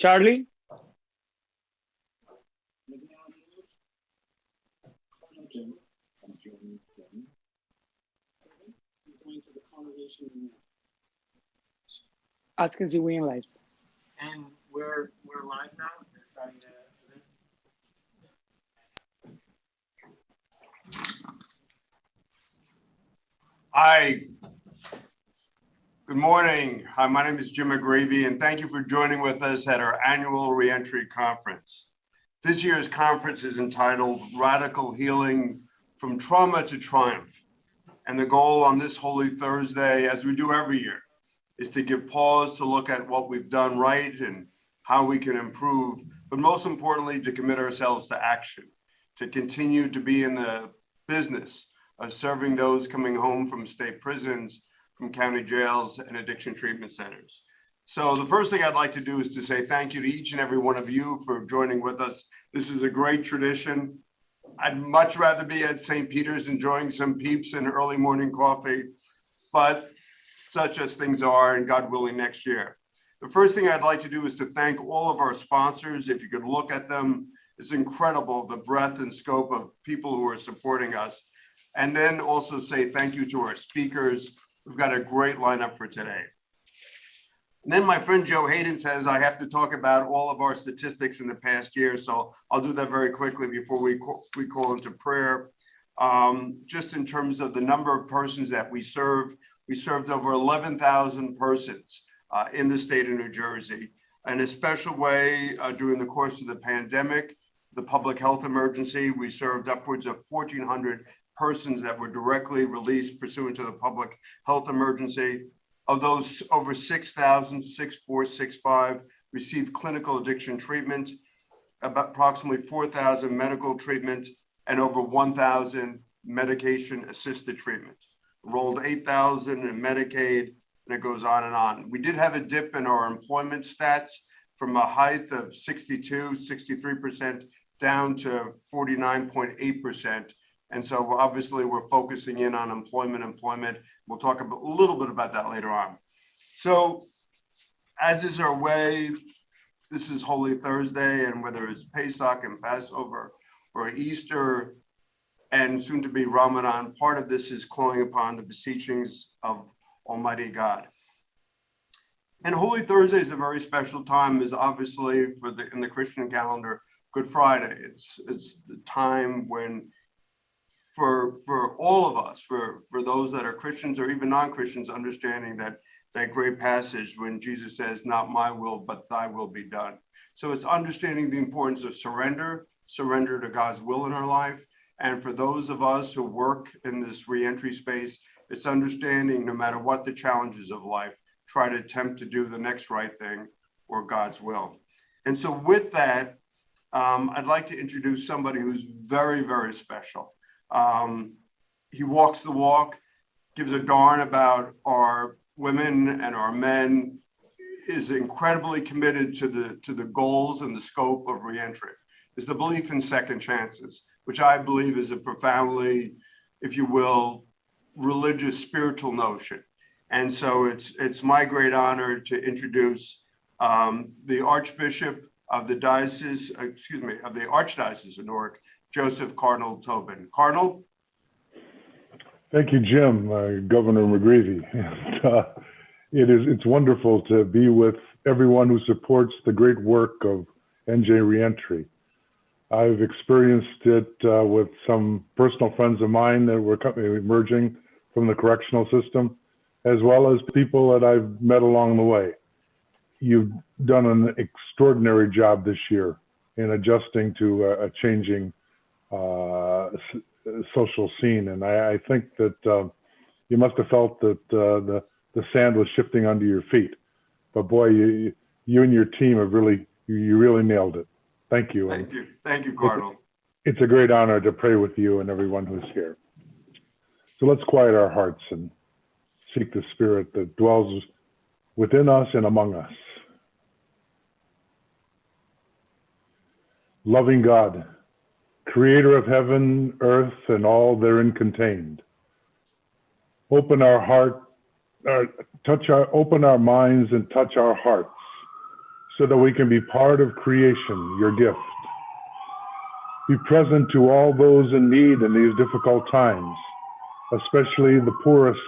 Charlie? Asking si we in live. And we're live now. We're starting the event. Hi. Good morning. Hi, my name is Jim McGravy, and thank you for joining with us at our annual Reentry Conference. This year's conference is entitled Radical Healing from Trauma to Triumph. And the goal on this Holy Thursday, as we do every year, is to give pause to look at what we've done right and how we can improve, but most importantly, to commit ourselves to action. to continue to be in the business of serving those coming home from state prisons, from county jails, and addiction treatment centers. So the first thing I'd like to do is to say thank you to each and every one of you for joining with us. This is a great tradition. I'd much rather be at St. Peter's enjoying some peeps and early morning coffee, but such as things are, and God willing, next year. The first thing I'd like to do is to thank all of our sponsors. If you could look at them, it's incredible the breadth and scope of people who are supporting us. And then also say thank you to our speakers. We've got a great lineup for today. And then my friend Joe Hayden says I have to talk about all of our statistics in the past year. So I'll do that very quickly before we call into prayer. Just in terms of the number of persons that we served over 11,000 persons in the state of New Jersey. In a special way, during the course of the pandemic, the public health emergency, we served upwards of 1,400 persons that were directly released pursuant to the public health emergency. Of those, over 6,665 received clinical addiction treatment, about approximately 4,000 medical treatment, and over 1,000 medication assisted treatment. Rolled 8,000 in Medicaid, and it goes on and on. We did have a dip in our employment stats from a height of 63% down to 49.8%. And so obviously we're focusing in on employment. We'll talk a little bit about that later on. So as is our way, this is Holy Thursday, and whether it's Pesach and Passover or Easter and soon to be Ramadan, part of this is calling upon the beseechings of Almighty God. And Holy Thursday is a very special time, is obviously in the Christian calendar, Good Friday. It's the time when for all of us, for those that are Christians or even non-Christians, understanding that great passage when Jesus says, not my will, but thy will be done. So it's understanding the importance of surrender to God's will in our life. And for those of us who work in this reentry space, it's understanding no matter what the challenges of life, try to attempt to do the next right thing or God's will. And so with that, I'd like to introduce somebody who's very, very special. He walks the walk, gives a darn about our women and our men, is incredibly committed to the goals and the scope of reentry. Is the belief in second chances, which I believe is a profoundly, if you will, religious, spiritual notion. And so it's my great honor to introduce the Archbishop of the Archdiocese of Newark, Joseph Cardinal Tobin. Cardinal? Thank you, Jim, Governor McGreevy. It's wonderful to be with everyone who supports the great work of NJ Reentry. I've experienced it with some personal friends of mine that were emerging from the correctional system, as well as people that I've met along the way. You've done an extraordinary job this year in adjusting to a changing social scene. And I think that you must have felt that the sand was shifting under your feet. But boy, you and your team have really nailed it. Thank you. Thank you, Cardinal. It's a great honor to pray with you and everyone who's here. So let's quiet our hearts and seek the Spirit that dwells within us and among us. Loving God, creator of heaven, earth, and all therein contained, open our minds and touch our hearts so that we can be part of creation, your gift. Be present to all those in need in these difficult times, especially the poorest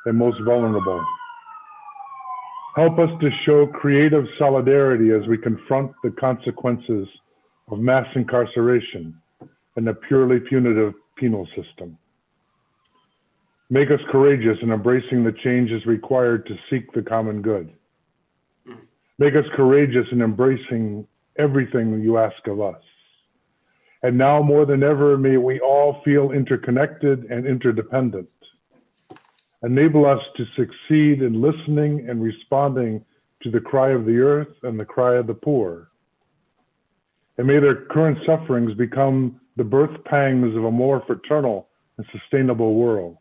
and most vulnerable. Help us to show creative solidarity as we confront the consequences of mass incarceration and a purely punitive penal system. Make us courageous in embracing the changes required to seek the common good. Make us courageous in embracing everything you ask of us. And now more than ever, may we all feel interconnected and interdependent. Enable us to succeed in listening and responding to the cry of the earth and the cry of the poor. And may their current sufferings become the birth pangs of a more fraternal and sustainable world.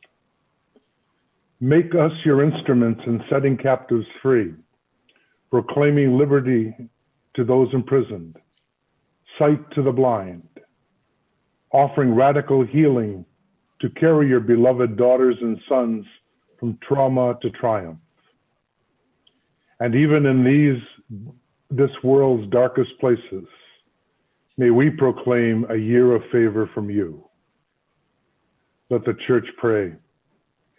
Make us your instruments in setting captives free, proclaiming liberty to those imprisoned, sight to the blind, offering radical healing to carry your beloved daughters and sons from trauma to triumph. And even in this world's darkest places, may we proclaim a year of favor from you. Let the church pray.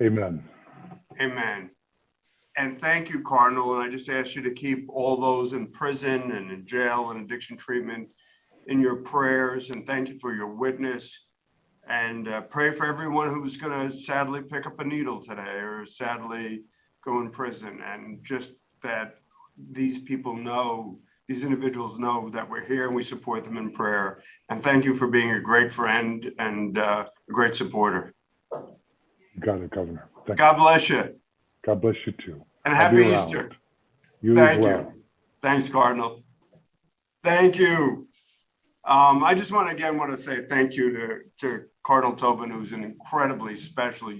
Amen. Amen. And thank you, Cardinal. And I just ask you to keep all those in prison and in jail and addiction treatment in your prayers. And thank you for your witness. And pray for everyone who's going to sadly pick up a needle today or sadly go in prison. And just that these people know, these individuals know that we're here and we support them in prayer. And thank you for being a great friend and a great supporter. Got it, Governor. Thank God bless you. God bless you too. And I'll be happy around. Easter. You Thank as well. you. Thanks, Cardinal. Thank you. I just want to say thank you to Cardinal Tobin, who's an incredibly special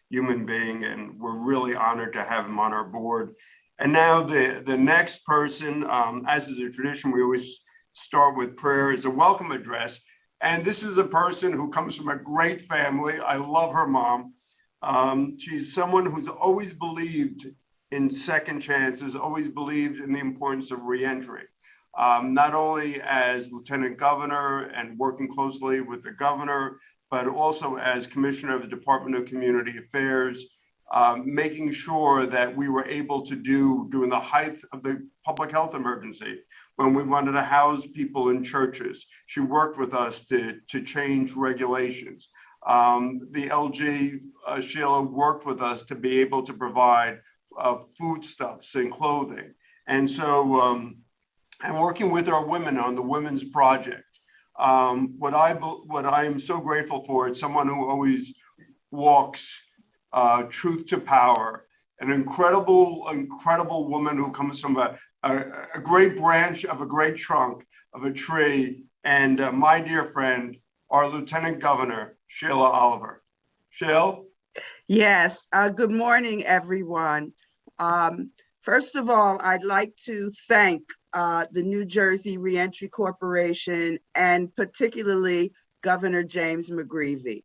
human being, and we're really honored to have him on our board. And now the next person, as is a tradition, we always start with prayer, is a welcome address. And this is a person who comes from a great family. I love her mom. She's someone who's always believed in second chances, always believed in the importance of reentry. Not only as Lieutenant Governor and working closely with the governor, but also as Commissioner of the Department of Community Affairs, making sure that we were able to do during the height of the public health emergency, when we wanted to house people in churches. She worked with us to change regulations. The LG, Sheila, worked with us to be able to provide foodstuffs and clothing. And so, and working with our women on the Women's Project. What I am so grateful for is someone who always walks truth to power, an incredible woman who comes from a great branch of a great trunk of a tree, and my dear friend, our Lieutenant Governor, Sheila Oliver. Sheila? Yes, good morning, everyone. First of all, I'd like to thank the New Jersey Reentry Corporation and particularly Governor James McGreevey.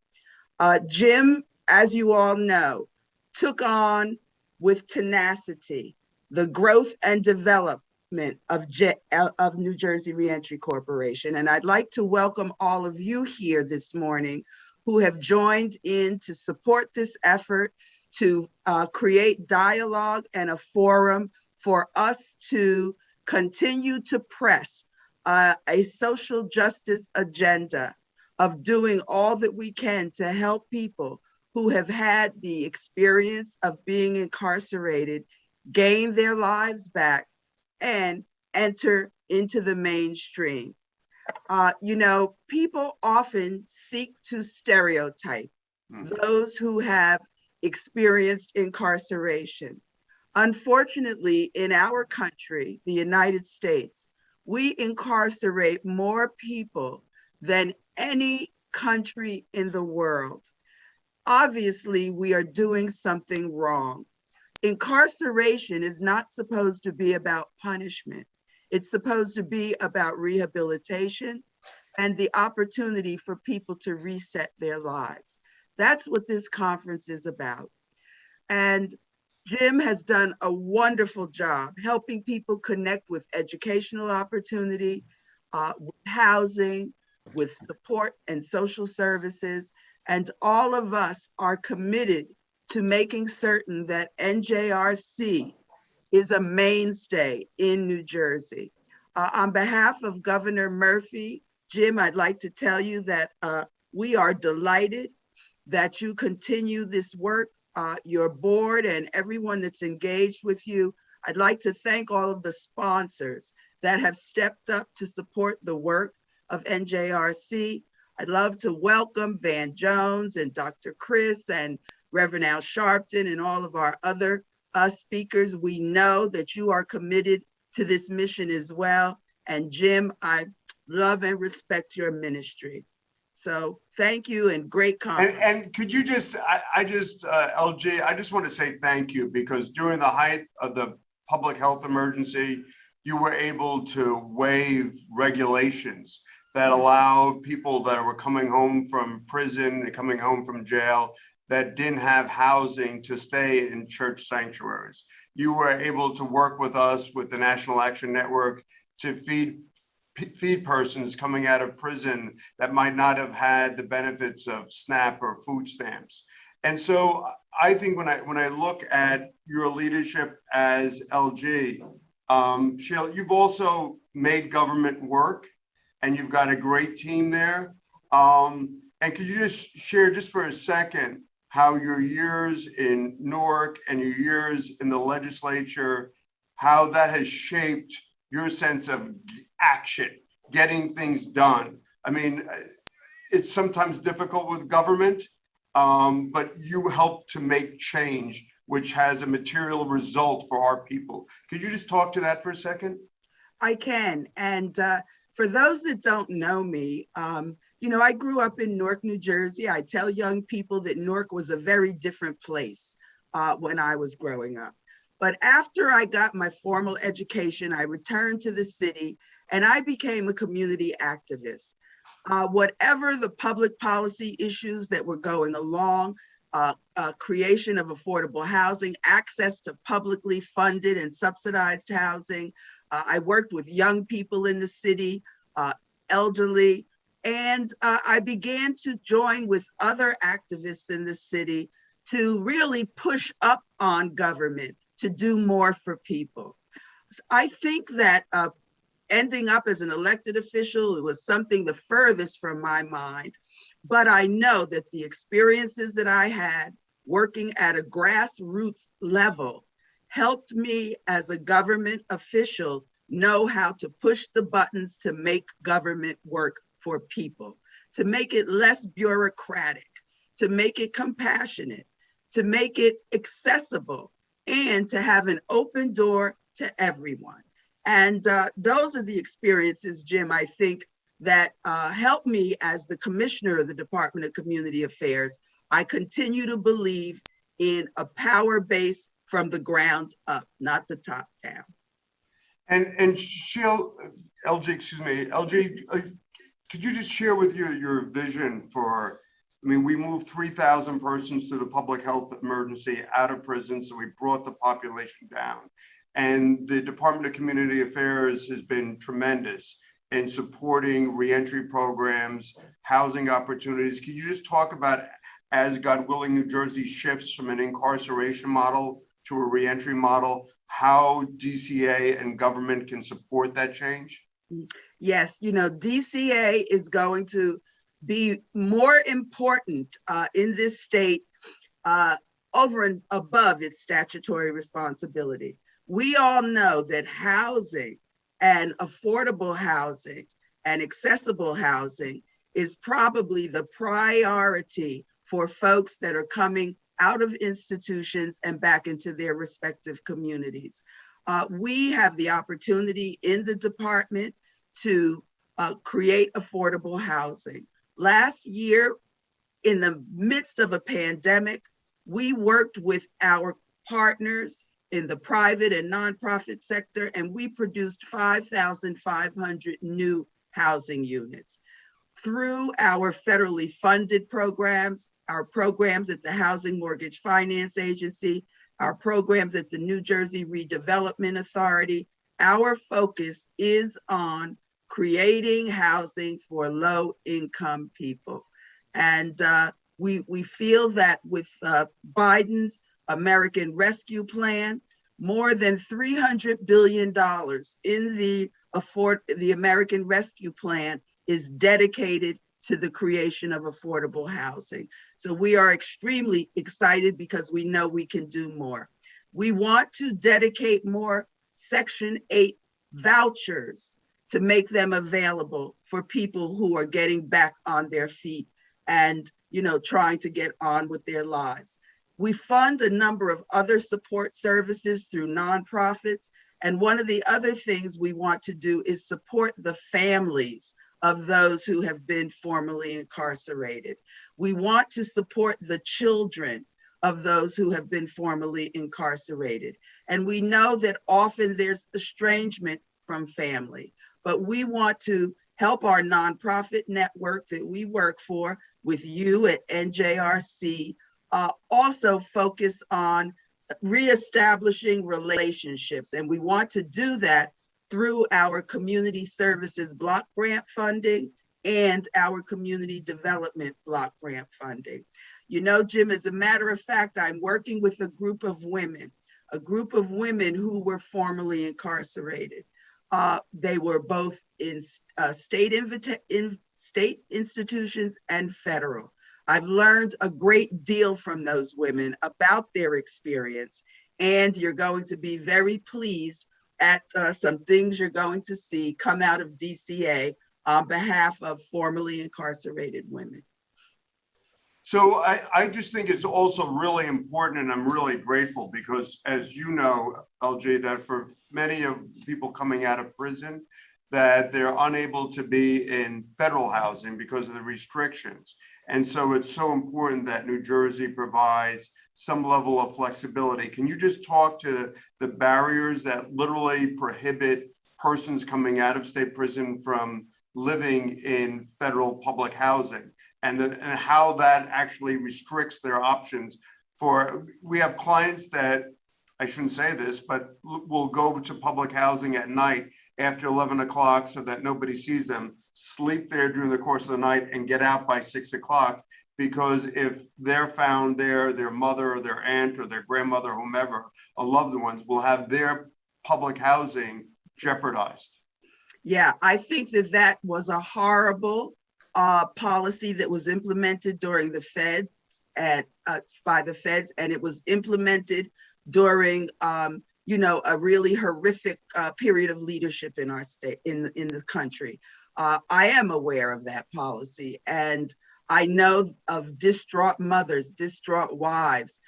Jim, as you all know, took on with tenacity the growth and development of New Jersey Reentry Corporation. And I'd like to welcome all of you here this morning who have joined in to support this effort to create dialogue and a forum for us to continue to press a social justice agenda of doing all that we can to help people who have had the experience of being incarcerated gain their lives back and enter into the mainstream. You know, people often seek to stereotype those who have experienced incarceration. Unfortunately, in our country, the United States, we incarcerate more people than any country in the world. Obviously, we are doing something wrong. Incarceration is not supposed to be about punishment. It's supposed to be about rehabilitation and the opportunity for people to reset their lives. That's what this conference is about. And Jim has done a wonderful job helping people connect with educational opportunity, with housing, with support and social services. And all of us are committed to making certain that NJRC is a mainstay in New Jersey. On behalf of Governor Murphy, Jim, I'd like to tell you that we are delighted that you continue this work, your board and everyone that's engaged with you. I'd like to thank all of the sponsors that have stepped up to support the work of NJRC. I'd love to welcome Van Jones and Dr. Chris and Reverend Al Sharpton and all of our other speakers. We know that you are committed to this mission as well. And Jim, I love and respect your ministry. So thank you and great conference. And could you just, LG, I just want to say thank you, because during the height of the public health emergency, you were able to waive regulations that allow people that were coming home from prison and coming home from jail that didn't have housing to stay in church sanctuaries. You were able to work with us, with the National Action Network, to feed persons coming out of prison that might not have had the benefits of SNAP or food stamps. And so I think when I look at your leadership as LG, Sheila, you've also made government work, and you've got a great team there. And could you just share, just for a second, how your years in Newark and your years in the legislature, how that has shaped your sense of action, getting things done? I mean, it's sometimes difficult with government, but you help to make change, which has a material result for our people. Could you just talk to that for a second? I can. And for those that don't know me, you know, I grew up in Newark, New Jersey. I tell young people that Newark was a very different place when I was growing up. But after I got my formal education, I returned to the city and I became a community activist. Whatever the public policy issues that were going along, creation of affordable housing, access to publicly funded and subsidized housing. I worked with young people in the city, elderly, and I began to join with other activists in the city to really push up on government to do more for people. I think that ending up as an elected official, it was something the furthest from my mind. But I know that the experiences that I had working at a grassroots level helped me as a government official know how to push the buttons to make government work for people, to make it less bureaucratic, to make it compassionate, to make it accessible, and to have an open door to everyone. And those are the experiences, Jim, I think, that helped me as the commissioner of the Department of Community Affairs. I continue to believe in a power base from the ground up, not the top down. And Sheila, LG, could you just share with your vision for, I mean, we moved 3,000 persons through the public health emergency out of prison, so we brought the population down. And the Department of Community Affairs has been tremendous in supporting reentry programs, housing opportunities. Can you just talk about, as God willing, New Jersey shifts from an incarceration model to a reentry model, how DCA and government can support that change? Yes, you know, DCA is going to be more important in this state over and above its statutory responsibility. We all know that housing and affordable housing and accessible housing is probably the priority for folks that are coming out of institutions and back into their respective communities. We have the opportunity in the department to create affordable housing. Last year, in the midst of a pandemic, we worked with our partners in the private and nonprofit sector, and we produced 5,500 new housing units. Through our federally funded programs, our programs at the Housing Mortgage Finance Agency, our programs at the New Jersey Redevelopment Authority, our focus is on creating housing for low-income people. And we feel that with Biden's American Rescue Plan, more than $300 billion in the American Rescue Plan is dedicated to the creation of affordable housing. So we are extremely excited because we know we can do more. We want to dedicate more Section 8 vouchers to make them available for people who are getting back on their feet and, you know, trying to get on with their lives. We fund a number of other support services through nonprofits. And one of the other things we want to do is support the families of those who have been formerly incarcerated. We want to support the children of those who have been formerly incarcerated. And we know that often there's estrangement from family, but we want to help our nonprofit network that we work for with you at NJRC also focus on reestablishing relationships. And we want to do that through our community services block grant funding and our community development block grant funding. You know, Jim, as a matter of fact, I'm working with a group of women who were formerly incarcerated. They were both in state institutions and federal. I've learned a great deal from those women about their experience, and you're going to be very pleased at some things you're going to see come out of DCA on behalf of formerly incarcerated women. So I just think it's also really important, and I'm really grateful because, as you know, LJ, that for many of people coming out of prison, that they're unable to be in federal housing because of the restrictions. And so it's so important that New Jersey provides some level of flexibility. Can you just talk to the barriers that literally prohibit persons coming out of state prison from living in federal public housing, and how that actually restricts their options? We have clients that, I shouldn't say this, but will go to public housing at night after 11 o'clock so that nobody sees them, sleep there during the course of the night and get out by 6 o'clock, because if they're found there, their mother or their aunt or their grandmother, whomever, or loved ones, will have their public housing jeopardized. Yeah, I think that was a horrible policy that was implemented during the feds by the feds, and it was implemented during a really horrific period of leadership in our state, in the country. I am aware of that policy, and I know of distraught mothers, distraught wives.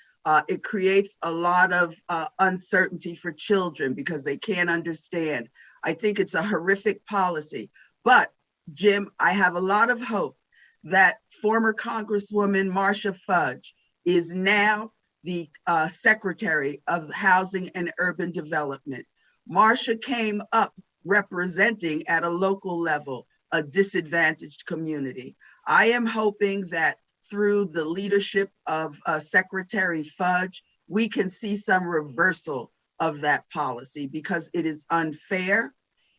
It creates a lot of uncertainty for children because they can't understand. I think it's a horrific policy. But Jim, I have a lot of hope that former Congresswoman Marcia Fudge is now the Secretary of Housing and Urban Development. Marcia came up representing at a local level a disadvantaged community. I am hoping that through the leadership of Secretary Fudge, we can see some reversal of that policy because it is unfair,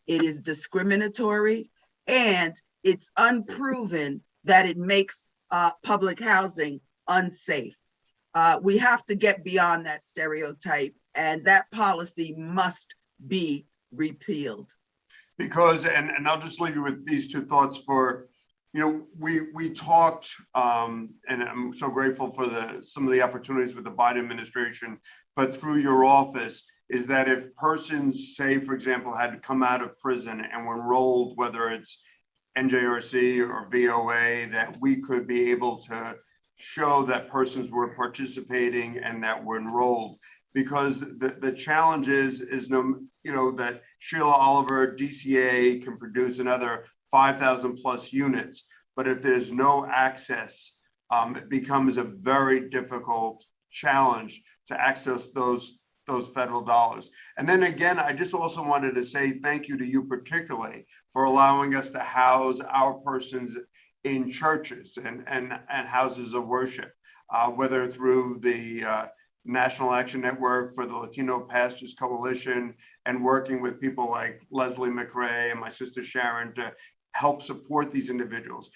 it is discriminatory, and it's unproven that it makes public housing unsafe. We have to get beyond that stereotype, and that policy must be repealed. Because, and I'll just leave you with these two thoughts. We talked, and I'm so grateful for some of the opportunities with the Biden administration, but through your office, is that if persons, say, for example, had to come out of prison and were enrolled, whether it's NJRC or VOA, that we could be able to show that persons were participating and that were enrolled. Because the challenge is that Sheila Oliver, DCA, can produce another 5,000 plus units, but if there's no access, it becomes a very difficult challenge to access those federal dollars. And then again, I just also wanted to say thank you to you particularly for allowing us to house our persons in churches and houses of worship, whether through the National Action Network for the Latino Pastors Coalition and working with people like Leslie McRae and my sister Sharon to help support these individuals.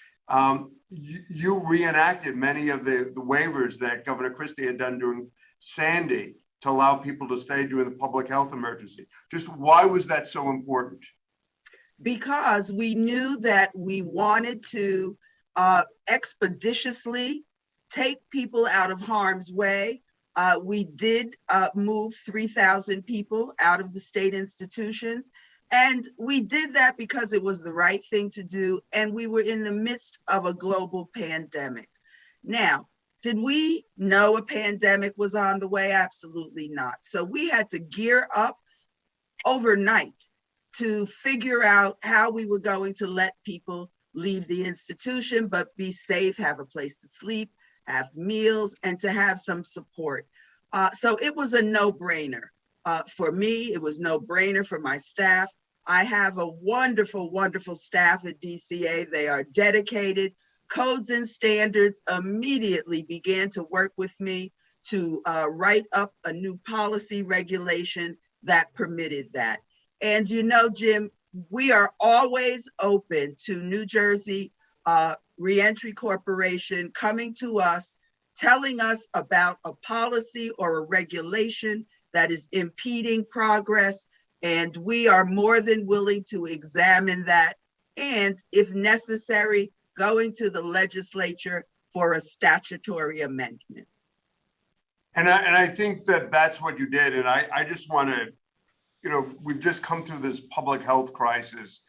You reenacted many of the waivers that Governor Christie had done during Sandy to allow people to stay during the public health emergency. Just why was that so important? Because we knew that we wanted to expeditiously take people out of harm's way. We did move 3,000 people out of the state institutions, and we did that because it was the right thing to do, and we were in the midst of a global pandemic. Now, did we know a pandemic was on the way? Absolutely not. So we had to gear up overnight to figure out how we were going to let people leave the institution, but be safe, have a place to sleep, have meals, and to have some support. So it was a no-brainer. For me, it was no-brainer for my staff. I have a wonderful, wonderful staff at DCA. They are dedicated. Codes and Standards immediately began to work with me to write up a new policy regulation that permitted that. And you know, Jim, we are always open to New Jersey Reentry Corporation coming to us, telling us about a policy or a regulation that is impeding progress. And we are more than willing to examine that. And if necessary, going to the legislature for a statutory amendment. And I think that that's what you did. And I just want to, you know, we've just come through this public health crisis,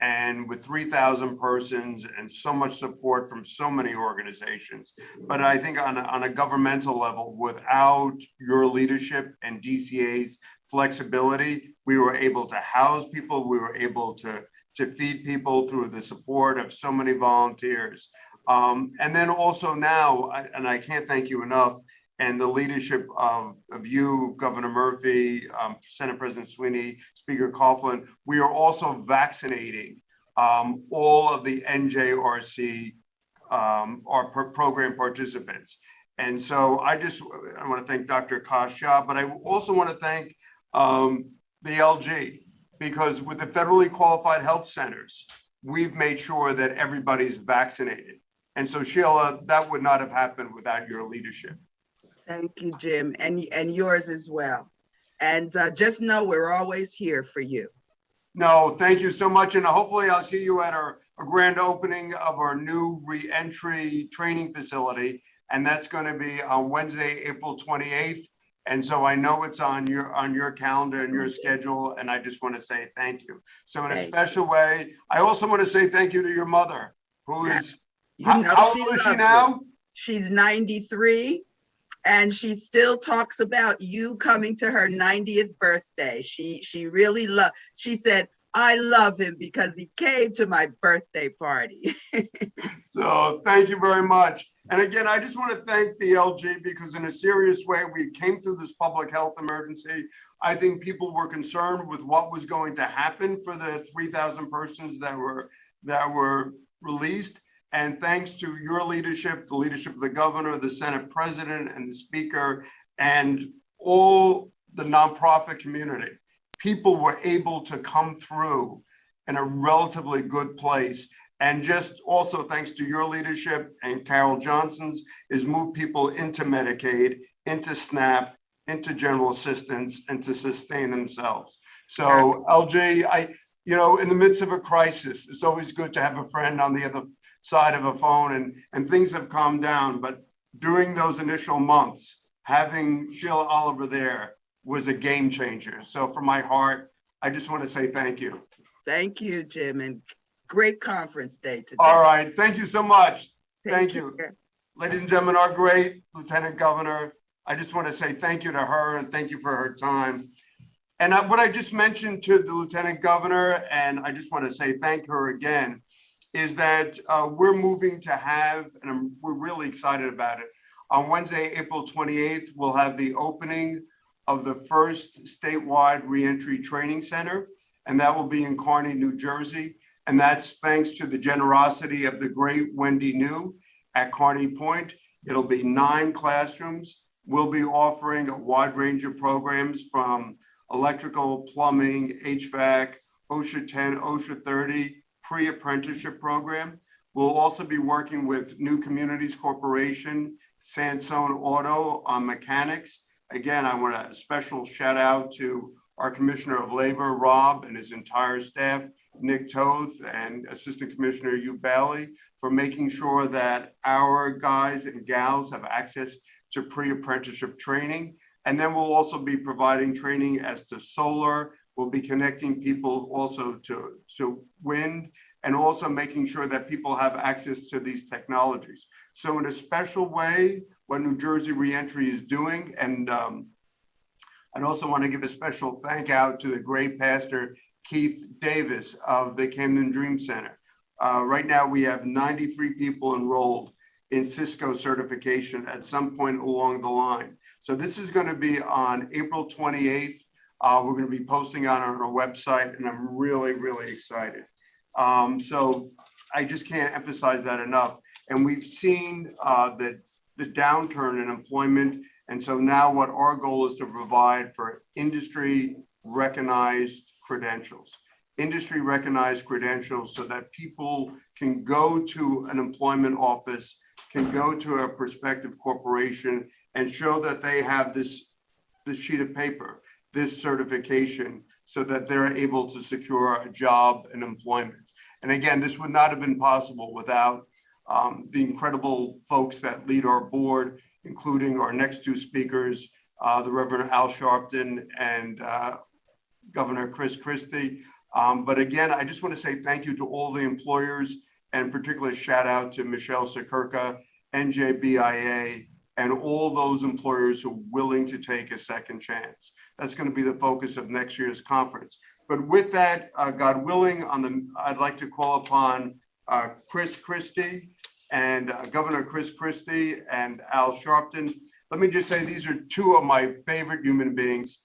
and with 3,000 persons and so much support from so many organizations. But I think on a governmental level, without your leadership and DCA's flexibility, we were able to house people, we were able to feed people through the support of so many volunteers. And then also now, and I can't thank you enough, and the leadership of you, Governor Murphy, Senate President Sweeney, Speaker Coughlin, we are also vaccinating all of the NJRC our program participants. And so I want to thank Dr. Kasha, but I also want to thank the LG, because with the federally qualified health centers, we've made sure that everybody's vaccinated. And so Sheila, that would not have happened without your leadership. Thank you, Jim, and yours as well. And just know we're always here for you. No, thank you so much. And hopefully I'll see you at our grand opening of our new reentry training facility. And that's going to be on Wednesday, April 28th. And so I know it's on your calendar and your schedule. And I just want to say thank you. So in a special way, I also want to say thank you to your mother, who is, how old is she now? She's 93. And she still talks about you coming to her 90th birthday. She really she said, I love him because he came to my birthday party. So thank you very much. And again, I just want to thank the LG, because in a serious way, we came through this public health emergency. I think people were concerned with what was going to happen for the 3,000 persons that were released. And thanks to your leadership, the leadership of the governor, the Senate president, and the speaker, and all the nonprofit community, people were able to come through in a relatively good place. And just also thanks to your leadership and Carol Johnson's, is move people into Medicaid, into SNAP, into general assistance, and to sustain themselves. So LG, you know, in the midst of a crisis, it's always good to have a friend on the other side of a phone, and things have calmed down. But during those initial months, having Sheila Oliver there was a game changer. So from my heart, I just want to say thank you. Thank you, Jim, and great conference day today. All right, thank you so much. Thank you. Ladies and gentlemen, our great Lieutenant Governor, I just want to say thank you to her and thank you for her time. And what I just mentioned to the Lieutenant Governor, and I just want to say thank her again, is that we're moving to have, and we're really excited about it, on Wednesday, April 28th, we'll have the opening of the first statewide reentry training center, and that will be in Kearney, New Jersey. And that's thanks to the generosity of the great Wendy New at Kearney Point. It'll be 9 classrooms. We'll be offering a wide range of programs from electrical, plumbing, HVAC, OSHA 10, OSHA 30, pre-apprenticeship program. We'll also be working with New Communities Corporation, Sansone Auto on mechanics. Again, I want a special shout out to our Commissioner of Labor, Rob, and his entire staff, Nick Toth and Assistant Commissioner Hugh Bailey, for making sure that our guys and gals have access to pre-apprenticeship training. And then we'll also be providing training as to solar. We'll be connecting people also to wind, and also making sure that people have access to these technologies. So in a special way, what New Jersey Reentry is doing, and I'd also want to give a special thank out to the great pastor, Keith Davis of the Camden Dream Center. Right now, we have 93 people enrolled in Cisco certification at some point along the line. So this is going to be on April 28th. We're going to be posting on our website, and I'm really, really excited. So I just can't emphasize that enough. And we've seen the downturn in employment. And so now what our goal is to provide for industry recognized credentials. Industry recognized credentials so that people can go to an employment office, can go to a prospective corporation and show that they have this sheet of paper, this certification, so that they're able to secure a job and employment. And again, this would not have been possible without the incredible folks that lead our board, including our next two speakers, the Reverend Al Sharpton and Governor Christie. But again, I just want to say thank you to all the employers, and particularly shout out to Michelle Sakurka, NJBIA, and all those employers who are willing to take a second chance. That's going to be the focus of next year's conference. But with that, God willing, I'd like to call upon Christie and Governor Christie and Al Sharpton. Let me just say these are two of my favorite human beings.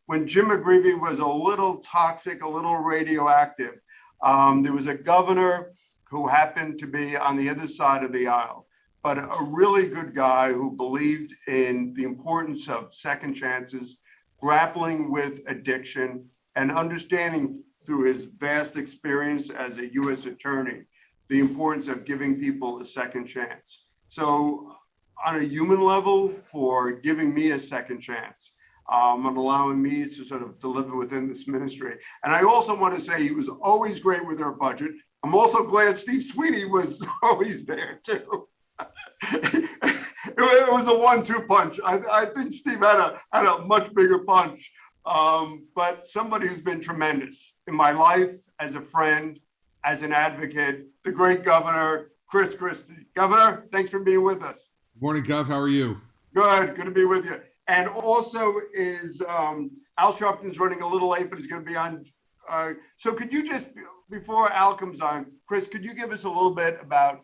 When Jim McGreevy was a little toxic, a little radioactive, there was a governor who happened to be on the other side of the aisle, but a really good guy who believed in the importance of second chances, grappling with addiction, and understanding through his vast experience as a U.S. attorney, the importance of giving people a second chance. So on a human level, for giving me a second chance, and allowing me to sort of deliver within this ministry. And I also want to say he was always great with our budget. I'm also glad Steve Sweeney was always there too. It was a 1-2 punch. I think Steve had a much bigger punch, but somebody who's been tremendous in my life as a friend, as an advocate, the great Governor, Christie. Governor, thanks for being with us. Good morning, Gov. How are you? Good to be with you. And also is Al Sharpton's running a little late, but he's going to be on. So could you just, before Al comes on, Chris, could you give us a little bit about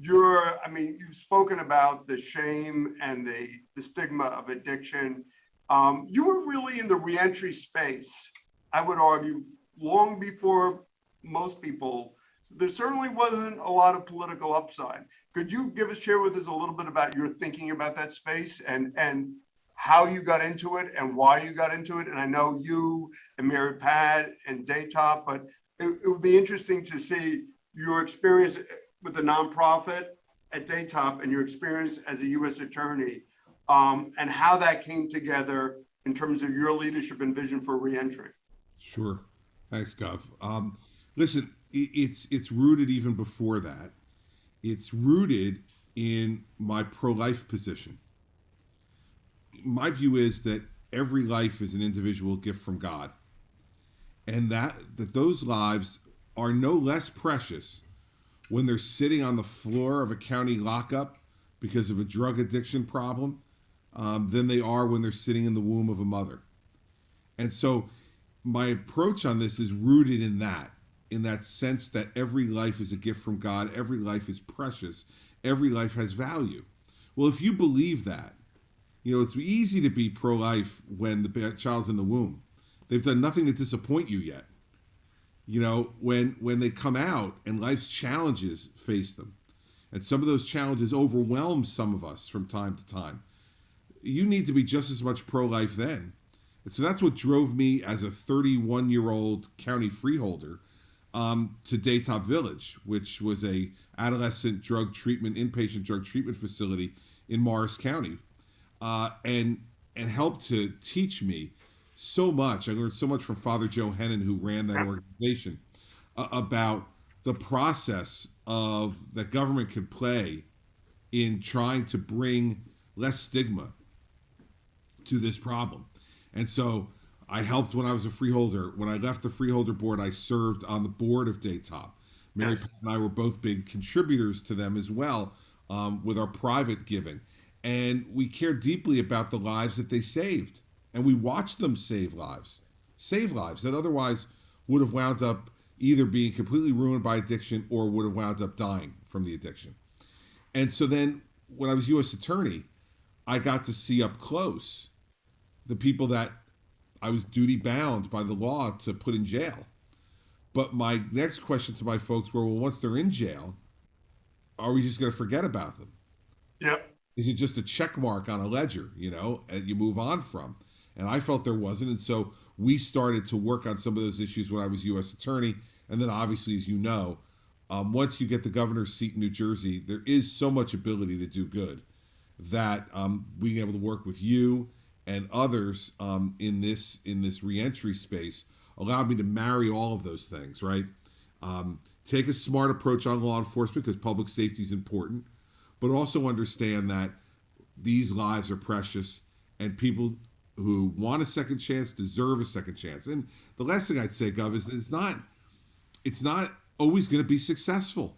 you've spoken about the shame and the stigma of addiction. You were really in the reentry space, I would argue, long before most people. There certainly wasn't a lot of political upside. Could you share with us a little bit about your thinking about that space and how you got into it and why you got into it? And I know you and Mary Pat and Daytop, but it would be interesting to see your experience with the nonprofit at Daytop and your experience as a U.S. attorney, and how that came together in terms of your leadership and vision for reentry. Sure. Thanks, Gov. Listen, it's rooted even before that. It's rooted in my pro-life position. My view is that every life is an individual gift from God, and that those lives are no less precious when they're sitting on the floor of a county lockup because of a drug addiction problem than they are when they're sitting in the womb of a mother. And so my approach on this is rooted in that sense that every life is a gift from God, every life is precious, every life has value. Well, if you believe that, it's easy to be pro-life when the child's in the womb. They've done nothing to disappoint you yet. When they come out and life's challenges face them, and some of those challenges overwhelm some of us from time to time, you need to be just as much pro-life then. And so that's what drove me as a 31-year-old county freeholder to Daytop Village, which was a adolescent inpatient drug treatment facility in Morris County, and helped to teach me so much. I learned so much from Father Joe Hennon, who ran that organization, about the process that government could play in trying to bring less stigma to this problem. And so I helped when I was a freeholder. When I left the freeholder board, I served on the board of Daytop. Mary Pat and I were both big contributors to them as well, with our private giving. And we cared deeply about the lives that they saved. And we watched them save lives that otherwise would have wound up either being completely ruined by addiction or would have wound up dying from the addiction. And so then when I was U.S. Attorney, I got to see up close the people that I was duty bound by the law to put in jail. But my next question to my folks were, well, once they're in jail, are we just going to forget about them? Yep. Is it just a check mark on a ledger, and you move on from? And I felt there wasn't. And so we started to work on some of those issues when I was U.S. Attorney. And then obviously, as you know, once you get the governor's seat in New Jersey, there is so much ability to do good that being able to work with you and others in this reentry space allowed me to marry all of those things, right? Take a smart approach on law enforcement because public safety is important, but also understand that these lives are precious and people who want a second chance deserve a second chance. And the last thing I'd say, Gov, is it's not always going to be successful.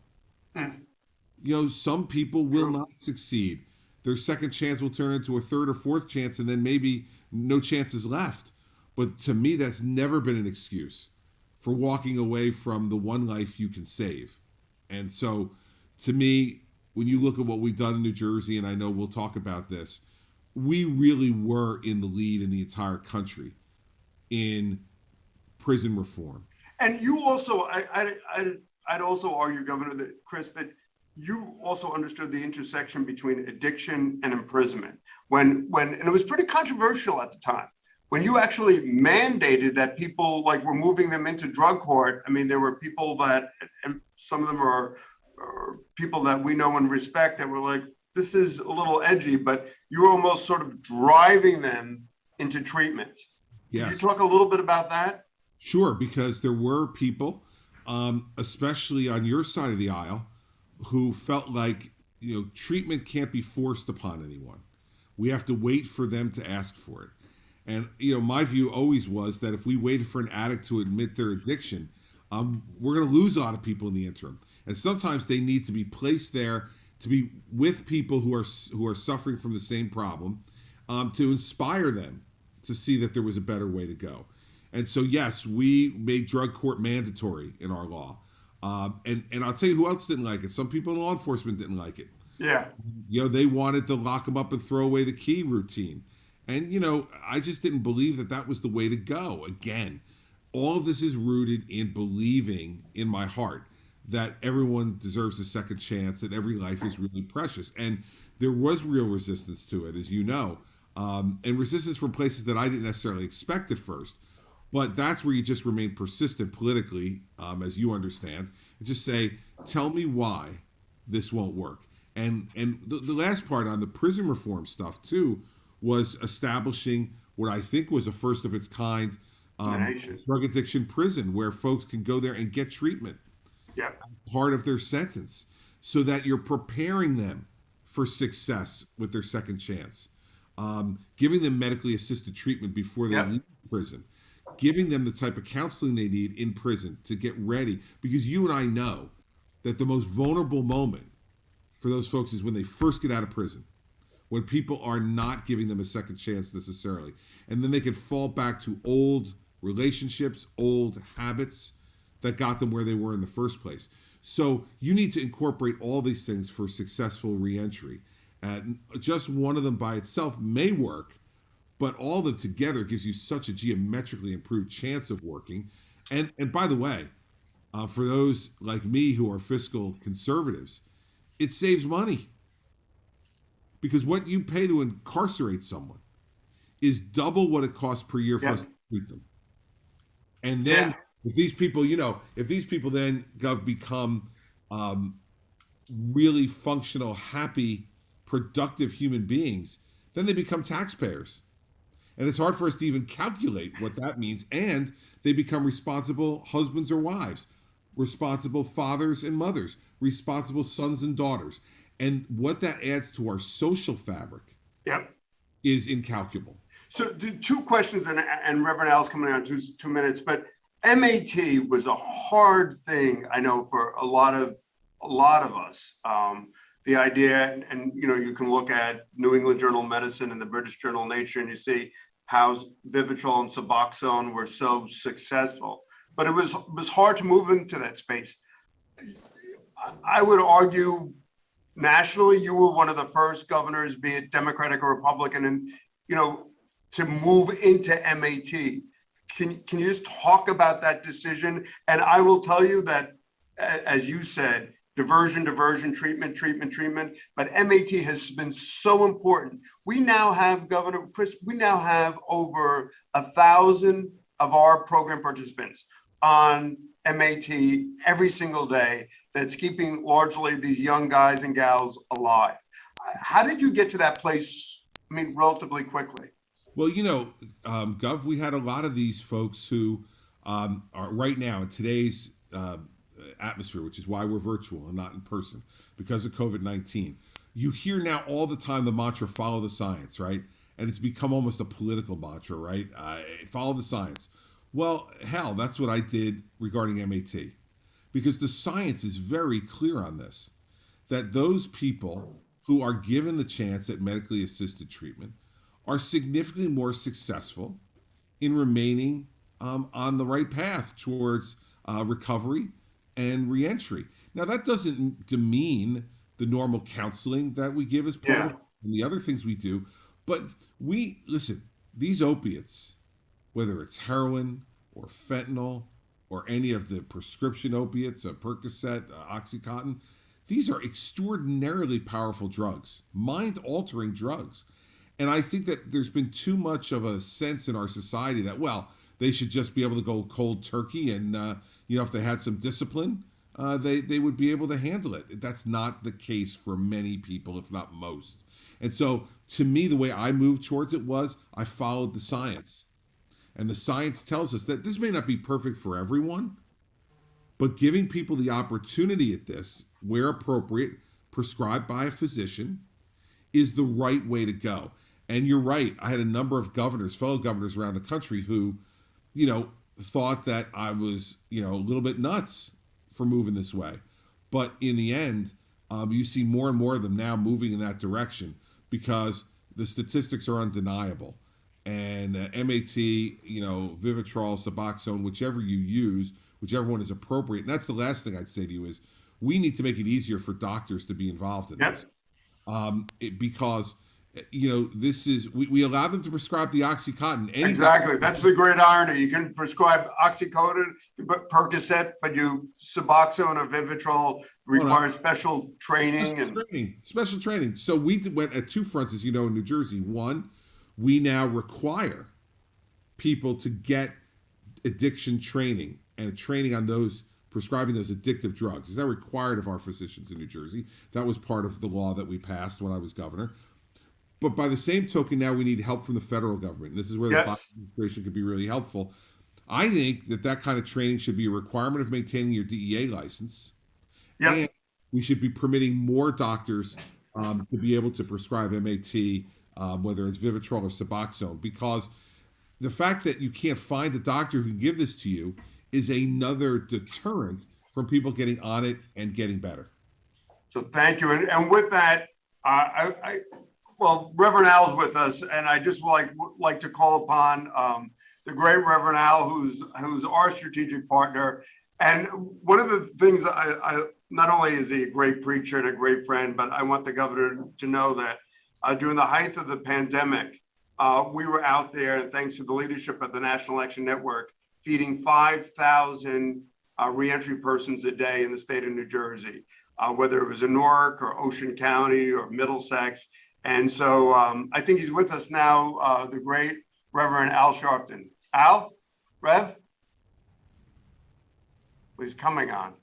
Some people will not succeed. Their second chance will turn into a third or fourth chance, and then maybe no chances left. But to me, that's never been an excuse for walking away from the one life you can save. And so, to me, when you look at what we've done in New Jersey, and I know we'll talk about this, we really were in the lead in the entire country in prison reform. And you also, I'd also argue, Governor, that Chris, that you also understood the intersection between addiction and imprisonment. When and it was pretty controversial at the time, when you actually mandated that people were moving them into drug court. I mean, there were people that, and some of them are people that we know and respect, that were like, this is a little edgy, but you were almost sort of driving them into treatment. Yes. Could you talk a little bit about that? Sure, because there were people, especially on your side of the aisle, who felt like, treatment can't be forced upon anyone. We have to wait for them to ask for it. And, my view always was that if we waited for an addict to admit their addiction, we're going to lose a lot of people in the interim. And sometimes they need to be placed there to be with people who are suffering from the same problem, to inspire them to see that there was a better way to go. And so, yes, we made drug court mandatory in our law. And I'll tell you who else didn't like it. Some people in law enforcement didn't like it. Yeah. They wanted to lock them up and throw away the key routine. And, I just didn't believe that was the way to go. Again, all of this is rooted in believing in my heart that everyone deserves a second chance, that every life is really precious. And there was real resistance to it, as you know, and resistance from places that I didn't necessarily expect at first. But that's where you just remain persistent politically, as you understand, and just say, tell me why this won't work. And the last part on the prison reform stuff, too, was establishing what I think was a first of its kind drug addiction prison where folks can go there and get treatment. Yep. Part of their sentence, so that you're preparing them for success with their second chance, giving them medically assisted treatment before they leave prison, giving them the type of counseling they need in prison to get ready. Because you and I know that the most vulnerable moment for those folks is when they first get out of prison, when people are not giving them a second chance necessarily. And then they can fall back to old relationships, old habits that got them where they were in the first place. So you need to incorporate all these things for successful reentry. And just one of them by itself may work, but all of them together gives you such a geometrically improved chance of working. And by the way, for those like me who are fiscal conservatives, it saves money. Because what you pay to incarcerate someone is double what it costs per year for us to treat them. And then if these people, then become really functional, happy, productive human beings, then they become taxpayers. And it's hard for us to even calculate what that means. And they become responsible husbands or wives, responsible fathers and mothers, responsible sons and daughters. And what that adds to our social fabric is incalculable. So two questions, and Reverend Al's coming out in 2 minutes, but MAT was a hard thing, I know, for a lot of us. The idea, and you can look at New England Journal of Medicine and the British Journal of Nature, and you see how Vivitrol and Suboxone were so successful, but it was hard to move into that space. I would argue nationally, you were one of the first governors, be it Democratic or Republican, and to move into MAT. Can you just talk about that decision? And I will tell you that, as you said, diversion, treatment, but MAT has been so important. We now have, Governor Chris, over 1,000 of our program participants on MAT every single day. That's keeping largely these young guys and gals alive. How did you get to that place, relatively quickly? Well, Gov, we had a lot of these folks who are right now in today's atmosphere, which is why we're virtual and not in person because of COVID-19. You hear now all the time the mantra, follow the science, right? And it's become almost a political mantra, right? Follow the science. Well, hell, that's what I did regarding MAT. Because the science is very clear on this, that those people who are given the chance at medically assisted treatment are significantly more successful in remaining on the right path towards recovery and reentry. Now, that doesn't demean the normal counseling that we give as part of and the other things we do, but listen, these opiates, whether it's heroin or fentanyl, or any of the prescription opiates, Percocet, Oxycontin, these are extraordinarily powerful drugs, mind-altering drugs. And I think that there's been too much of a sense in our society that, well, they should just be able to go cold turkey and, if they had some discipline, they would be able to handle it. That's not the case for many people, if not most. And so, to me, the way I moved towards it was I followed the science. And the science tells us that this may not be perfect for everyone, but giving people the opportunity at this, where appropriate, prescribed by a physician, is the right way to go. And you're right. I had a number of fellow governors around the country who, thought that I was, a little bit nuts for moving this way. But in the end, you see more and more of them now moving in that direction because the statistics are undeniable. And MAT, Vivitrol, Suboxone, whichever you use, whichever one is appropriate. And that's the last thing I'd say to you is we need to make it easier for doctors to be involved in this. Because, this is, we allow them to prescribe the Oxycontin. Exactly. That's the great irony. You can prescribe Oxycontin, Percocet, but Suboxone or Vivitrol requires special training. Special training. So we went at two fronts, as you know, in New Jersey. One, we now require people to get addiction training and training on those prescribing those addictive drugs. Is that required of our physicians in New Jersey? That was part of the law that we passed when I was governor. But by the same token, now we need help from the federal government. And this is where the Biden administration could be really helpful. I think that kind of training should be a requirement of maintaining your DEA license. And we should be permitting more doctors to be able to prescribe MAT, whether it's Vivitrol or Suboxone, because the fact that you can't find a doctor who can give this to you is another deterrent from people getting on it and getting better. So thank you. And with that, well, Reverend Al's with us, and I just like to call upon the great Reverend Al, who's our strategic partner. And one of the things I not only is he a great preacher and a great friend, but I want the governor to know that during the height of the pandemic, we were out there, thanks to the leadership of the National Election Network, feeding 5,000 reentry persons a day in the state of New Jersey, whether it was in Newark or Ocean County or Middlesex. And so I think he's with us now, the great Reverend Al Sharpton. Al, Rev? He's coming on.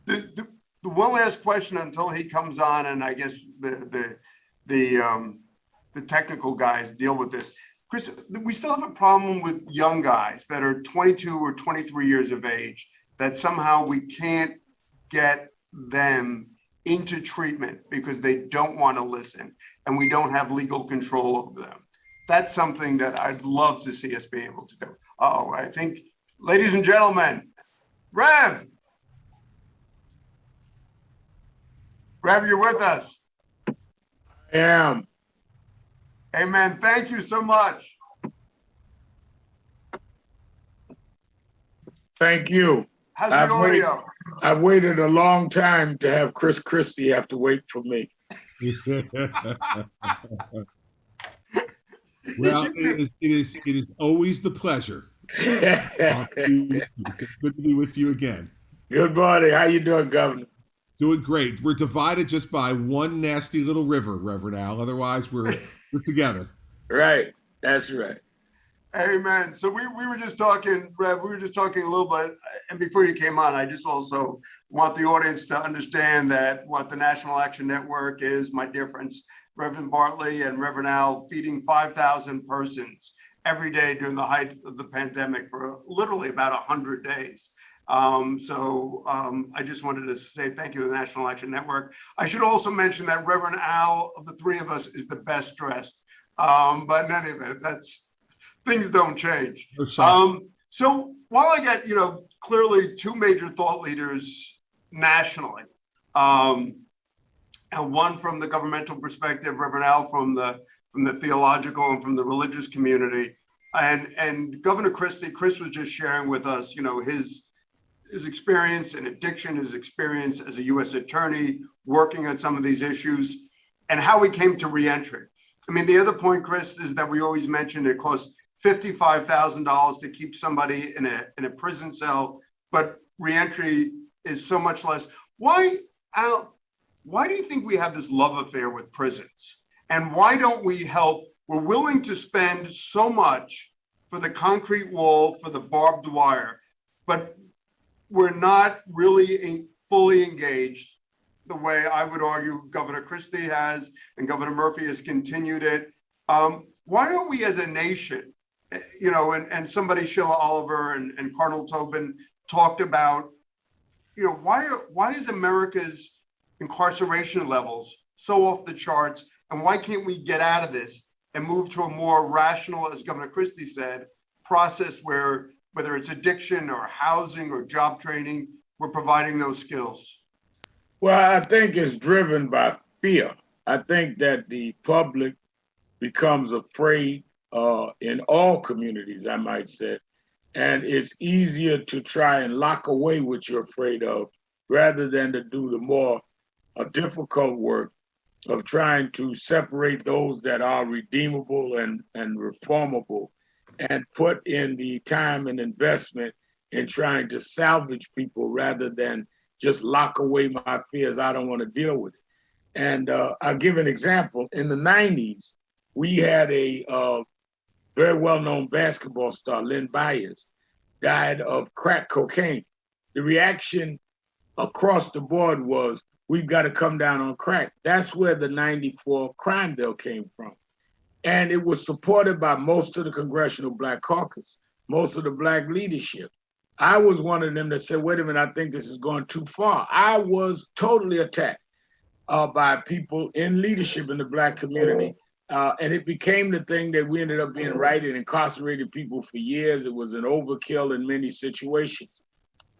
The one last question until he comes on, and I guess the technical guys deal with this. Chris, we still have a problem with young guys that are 22 or 23 years of age that somehow we can't get them into treatment because they don't want to listen and we don't have legal control over them. That's something that I'd love to see us be able to do. I think, ladies and gentlemen, Rev, you're with us. I am. Amen. Thank you so much. Thank you. How's I've the audio? I've waited a long time to have Chris Christie have to wait for me. Well, it is always the pleasure. Good to be with you again. Good morning. How you doing, Governor? Doing great. We're divided just by one nasty little river, Reverend Al. Otherwise, we're together. Right. That's right. Amen. So we were just talking, Rev, we were just talking a little bit, and before you came on, I just also want the audience to understand that what the National Action Network is, my dear friends, Reverend Bartley and Reverend Al, feeding 5,000 persons every day during the height of the pandemic for literally about 100 days. I just wanted to say thank you to the National Action Network. I should also mention that Reverend Al, of the three of us, is the best dressed. But in any event, things don't change. So while I get, clearly two major thought leaders nationally, and one from the governmental perspective, Reverend Al from the theological and from the religious community, and Governor Christie, Chris was just sharing with us, his experience in addiction, his experience as a U.S. attorney, working on some of these issues, and how he came to reentry. I mean, the other point, Chris, is that we always mention it costs $55,000 to keep somebody in a prison cell, but reentry is so much less. Why, Al, why do you think we have this love affair with prisons? And why don't we help? We're willing to spend so much for the concrete wall, for the barbed wire, but we're not really fully engaged the way I would argue Governor Christie has and Governor Murphy has continued it. Why don't we as a nation, and somebody, Sheila Oliver and Cardinal Tobin talked about, why is America's incarceration levels so off the charts, and why can't we get out of this and move to a more rational, as Governor Christie said, process where whether it's addiction or housing or job training, we're providing those skills? Well, I think it's driven by fear. I think that the public becomes afraid in all communities, I might say. And it's easier to try and lock away what you're afraid of rather than to do the more difficult work of trying to separate those that are redeemable and reformable and put in the time and investment in trying to salvage people rather than just lock away my fears. I don't want to deal with it. And I'll give an example. In the 90s, we had a very well-known basketball star, Lynn Byers, died of crack cocaine. The reaction across the board was, we've got to come down on crack. That's where the 94 crime bill came from. And it was supported by most of the Congressional Black Caucus, most of the Black leadership. I was one of them that said, wait a minute, I think this is going too far. I was totally attacked by people in leadership in the Black community. And it became the thing that we ended up being right and incarcerated people for years. It was an overkill in many situations.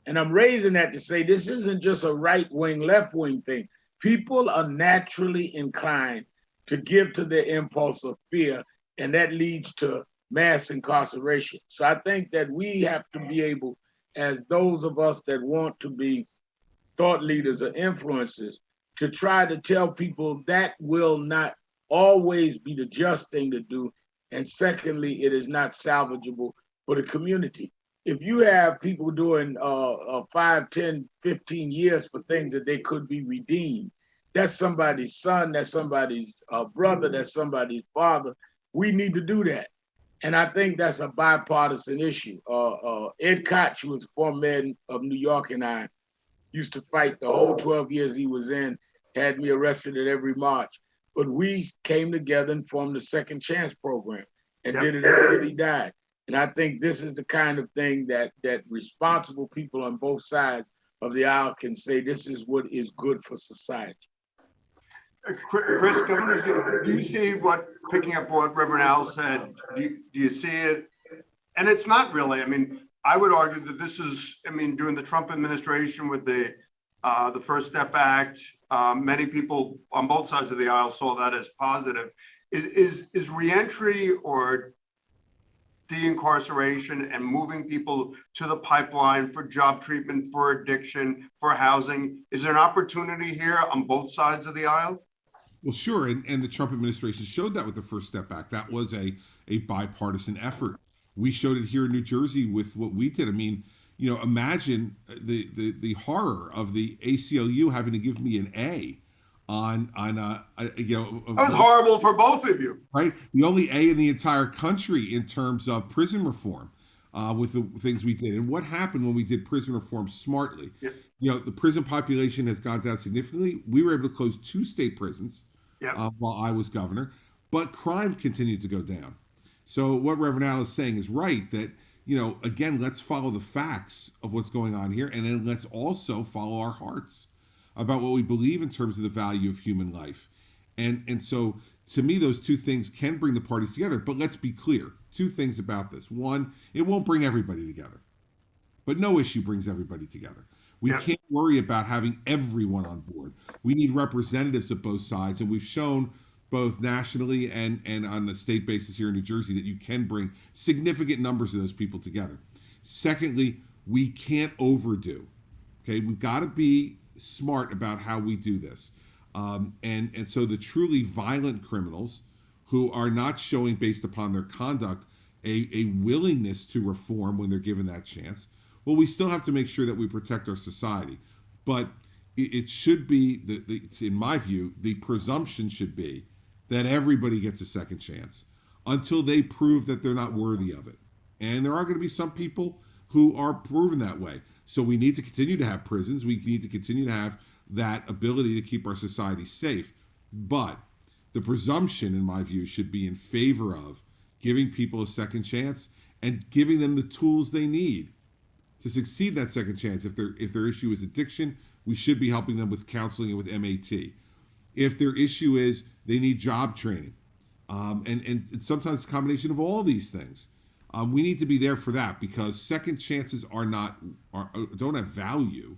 And I'm raising that to say this isn't just a right wing, left wing thing. People are naturally inclined to give to their impulse of fear, and that leads to mass incarceration. So I think that we have to be able, as those of us that want to be thought leaders or influencers, to try to tell people that will not always be the just thing to do. And secondly, it is not salvageable for the community. If you have people doing 5, 10, 15 years for things that they could be redeemed, that's somebody's son, that's somebody's brother, that's somebody's father. We need to do that. And I think that's a bipartisan issue. Ed Koch, who was former mayor of New York, and I used to fight the whole 12 years he was in, had me arrested at every march. But we came together and formed the Second Chance program and did it until he died. And I think this is the kind of thing that responsible people on both sides of the aisle can say, this is what is good for society. Chris, Governor, do you see picking up what Reverend Al said, do you see it? And it's not really, I would argue that this is, during the Trump administration with the First Step Act, many people on both sides of the aisle saw that as positive. Is reentry or de-incarceration and moving people to the pipeline for job treatment, for addiction, for housing. Is there an opportunity here on both sides of the aisle? Well, sure, and the Trump administration showed that with the First Step Act. That was a bipartisan effort. We showed it here in New Jersey with what we did. I mean, imagine the horror of the ACLU having to give me an A on That was horrible for both of you. right? The only A in the entire country in terms of prison reform with the things we did. And what happened when we did prison reform smartly? Yep. The prison population has gone down significantly. We were able to close 2 state prisons Yep. while I was governor, but crime continued to go down. So what Reverend Al is saying is right, that, again, let's follow the facts of what's going on here, and then let's also follow our hearts about what we believe in terms of the value of human life. And so to me, those 2 things can bring the parties together. But let's be clear, 2 things about this. One, it won't bring everybody together, but no issue brings everybody together. We Yep. can't worry about having everyone on board. We need representatives of both sides, and we've shown both nationally and on the state basis here in New Jersey that you can bring significant numbers of those people together. Secondly, we can't overdo. Okay, we've got to be smart about how we do this. And so the truly violent criminals who are not showing, based upon their conduct, a willingness to reform when they're given that chance, well, we still have to make sure that we protect our society. But it should be, in my view, the presumption should be that everybody gets a second chance until they prove that they're not worthy of it. And there are going to be some people who are proven that way. So we need to continue to have prisons. We need to continue to have that ability to keep our society safe. But the presumption, in my view, should be in favor of giving people a second chance and giving them the tools they need to succeed that second chance. If their issue is addiction, we should be helping them with counseling and with MAT. If their issue is they need job training, and sometimes a combination of all these things, we need to be there for that, because second chances don't have value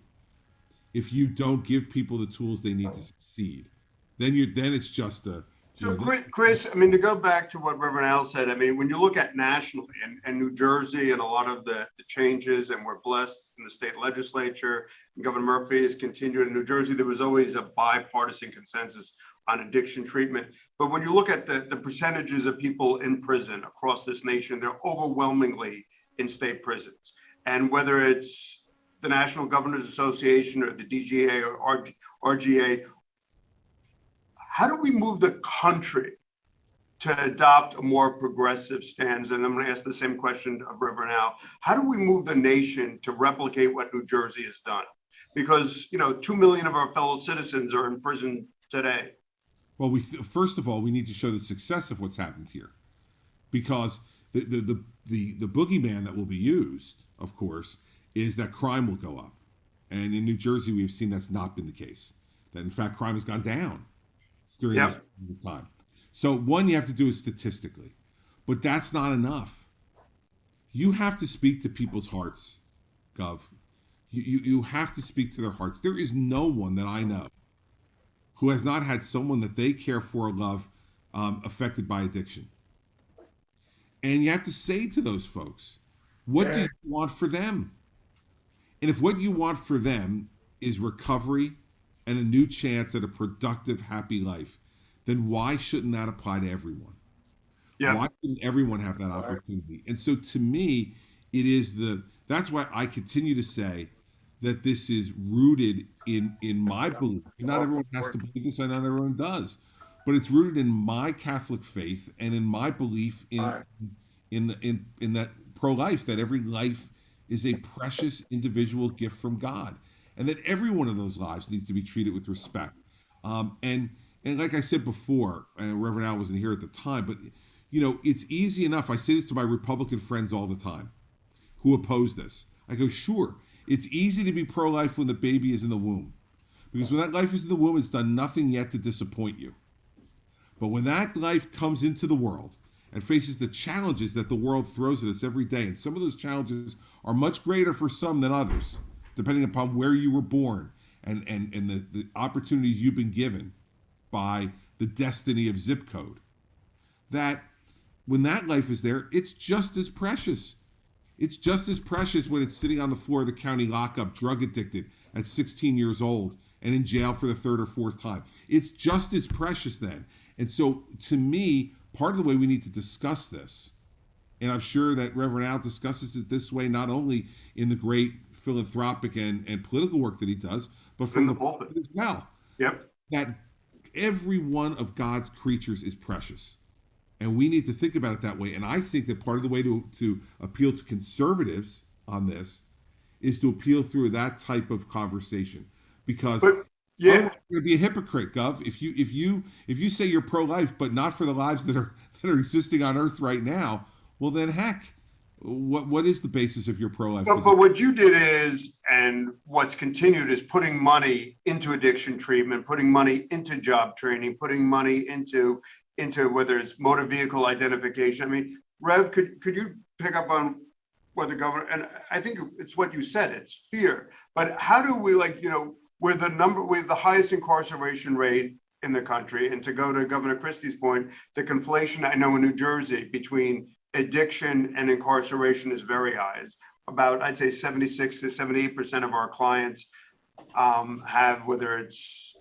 if you don't give people the tools they need to succeed. Then it's just a. So, Chris, I mean, to go back to what Reverend Al said, I mean, when you look at nationally and New Jersey and a lot of the changes, and we're blessed in the state legislature, and Governor Murphy has continued in New Jersey, there was always a bipartisan consensus on addiction treatment. But when you look at the percentages of people in prison across this nation, they're overwhelmingly in state prisons. And whether it's the National Governors Association or the DGA or RGA, how do we move the country to adopt a more progressive stance? And I'm going to ask the same question of Reverend Al. How do we move the nation to replicate what New Jersey has done? Because, 2 million of our fellow citizens are in prison today. Well, first of all, we need to show the success of what's happened here, because the boogeyman that will be used, of course, is that crime will go up. And in New Jersey, we've seen that's not been the case. That, in fact, crime has gone down during this time. So one you have to do is statistically, but that's not enough. You have to speak to people's hearts, Gov. You have to speak to their hearts. There is no one that I know who has not had someone that they care for or love affected by addiction. And you have to say to those folks, what do you want for them? And if what you want for them is recovery and a new chance at a productive, happy life, then why shouldn't that apply to everyone? Yeah. Why shouldn't everyone have that opportunity? And so to me, that's why I continue to say that this is rooted in my belief. Not everyone has to believe this, and not everyone does. But it's rooted in my Catholic faith and in my belief in that pro-life, that every life is a precious individual gift from God, and that every one of those lives needs to be treated with respect. And like I said before, and Reverend Al wasn't here at the time, but it's easy enough. I say this to my Republican friends all the time who oppose this. I go, sure, it's easy to be pro-life when the baby is in the womb, because when that life is in the womb, it's done nothing yet to disappoint you. But when that life comes into the world and faces the challenges that the world throws at us every day, and some of those challenges are much greater for some than others, depending upon where you were born and the opportunities you've been given by the destiny of zip code, that when that life is there, it's just as precious. It's just as precious when it's sitting on the floor of the county lockup, drug addicted at 16 years old and in jail for the third or fourth time. It's just as precious then. And so, to me, part of the way we need to discuss this, and I'm sure that Reverend Al discusses it this way, not only in the great philanthropic and political work that he does, but from the pulpit as well. Yep. That every one of God's creatures is precious. And we need to think about it that way. And I think that part of the way to appeal to conservatives on this is to appeal through that type of conversation. Because you're going to be a hypocrite, Gov. If you say you're pro-life, but not for the lives that are existing on Earth right now, well then heck, what is the basis of your pro-life? But what you did is, and what's continued, is putting money into addiction treatment, putting money into job training, putting money into whether it's motor vehicle identification. I mean, Rev, could you pick up on what the governor, and I think it's what you said, it's fear. But how do we, we're the highest incarceration rate in the country. And to go to Governor Christie's point, the conflation I know in New Jersey between addiction and incarceration is very high. It's about, I'd say 76 to 78% of our clients have, whether it's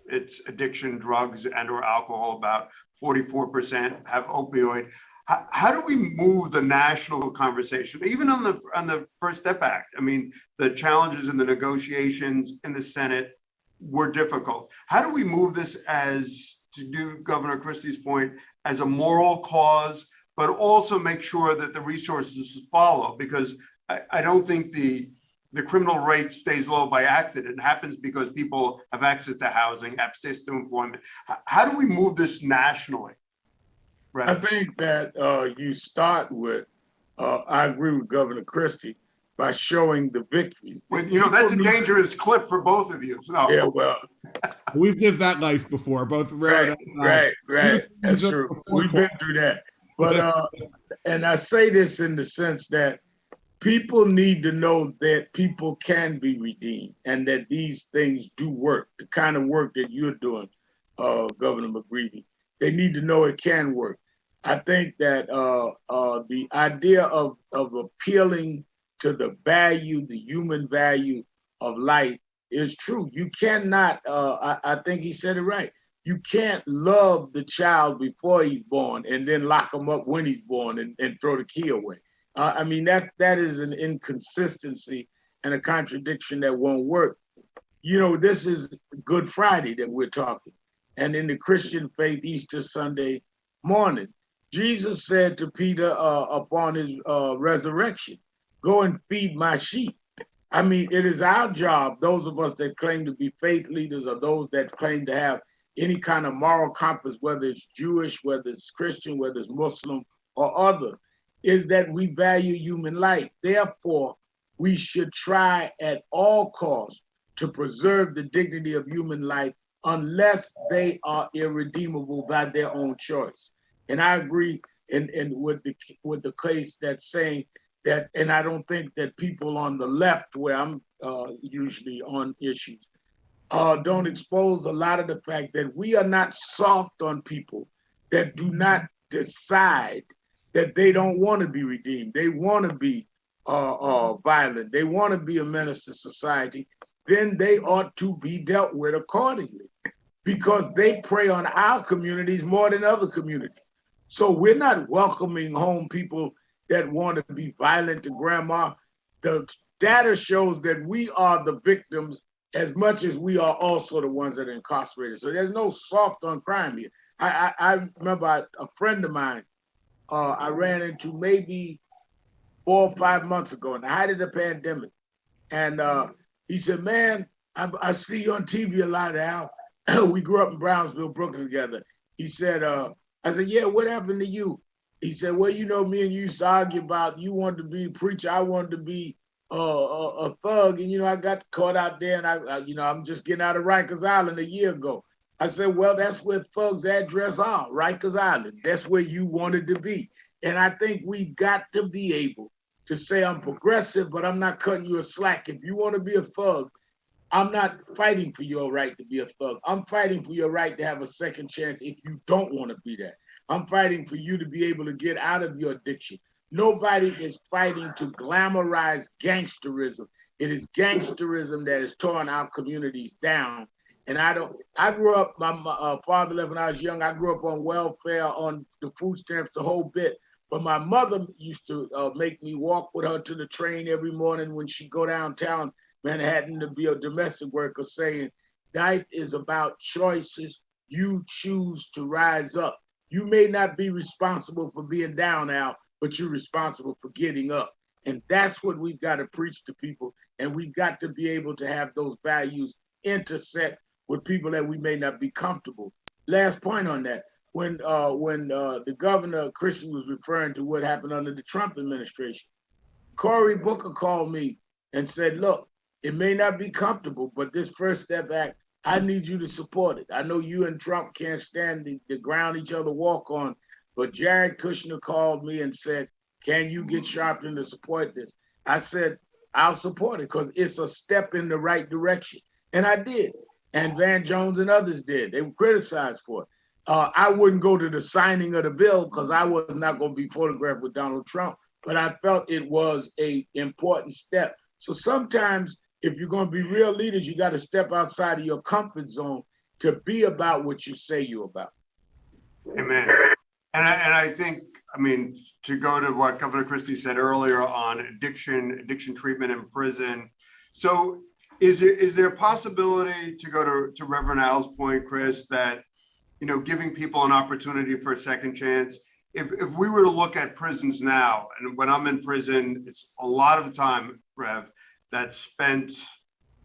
addiction, drugs, and or alcohol. About 44% have opioid. How do we move the national conversation, even on the First Step Act? I mean, the challenges in the negotiations in the Senate were difficult. How do we move this, as to do Governor Christie's point, as a moral cause, but also make sure that the resources follow? Because I don't think the criminal rate stays low by accident. It happens because people have access to housing, access to employment. How do we move this nationally? Right. I think that you start with, I agree with Governor Christie, by showing the victories. That's a dangerous clip for both of you. So. Yeah, well. We've lived that life before, both. Right. That's true. We've been through that. But, and I say this in the sense that people need to know that people can be redeemed and that these things do work, the kind of work that you're doing, Governor McGreevy. They need to know it can work. I think that the idea of appealing to the value, the human value of life is true. You cannot, I think he said it right. You can't love the child before he's born and then lock him up when he's born and throw the key away. I mean, that is an inconsistency and a contradiction that won't work. This is Good Friday that we're talking. And in the Christian faith, Easter Sunday morning, Jesus said to Peter upon his resurrection, "Go and feed my sheep." I mean, it is our job, those of us that claim to be faith leaders or those that claim to have any kind of moral compass, whether it's Jewish, whether it's Christian, whether it's Muslim or other, is that we value human life. Therefore, we should try at all costs to preserve the dignity of human life unless they are irredeemable by their own choice. And I agree with the case that's saying that, and I don't think that people on the left, where I'm usually on issues, don't expose a lot of the fact that we are not soft on people that do not decide that they don't want to be redeemed. They want to be violent. They want to be a menace to society. Then they ought to be dealt with accordingly, because they prey on our communities more than other communities. So we're not welcoming home people that want to be violent to grandma. The data shows that we are the victims as much as we are also the ones that are incarcerated. So there's no soft on crime here. I remember a friend of mine, I ran into maybe 4 or 5 months ago in the height of the pandemic. And he said, "Man, I see you on TV a lot, Al. We grew up in Brownsville, Brooklyn together." He said, I said, "Yeah, what happened to you?" He said, "Well, me and you used to argue about, you wanted to be a preacher, I wanted to be a thug. And, I got caught out there, and I'm just getting out of Rikers Island a year ago." I said, "Well, that's where thugs' address are, Rikers Island. That's where you wanted to be." And I think we've got to be able to say, I'm progressive, but I'm not cutting you a slack. If you want to be a thug, I'm not fighting for your right to be a thug. I'm fighting for your right to have a second chance if you don't want to be that. I'm fighting for you to be able to get out of your addiction. Nobody is fighting to glamorize gangsterism. It is gangsterism that has torn our communities down. And I grew up, my father left when I was young. I grew up on welfare, on the food stamps, the whole bit. But my mother used to make me walk with her to the train every morning when she'd go downtown Manhattan to be a domestic worker, saying, life is about choices. You choose to rise up. You may not be responsible for being down now, but you're responsible for getting up. And that's what we've got to preach to people. And we've got to be able to have those values intersect with people that we may not be comfortable. Last point on that, when the governor, Christie, was referring to what happened under the Trump administration, Cory Booker called me and said, look, it may not be comfortable, but this First Step Act, I need you to support it. I know you and Trump can't stand the ground each other walk on, but Jared Kushner called me and said, can you get Sharpton to support this? I said, I'll support it because it's a step in the right direction. And I did. And Van Jones and others did. They were criticized for it. I wouldn't go to the signing of the bill because I was not going to be photographed with Donald Trump, but I felt it was an important step. So sometimes if you're going to be real leaders, you got to step outside of your comfort zone to be about what you say you're about. Amen. And I think, I mean, to go to what Governor Christie said earlier on addiction treatment in prison. So is there a possibility, to go to Reverend Al's point, Chris, that, you know, giving people an opportunity for a second chance, if we were to look at prisons now, and when I'm in prison, it's a lot of the time, Rev, that's spent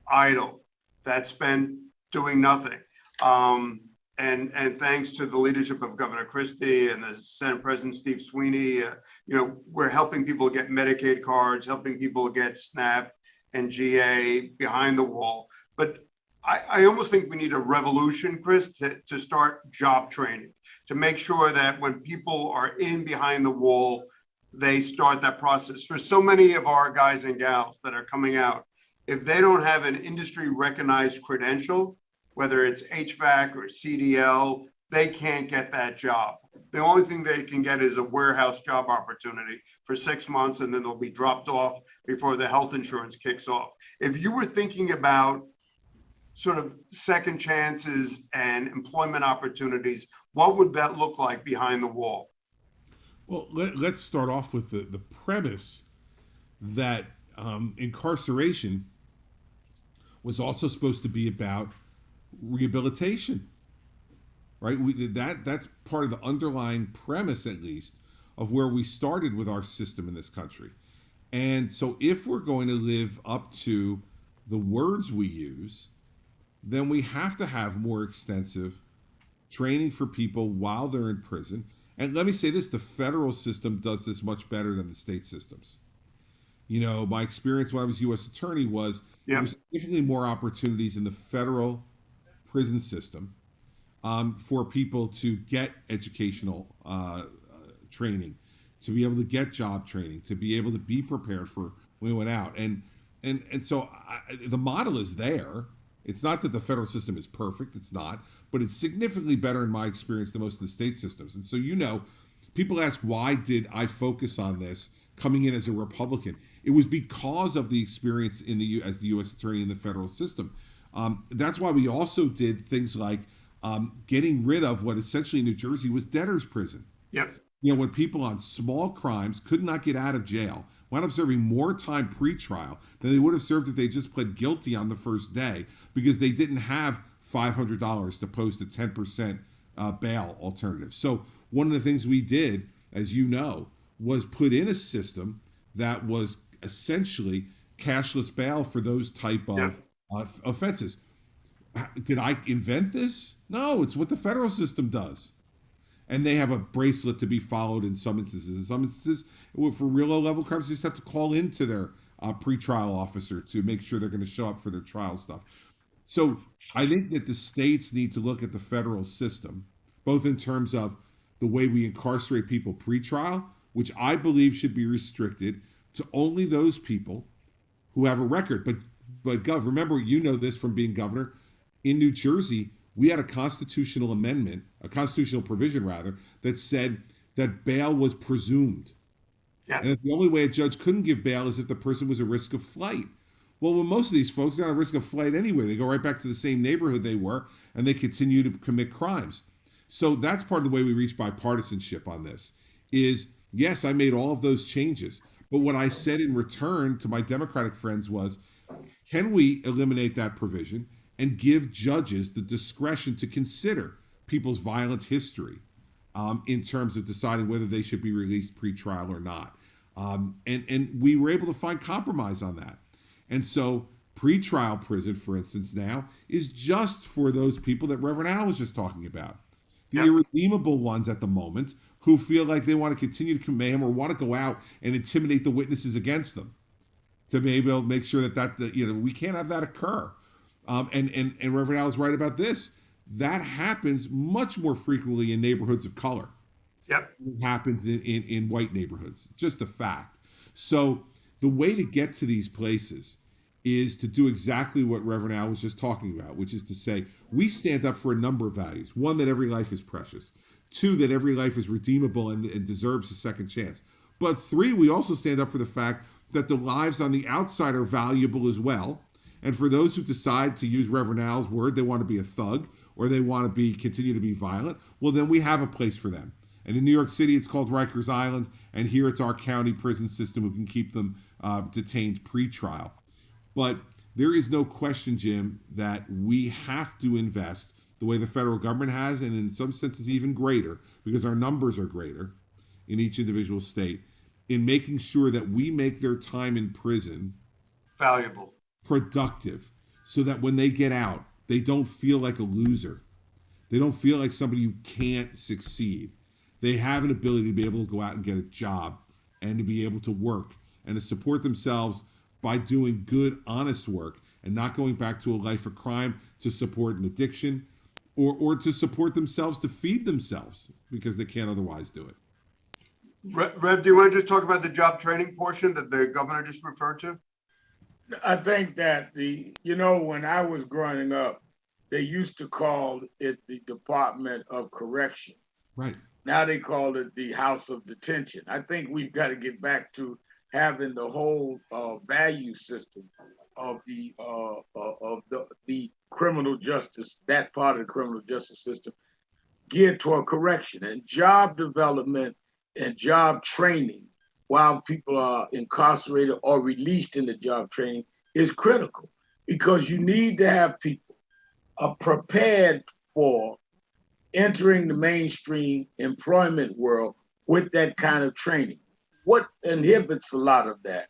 idle, that's spent doing nothing. And thanks to the leadership of Governor Christie and the Senate President Steve Sweeney, you know, we're helping people get Medicaid cards, helping people get SNAP and GA behind the wall. But I almost think we need a revolution, Chris, to start job training, to make sure that when people are in behind the wall, they start that process. For so many of our guys and gals that are coming out, if they don't have an industry recognized credential, whether it's HVAC or CDL, they can't get that job. The only thing they can get is a warehouse job opportunity for 6 months, and then they'll be dropped off before the health insurance kicks off. If you were thinking about sort of second chances and employment opportunities, what would that look like behind the wall? Well, let's start off with the premise that incarceration was also supposed to be about rehabilitation, right? That's part of the underlying premise, at least, of where we started with our system in this country. And so if we're going to live up to the words we use, then we have to have more extensive training for people while they're in prison. And let me say this, the federal system does this much better than the state systems. You know, my experience when I was U.S. attorney was there was significantly more opportunities in the federal prison system for people to get educational training, to be able to get job training, to be able to be prepared for when we went out. And so the model is there. It's not that the federal system is perfect, it's not, but it's significantly better in my experience than most of the state systems. And so, you know, people ask, why did I focus on this coming in as a Republican? It was because of the experience as the U.S. attorney in the federal system. That's why we also did things like getting rid of what essentially in New Jersey was debtor's prison. Yep. You know, when people on small crimes could not get out of jail, wound up serving more time pre-trial than they would have served if they just pled guilty on the first day because they didn't have $500 to post a 10% bail alternative. So one of the things we did, as you know, was put in a system that was essentially cashless bail for those type of offenses. Did I invent this? No, it's what the federal system does. And they have a bracelet to be followed in some instances. In some instances, for real low-level crimes, they just have to call into their pretrial officer to make sure they're going to show up for their trial stuff. So I think that the states need to look at the federal system, both in terms of the way we incarcerate people pretrial, which I believe should be restricted to only those people who have a record. But Gov, remember, you know this from being governor, in New Jersey, we had a constitutional amendment, a constitutional provision rather, that said that bail was presumed. Yeah. And that the only way a judge couldn't give bail is if the person was at risk of flight. Well, with most of these folks, they're not at risk of flight anyway. They go right back to the same neighborhood they were, and they continue to commit crimes. So that's part of the way we reach bipartisanship on this is, yes, I made all of those changes. But what I said in return to my Democratic friends was, can we eliminate that provision and give judges the discretion to consider people's violent history in terms of deciding whether they should be released pre-trial or not? And we were able to find compromise on that. And so pre-trial prison, for instance, now is just for those people that Reverend Al was just talking about. The irredeemable ones at the moment who feel like they want to continue to commit mayhem or want to go out and intimidate the witnesses against them to be able to make sure that we can't have that occur. And Reverend Al is right about this. That happens much more frequently in neighborhoods of color. Yep. It happens in white neighborhoods. Just a fact. So the way to get to these places is to do exactly what Reverend Al was just talking about, which is to say, we stand up for a number of values. One, that every life is precious. Two, that every life is redeemable and deserves a second chance. But three, we also stand up for the fact that the lives on the outside are valuable as well. And for those who decide to use Reverend Al's word, they want to be a thug or they want to continue to be violent, well, then we have a place for them. And in New York City, it's called Rikers Island. And here it's our county prison system who can keep them detained pre-trial. But there is no question, Jim, that we have to invest the way the federal government has, and in some senses even greater, because our numbers are greater in each individual state, in making sure that we make their time in prison valuable, productive, so that when they get out, they don't feel like a loser. They don't feel like somebody who can't succeed. They have an ability to be able to go out and get a job and to be able to work and to support themselves by doing good, honest work and not going back to a life of crime to support an addiction or to support themselves, to feed themselves because they can't otherwise do it. Rev, do you want to just talk about the job training portion that the governor just referred to? I think that when I was growing up, they used to call it the Department of Correction. Right. Now they call it the House of Detention. I think we've got to get back to having the whole value system of the criminal justice, that part of the criminal justice system, geared toward correction and job development and job training while people are incarcerated or released in the job training is critical, because you need to have people prepared for entering the mainstream employment world with that kind of training. What inhibits a lot of that?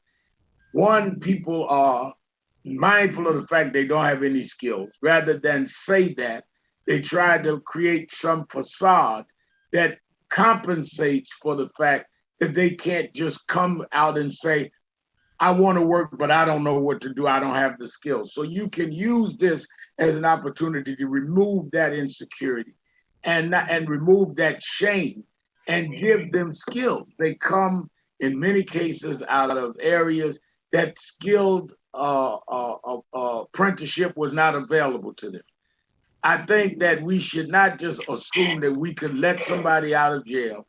One, people are mindful of the fact they don't have any skills. Rather than say that, they try to create some facade that compensates for the fact that they can't just come out and say, I want to work, but I don't know what to do. I don't have the skills. So you can use this as an opportunity to remove that insecurity and remove that shame and give them skills. They come in many cases out of areas that skilled apprenticeship was not available to them. I think that we should not just assume that we could let somebody out of jail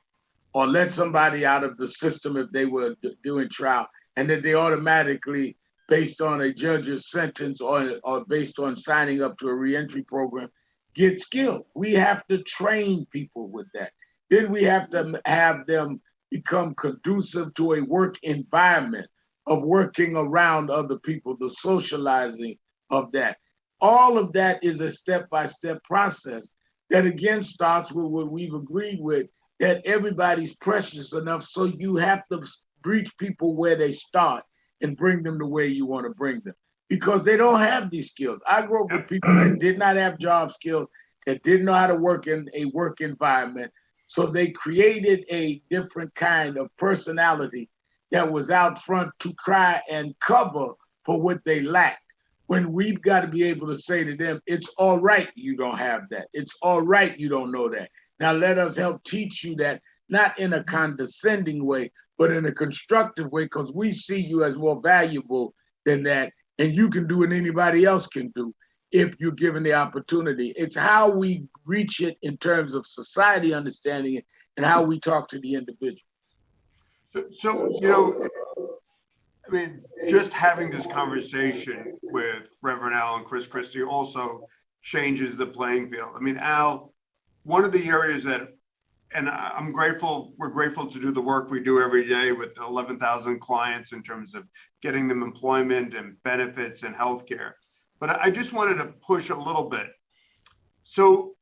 or let somebody out of the system if they were doing trial, and that they automatically, based on a judge's sentence or based on signing up to a reentry program, get skilled. We have to train people with that. Then we have to have them become conducive to a work environment of working around other people, the socializing of that. All of that is a step-by-step process that again starts with what we've agreed with, that everybody's precious enough, so you have to reach people where they start and bring them the way you want to bring them, because they don't have these skills. I grew up with people that did not have job skills, that didn't know how to work in a work environment. So they created a different kind of personality that was out front to try and cover for what they lacked. When we've got to be able to say to them, it's all right you don't have that. It's all right you don't know that. Now let us help teach you that, not in a condescending way, but in a constructive way, because we see you as more valuable than that, and you can do what anybody else can do. if you're given the opportunity. It's how we reach it in terms of society understanding it and how we talk to the individual. So, I mean, just having this conversation with Reverend Al and Christie also changes the playing field. I mean, Al, one of the areas that, and we're grateful to do the work we do every day with 11,000 clients in terms of getting them employment and benefits and healthcare. But I just wanted to push a little bit. So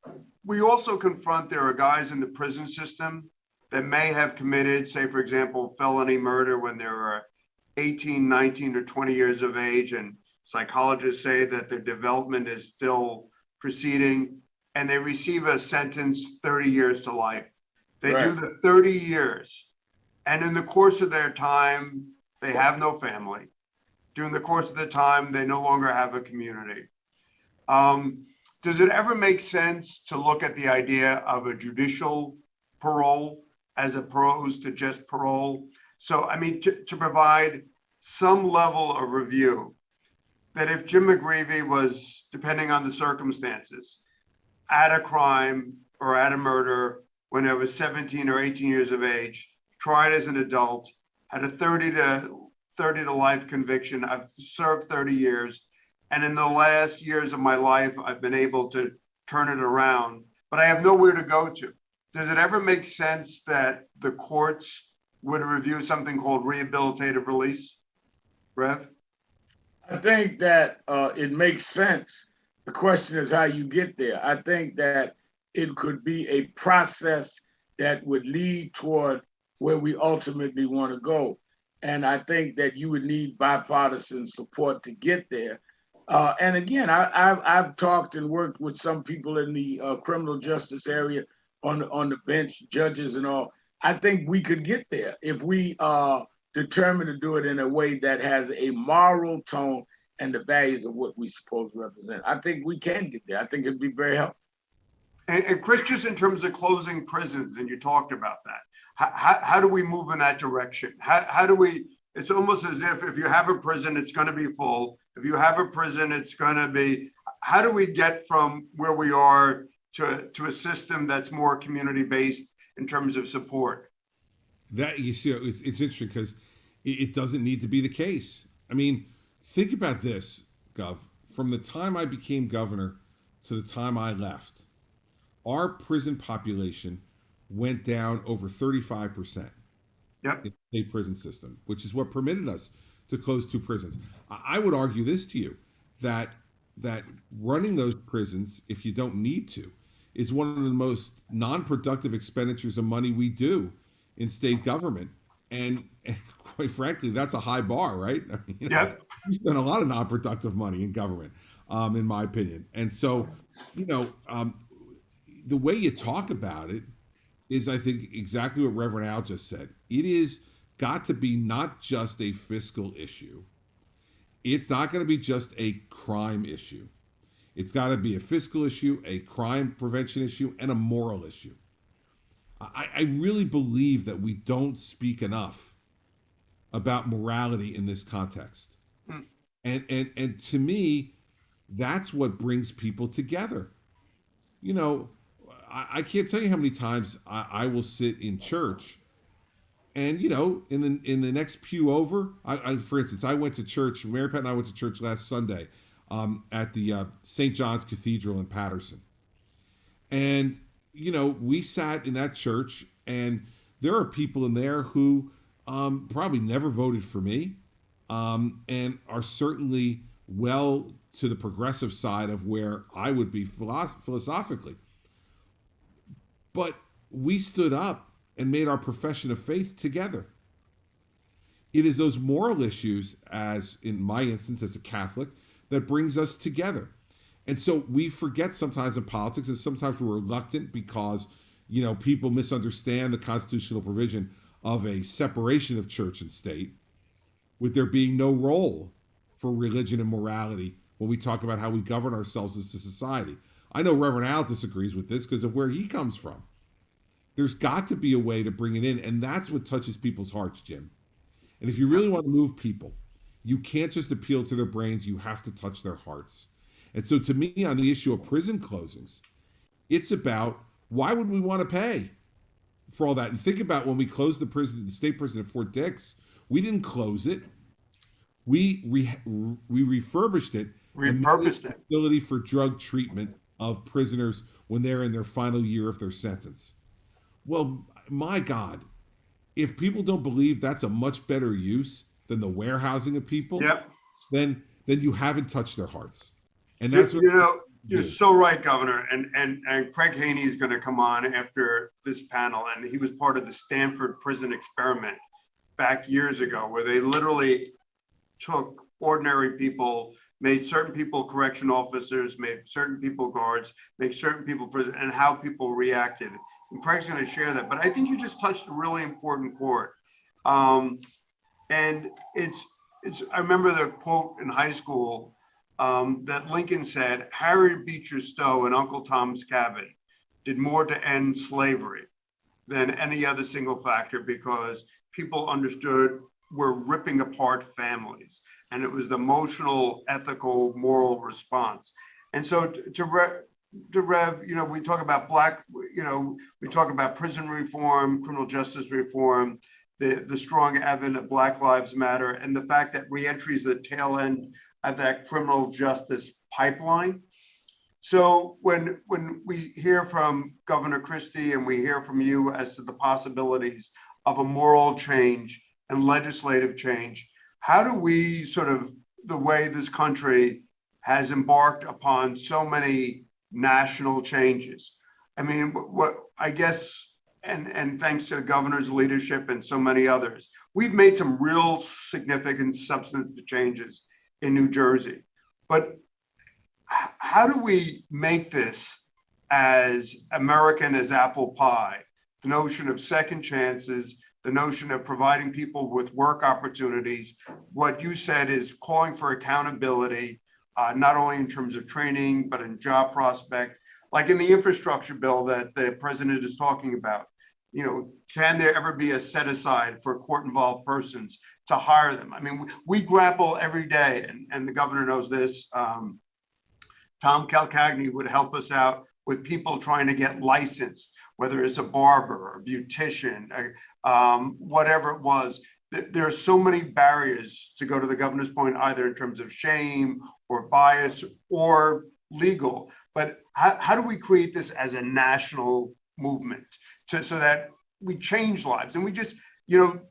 we also confront there are guys in the prison system that may have committed, say, for example, felony murder when they were 18, 19, or 20 years of age, and psychologists say that their development is still proceeding, and they receive a sentence 30 years to life. They do the 30 years, and in the course of their time, they have no family. During the course of the time, they no longer have a community. Does it ever make sense to look at the idea of a judicial parole as opposed to just parole? So, I mean, to provide some level of review that if Jim McGreevy was, depending on the circumstances, at a crime or at a murder when I was 17 or 18 years of age, tried as an adult, had a 30 to life conviction. I've served 30 years. And in the last years of my life, I've been able to turn it around, but I have nowhere to go to. Does it ever make sense that the courts would review something called rehabilitative release? Rev? I think that it makes sense. The question is how you get there. I think that it could be a process that would lead toward where we ultimately want to go. And I think that you would need bipartisan support to get there. And again, I've talked and worked with some people in the criminal justice area on the bench, judges and all. I think we could get there if we are determined to do it in a way that has a moral tone and the values of what we supposed to represent. I think we can get there. I think it'd be very helpful. And Chris, just in terms of closing prisons, and you talked about that, how do we move in that direction? How do we, it's almost as if you have a prison, it's going to be full. If you have a prison, it's going to be, how do we get from where we are to a system that's more community-based in terms of support? That, you see, it's interesting because it doesn't need to be the case. I mean, think about this, Gov. From the time I became governor to the time I left, our prison population went down over 35%. Yep. In the state prison system, which is what permitted us to close 2 prisons. I would argue this to you, that running those prisons, if you don't need to, is one of the most non-productive expenditures of money we do in state government. And quite frankly, that's a high bar, right? I mean, Yep. We spend a lot of non-productive money in government, in my opinion. And so, the way you talk about it is, I think, exactly what Reverend Al just said. It is got to be not just a fiscal issue. It's not going to be just a crime issue. It's got to be a fiscal issue, a crime prevention issue, and a moral issue. I really believe that we don't speak enough about morality in this context. And to me, that's what brings people together. I can't tell you how many times I will sit in church, and in the next pew over, for instance, I went to church. Mary Pat and I went to church last Sunday at the St. John's Cathedral in Patterson, and we sat in that church, and there are people in there who probably never voted for me, and are certainly well to the progressive side of where I would be philosophically. But we stood up and made our profession of faith together. It is those moral issues, as in my instance as a Catholic, that brings us together. And so we forget sometimes in politics, and sometimes we're reluctant because, people misunderstand the constitutional provision of a separation of church and state, with there being no role for religion and morality when we talk about how we govern ourselves as a society. I know Reverend Al disagrees with this because of where he comes from. There's got to be a way to bring it in, and that's what touches people's hearts, Jim. And if you really want to move people, you can't just appeal to their brains, you have to touch their hearts. And so to me, on the issue of prison closings, it's about why would we want to pay for all that? And think about when we closed the state prison at Fort Dix, we didn't close it. We refurbished it and made Repurposed a it. facility for drug treatment of prisoners when they're in their final year of their sentence. Well, my God, if people don't believe that's a much better use than the warehousing of people, Yep. then you haven't touched their hearts. And You, that's what you know, you're do. so right, Governor. And Craig Haney is going to come on after this panel. And he was part of the Stanford Prison Experiment back years ago, where they literally took ordinary people, made certain people correction officers, made certain people guards, made certain people prison, and how people reacted. And Craig's going to share that. But I think you just touched a really important chord. And I remember the quote in high school that Lincoln said, Harriet Beecher Stowe and Uncle Tom's Cabin did more to end slavery than any other single factor, because people understood we're ripping apart families. And it was the emotional, ethical, moral response. And so to Rev, we talk about we talk about prison reform, criminal justice reform, the strong advent of Black Lives Matter, and the fact that reentry is the tail end of that criminal justice pipeline. So when we hear from Governor Christie and we hear from you as to the possibilities of a moral change and legislative change, how do we the way this country has embarked upon so many national changes? I mean, what I guess, and thanks to the governor's leadership and so many others, we've made some real significant substantive changes in New Jersey. But how do we make this as American as apple pie? The notion of second chances, the notion of providing people with work opportunities. What you said is calling for accountability, not only in terms of training, but in job prospect, like in the infrastructure bill that the president is talking about. Can there ever be a set aside for court-involved persons to hire them? I mean, we grapple every day, and the governor knows this. Tom Calcagni would help us out with people trying to get licensed, whether it's a barber, a beautician, whatever it was. There are so many barriers, to go to the governor's point, either in terms of shame or bias or legal. But how do we create this as a national movement so that we change lives? And we just,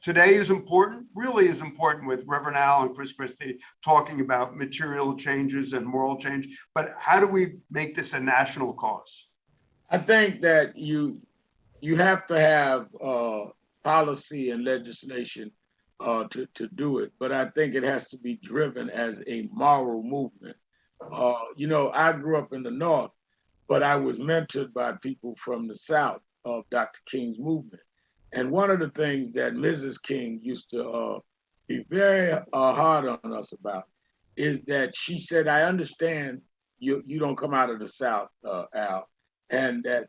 today is important, really is important, with Reverend Al and Chris Christie talking about material changes and moral change. But how do we make this a national cause? I think that you have to have policy and legislation to do it, but I think it has to be driven as a moral movement. I grew up in the North, but I was mentored by people from the South of Dr. King's movement. And one of the things that Mrs. King used to be very hard on us about is that she said, I understand you don't come out of the South, Al, and that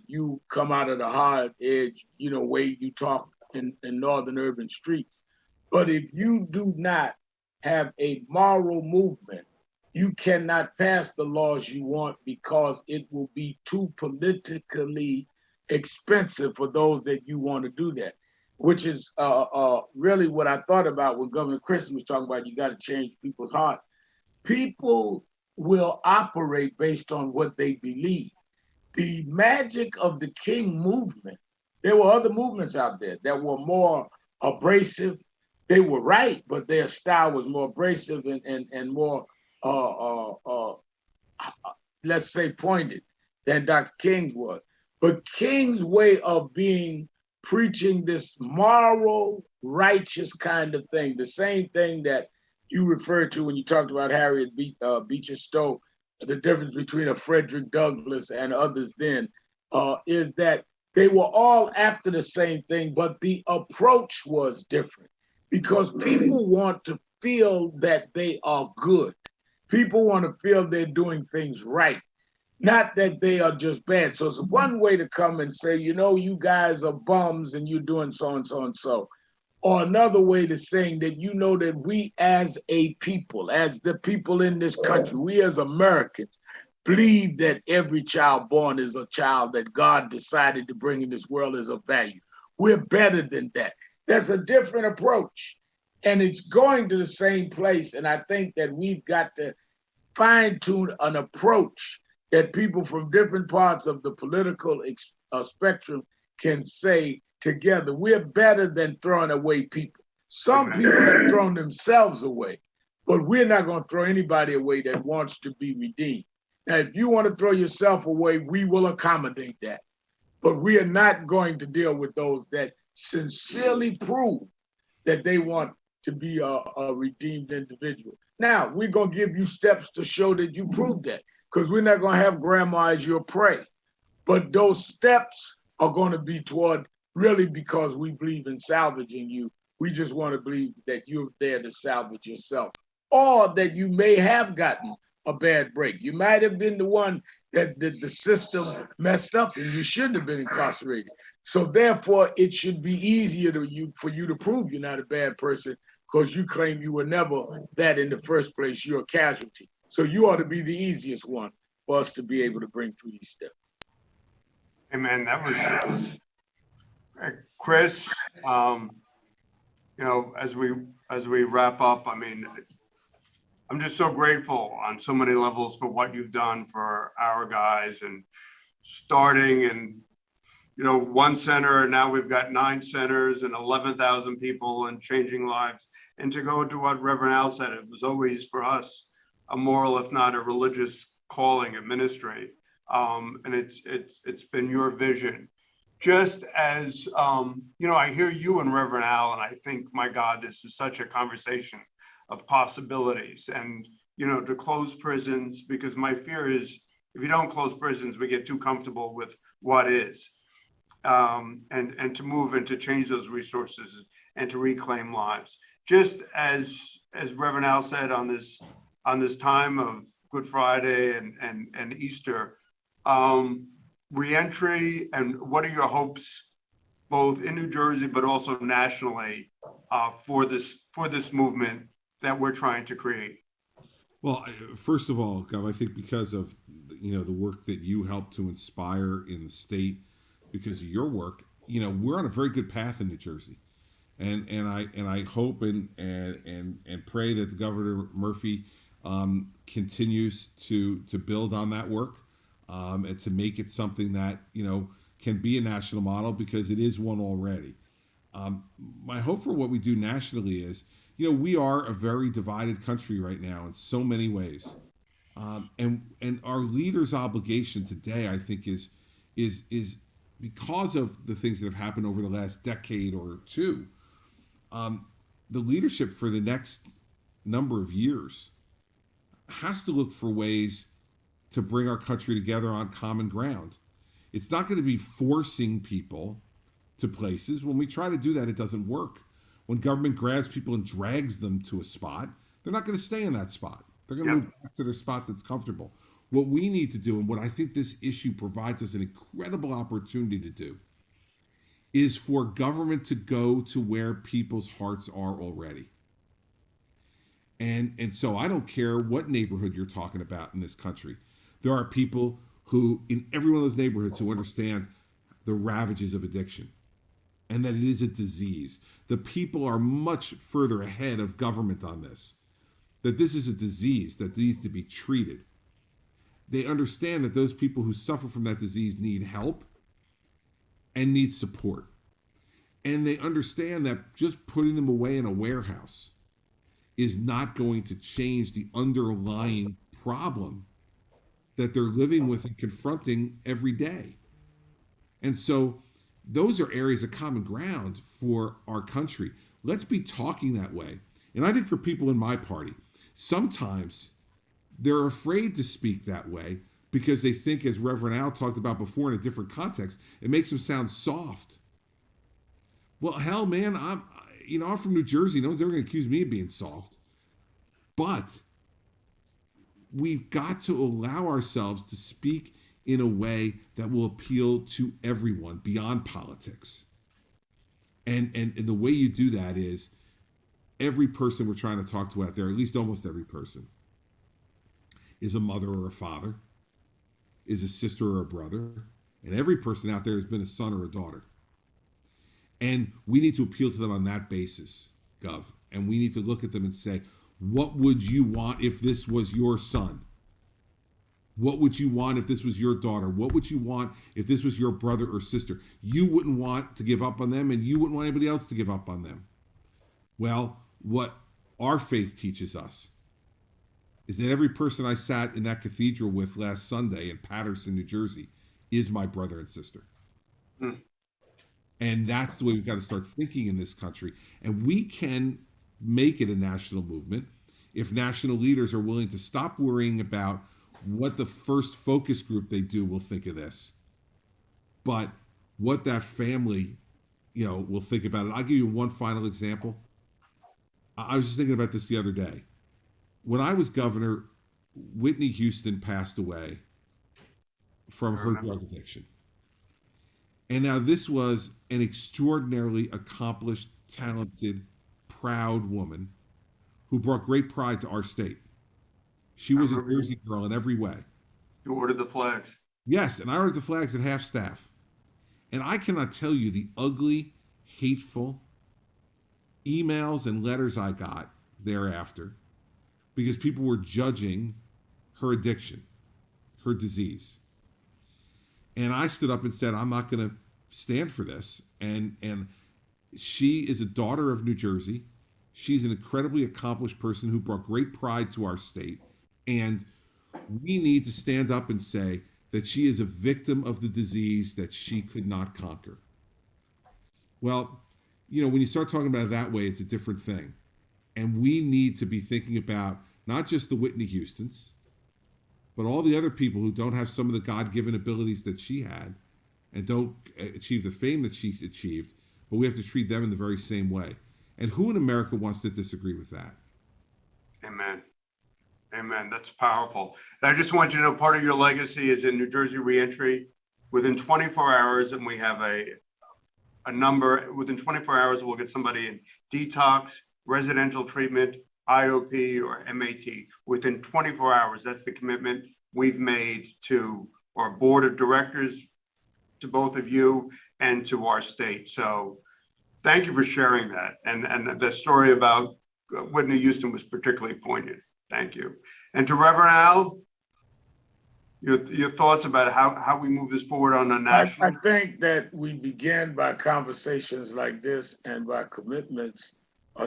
you come out of the hard edge, way you talk in northern urban streets. But if you do not have a moral movement, you cannot pass the laws you want, because it will be too politically expensive for those that you want to do that, which is really what I thought about when Governor Christie was talking about, you got to change people's hearts. People will operate based on what they believe. The magic of the King movement, there were other movements out there that were more abrasive. They were right, but their style was more abrasive and more, let's say, pointed than Dr. King's was. But King's way of preaching this moral, righteous kind of thing, the same thing that you referred to when you talked about Harriet Beecher Stowe, the difference between a Frederick Douglass and others then, is that they were all after the same thing, but the approach was different, because people want to feel that they are good. People want to feel they're doing things right, not that they are just bad. So it's one way to come and say, you guys are bums and you're doing so and so and so. or another way to saying that you know that we as a people, as the people in this country, we as Americans, believe that every child born is a child that God decided to bring in this world as a value. We're better than that. That's a different approach. And it's going to the same place. And I think that we've got to fine tune an approach that people from different parts of the political spectrum can say together. We're better than throwing away people. Some people have thrown themselves away, but we're not going to throw anybody away that wants to be redeemed. Now, if you want to throw yourself away, we will accommodate that. But we are not going to deal with those that sincerely prove that they want to be a redeemed individual. Now, we're going to give you steps to show that you prove that, because we're not going to have grandma as your prey. But those steps are going to be toward really because we believe in salvaging you. We just want to believe that you're there to salvage yourself, or that you may have gotten a bad break. You might have been the one that the system messed up and you shouldn't have been incarcerated. So therefore, it should be easier for you to prove you're not a bad person, because you claim you were never that in the first place. You're a casualty. So you ought to be the easiest one for us to be able to bring through these steps. Amen. That was Chris. As we wrap up, I mean, I'm just so grateful on so many levels for what you've done for our guys, and starting in, one center, and now we've got 9 centers and 11,000 people and changing lives. And to go to what Reverend Al said, it was always for us a moral, if not a religious calling at ministry. And it's been your vision. Just as, I hear you and Reverend Al, and I think, my God, this is such a conversation of possibilities. And, to close prisons, because my fear is if you don't close prisons, we get too comfortable with what is. And to move and to change those resources and to reclaim lives. Just as Reverend Al said on this time of Good Friday and Easter, reentry, and what are your hopes, both in New Jersey but also nationally, for this movement that we're trying to create? Well, first of all, Gov, I think because of the work that you helped to inspire in the state, because of your work, we're on a very good path in New Jersey, and I hope and pray that the Governor Murphy continues to build on that work, and to make it something that can be a national model, because it is one already. My hope for what we do nationally is, we are a very divided country right now in so many ways, and our leaders' obligation today, I think, is because of the things that have happened over the last decade or two. The leadership for the next number of years has to look for ways to bring our country together on common ground. It's not going to be forcing people to places. When we try to do that, it doesn't work. When government grabs people and drags them to a spot, they're not going to stay in that spot. They're going to move back to their spot that's comfortable. What we need to do, and what I think this issue provides us an incredible opportunity to do, is for government to go to where people's hearts are already. And so I don't care what neighborhood you're talking about in this country. There are people who, in every one of those neighborhoods, who understand the ravages of addiction and that it is a disease. The people are much further ahead of government on this, that this is a disease that needs to be treated. They understand that those people who suffer from that disease need help and need support. And they understand that just putting them away in a warehouse is not going to change the underlying problem that they're living with and confronting every day. And so those are areas of common ground for our country. Let's be talking that way. And I think for people in my party, sometimes they're afraid to speak that way because they think, as Reverend Al talked about before in a different context, it makes them sound soft. Well, hell, man, I'm from New Jersey. No one's ever going to accuse me of being soft. But we've got to allow ourselves to speak in a way that will appeal to everyone beyond politics. And the way you do that is every person we're trying to talk to out there, at least almost every person, is a mother or a father, is a sister or a brother, and every person out there has been a son or a daughter. And we need to appeal to them on that basis, Gov. And we need to look at them and say, what would you want if this was your son? What would you want if this was your daughter? What would you want if this was your brother or sister? You wouldn't want to give up on them, and you wouldn't want anybody else to give up on them. Well, what our faith teaches us is that every person I sat in that cathedral with last Sunday in Paterson, New Jersey, is my brother and sister. And that's the way we've got to start thinking in this country. And we can make it a national movement if national leaders are willing to stop worrying about what the first focus group they do will think of this, but what that family, will think about it. I'll give you one final example. I was just thinking about this the other day. When I was governor, Whitney Houston passed away from her drug addiction. And now this was an extraordinarily accomplished, talented, proud woman who brought great pride to our state. She was a Jersey girl in every way. You ordered the flags. Yes, and I ordered the flags at half staff. And I cannot tell you the ugly, hateful emails and letters I got thereafter because people were judging her addiction, her disease. And I stood up and said, I'm not going to stand for this. And she is a daughter of New Jersey. She's an incredibly accomplished person who brought great pride to our state. And we need to stand up and say that she is a victim of the disease that she could not conquer. Well, when you start talking about it that way, it's a different thing. And we need to be thinking about not just the Whitney Houstons, but all the other people who don't have some of the God-given abilities that she had and don't achieve the fame that she achieved, but we have to treat them in the very same way. And who in America wants to disagree with that? Amen. Amen. That's powerful. And I just want you to know part of your legacy is in New Jersey Reentry. Within 24 hours, and we have a number, within 24 hours, we'll get somebody in detox, residential treatment, IOP, or MAT. Within 24 hours, that's the commitment we've made to our board of directors, to both of you, and to our state. So thank you for sharing that. And the story about Whitney Houston was particularly poignant. Thank you. And to Reverend Al, your thoughts about how we move this forward on a national. I think that we begin by conversations like this and by commitments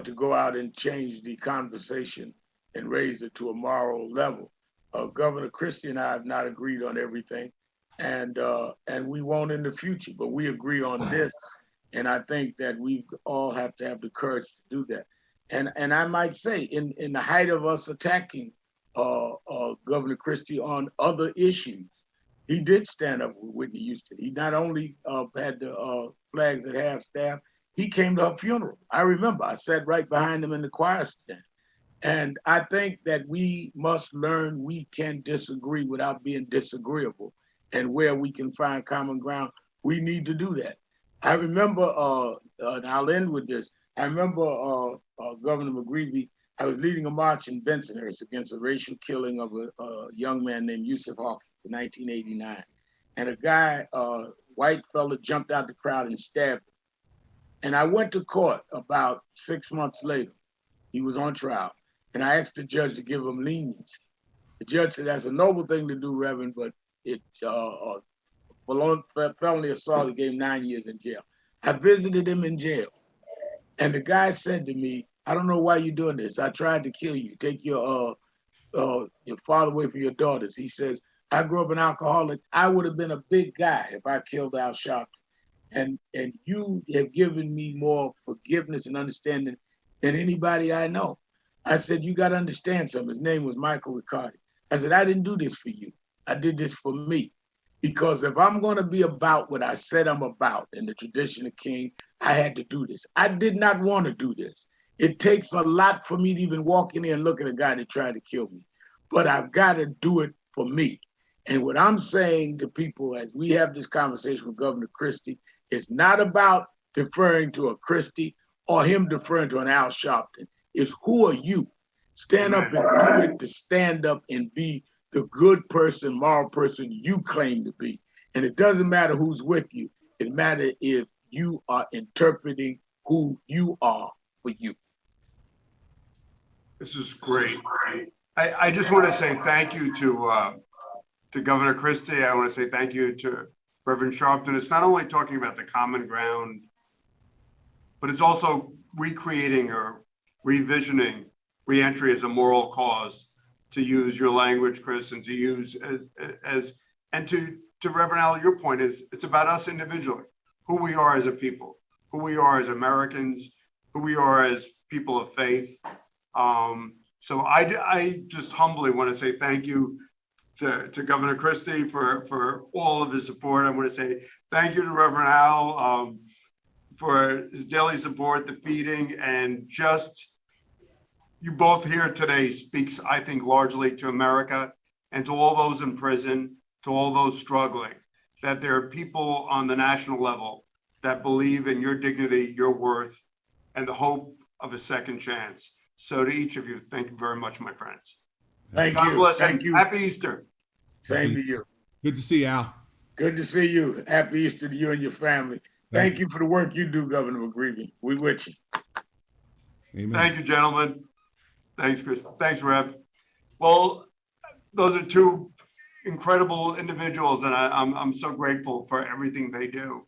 to go out and change the conversation and raise it to a moral level. Governor Christie and I have not agreed on everything, and we won't in the future, but we agree on this. And I think that we all have to have the courage to do that. And I might say, in the height of us attacking Governor Christie on other issues, he did stand up with Whitney Houston. He not only had the flags at half staff, he came to her funeral. I remember, I sat right behind him in the choir stand. And I think that we must learn we can disagree without being disagreeable. And where we can find common ground, we need to do that. I remember, and I'll end with this, I remember Governor McGreevey, I was leading a march in Bensonhurst against the racial killing of a young man named Yusuf Hawkins in 1989. And a guy, white fella, jumped out the crowd and stabbed him. And I went to court about 6 months later. He was on trial. And I asked the judge to give him leniency. The judge said, that's a noble thing to do, Reverend, but it's felony assault. He gave him 9 years in jail. I visited him in jail. And the guy said to me, I don't know why you're doing this. I tried to kill you, take your father away from your daughters. He says, I grew up an alcoholic. I would have been a big guy if I killed Al Sharpton. And you have given me more forgiveness and understanding than anybody I know. I said, you got to understand something. His name was Michael Riccardi. I said, I didn't do this for you. I did this for me. Because if I'm going to be about what I said I'm about in the tradition of King, I had to do this. I did not want to do this. It takes a lot for me to even walk in there and look at a guy that tried to kill me. But I've got to do it for me. And what I'm saying to people as we have this conversation with Governor Christie, it's not about deferring to a Christie or him deferring to an Al Sharpton. It's who are you? Stand up and do it to stand up and be the good person, moral person you claim to be. And it doesn't matter who's with you. It matters if you are interpreting who you are for you. This is great. I just want to say thank you to Governor Christie. I want to say thank you to Reverend Sharpton. It's not only talking about the common ground, but it's also recreating or revisioning reentry as a moral cause, to use your language, Chris, and to use and to Reverend Al, your point is it's about us individually, who we are as a people, who we are as Americans, who we are as people of faith. So I just humbly want to say thank you to Governor Christie for all of his support. I want to say thank you to Reverend Al for his daily support, the feeding, and just you both here today speaks, I think, largely to America and to all those in prison, to all those struggling, that there are people on the national level that believe in your dignity, your worth, and the hope of a second chance. So to each of you, thank you very much, my friends. Thank God you. bless Thank you. you. Happy Easter. Same to you. Good to see you, Al. Good to see you. Happy Easter to you and your family. Thank you for the work you do, Governor McGreevy. We with you. Amen. Thank you, gentlemen. Thanks, Chris. Thanks, Rev. Well, those are two incredible individuals, and I'm so grateful for everything they do.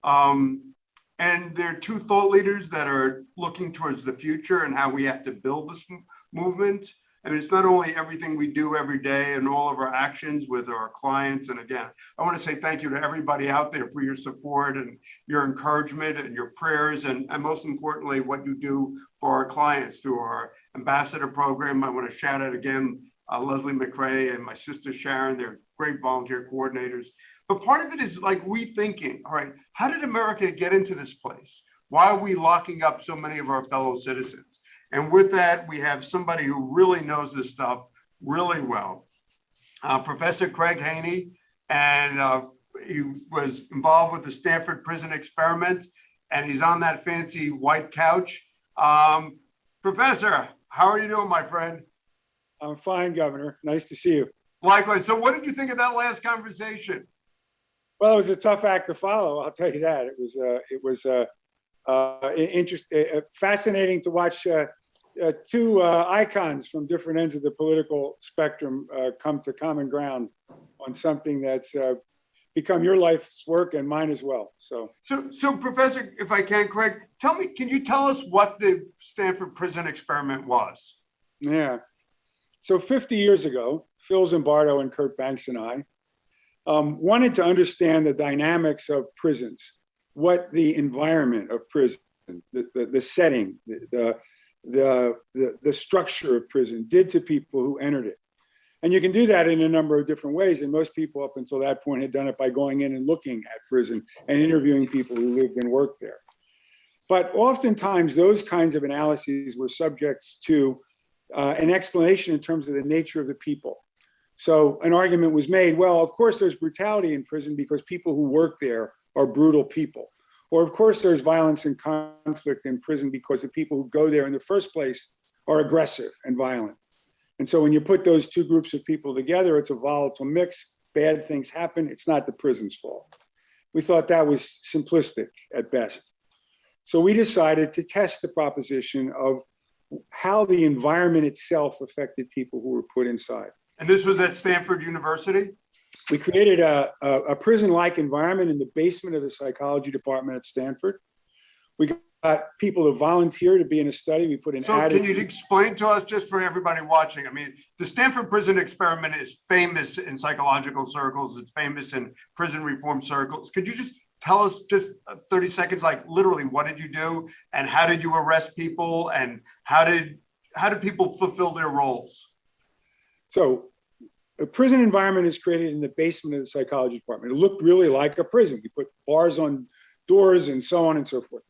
And they're two thought leaders that are looking towards the future and how we have to build this movement. I mean, it's not only everything we do every day and all of our actions with our clients. And again, I want to say thank you to everybody out there for your support and your encouragement and your prayers. And most importantly, what you do for our clients through our ambassador program. I want to shout out again, Leslie McRae and my sister Sharon. They're great volunteer coordinators. But part of it is like rethinking, all right, how did America get into this place? Why are we locking up so many of our fellow citizens? And with that, we have somebody who really knows this stuff really well. Professor Craig Haney, and he was involved with the Stanford Prison Experiment, and he's on that fancy white couch. Professor, how are you doing, my friend? I'm fine, Governor. Nice to see you. Likewise. So what did you think of that last conversation? Well, it was a tough act to follow. I'll tell you that. It was fascinating to watch two icons from different ends of the political spectrum come to common ground on something that's become your life's work and mine as well. So Professor, if I can, Craig, can you tell us what the Stanford Prison Experiment was? Yeah. So 50 years ago, Phil Zimbardo and Kurt Banks and I wanted to understand the dynamics of prisons, what the environment of prison, the setting, the structure of prison did to people who entered it. And you can do that in a number of different ways. And most people up until that point had done it by going in and looking at prison and interviewing people who lived and worked there. But oftentimes those kinds of analyses were subject to an explanation in terms of the nature of the people. So an argument was made, well, of course there's brutality in prison because people who work there are brutal people. Or of course there's violence and conflict in prison because the people who go there in the first place are aggressive and violent. And so when you put those two groups of people together, it's a volatile mix, bad things happen, it's not the prison's fault. We thought that was simplistic at best. So we decided to test the proposition of how the environment itself affected people who were put inside. And this was at Stanford University? We created a prison-like environment in the basement of the psychology department at Stanford. We got people to volunteer to be in a study. We put an ad. So can you explain to us, just for everybody watching, I mean, the Stanford Prison Experiment is famous in psychological circles. It's famous in prison reform circles. Could you just tell us just 30 seconds, like literally, what did you do and how did you arrest people and how did people fulfill their roles? So a prison environment is created in the basement of the psychology department. It looked really like a prison. We put bars on doors and so on and so forth.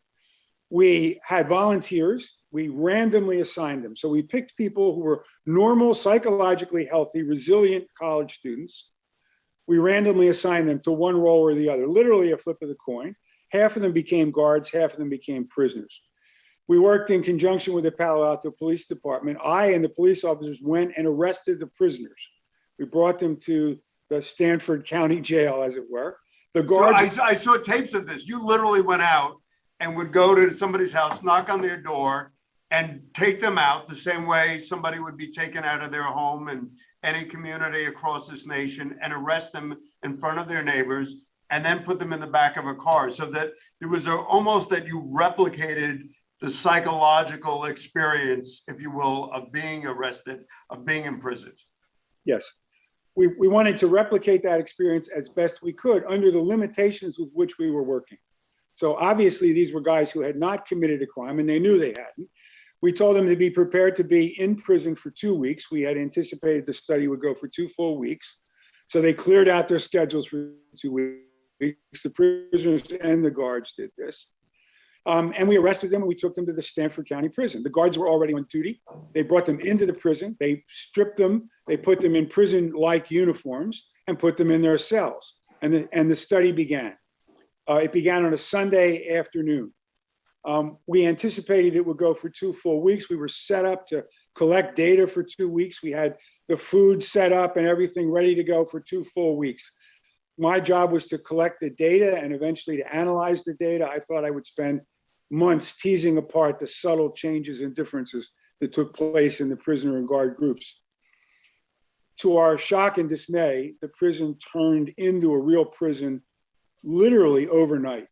We had volunteers. We randomly assigned them. So we picked people who were normal, psychologically healthy, resilient college students. We randomly assigned them to one role or the other, literally a flip of the coin. Half of them became guards, half of them became prisoners. We worked in conjunction with the Palo Alto Police Department. I and the police officers went and arrested the prisoners. We brought them to the Stanford County Jail, as it were. The guards. So I saw tapes of this. You literally went out and would go to somebody's house, knock on their door, and take them out the same way somebody would be taken out of their home in any community across this nation, and arrest them in front of their neighbors, and then put them in the back of a car. So that there was almost that you replicated the psychological experience, if you will, of being arrested, of being imprisoned. Yes. We wanted to replicate that experience as best we could under the limitations with which we were working. So obviously these were guys who had not committed a crime, and they knew they hadn't. We told them to be prepared to be in prison for 2 weeks. We had anticipated the study would go for 2 full weeks. So they cleared out their schedules for 2 weeks. The prisoners and the guards did this. And we arrested them and we took them to the Stanford County Prison. The guards were already on duty. They brought them into the prison. They stripped them. They put them in prison-like uniforms and put them in their cells. And the study began. It began on a Sunday afternoon. We anticipated it would go for 2 full weeks. We were set up to collect data for 2 weeks. We had the food set up and everything ready to go for 2 full weeks. My job was to collect the data and eventually to analyze the data. I thought I would spend months teasing apart the subtle changes and differences that took place in the prisoner and guard groups. To our shock and dismay, the prison turned into a real prison literally overnight.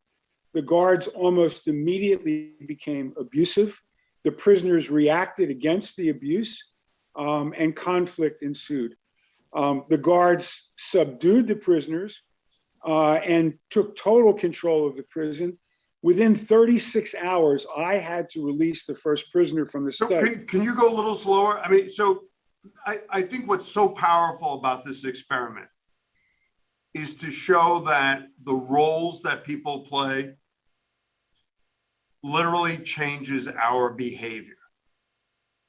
The guards almost immediately became abusive. The prisoners reacted against the abuse, and conflict ensued. The guards subdued the prisoners and took total control of the prison. Within 36 hours, I had to release the first prisoner from the study. Can you go a little slower? I mean, so I think what's so powerful about this experiment is to show that the roles that people play literally changes our behavior,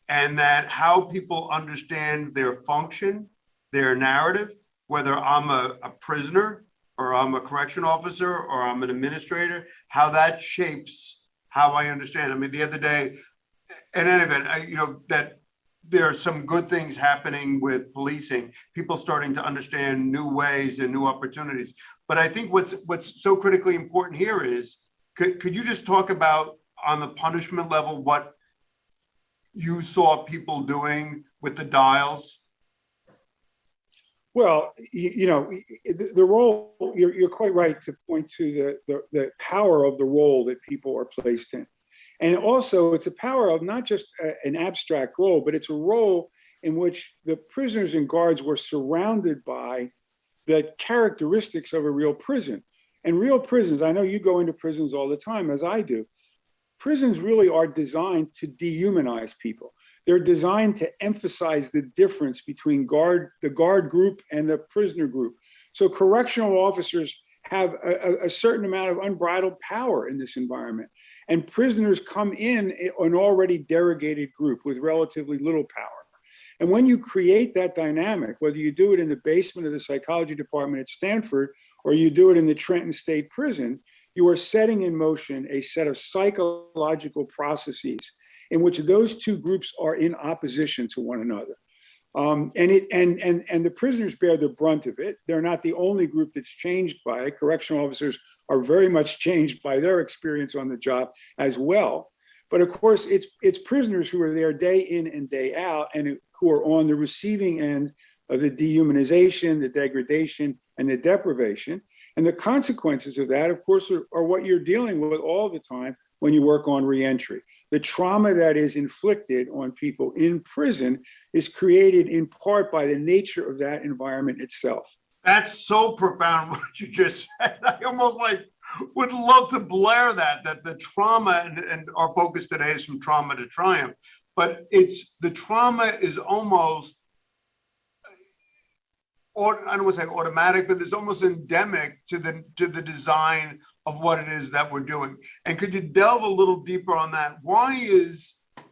and that how people understand their function, their narrative, whether I'm a prisoner or I'm a correction officer or I'm an administrator, how that shapes how I understand. I mean, the other day, in any event, that there are some good things happening with policing, people starting to understand new ways and new opportunities. But I think what's so critically important here is, could you just talk about on the punishment level what you saw people doing with the dials? Well, the role, you're quite right to point to the power of the role that people are placed in. And also it's a power of not just an abstract role, but it's a role in which the prisoners and guards were surrounded by the characteristics of a real prison. And real prisons, I know you go into prisons all the time, as I do. Prisons really are designed to dehumanize people. They're designed to emphasize the difference between the guard group and the prisoner group. So correctional officers have a certain amount of unbridled power in this environment. And prisoners come in an already derogated group with relatively little power. And when you create that dynamic, whether you do it in the basement of the psychology department at Stanford or you do it in the Trenton State Prison, you are setting in motion a set of psychological processes in which those two groups are in opposition to one another. And the prisoners bear the brunt of it. They're not the only group that's changed by it. Correctional officers are very much changed by their experience on the job as well. But of course, it's prisoners who are there day in and day out and who are on the receiving end of the dehumanization, the degradation, and the deprivation. And the consequences of that, of course, are what you're dealing with all the time when you work on reentry. The trauma that is inflicted on people in prison is created in part by the nature of that environment itself. That's so profound what you just said. I almost would love to blare that the trauma, and our focus today is from trauma to triumph, but the trauma is almost, I don't want to say automatic, but it's almost endemic to the design of what it is that we're doing. And could you delve a little deeper on that?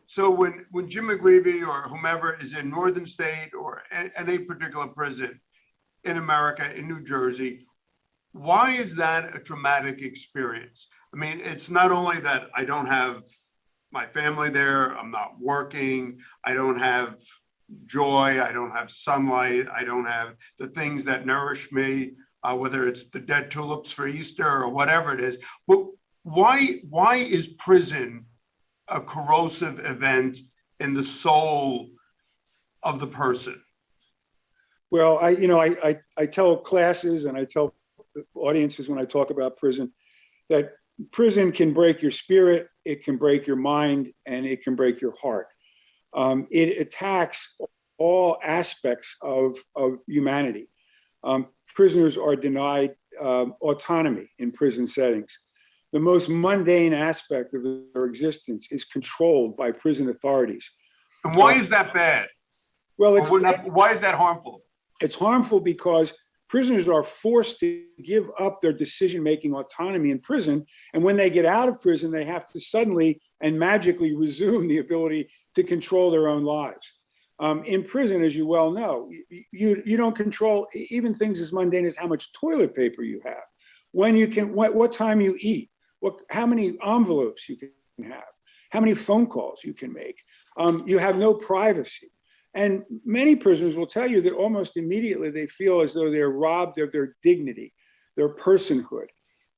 So when Jim McGreevy or whomever is in Northern State or any particular prison in America, in New Jersey, Why is that a traumatic experience? I mean, it's not only that I don't have my family there, I'm not working, I don't have joy, I don't have sunlight, I don't have the things that nourish me, whether it's the dead tulips for Easter or whatever it is. But why is prison a corrosive event in the soul of the person? Well, I tell classes and I tell audiences when I talk about prison that prison can break your spirit, it can break your mind, and it can break your heart. It attacks all aspects of humanity. Prisoners are denied autonomy in prison settings. The most mundane aspect of their existence is controlled by prison authorities. And why is that bad? Well, why is that harmful? It's harmful because prisoners are forced to give up their decision-making autonomy in prison. And when they get out of prison, they have to suddenly and magically resume the ability to control their own lives. In prison, as you well know, you don't control even things as mundane as how much toilet paper you have, when you can, what time you eat, how many envelopes you can have, how many phone calls you can make. You have no privacy. And many prisoners will tell you that almost immediately they feel as though they're robbed of their dignity, their personhood.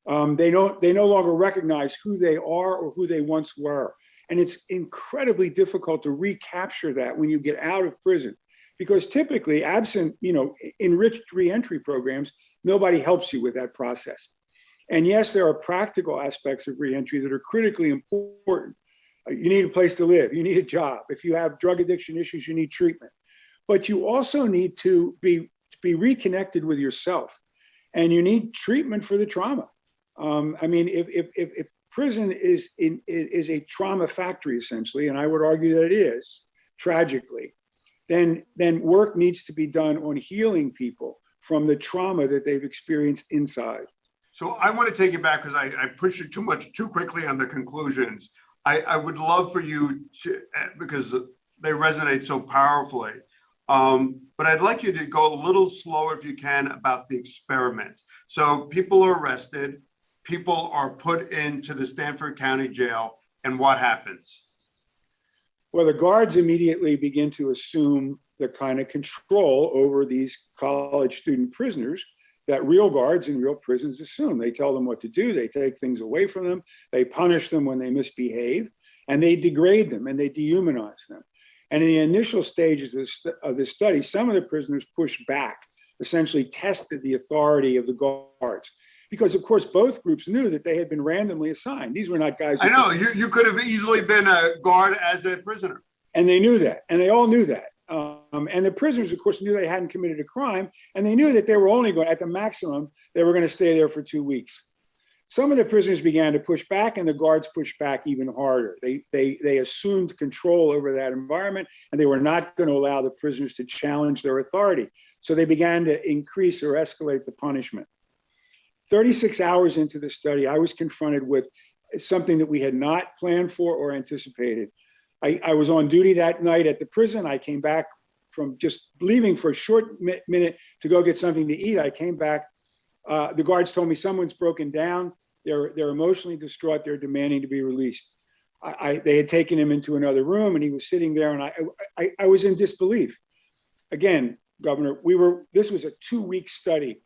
They no longer recognize who they are or who they once were. And it's incredibly difficult to recapture that when you get out of prison, because typically, absent, enriched reentry programs, nobody helps you with that process. And yes, there are practical aspects of reentry that are critically important. You need a place to live, you need a job. If you have drug addiction issues, you need treatment. But you also need to be reconnected with yourself, and you need treatment for the trauma. If prison is a trauma factory, essentially, and I would argue that it is, tragically, then work needs to be done on healing people from the trauma that they've experienced inside. So I want to take you back because I pushed it too quickly on the conclusions. I would love for you to, because they resonate so powerfully, but I'd like you to go a little slower if you can about the experiment. So people are arrested, people are put into the Stanford County Jail, and what happens? Well, the guards immediately begin to assume the kind of control over these college student prisoners that real guards in real prisons assume. They tell them what to do, they take things away from them, they punish them when they misbehave, and they degrade them and they dehumanize them. And in the initial stages of the study, some of the prisoners pushed back, essentially tested the authority of the guards. Because of course, both groups knew that they had been randomly assigned. These were not guys. I know, you could have easily been a guard as a prisoner. And they knew that, and they all knew that. And the prisoners, of course, knew they hadn't committed a crime, and they knew that they were only going, at the maximum, they were going to stay there for 2 weeks. Some of the prisoners began to push back, and the guards pushed back even harder. They assumed control over that environment, and they were not going to allow the prisoners to challenge their authority. So they began to increase or escalate the punishment. 36 hours into the study, I was confronted with something that we had not planned for or anticipated. I was on duty that night at the prison. I came back from just leaving for a short minute to go get something to eat. I came back. The guards told me someone's broken down. They're emotionally distraught. They're demanding to be released. They had taken him into another room, and he was sitting there, and I was in disbelief. Again, Governor, this was a 2-week study.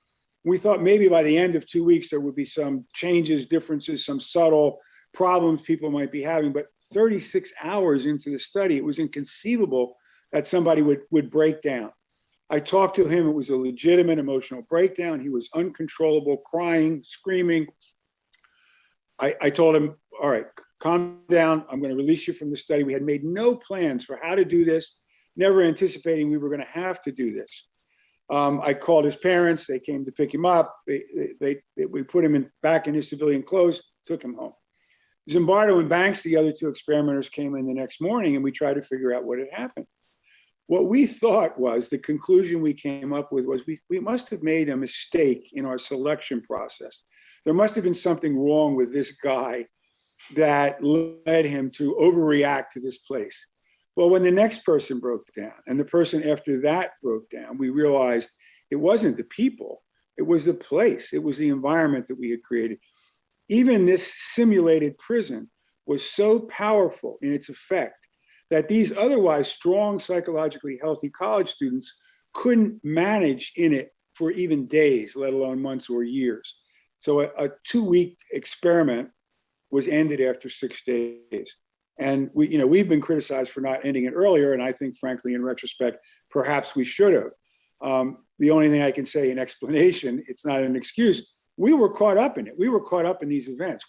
We thought maybe by the end of 2 weeks, there would be some changes, differences, some subtle problems people might be having. But 36 hours into the study, it was inconceivable that somebody would break down. I talked to him. It was a legitimate emotional breakdown. He was uncontrollable, crying, screaming. I told him, all right, calm down. I'm going to release you from the study. We had made no plans for how to do this, never anticipating we were going to have to do this. I called his parents. They came to pick him up. We put him back in his civilian clothes, took him home. Zimbardo and Banks, the other 2 experimenters, came in the next morning, and we tried to figure out what had happened. What we thought was, the conclusion we came up with was we must have made a mistake in our selection process. There must have been something wrong with this guy that led him to overreact to this place. Well, when the next person broke down, and the person after that broke down, we realized it wasn't the people, It was the place. It was the environment that we had created. Even this simulated prison was so powerful in its effect that these otherwise strong, psychologically healthy college students couldn't manage in it for even days, let alone months or years. So a 2-week experiment was ended after 6 days. And we've been criticized for not ending it earlier. And I think, frankly, in retrospect, perhaps we should have. The only thing I can say in explanation, it's not an excuse. We were caught up in it. We were caught up in these events.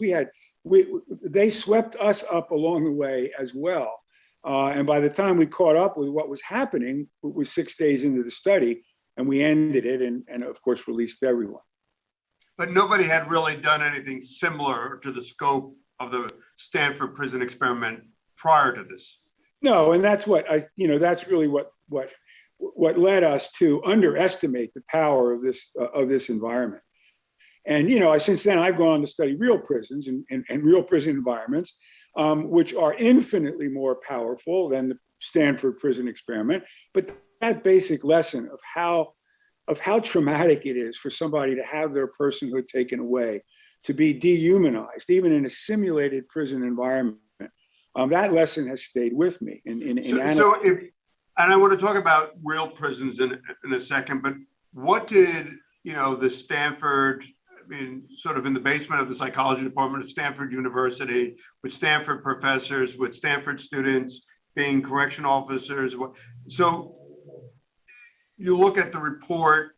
They swept us up along the way as well. And by the time we caught up with what was happening, it was 6 days into the study, and we ended it and of course, released everyone. But nobody had really done anything similar to the scope of the Stanford prison experiment prior to this. No, and that's that's really what led us to underestimate the power of this environment. And since then I've gone on to study real prisons and real prison environments, which are infinitely more powerful than the Stanford prison experiment. But that basic lesson of how traumatic it is for somebody to have their personhood taken away, to be dehumanized, even in a simulated prison environment, that lesson has stayed with me. And I want to talk about real prisons in a second, but what did, the Stanford, sort of in the basement of the psychology department of Stanford University, with Stanford professors, with Stanford students being correction officers. So you look at the report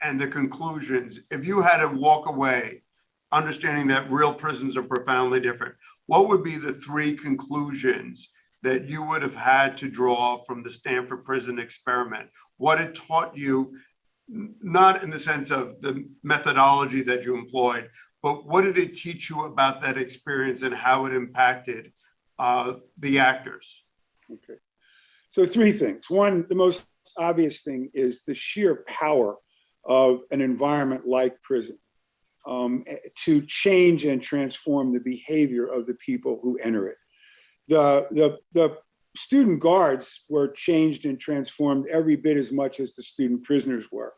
and the conclusions. If you had to walk away understanding that real prisons are profoundly different, what would be the 3 conclusions that you would have had to draw from the Stanford prison experiment? What it taught you, not in the sense of the methodology that you employed, but what did it teach you about that experience and how it impacted the actors? Okay. So 3 things. One, the most obvious thing is the sheer power of an environment like prison to change and transform the behavior of the people who enter it. The student guards were changed and transformed every bit as much as the student prisoners were.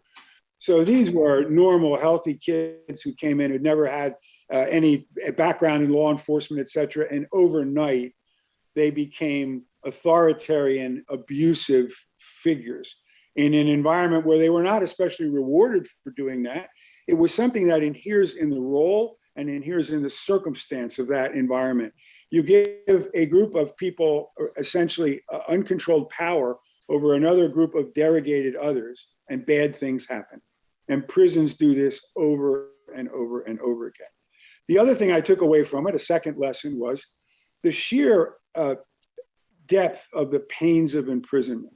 So these were normal, healthy kids who came in, who'd never had any background in law enforcement, et cetera. And overnight, they became authoritarian, abusive figures in an environment where they were not especially rewarded for doing that. It was something that inheres in the role and inheres in the circumstance of that environment. You give a group of people essentially uncontrolled power over another group of derogated others, and bad things happen. And prisons do this over and over and over again. The other thing I took away from it, a second lesson, was the sheer depth of the pains of imprisonment.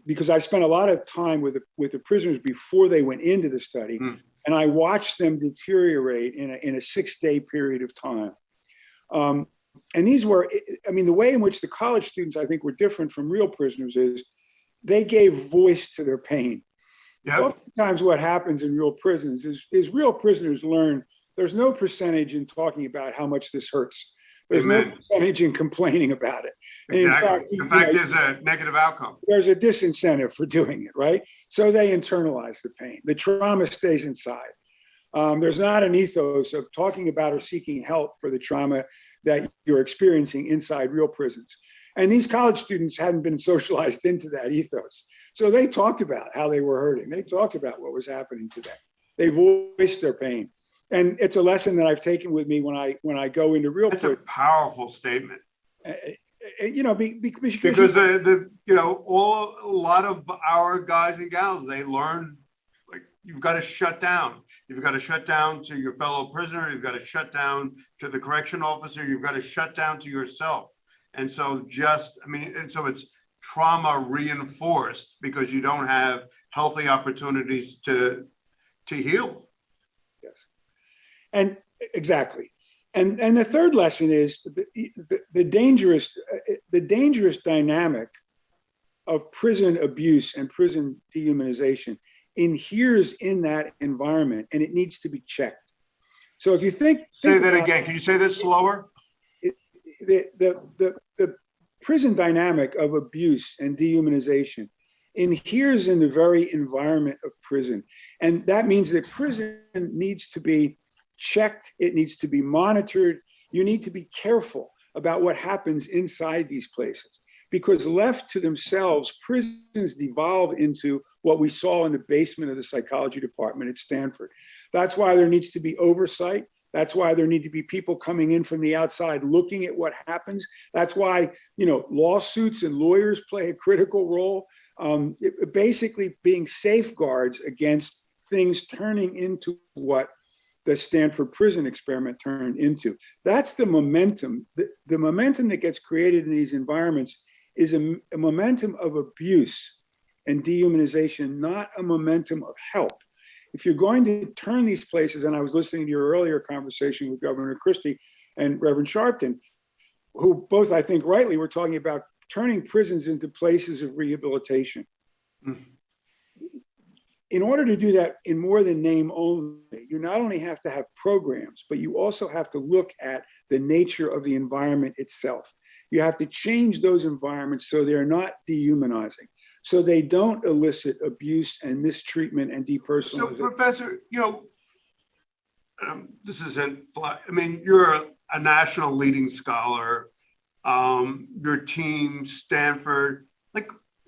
Because I spent a lot of time with the prisoners before they went into the study, and I watched them deteriorate in a 6-day period of time. And these were, the way in which the college students, I think, were different from real prisoners is they gave voice to their pain. Yep. Oftentimes what happens in real prisons is real prisoners learn there's no percentage in talking about how much this hurts. There's Amen. No percentage in complaining about it. Exactly. In fact, there's a negative outcome. There's a disincentive for doing it, right? So they internalize the pain. The trauma stays inside. There's not an ethos of talking about or seeking help for the trauma that you're experiencing inside real prisons. And these college students hadn't been socialized into that ethos. So they talked about how they were hurting. They talked about what was happening to them. They voiced their pain. And it's a lesson that I've taken with me when I go into real prison. It's a powerful statement. Because a lot of our guys and gals, they learn, like, you've got to shut down. You've got to shut down to your fellow prisoner. You've got to shut down to the correction officer. You've got to shut down to yourself. And so so it's trauma reinforced because you don't have healthy opportunities to heal. Yes. And exactly. And the third lesson is the dangerous dynamic of prison abuse and prison dehumanization inheres in that environment, and it needs to be checked. So if you think that again, can you say this slower? The prison dynamic of abuse and dehumanization inheres in the very environment of prison. And that means that prison needs to be checked, it needs to be monitored. You need to be careful about what happens inside these places, because left to themselves, prisons devolve into what we saw in the basement of the psychology department at Stanford. That's why there needs to be oversight. That's why there need to be people coming in from the outside looking at what happens. That's why, lawsuits and lawyers play a critical role, basically being safeguards against things turning into what the Stanford prison experiment turned into. That's the momentum. The momentum that gets created in these environments is a momentum of abuse and dehumanization, not a momentum of help. If you're going to turn these places, and I was listening to your earlier conversation with Governor Christie and Reverend Sharpton, who both, I think rightly, were talking about turning prisons into places of rehabilitation. Mm-hmm. In order to do that in more than name only, you not only have to have programs, but you also have to look at the nature of the environment itself. You have to change those environments so they're not dehumanizing, so they don't elicit abuse and mistreatment and depersonalization. So, Professor, this isn't fly. I mean, you're a national leading scholar. Your team, Stanford,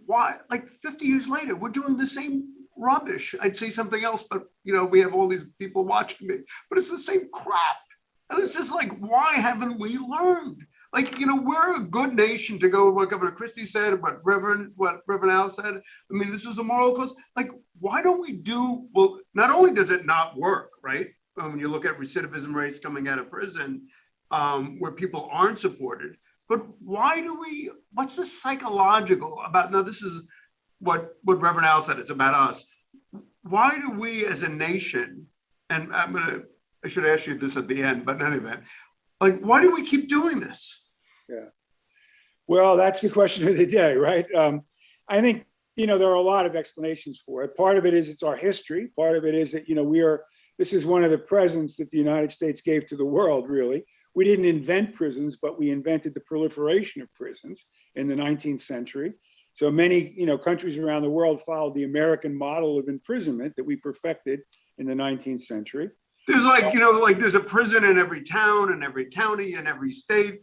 why? 50 years later, we're doing the same rubbish. I'd say something else, but we have all these people watching me, but it's the same crap. And it's just why haven't we learned? We're a good nation to go with what Governor Christie said, what Reverend Al said. I mean, this is a moral cause. Why don't we do, well, not only does it not work, right? When you look at recidivism rates coming out of prison, where people aren't supported, but what's the psychological about, now this is what Reverend Al said, it's about us. Why do we as a nation, and I should ask you this at the end, but in any event, why do we keep doing this? Yeah. Well, that's the question of the day, right? I think, there are a lot of explanations for it. Part of it is it's our history. Part of it is that, this is one of the presents that the United States gave to the world, really. We didn't invent prisons, but we invented the proliferation of prisons in the 19th century. So many, countries around the world followed the American model of imprisonment that we perfected in the 19th century. There's there's a prison in every town, in every county, in every state.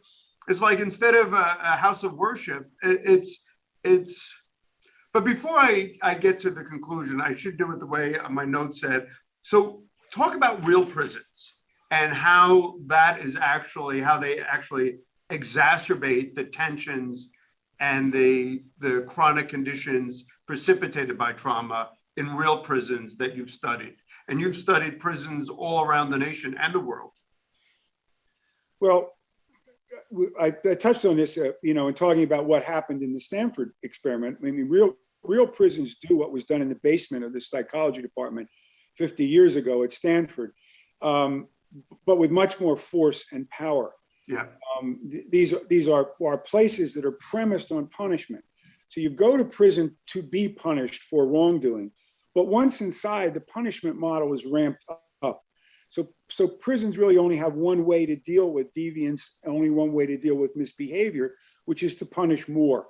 It's instead of a house of worship, it's. But before I get to the conclusion, I should do it the way my note said. So talk about real prisons and how that is how they actually exacerbate the tensions and the chronic conditions precipitated by trauma in real prisons that you've studied. And you've studied prisons all around the nation and the world. Well, I touched on this, in talking about what happened in the Stanford experiment. I mean, real prisons do what was done in the basement of the psychology department 50 years ago at Stanford, but with much more force and power. Yeah. These are places that are premised on punishment. So you go to prison to be punished for wrongdoing, but once inside, the punishment model is ramped up. So prisons really only have one way to deal with deviance, only one way to deal with misbehavior, which is to punish more.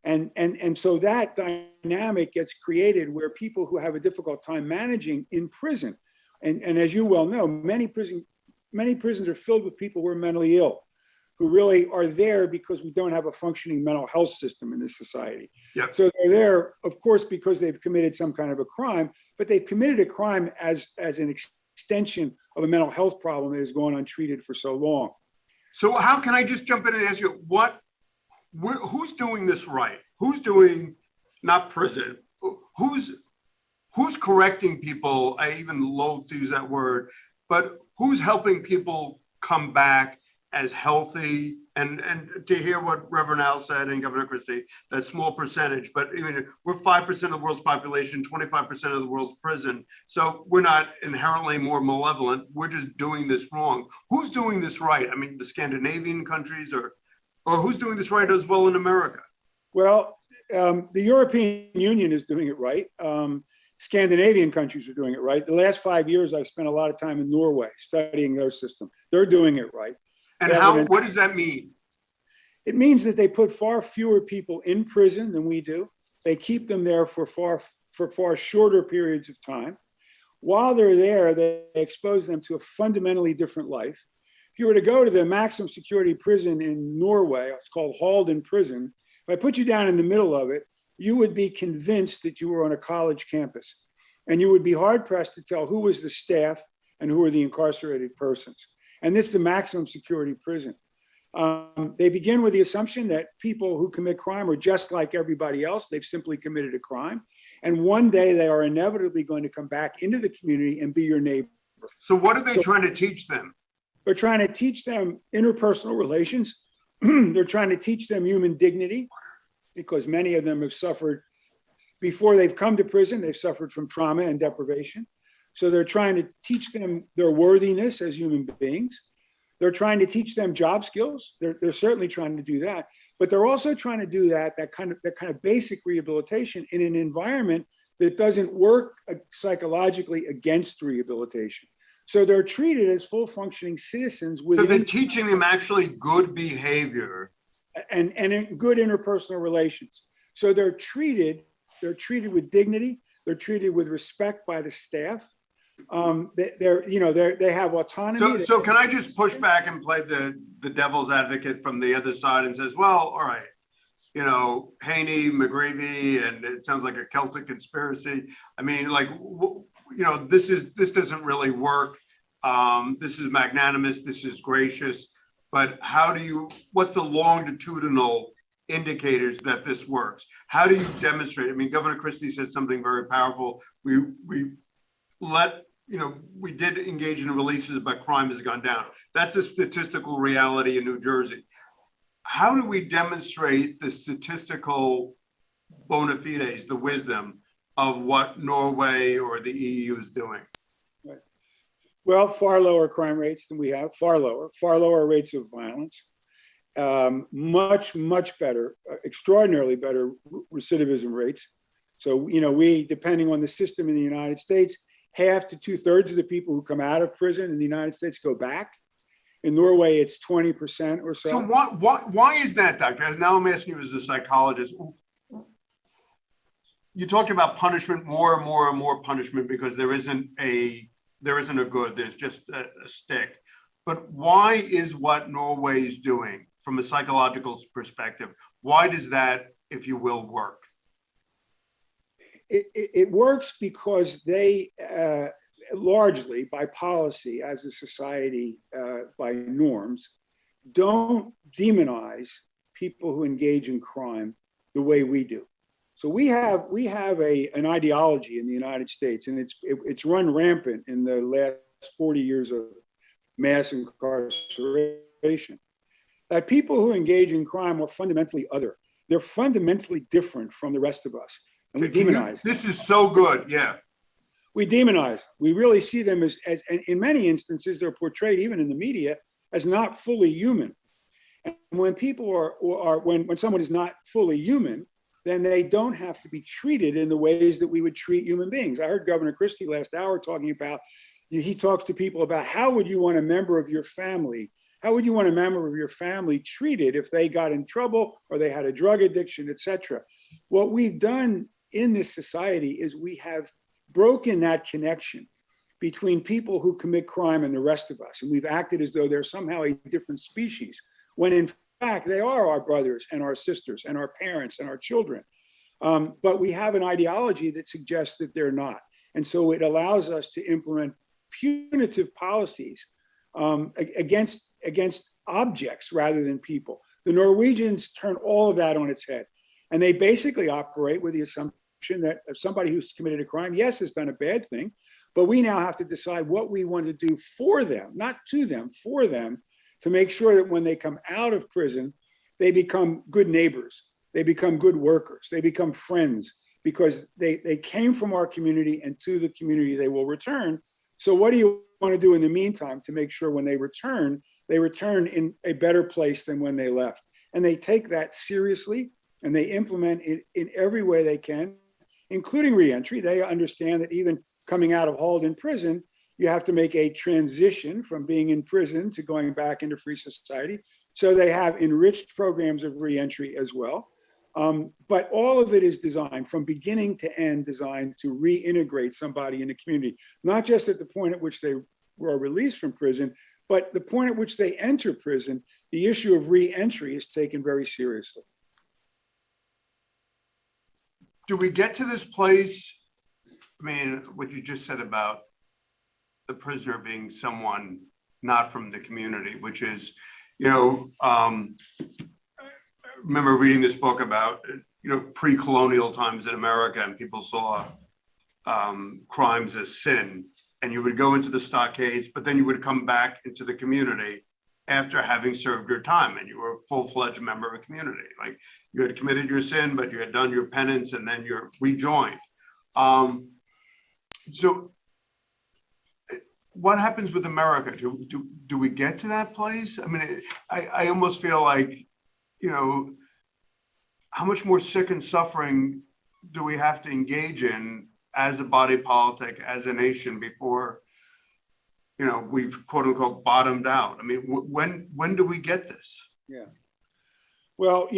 And so that dynamic gets created where people who have a difficult time managing in prison, and as you well know, many prisons are filled with people who are mentally ill, who really are there because we don't have a functioning mental health system in this society. Yep. So they're there, of course, because they've committed some kind of a crime, but they've committed a crime as an extension of a mental health problem that has gone untreated for so long. So how can I just jump in and ask you, who's doing this right? Who's doing, not prison, who's correcting people? I even loathe to use that word, but who's helping people come back as healthy? And to hear what Reverend Al said and Governor Christie, that small percentage, but we're 5% of the world's population, 25% of the world's prison. So we're not inherently more malevolent. We're just doing this wrong. Who's doing this right? I mean, the Scandinavian countries or who's doing this right as well in America? Well, the European Union is doing it right. Scandinavian countries are doing it right. The last 5 years, I've spent a lot of time in Norway studying their system. They're doing it right. And what does that mean? It means that they put far fewer people in prison than we do. They keep them there for far shorter periods of time. While they're there, they expose them to a fundamentally different life. If you were to go to the maximum security prison in Norway, it's called Halden Prison. If I put you down in the middle of it, you would be convinced that you were on a college campus. And you would be hard pressed to tell who was the staff and who were the incarcerated persons. And this is a maximum security prison. They begin with the assumption that people who commit crime are just like everybody else. They've simply committed a crime. And one day they are inevitably going to come back into the community and be your neighbor. So what are they trying to teach them? They're trying to teach them interpersonal relations. They're trying to teach them human dignity, because many of them have suffered, before they've come to prison, they've suffered from trauma and deprivation. So they're trying to teach them their worthiness as human beings. They're trying to teach them job skills. They're certainly trying to do that, but they're also trying to do that kind of basic rehabilitation in an environment that doesn't work psychologically against rehabilitation. So they're treated as full functioning citizens So they're teaching them actually good behavior. and in good interpersonal relations. So they're treated with dignity. They're treated with respect by the staff. They have autonomy. So can I just push back and play the devil's advocate from the other side and says, well, all right, Haney, McGreevy, and it sounds like a Celtic conspiracy. I mean, this doesn't really work. This is magnanimous. This is gracious. But what's the longitudinal indicators that this works? How do you demonstrate? I mean, Governor Christie said something very powerful. We did engage in releases, but crime has gone down. That's a statistical reality in New Jersey. How do we demonstrate the statistical bona fides, the wisdom of what Norway or the EU is doing? Right. Well, far lower crime rates than we have, far lower rates of violence, much better, extraordinarily better recidivism rates. So, we, depending on the system in the United States, half to 2/3 of the people who come out of prison in the United States go back. In Norway, it's 20% or so. So why is that, Doctor? Now I'm asking you as a psychologist. You talked about punishment, more and more and more punishment, because there isn't a good, there's just a stick. But why is what Norway is doing from a psychological perspective, why does that, if you will, work? It works because they largely, by policy, as a society, by norms, don't demonize people who engage in crime the way we do. So we have an ideology in the United States, and it's run rampant in the last 40 years of mass incarceration, that people who engage in crime are fundamentally other. They're fundamentally different from the rest of us. And we demonize them. This is so good, yeah. We demonize them. We really see them as in many instances, they're portrayed even in the media as not fully human. And when people when someone is not fully human, then they don't have to be treated in the ways that we would treat human beings. I heard Governor Christie last hour talking about, he talks to people about how would you want a member of your family, treated if they got in trouble or they had a drug addiction, et cetera. What we've done in this society is we have broken that connection between people who commit crime and the rest of us. And we've acted as though they're somehow a different species, when in fact, they are our brothers and our sisters and our parents and our children. But we have an ideology that suggests that they're not. And so it allows us to implement punitive policies against objects rather than people. The Norwegians turn all of that on its head. And they basically operate with the assumption that if somebody who's committed a crime, yes, has done a bad thing, but we now have to decide what we want to do for them, not to them, for them, to make sure that when they come out of prison, they become good neighbors, they become good workers, they become friends, because they came from our community, and to the community they will return. So what do you want to do in the meantime to make sure when they return in a better place than when they left? And they take that seriously, and they implement it in every way they can, including reentry. They understand that even coming out of Halden prison, you have to make a transition from being in prison to going back into free society. So they have enriched programs of reentry as well. But all of it is designed from beginning to end, designed to reintegrate somebody in the community, not just at the point at which they were released from prison, but the point at which they enter prison. The issue of reentry is taken very seriously. Do we get to this place? I mean, what you just said about the prisoner being someone not from the community, which is, I remember reading this book about, pre-colonial times in America, and people saw crimes as sin, and you would go into the stockades, but then you would come back into the community after having served your time, and you were a full-fledged member of a community. Like, you had committed your sin, but you had done your penance, and then you're rejoined. So what happens with America? Do we get to that place? I mean, I almost feel like, how much more sick and suffering do we have to engage in as a body politic, as a nation, before, we've quote unquote bottomed out? I mean, when do we get this? Yeah. Well,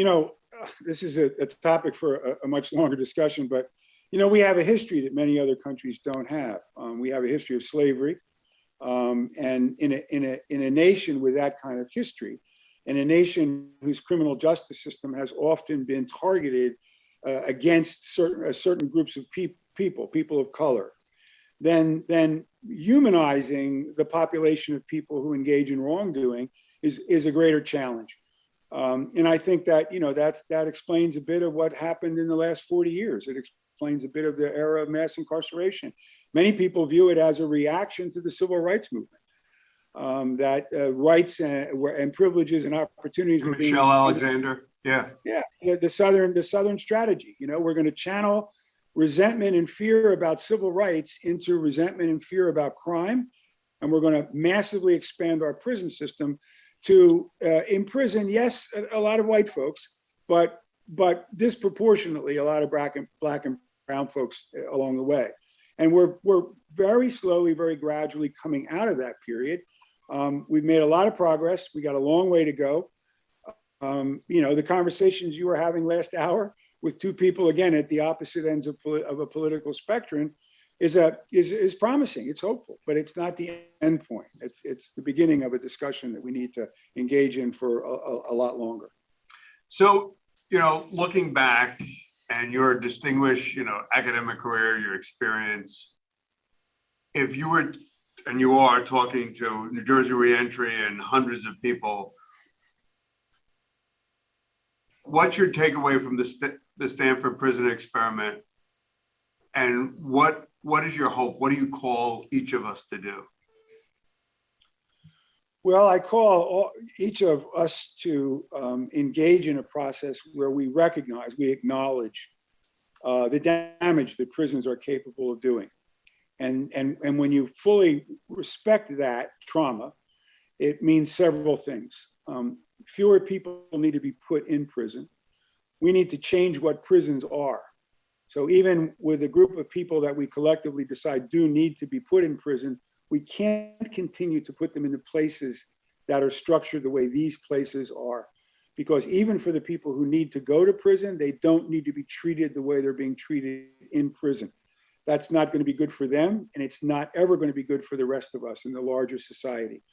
this is a topic for a much longer discussion, but, we have a history that many other countries don't have. We have a history of slavery. And in a nation with that kind of history, in a nation whose criminal justice system has often been targeted against certain groups of people of color, then humanizing the population of people who engage in wrongdoing is a greater challenge. And I think that, that explains a bit of what happened in the last 40 years. It explains a bit of the era of mass incarceration. Many people view it as a reaction to the civil rights movement, that rights and privileges and opportunities were being— Michelle Alexander, yeah. Yeah, the Southern strategy. We're going to channel resentment and fear about civil rights into resentment and fear about crime, and we're going to massively expand our prison system to imprison, yes, a lot of white folks, but disproportionately a lot of black and brown folks along the way. And we're very slowly, very gradually coming out of that period. We've made a lot of progress. We got a long way to go. The conversations you were having last hour with two people, again, at the opposite ends of a political spectrum, is promising. It's hopeful, but it's not the end point. It's the beginning of a discussion that we need to engage in for a lot longer. So, looking back and your distinguished, academic career, your experience, if you were, and you are, talking to New Jersey Reentry and hundreds of people, what's your takeaway from the Stanford Prison Experiment? And what is your hope? What do you call each of us to do? Well, I call each of us to engage in a process where we recognize, we acknowledge the damage that prisons are capable of doing. And when you fully respect that trauma, it means several things. Fewer people need to be put in prison. We need to change what prisons are. So even with a group of people that we collectively decide do need to be put in prison, we can't continue to put them into places that are structured the way these places are. Because even for the people who need to go to prison, they don't need to be treated the way they're being treated in prison. That's not going to be good for them, and it's not ever going to be good for the rest of us in the larger society.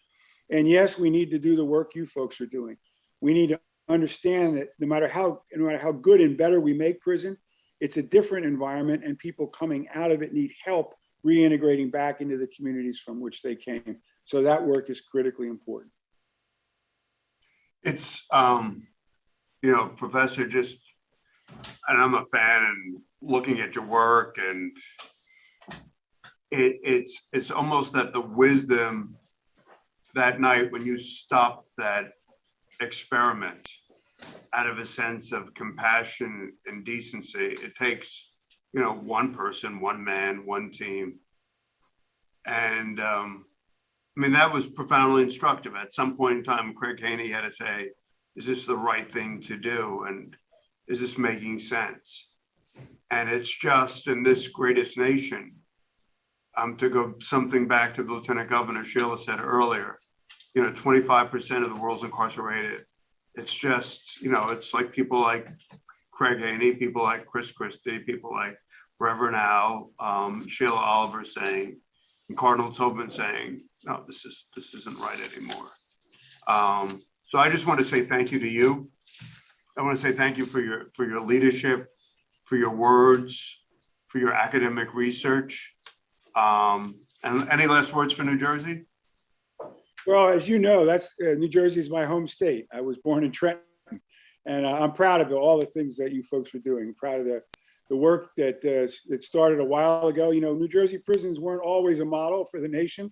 And yes, we need to do the work you folks are doing. We need to understand that no matter how good and better we make prison, it's a different environment, and people coming out of it need help reintegrating back into the communities from which they came. So that work is critically important. It's, Professor, and I'm a fan and looking at your work, and it's almost that the wisdom that night when you stopped that experiment out of a sense of compassion and decency. It takes, one person, one man, one team. And that was profoundly instructive. At some point in time, Craig Haney had to say, is this the right thing to do? And is this making sense? And it's just in this greatest nation, to go something back to the Lieutenant Governor Sheila said earlier, 25% of the world's incarcerated. It's just, it's like people like Craig Haney, people like Chris Christie, people like Reverend Al, Sheila Oliver saying, and Cardinal Tobin saying, no, this isn't right anymore. So I just want to say thank you to you. I want to say thank you for your leadership, for your words, for your academic research. And any last words for New Jersey? Well, as you know, that's New Jersey is my home state. I was born in Trenton, and I'm proud of all the things that you folks are doing. I'm proud of the work that started a while ago. You know, New Jersey prisons weren't always a model for the nation,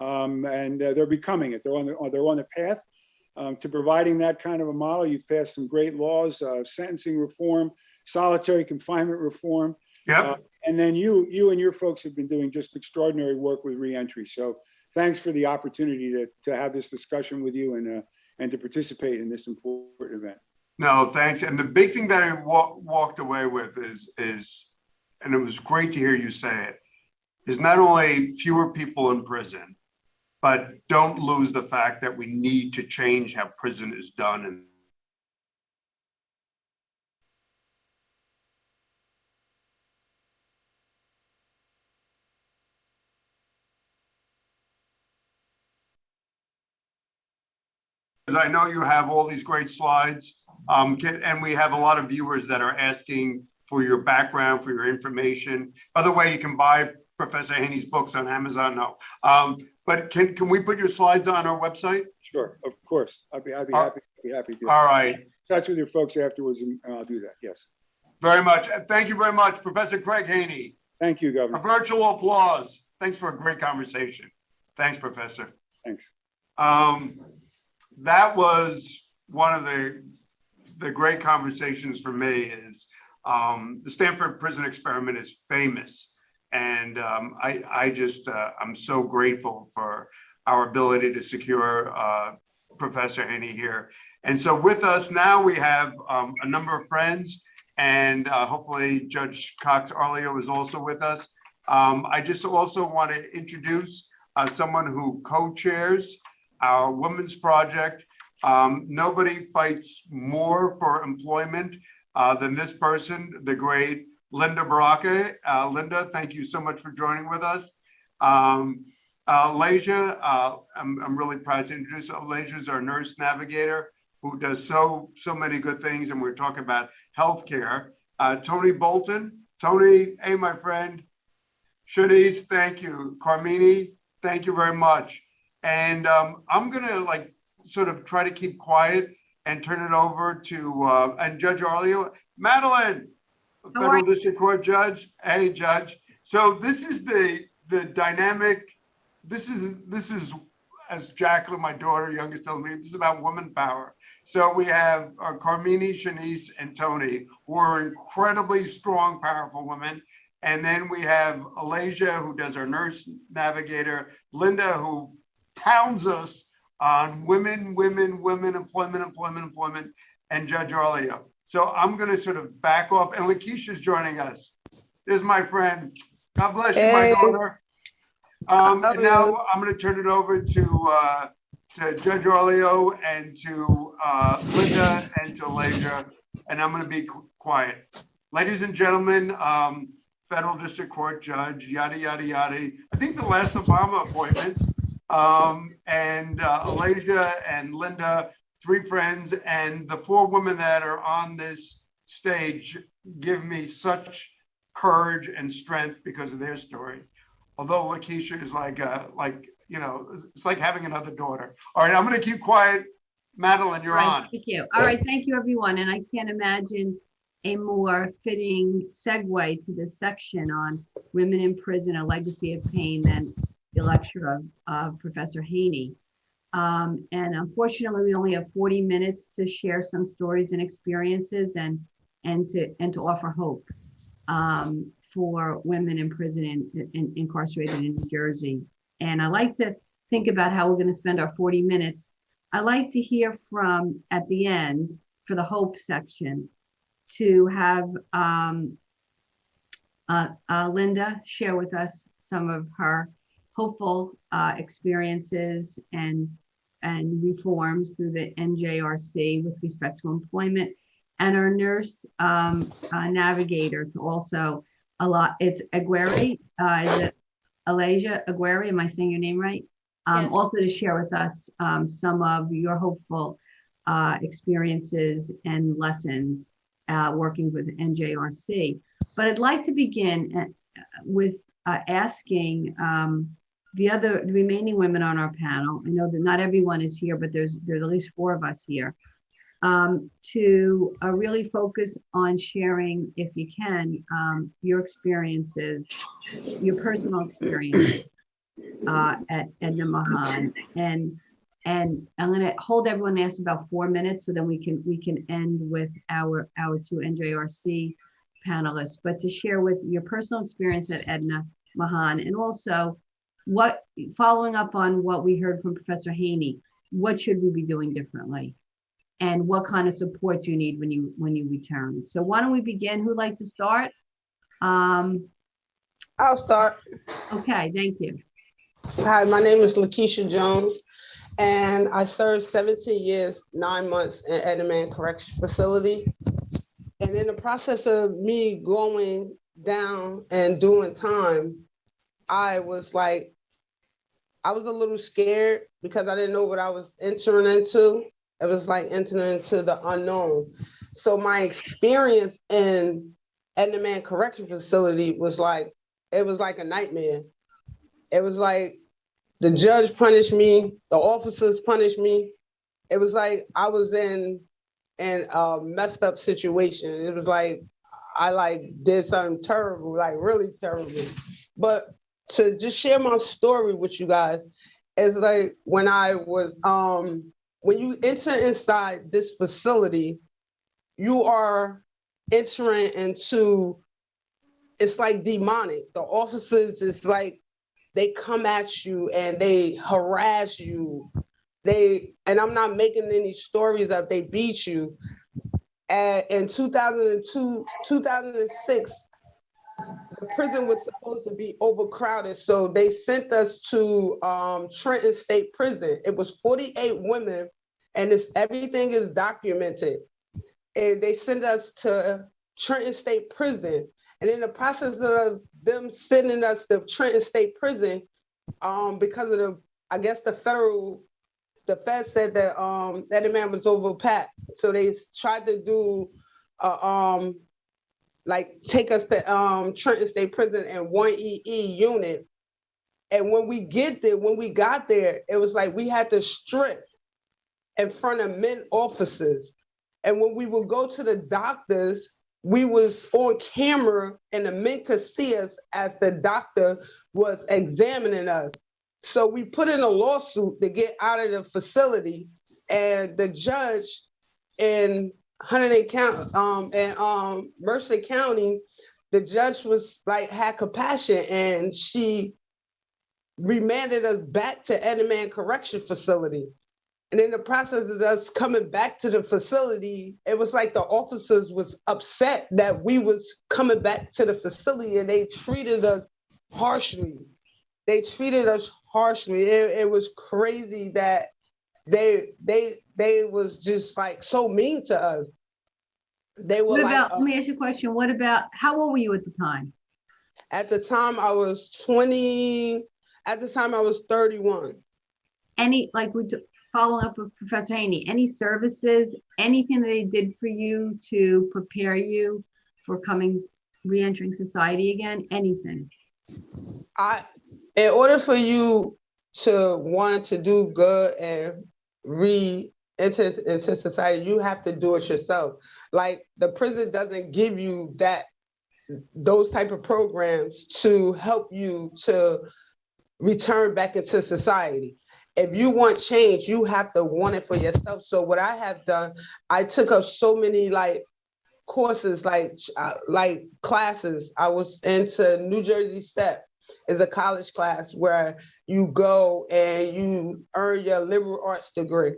and they're becoming it. They're on the path to providing that kind of a model. You've passed some great laws, sentencing reform, solitary confinement reform. Yep. And then you and your folks have been doing just extraordinary work with reentry. So thanks for the opportunity to have this discussion with you and to participate in this important event. No, thanks. And the big thing that I walked away with is, and it was great to hear you say it, is not only fewer people in prison, but don't lose the fact that we need to change how prison is done. And I know you have all these great slides, and we have a lot of viewers that are asking for your background, for your information. By the way, you can buy Professor Haney's books on Amazon now. But can we put your slides on our website? Sure, of course. I'd be happy to. All right. Touch with your folks afterwards, and I'll do that. Yes. Very much. Thank you very much, Professor Craig Haney. Thank you, Governor. A virtual applause. Thanks for a great conversation. Thanks, Professor. Thanks. That was one of the great conversations for me. Is the Stanford Prison Experiment is famous. And I'm so grateful for our ability to secure Professor Haney here. And so with us now, we have a number of friends, and hopefully Judge Cox Arleo is also with us. I just also want to introduce someone who co-chairs our Women's Project. Nobody fights more for employment than this person, the great Linda Baraka. Linda, thank you so much for joining with us. Leja, I'm really proud to introduce Leja is our nurse navigator who does so many good things, and we're talking about healthcare. Tony Bolton. Tony, hey, my friend. Shanice, thank you. Carmini, thank you very much. And I'm gonna sort of try to keep quiet and turn it over to and Judge Arleo. Madeline, Federal District Court Judge. Hey, Judge. So this is the dynamic. This is as Jacqueline, my daughter, youngest, tells me, this is about woman power. So we have Carmini, Shanice, and Tony, who are incredibly strong, powerful women. And then we have Alasia, who does our nurse navigator, Linda, who pounds us on women, employment, and Judge Arleo. So I'm going to sort of back off, and Lakeisha's joining us. This is my friend. God bless you, my daughter. And now I'm going to turn it over to Judge Arleo and to Linda and to Alasia, and I'm going to be quiet. Ladies and gentlemen, Federal District Court Judge, yada, yada, yada. I think the last Obama appointment, and Alasia and Linda, three friends, and the four women that are on this stage give me such courage and strength because of their story. Although Lakeisha is it's like having another daughter. All right, I'm going to keep quiet. Madeline, you're on. Thank you. All right, thank you, everyone. And I can't imagine a more fitting segue to this section on women in prison, a legacy of pain, than the lecture of Professor Haney. And unfortunately, we only have 40 minutes to share some stories and experiences and to offer hope for women in prison and incarcerated in New Jersey. And I like to think about how we're going to spend our 40 minutes. I like to hear from, at the end, for the hope section, to have Linda share with us some of her hopeful experiences and reforms through the NJRC with respect to employment. and our nurse navigator to also it's Aguirre, is it Alasia Aguirre? Am I saying your name right? Yes. Also to share with us some of your hopeful experiences and lessons working with NJRC. But I'd like to begin with asking the remaining women on our panel. I know that not everyone is here, but there's at least 4 of us here, to really focus on sharing, if you can, your experiences, your personal experience at Edna Mahan. And I'm going to hold everyone else about 4 minutes so then we can end with our 2 NJRC panelists, but to share with your personal experience at Edna Mahan, and also following up on what we heard from Professor Haney, what should we be doing differently? And what kind of support do you need when you return? So why don't we begin? Who'd like to start? I'll start. Okay, thank you. Hi, my name is Lakeisha Jones, and I served 17 years, 9 months in Edna Mahan Correctional Facility. And in the process of me going down and doing time, I was a little scared because I didn't know what I was entering into. It was like entering into the unknown. So my experience in Edna Mahan Correctional Facility was like a nightmare. It was like the judge punished me, the officers punished me. It was like I was in a messed up situation. It was like I did something terrible, like really terrible. But to just share my story with you guys, is like when I was when you enter inside this facility, you are entering into, it's like demonic. The officers is like, they come at you and they harass you. And I'm not making any stories up, they beat you. And in 2002, 2006, the prison was supposed to be overcrowded. So they sent us to Trenton State Prison. It was 48 women, and everything is documented. And they sent us to Trenton State Prison. And in the process of them sending us to Trenton State Prison, because of the Fed said that that man was overpacked. So they tried to do take us to Trenton State Prison in 1EE unit. And when we got there, it was like we had to strip in front of men officers. And when we would go to the doctors, we was on camera and the men could see us as the doctor was examining us. So we put in a lawsuit to get out of the facility, and the judge in Haney County and Mercer County, the judge was like, had compassion, and she remanded us back to Edna Mahan Correction Facility. And in the process of us coming back to the facility, it was like the officers was upset that we was coming back to the facility, and they treated us harshly. It was crazy that they was just like so mean to us. They were let me ask you a question. How old were you at the time? At the time I was 20, at the time I was 31. Following up with Professor Haney, any services, anything that they did for you to prepare you for re-entering society again, anything? In order for you to want to do good and re-enter into society, you have to do it yourself. Like the prison doesn't give you those type of programs to help you to return back into society. If you want change, you have to want it for yourself. So what I have done, I took up so many courses, classes. I was into New Jersey STEP. Is a college class where you go and you earn your liberal arts degree.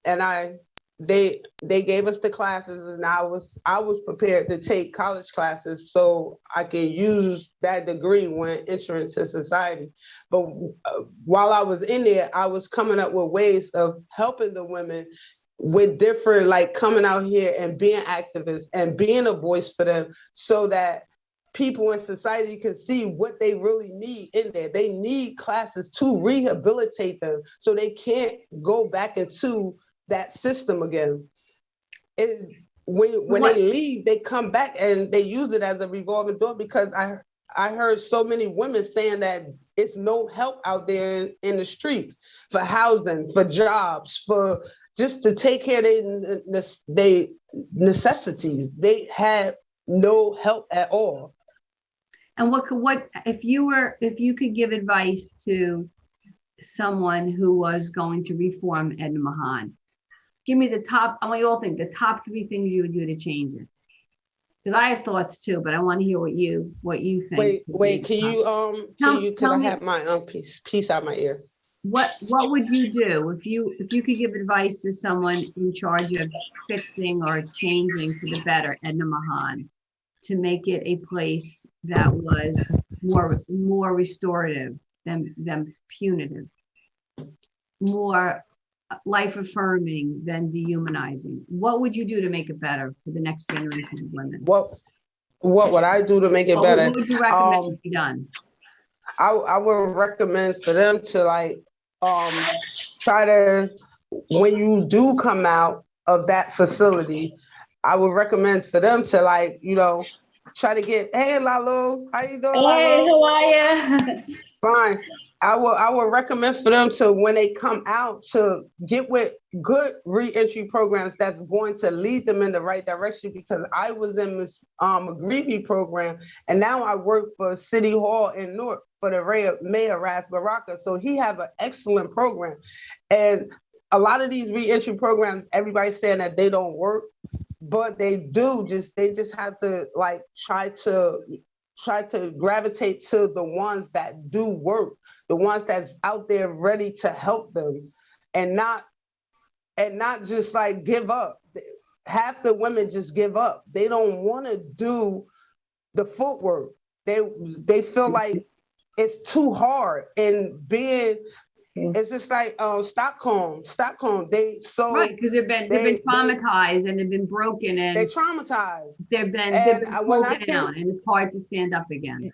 And they gave us the classes, and I was prepared to take college classes so I can use that degree when entering into society. But while I was in there, I was coming up with ways of helping the women with different, like coming out here and being activists and being a voice for them so that people in society can see what they really need in there. They need classes to rehabilitate them so they can't go back into that system again. When they leave, they come back and they use it as a revolving door, because I heard so many women saying that it's no help out there in the streets for housing, for jobs, for just to take care of their necessities. They had no help at all. And what if you could give advice to someone who was going to reform Edna Mahan? Give me the top, I want you all to think the top 3 things you would do to change it. Because I have thoughts too, but I want to hear what you think. Wait, can you could I have my piece out my ear? What would you do if you could give advice to someone in charge of fixing or changing for the better Edna Mahan, to make it a place that was more restorative than punitive, more life affirming than dehumanizing? What would you do to make it better for the next generation of women? What would I do to make it better? What would you recommend be done? I would recommend for them to try to, when you do come out of that facility, I would recommend for them to try to get, hey Lalo, how you doing, Lalo? Hey, how are you? Fine. I would recommend for them to, when they come out, to get with good reentry programs that's going to lead them in the right direction. Because I was in this McGreevy program, and now I work for City Hall in Newark for the Mayor Ras Baraka. So he have an excellent program. And a lot of these reentry programs, everybody's saying that they don't work, but they do. They just have to try to gravitate to the ones that do work, the ones that's out there ready to help them, and not just give up. Half the women just give up. They don't want to do the footwork. They feel like it's too hard, and it's just like Stockholm. Right, because they've been traumatized and they've been broken, and they traumatized. They've been pulled down, and it's hard to stand up again.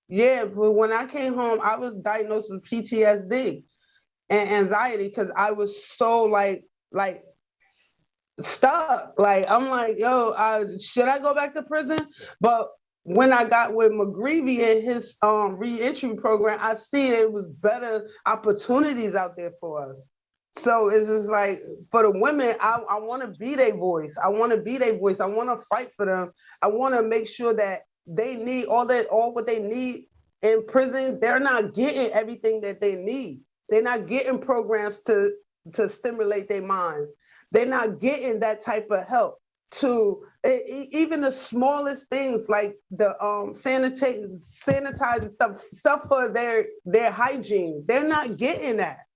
Yeah, but when I came home, I was diagnosed with PTSD and anxiety, because I was so stuck. I'm like, yo, should I go back to prison? But when I got with McGreevy and his reentry program, I see it was better opportunities out there for us. So it's just like, for the women, I want to be their voice. I want to fight for them. I want to make sure that they need all what they need in prison. They're not getting everything that they need. They're not getting programs to stimulate their minds. They're not getting that type of help to even the smallest things, like the sanitize stuff for their hygiene. They're not getting that.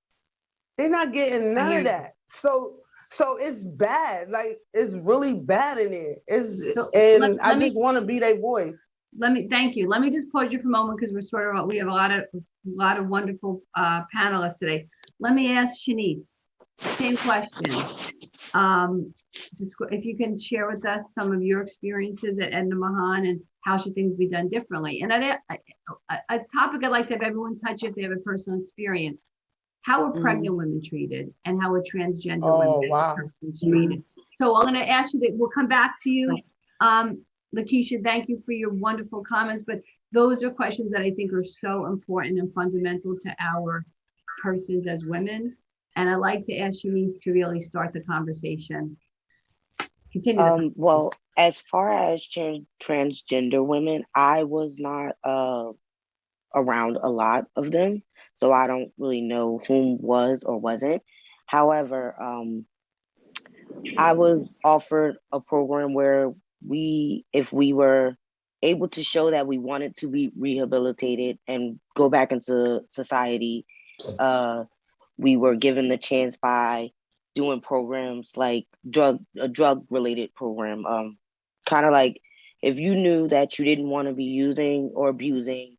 They're not getting none of that. So it's bad. It's really bad in there. I just want to be their voice. Thank you. Let me just pause you for a moment, because we have a lot of wonderful panelists today. Let me ask Shanice, same question. Just if you can share with us some of your experiences at Edna Mahan and how should things be done differently. And a topic I'd like to have everyone touch if they have a personal experience. How are pregnant women treated, and how are transgender women treated? So I'm going to ask you that. We'll come back to you. Lakeisha, thank you for your wonderful comments, but those are questions that I think are so important and fundamental to our persons as women. And I'd like to ask Shanice to really start the conversation. Continue. Well, as far as transgender women, I was not around a lot of them, so I don't really know whom was or wasn't. However, I was offered a program where if we were able to show that we wanted to be rehabilitated and go back into society, we were given the chance by doing programs like a drug related program. Kind of like, if you knew that you didn't want to be using or abusing,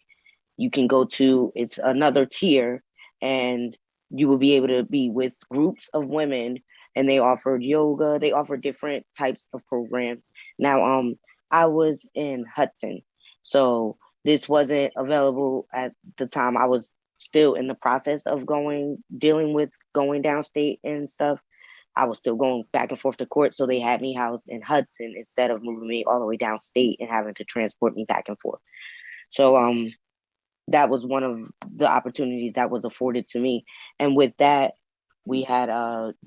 you can go to, it's another tier, and you will be able to be with groups of women and they offered yoga. They offered different types of programs. Now, I was in Hudson, so this wasn't available at the time. I was still in the process of dealing with going downstate and stuff. I was still going back and forth to court, so they had me housed in Hudson instead of moving me all the way downstate and having to transport me back and forth. So that was one of the opportunities that was afforded to me. And with that, we had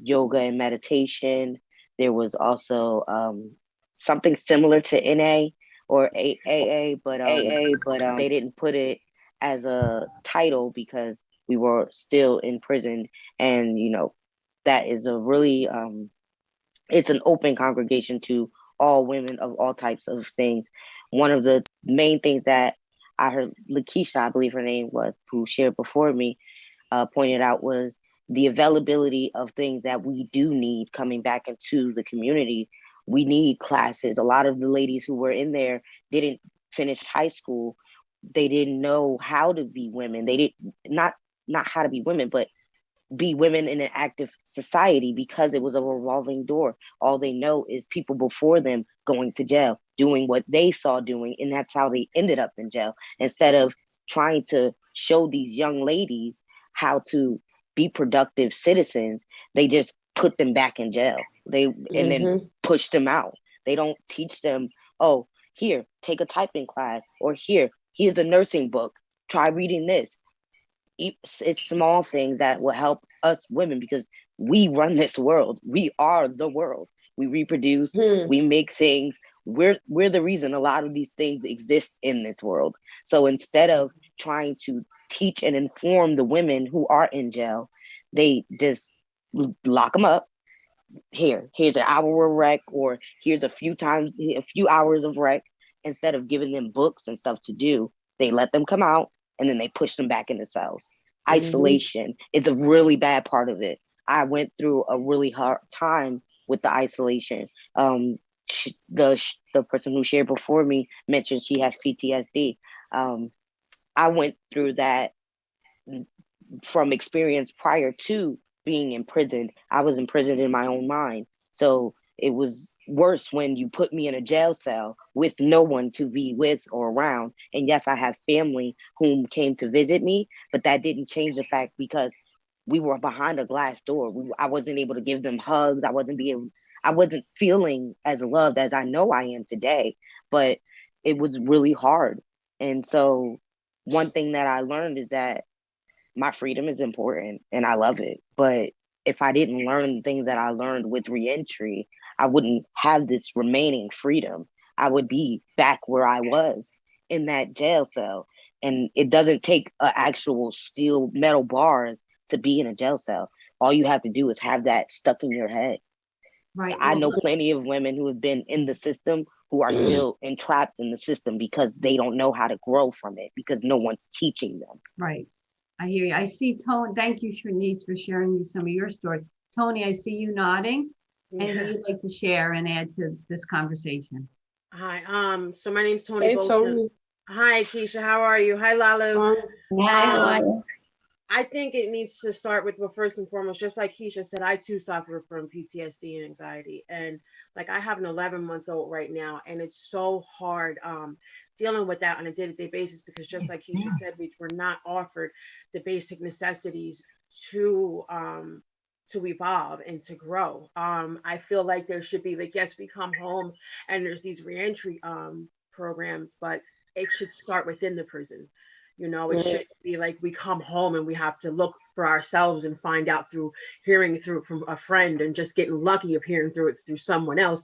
yoga and meditation. There was also something similar to NA or AA, but they didn't put it as a title because we were still in prison. And, you know, that is a really, it's an open congregation to all women of all types of things. One of the main things that I heard Lakeisha, I believe her name was, who shared before me, pointed out was the availability of things that we do need coming back into the community. We need classes. A lot of the ladies who were in there didn't finish high school. They didn't know how to be women. They didn't not how to be women, but be women in an active society because it was a revolving door. All they know is people before them going to jail, doing what they saw doing, and that's how they ended up in jail. Instead of trying to show these young ladies how to be productive citizens, they just put them back in jail. Then push them out. They don't teach them, oh, here, take a typing class, or here's a nursing book. Try reading this. It's small things that will help us women because we run this world. We are the world. We reproduce, we make things. We're the reason a lot of these things exist in this world. So instead of trying to teach and inform the women who are in jail, they just lock them up. Here's an hour of rec, or here's a few hours of rec. Instead of giving them books and stuff to do, they let them come out and then they push them back into cells. Isolation is a really bad part of it. I went through a really hard time with the isolation. The person who shared before me mentioned she has PTSD. I went through that from experience prior to being in prison. I was imprisoned in my own mind. So it was worse when you put me in a jail cell with no one to be with or around. And yes, I have family whom came to visit me, but that didn't change the fact because we were behind a glass door. I wasn't able to give them hugs. I wasn't feeling as loved as I know I am today, but it was really hard. And so one thing that I learned is that my freedom is important and I love it. But if I didn't learn the things that I learned with reentry, I wouldn't have this remaining freedom. I would be back where I was in that jail cell. And it doesn't take an actual steel metal bars to be in a jail cell. All you have to do is have that stuck in your head. Right. I know plenty of women who have been in the system who are still entrapped in the system because they don't know how to grow from it because no one's teaching them. Right. I hear you. I see Tony. Thank you, Shanice, for sharing some of your story. Tony, I see you nodding. Anything you'd like to share and add to this conversation? Hi. So my name's Tony Hey, Bolton. Tony. Hi, Keisha. How are you? Hi, Lalu. Hi. I think it needs to start with, well, first and foremost, just like Keisha said, I too suffer from PTSD and anxiety. And like I have an 11-month-old right now, and it's so hard dealing with that on a day-to-day basis because just like Keisha said, we're not offered the basic necessities to evolve and to grow. I feel like there should be, like, yes, we come home and there's these reentry programs, but it should start within the prison. You know, it shouldn't be like we come home and we have to look for ourselves and find out through hearing through from a friend and just getting lucky of hearing through it through someone else.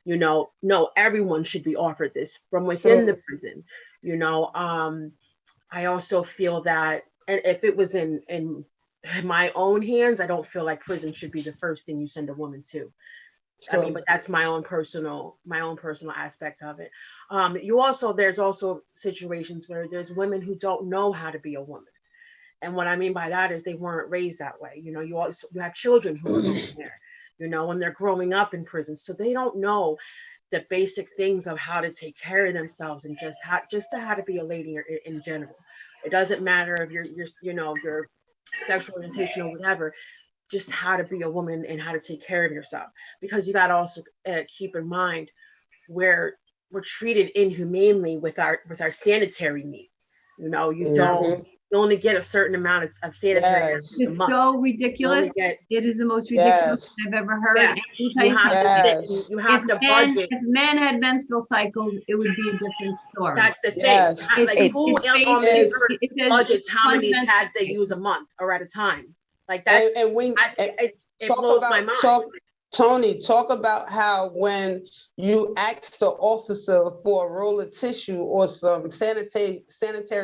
You know, no, everyone should be offered this from within the prison. You know, I also feel that, and if it was in my own hands, I don't feel like prison should be the first thing you send a woman to. I mean, but that's my own personal aspect of it. There's also situations where there's women who don't know how to be a woman. And what I mean by that is they weren't raised that way. You know, you have children who are going there, you know, when they're growing up in prison. So they don't know the basic things of how to take care of themselves and just how to be a lady in general. It doesn't matter if your sexual orientation or whatever. just how to be a woman and how to take care of yourself. Because you got to also keep in mind where we're treated inhumanely with our sanitary needs. You know, you only get a certain amount of sanitary napkins a It's month. so ridiculous. It is the most ridiculous I've ever heard. Yeah. And You have to sit and you have to budget. If men had menstrual cycles, it would be a different story. That's the thing. Like who on this earth budgets how many pads they use a month or at a time? Like that's it blows my mind. Tony, talk about how when you ask the officer for a roll of tissue or some sanitary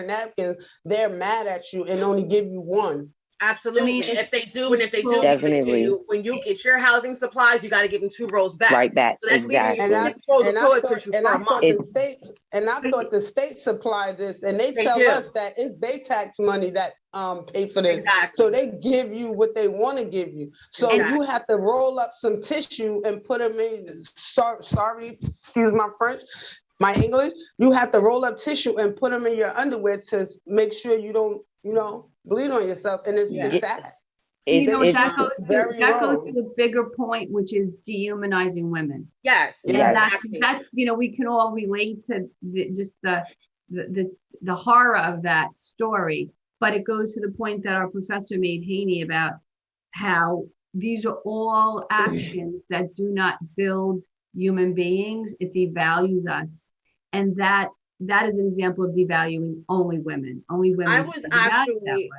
napkins, they're mad at you and only give you one. Absolutely. I mean, if they do, definitely. When you get your housing supplies, you got to give them 2 rolls back. Right back. So that's exactly. And I thought the state supplied this, and they tell us that it's their tax money that pay for this. Exactly. So they give you what they want to give you. So you have to roll up some tissue and put them in. Sorry, excuse my French. My English, you have to roll up tissue and put them in your underwear to make sure you don't, bleed on yourself. And it's sad. That goes to a bigger point, which is dehumanizing women. Yes. And that's we can all relate to the horror of that story. But it goes to the point that our professor made, Haney, about how these are all actions that do not build human beings. It devalues us. And that is an example of devaluing only women. Only women. I was actually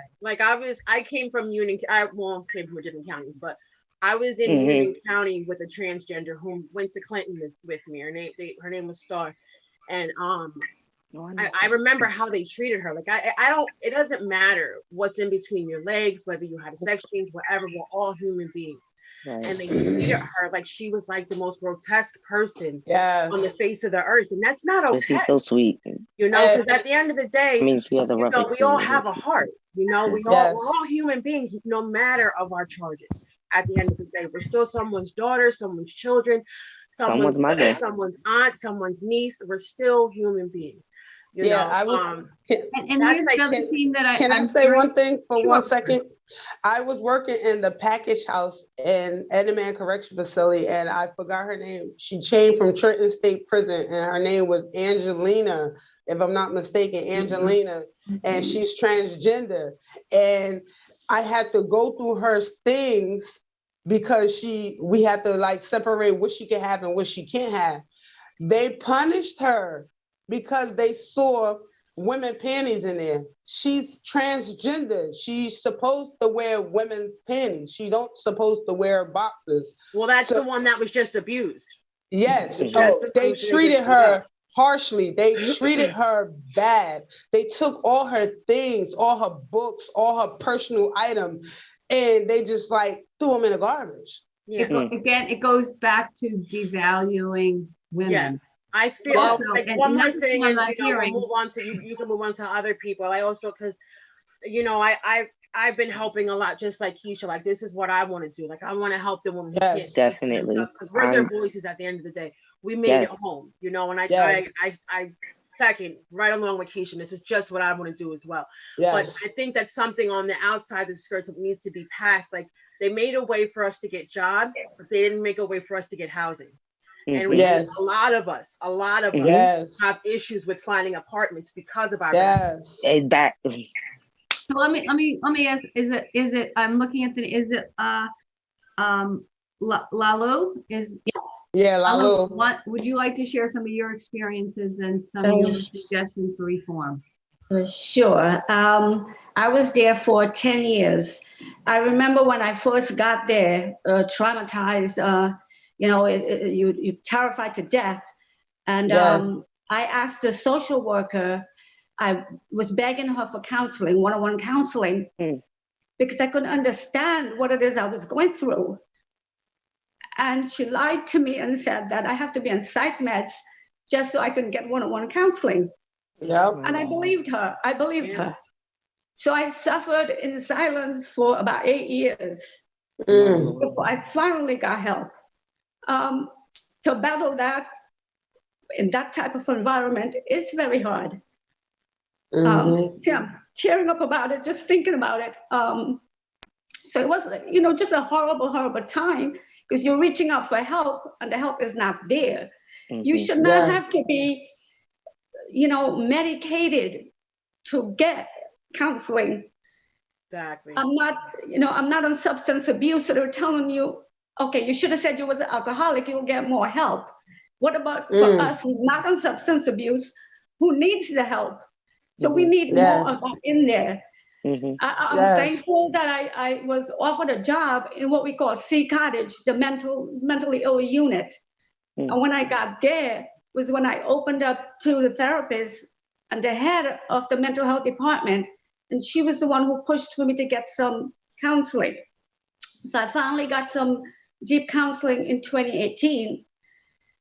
I came from Union. I came from different counties, but I was in Union County with a transgender who went to Clinton with me. Her name was Star, and I remember how they treated her. Like it doesn't matter what's in between your legs, whether you had a sex change, whatever. We're all human beings. Right. And they treated her like she was like the most grotesque person on the face of the earth, and that's not okay. She's so sweet, because at the end of the day, she had the we all have a heart. we're all human beings, no matter of our charges. At the end of the day, we're still someone's daughter, someone's children, someone's mother, someone's aunt, someone's niece. We're still human beings. Can I say one thing for 1 second? I was working in the package house in Edinburgh Correction Facility, and I forgot her name. She changed from Trenton State Prison, and her name was Angelina, if I'm not mistaken, Angelina, and she's transgender. And I had to go through her things because we had to separate what she can have and what she can't have. They punished her because they saw women panties in there. She's transgender. She's supposed to wear women's panties. She don't supposed to wear boxers. Well, that's the one that was just abused. Yes. They treated her harshly. They treated her bad. They took all her things, all her books, all her personal items, and they just threw them in the garbage. Yeah. Again, it goes back to devaluing women. Yeah. I feel one more thing, and we'll move on to you can move on to other people. I also, because I've been helping a lot, just like Keisha. This is what I want to do. I want to help the women who can't definitely, because we're their voices at the end of the day. We made it home, and I second right along with Keisha. This is just what I want to do as well. But I think that something on the outside of the skirts needs to be passed. They made a way for us to get jobs, but they didn't make a way for us to get housing. And a lot of us have issues with finding apartments because of our back. So let me ask, is it I'm looking at Lalu Lalu. What would you like to share some of your experiences and some of your suggestions for reform? Sure. I was there for 10 years. I remember when I first got there, traumatized, you're terrified to death. And I asked the social worker, I was begging her for counseling, one-on-one counseling, because I couldn't understand what it is I was going through. And she lied to me and said that I have to be on psych meds just so I can get one-on-one counseling. Yep. And I believed her. her. So I suffered in silence for about 8 years before I finally got help. To battle that in that type of environment, it's very hard. See, I'm tearing up about it, just thinking about it. So it was, just a horrible, horrible time because you're reaching out for help and the help is not there. You should not have to be, medicated to get counseling. Exactly. I'm not on substance abuse. So they're telling you, okay, you should have said you was an alcoholic, you'll get more help. What about for us who's not on substance abuse, who needs the help? So we need more of that in there. I'm thankful that I was offered a job in what we call C Cottage, the mentally ill unit. And when I got there was when I opened up to the therapist and the head of the mental health department. And she was the one who pushed for me to get some counseling. So I finally got some deep counseling in 2018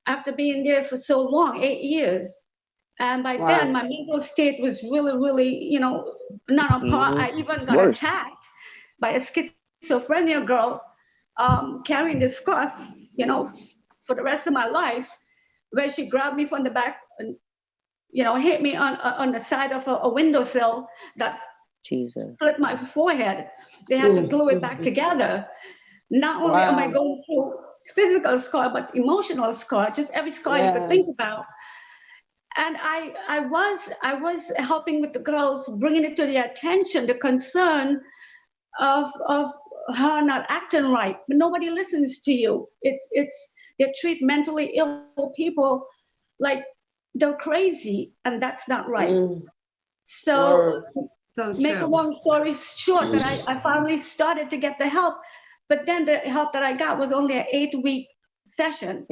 after being there for so long, 8 years. And by then my mental state was really, really, not on par. I even got attacked by a schizophrenia girl carrying this scarf, for the rest of my life, where she grabbed me from the back and, hit me on the side of a windowsill that split my forehead. They had to glue it back together. Not only am I going through physical scar, but emotional scar, just every scar you could think about. And I was helping with the girls, bringing it to their attention, the concern of her not acting right, but nobody listens to you. They treat mentally ill people like they're crazy, and that's not right. So make a long story short, that I finally started to get the help, but then the help that I got was only an 8-week session.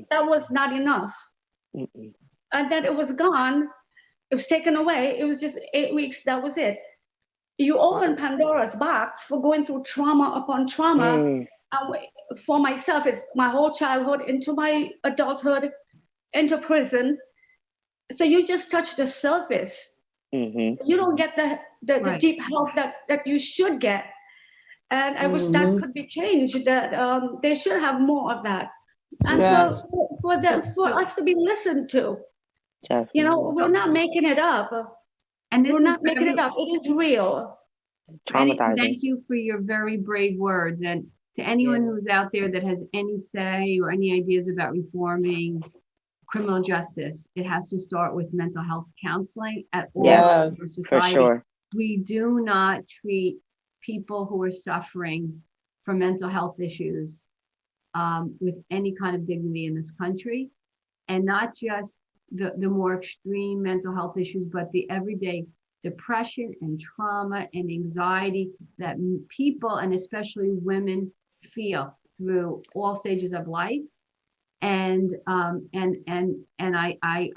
That was not enough. And then it was gone. It was taken away. It was just 8 weeks. That was it. You open Pandora's box for going through trauma upon trauma. For myself, it's my whole childhood into my adulthood, into prison. So you just touch the surface. You don't get the deep help that you should get. And I wish that could be changed, that they should have more of that. And for us to be listened to. We're not making it up. And we're not making it up. It is real. Thank you for your very brave words. And to anyone who's out there that has any say or any ideas about reforming criminal justice, it has to start with mental health counseling at all levels of society. For sure. We do not treat people who are suffering from mental health issues with any kind of dignity in this country, and not just the more extreme mental health issues, but the everyday depression and trauma and anxiety that people, and especially women, feel through all stages of life. And I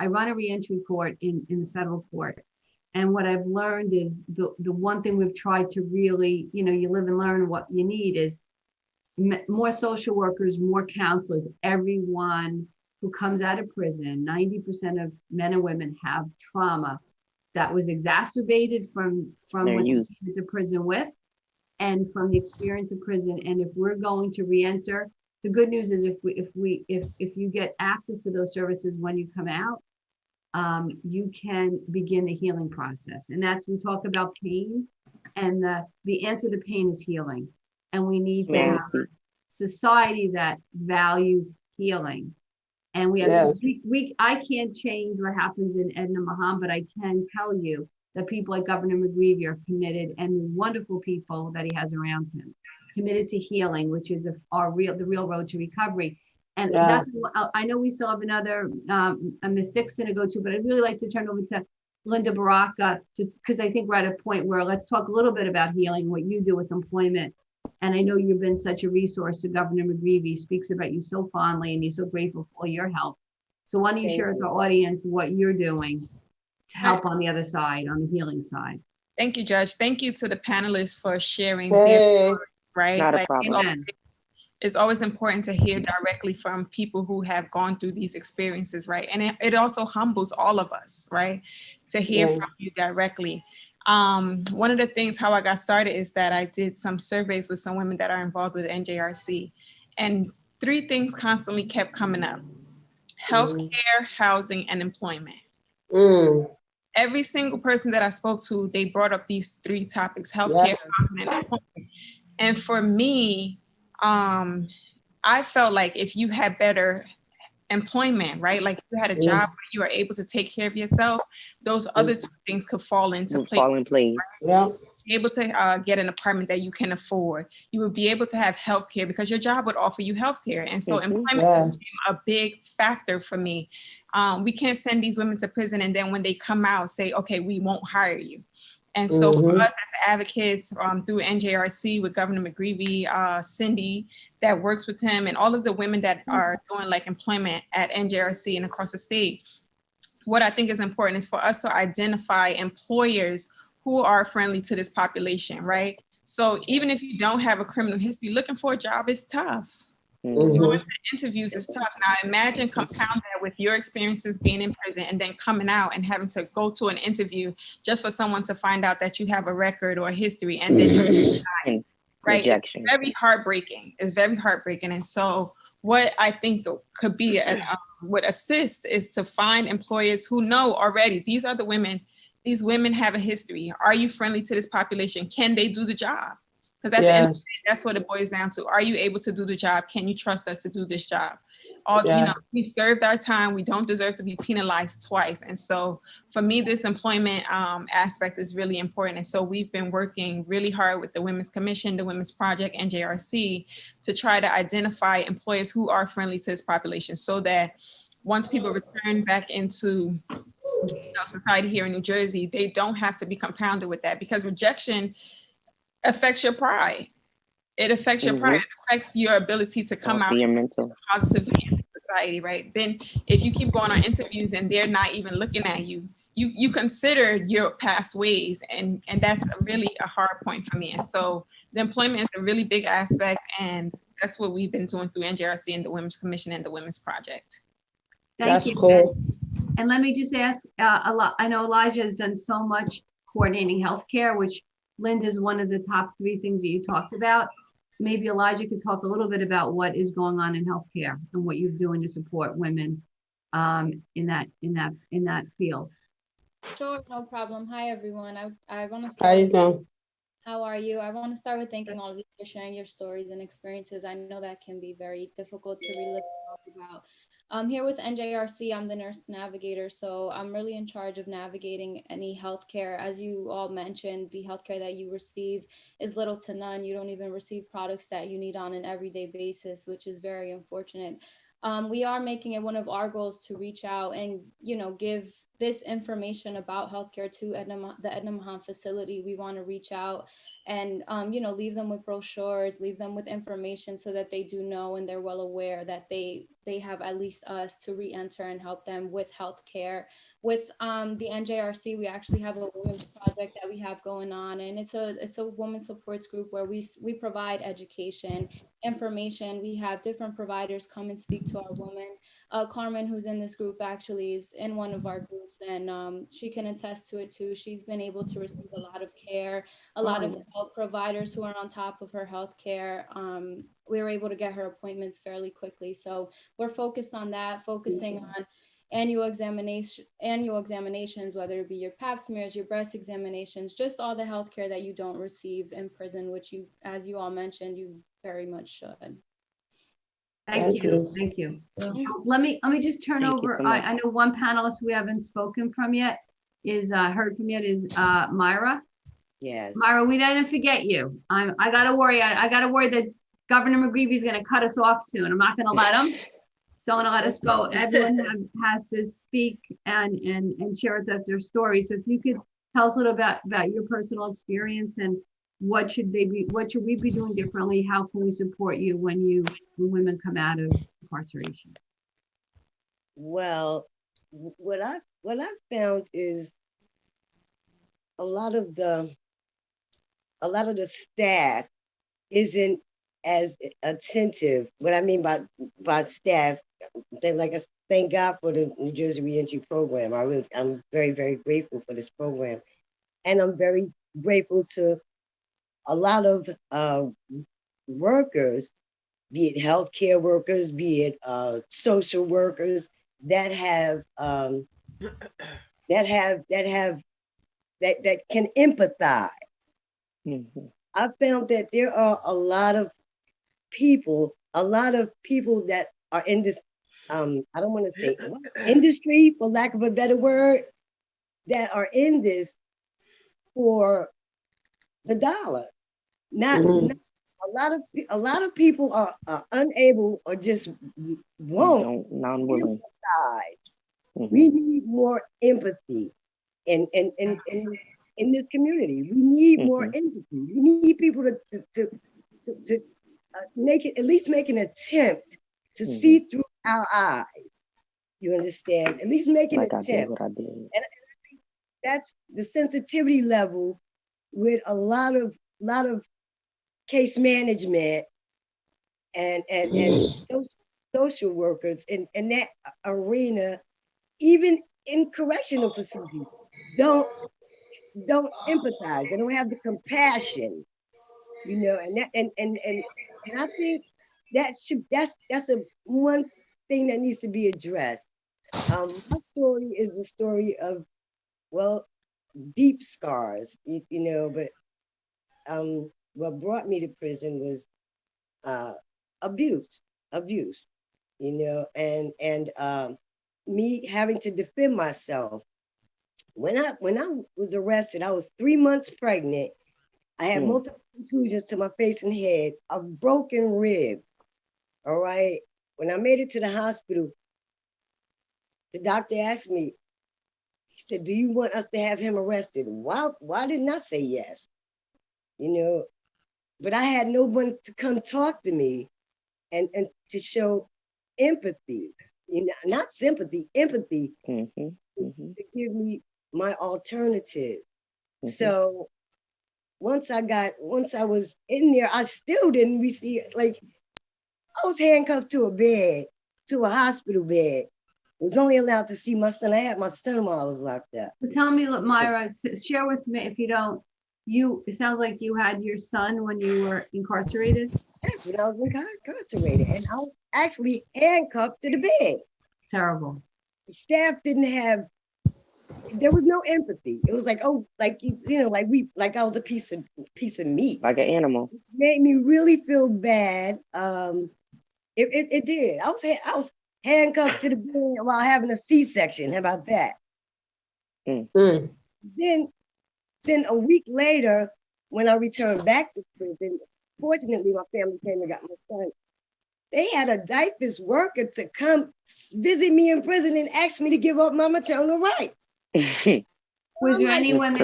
run a reentry court in the federal court. And what I've learned is the one thing we've tried to really, you live and learn what you need is more social workers, more counselors. Everyone who comes out of prison, 90% of men and women have trauma that was exacerbated from what they came to prison with and from the experience of prison. And if we're going to reenter, the good news is if you get access to those services when you come out, you can begin the healing process. And we talk about pain, and the answer to pain is healing. And we need to have a society that values healing. And we have I can't change what happens in Edna Maham, but I can tell you that people like Governor McGreevey are committed, and the wonderful people that he has around him, committed to healing, which is the real road to recovery. And that's, I know we still have another Ms. Dixon to go to, but I'd really like to turn over to Linda Baraka, because I think we're at a point where let's talk a little bit about healing, what you do with employment. And I know you've been such a resource to Governor McGreevey, speaks about you so fondly, and he's so grateful for all your help. So why don't you share with our audience what you're doing to help on the other side, on the healing side? Thank you, Judge. Thank you to the panelists for sharing their stories, right? Not a problem. It's always important to hear directly from people who have gone through these experiences, right? And it also humbles all of us, right? To hear from you directly. One of the things how I got started is that I did some surveys with some women that are involved with NJRC, and 3 things constantly kept coming up: healthcare, housing, and employment. Every single person that I spoke to, they brought up these 3 topics: healthcare, housing, and employment. And for me, I felt like if you had better employment, right? Like if you had a job where you were able to take care of yourself, those other two things could fall into place. Fall in place. Yeah. Be able to get an apartment that you can afford. You would be able to have healthcare because your job would offer you healthcare. And so employment became a big factor for me. We can't send these women to prison and then when they come out say, okay, we won't hire you. And so for us as advocates through NJRC with Governor McGreevey, Cindy that works with him and all of the women that are doing like employment at NJRC and across the state, what I think is important is for us to identify employers who are friendly to this population, right? So even if you don't have a criminal history, looking for a job is tough. Going to interviews is tough. Now imagine compound that with your experiences being in prison and then coming out and having to go to an interview just for someone to find out that you have a record or a history and then you're denied, right? Rejection. It's very heartbreaking. It's very heartbreaking. And so what I think could be, would assist is to find employers who know already, these are the women, these women have a history. Are you friendly to this population? Can they do the job? Because at the end of the day, that's what it boils down to. Are you able to do the job? Can you trust us to do this job? You know, we served our time. We don't deserve to be penalized twice. And so for me, this employment aspect is really important. And so we've been working really hard with the Women's Commission, the Women's Project, NJRC, to try to identify employers who are friendly to this population so that once people return back into society here in New Jersey, they don't have to be compounded with that because rejection affects your pride. It affects your pride. It affects your ability to come out positively into society, right? Then if you keep going on interviews and they're not even looking at you, you consider your past ways and that's really a hard point for me. And so the employment is a really big aspect and that's what we've been doing through NJRC and the Women's Commission and the Women's Project. Thank you. Cool. And let me just ask I know Elijah has done so much coordinating healthcare, which Linda is one of the top 3 things that you talked about. Maybe Elijah could talk a little bit about what is going on in healthcare and what you're doing to support women in that field. Sure, no problem. Hi, everyone. I want to start. How you doing? How are you? I want to start with thanking all of you for sharing your stories and experiences. I know that can be very difficult to relive and talk about. I'm here with NJRC. I'm the nurse navigator, so I'm really in charge of navigating any healthcare. As you all mentioned, the healthcare that you receive is little to none. You don't even receive products that you need on an everyday basis, which is very unfortunate. We are making it one of our goals to reach out and, give this information about healthcare to the Edna Mahan facility. We want to reach out and, leave them with brochures, leave them with information so that they do know and they're well aware that they have at least us to re-enter and help them with healthcare. With the NJRC, we actually have a women's project that we have going on, and it's a women's supports group where we provide education, information. We have different providers come and speak to our women. Carmen, who's in this group, actually is in one of our groups, and she can attest to it too. She's been able to receive a lot of care, a lot of help, providers who are on top of her health care. We were able to get her appointments fairly quickly. So we're focused on that, focusing on annual examinations, whether it be your pap smears, your breast examinations, just all the healthcare that you don't receive in prison, which you, as you all mentioned, you very much should. Thank you. Thank you. Let me just turn over. So I know one panelist we haven't spoken from yet is heard from yet is Myra. Yes. Myra, we didn't forget you. I gotta worry. I gotta worry that Governor McGreevey is gonna cut us off soon. I'm not gonna let him. So I'm gonna let us go. Everyone has to speak and share with us their story. So if you could tell us a little about your personal experience and what should we be doing differently? How can we support you when women come out of incarceration? Well, what I found is a lot of the staff isn't as attentive. What I mean by staff, thank God for the New Jersey Reentry Program. I'm very, very grateful for this program, and I'm very grateful to a lot of workers, be it healthcare workers, be it social workers that can empathize. I found that there are a lot of people that are in this, I don't want to say industry, for lack of a better word, that are in this for the dollar. Not a lot of people are unable or just won't empathize. We need more empathy in this community. We need more empathy. We need people to make it, at least make an attempt to see through our eyes. You understand? At least make an attempt. And I think that's the sensitivity level with a lot of case management and social workers in that arena, even in correctional facilities, don't empathize. They don't have the compassion, you know, and I think that's a one thing that needs to be addressed. My story is the story of, well, deep scars, you know, but what brought me to prison was abuse, you know, and me having to defend myself. When I was arrested, I was 3 months pregnant. I had multiple contusions to my face and head, a broken rib. All right. When I made it to the hospital, the doctor asked me, he said, "Do you want us to have him arrested?" Why didn't I say yes? You know, but I had no one to come talk to me and to show empathy, you know, not sympathy, empathy, to give me my alternative. So once I was in there, I still didn't receive, like, I was handcuffed to a bed, to a hospital bed. Was only allowed to see my son. I had my son while I was locked up. Tell me, Myra, share with me, if you don't, it sounds like you had your son when you were incarcerated? Yes, when I was incarcerated, and I was actually handcuffed to the bed. Terrible. The staff didn't have, there was no empathy. It was like, oh, like, you know, like I was a piece of meat. Like an animal. It made me really feel bad. It did. I was handcuffed to the bed while having a C-section. How about that? Then a week later, when I returned back to prison, fortunately, my family came and got my son. They had a DIFUS worker to come visit me in prison and ask me to give up my maternal rights. Was there anyone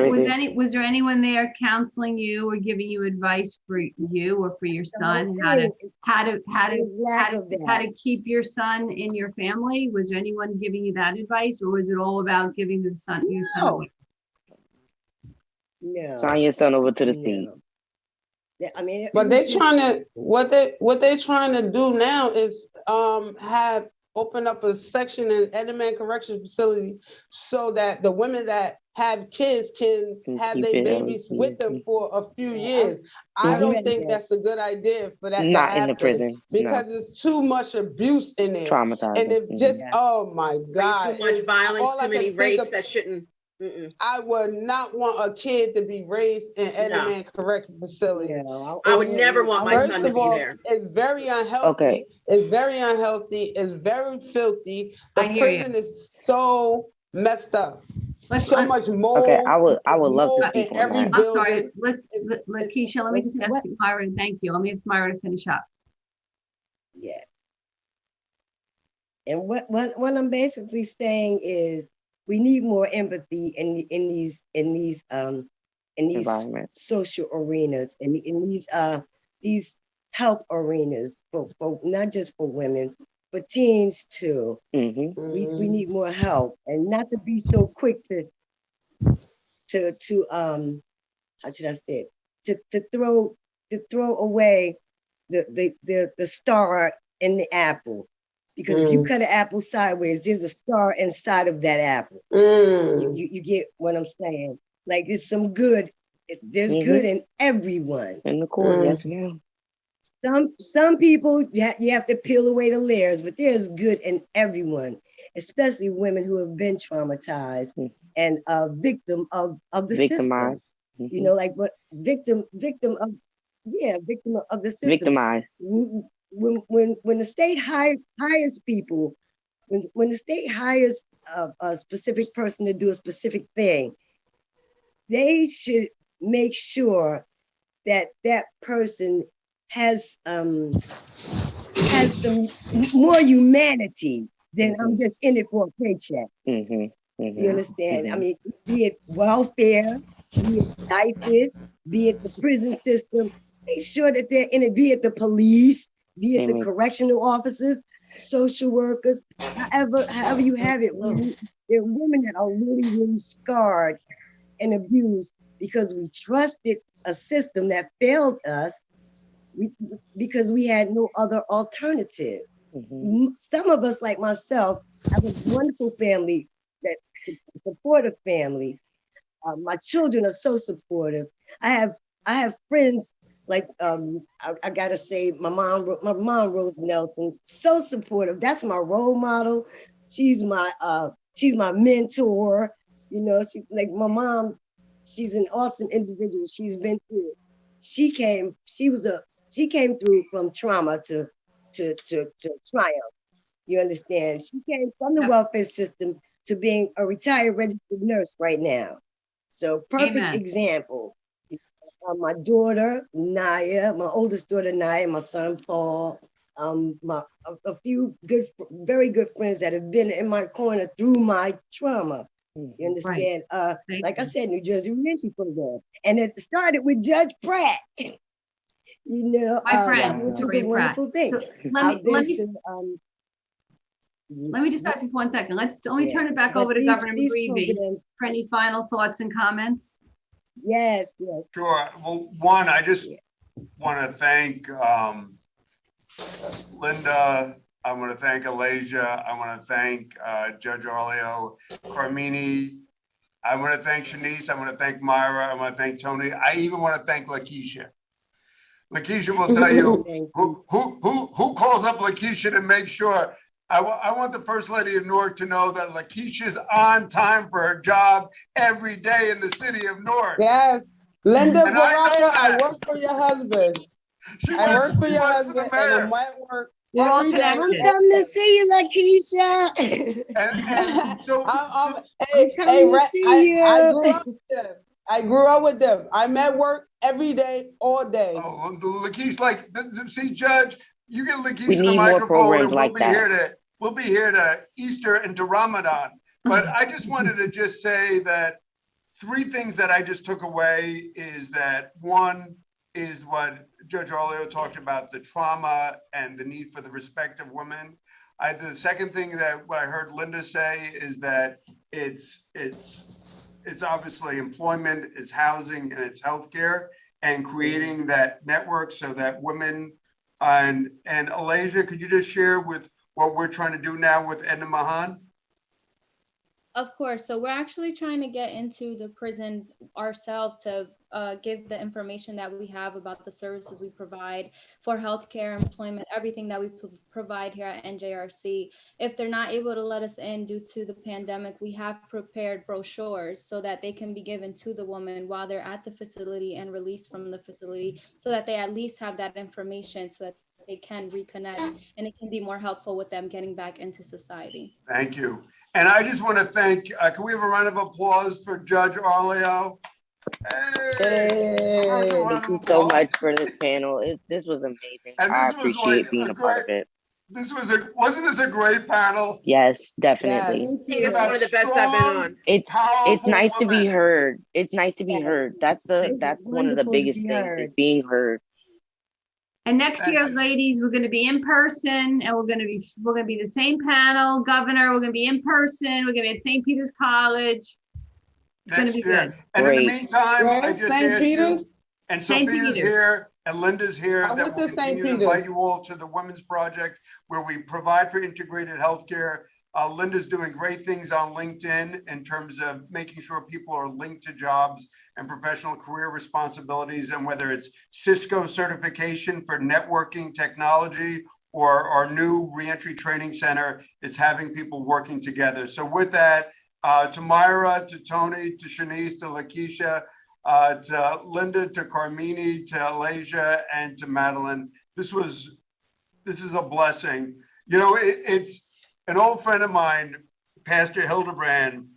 there counseling you or giving you advice for you or for your son, how to keep your son in your family? Was there anyone giving you that advice, or was it all about giving your son away? No. Sign your son over to the state. Yeah, I mean, but they trying to what they're trying to do now is open up a section in Edinburgh Correctional Facility so that the women that have kids can have their babies with them for a few years. I don't think that's a good idea for that. Not in the prison. Because there's too much abuse in there. Traumatizing. And if just, oh my God. Too much violence, too many rapes that shouldn't. I would not want a kid to be raised in Edinburgh Correctional Facility. I would never want my son to be there. It's very unhealthy. Okay. It's very unhealthy. It's very filthy. The prison is so messed up. So much mold. Okay, I would love to speak on that. I'm sorry, Lakeisha, let me just ask you, Myra, thank you. Let me ask Myra to finish up. Yeah. And what I'm basically saying is we need more empathy in these social arenas, and in these help arenas for not just for women, but teens too. We need more help, and not to be so quick to how should I say it? To throw away the star in the apple. Because if you cut an apple sideways, there's a star inside of that apple. You get what I'm saying? Like, there's some good. There's good in everyone. In the core, yes, ma'am. Some people you have to peel away the layers, but there's good in everyone, especially women who have been traumatized and a victim of the system. You know, like what victim of the system. Victimized. When the state hires people, when the state hires a specific person to do a specific thing, they should make sure that that person has some more humanity than I'm just in it for a paycheck. You understand? I mean, be it welfare, be it diapers, be it the prison system, make sure that they're in it, be it the police, be it the correctional officers, social workers, however you have it. There are women that are really, really scarred and abused because we trusted a system that failed us because we had no other alternative. Some of us, like myself, have a wonderful family, that supportive family. My children are so supportive. I have friends like I gotta say, my mom Rose Nelson, so supportive. That's my role model. She's my mentor. You know, she's like my mom. She's an awesome individual. She's been through it. She came through from trauma to triumph. You understand? She came from the welfare system to being a retired registered nurse right now. So perfect example. My daughter, Naya, my oldest daughter, Naya, my son, Paul, a few very good friends that have been in my corner through my trauma. You understand? Like I said, New Jersey Reentry Program. And it started with Judge Pratt. You know, which was a wonderful thing. So let me just stop you for 1 second. Let me turn it back over to Governor McGreevy for any final thoughts and comments. Yes. Sure. Well, one, I just want to thank Linda. I want to thank Alasia. I want to thank Judge Arleo, Carmini. I want to thank Shanice. I want to thank Myra. I want to thank Tony. I even want to thank Lakeisha. Lakeisha will tell you who calls up Lakeisha to make sure. I want the First Lady of Newark to know that Lakeisha's on time for her job every day in the city of Newark. Yes. Linda Baraka, I work for your husband. I work for your husband and I'm at work every day. I'm coming to see you, Lakeisha. And so, I grew up with them. I'm at work every day, all day. Oh, Lakeisha, like, see, Judge, you get Lakeisha We the need more microphone programs and like that. We'll be here to Easter and to Ramadan. But I just wanted to just say that 3 things that I just took away is that one is what Judge Arleo talked about, the trauma and the need for the respect of women. The second thing that what I heard Linda say is that it's obviously employment, it's housing, and it's healthcare, and creating that network so that women and Alasia, could you just share with what we're trying to do now with Edna Mahan? Of course. So we're actually trying to get into the prison ourselves to give the information that we have about the services we provide for healthcare, employment, everything that we provide here at NJRC. If they're not able to let us in due to the pandemic, we have prepared brochures so that they can be given to the woman while they're at the facility and released from the facility, so that they at least have that information so that they can reconnect and it can be more helpful with them getting back into society. Thank you. And I just want to thank, can we have a round of applause for Judge Arleo? Hey. Thank you so much for this panel. This was amazing. And I appreciate being a part of it. Wasn't this a great panel? Yes, definitely. It's one of the best I've been on. It's nice to be heard. It's nice to be heard. That's one of the biggest things is being heard. And next year, ladies, we're going to be in person, and we're going to be the same panel. Governor, we're going to be in person. We're going to be at St. Peter's College. It's going to be good. And in the meantime, I just asked you, and Sophia's here, and Linda's here, that we'll continue to invite you all to the Women's Project, where we provide for integrated healthcare. Linda's doing great things on LinkedIn in terms of making sure people are linked to jobs and professional career responsibilities, and whether it's Cisco certification for networking technology or our new reentry training center is having people working together. So with that, to Myra, to Tony, to Shanice, to Lakeisha, to Linda, to Carmini, to Alasia, and to Madeline. This is a blessing. You know, it's an old friend of mine, Pastor Hildebrand,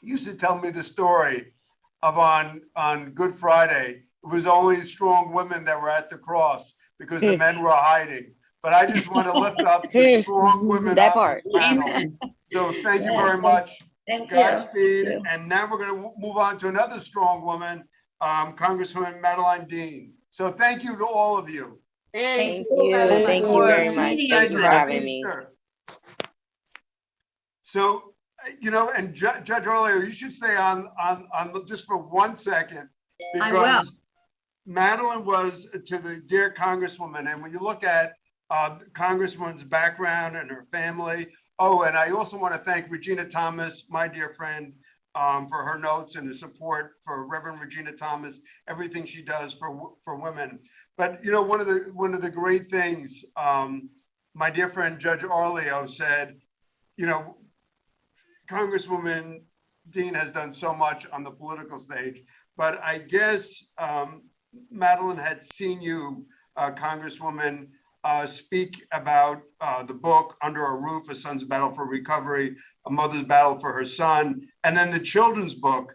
used to tell me the story of on Good Friday. It was only strong women that were at the cross because the men were hiding. But I just want to lift up the strong women That on part. this panel. Amen. So thank you Yes, very much. Thank you. Godspeed. Thank you. And now we're going to move on to another strong woman, Congresswoman Madeline Dean. So thank you to all of you. Thank Thanks. you. very Thank much. you very Good much. meeting Thank you for Happy having me. Easter. So, you know, and Judge Orleo, you should stay on just for 1 second, I will. because Madeline was to the dear Congresswoman, and when you look at the Congresswoman's background and her family. Oh, and I also want to thank Regina Thomas, my dear friend, for her notes and the support for Reverend Regina Thomas, everything she does for women. But you know, one of the great things, my dear friend Judge Orleo said, you know, Congresswoman Dean has done so much on the political stage, but I guess Madeline had seen you, Congresswoman, speak about the book Under a Roof, A Son's Battle for Recovery, A Mother's Battle for Her Son, and then the children's book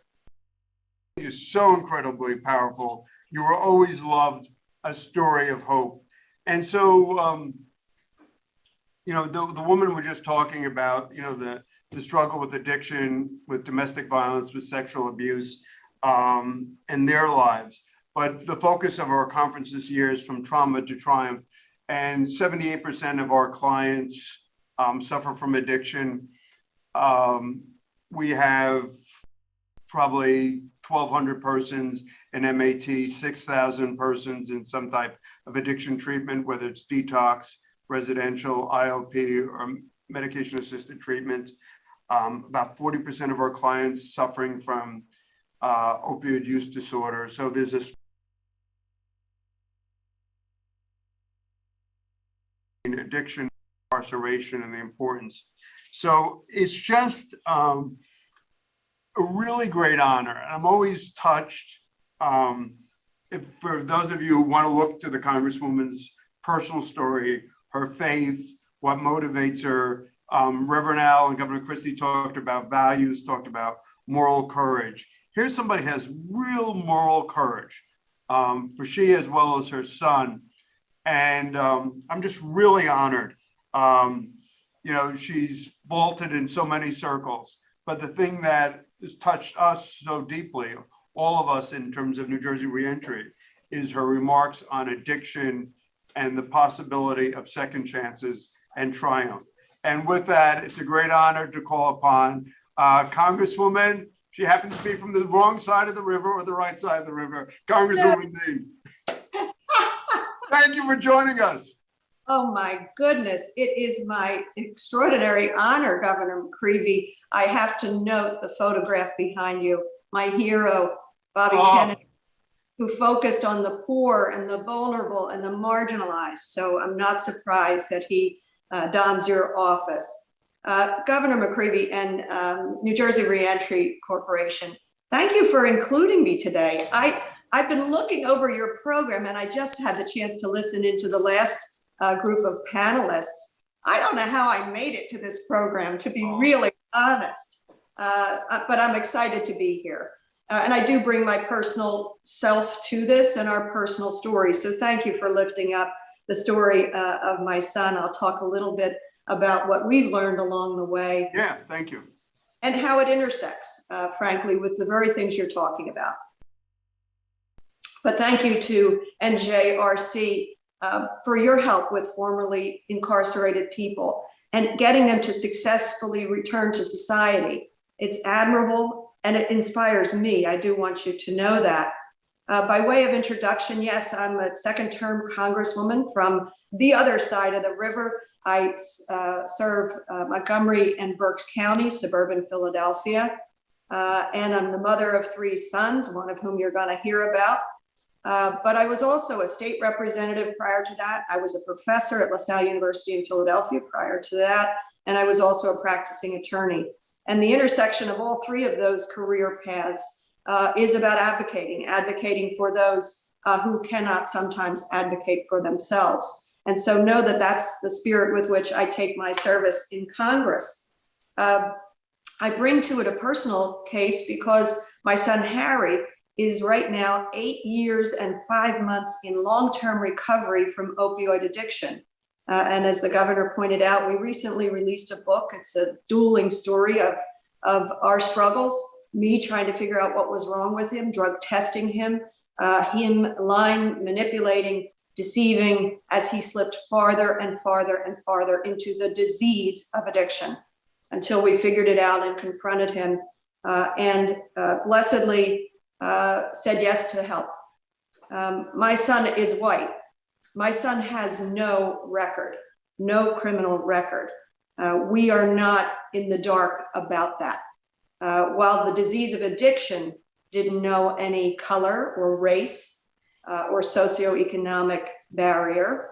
is so incredibly powerful. You were always loved, A Story of Hope. And so, you know, the woman we're just talking about, you know, the struggle with addiction, with domestic violence, with sexual abuse, in their lives. But the focus of our conference this year is From Trauma to Triumph. And 78% of our clients suffer from addiction. We have probably 1,200 persons in MAT, 6,000 persons in some type of addiction treatment, whether it's detox, residential, IOP, or medication-assisted treatment. About 40% of our clients suffering from opioid use disorder. So there's a addiction, incarceration, and the importance. So it's just a really great honor. And I'm always touched. If for those of you who want to look to the Congresswoman's personal story, her faith, what motivates her, Reverend Al and Governor Christie talked about values, talked about moral courage. Here's somebody who has real moral courage, for she as well as her son. And I'm just really honored. You know, she's vaulted in so many circles, but the thing that has touched us so deeply, all of us in terms of New Jersey reentry, is her remarks on addiction and the possibility of second chances and triumph. And with that, it's a great honor to call upon Congresswoman. She happens to be from the wrong side of the river or the right side of the river, Congresswoman Dean. Thank you for joining us. Oh my goodness, it is my extraordinary honor, Governor McCreevy. I have to note the photograph behind you, my hero, Bobby Kennedy, who focused on the poor and the vulnerable and the marginalized. So I'm not surprised that he dons your office. Governor McCreevy and New Jersey Reentry Corporation, thank you for including me today. I've been looking over your program and I just had the chance to listen into the last group of panelists. I don't know how I made it to this program, to be really honest, but I'm excited to be here. And I do bring my personal self to this and our personal story. So thank you for lifting up the story of my son. I'll talk a little bit about what we've learned along the way. Yeah, thank you. And how it intersects, frankly, with the very things you're talking about. But thank you to NJRC for your help with formerly incarcerated people and getting them to successfully return to society. It's admirable and it inspires me. I do want you to know that. By way of introduction, yes, I'm a second-term Congresswoman from the other side of the river. I serve Montgomery and Berks County, suburban Philadelphia, and I'm the mother of 3 sons, one of whom you're going to hear about. But I was also a state representative prior to that. I was a professor at LaSalle University in Philadelphia prior to that, and I was also a practicing attorney. And the intersection of all 3 of those career paths is about advocating for those who cannot sometimes advocate for themselves. And so know that that's the spirit with which I take my service in Congress. I bring to it a personal case because my son Harry is right now 8 years and 5 months in long-term recovery from opioid addiction. And as the governor pointed out, we recently released a book. It's a dueling story of our struggles, me trying to figure out what was wrong with him, drug testing him, him lying, manipulating, deceiving as he slipped farther and farther and farther into the disease of addiction until we figured it out and confronted him and blessedly said yes to help. My son is white. My son has no record, no criminal record. We are not in the dark about that. While the disease of addiction didn't know any color or race or socioeconomic barrier,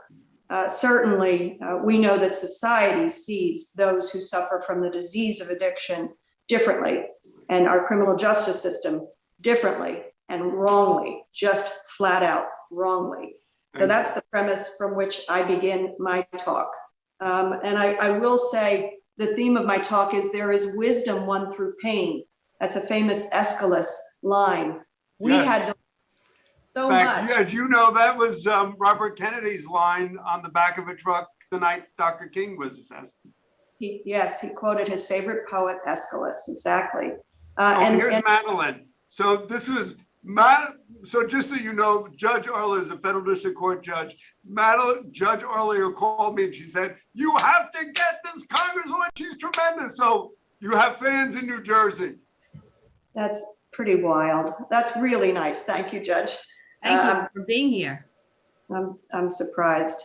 certainly we know that society sees those who suffer from the disease of addiction differently, and our criminal justice system differently and wrongly, just flat out wrongly. So that's the premise from which I begin my talk. And I will say the theme of my talk is there is wisdom won through pain. That's a famous Aeschylus line. We had so much. Yes, you know, that was Robert Kennedy's line on the back of a truck the night Dr. King was assassinated. Yes, he quoted his favorite poet, Aeschylus, exactly. Here's Madeline. So this was, so just so you know, Judge Arla is a federal district court judge. Madeline, Judge Arla called me and she said, you have to get this Congresswoman, she's tremendous. So you have fans in New Jersey. That's pretty wild. That's really nice. Thank you, Judge. Thank you for being here. I'm surprised.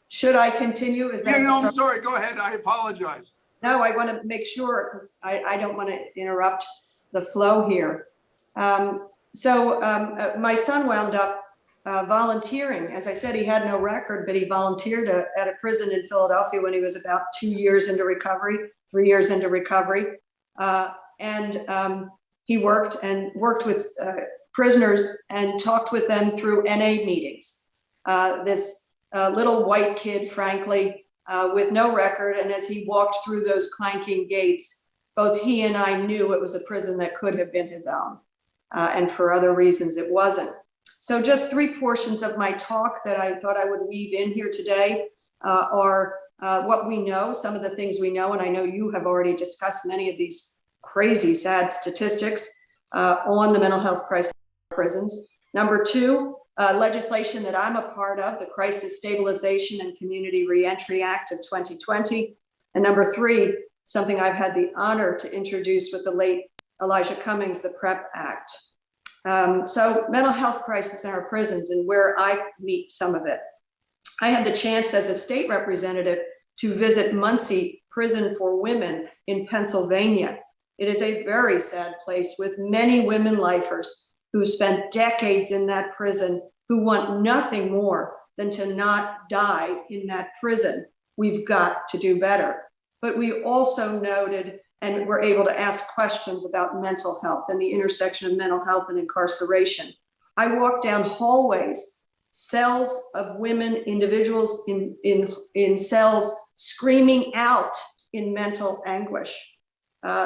Should I continue? Is that I'm sorry. Go ahead. I apologize. No, I want to make sure because I don't want to interrupt the flow here. My son wound up volunteering. As I said, he had no record, but he volunteered at a prison in Philadelphia when he was about 2 years into recovery, 3 years into recovery. He worked with prisoners and talked with them through NA meetings. This little white kid, frankly, with no record. And as he walked through those clanking gates, both he and I knew it was a prison that could have been his own. And for other reasons, it wasn't. So just 3 portions of my talk that I thought I would weave in here today are what we know, some of the things we know, and I know you have already discussed many of these crazy, sad statistics on the mental health crisis in prisons. Number 2, legislation that I'm a part of, the Crisis Stabilization and Community Reentry Act of 2020. And number 3, something I've had the honor to introduce with the late Elijah Cummings, the PrEP Act. So mental health crisis in our prisons and where I meet some of it. I had the chance as a state representative to visit Muncie Prison for Women in Pennsylvania. It is a very sad place with many women lifers who spent decades in that prison, who want nothing more than to not die in that prison. We've got to do better. But we also noted and were able to ask questions about mental health and the intersection of mental health and incarceration. I walked down hallways, cells of women, individuals in cells screaming out in mental anguish.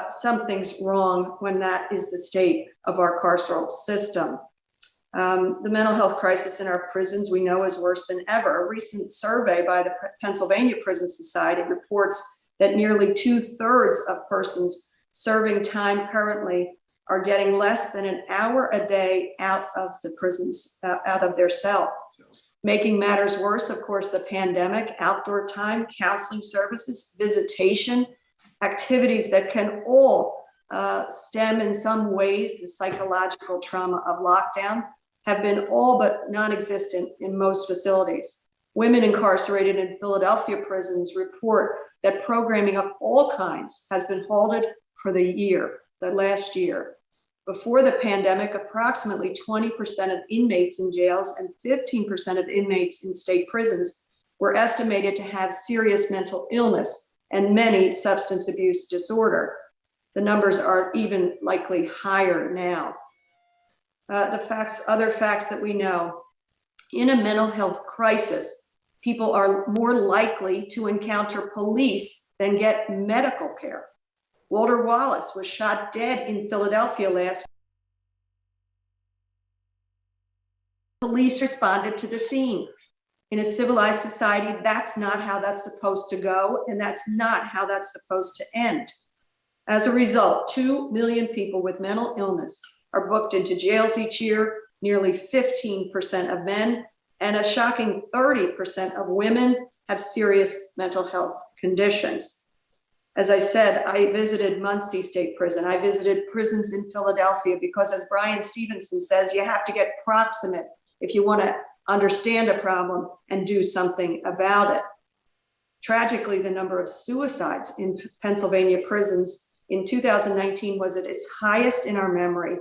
Something's wrong when that is the state of our carceral system. The mental health crisis in our prisons we know is worse than ever. A recent survey by the Pennsylvania Prison Society reports that nearly 2/3 of persons serving time currently are getting less than an hour a day out of the prisons, out of their cell. Making matters worse, of course, the pandemic, outdoor time, counseling services, visitation, activities that can all stem in some ways the psychological trauma of lockdown have been all but non-existent in most facilities. Women incarcerated in Philadelphia prisons report that programming of all kinds has been halted for the last year. Before the pandemic, approximately 20% of inmates in jails and 15% of inmates in state prisons were estimated to have serious mental illness and many substance abuse disorder. The numbers are even likely higher now. Other facts that we know, in a mental health crisis, people are more likely to encounter police than get medical care. Walter Wallace was shot dead in Philadelphia last. Police responded to the scene. In a civilized society, that's not how that's supposed to go, and that's not how that's supposed to end. As a result, 2 million people with mental illness are booked into jails each year, nearly 15% of men, and a shocking 30% of women have serious mental health conditions. As I said, I visited Muncie State Prison. I visited prisons in Philadelphia because, as Brian Stevenson says, you have to get proximate if you want to understand a problem and do something about it. Tragically, the number of suicides in Pennsylvania prisons in 2019 was at its highest in our memory,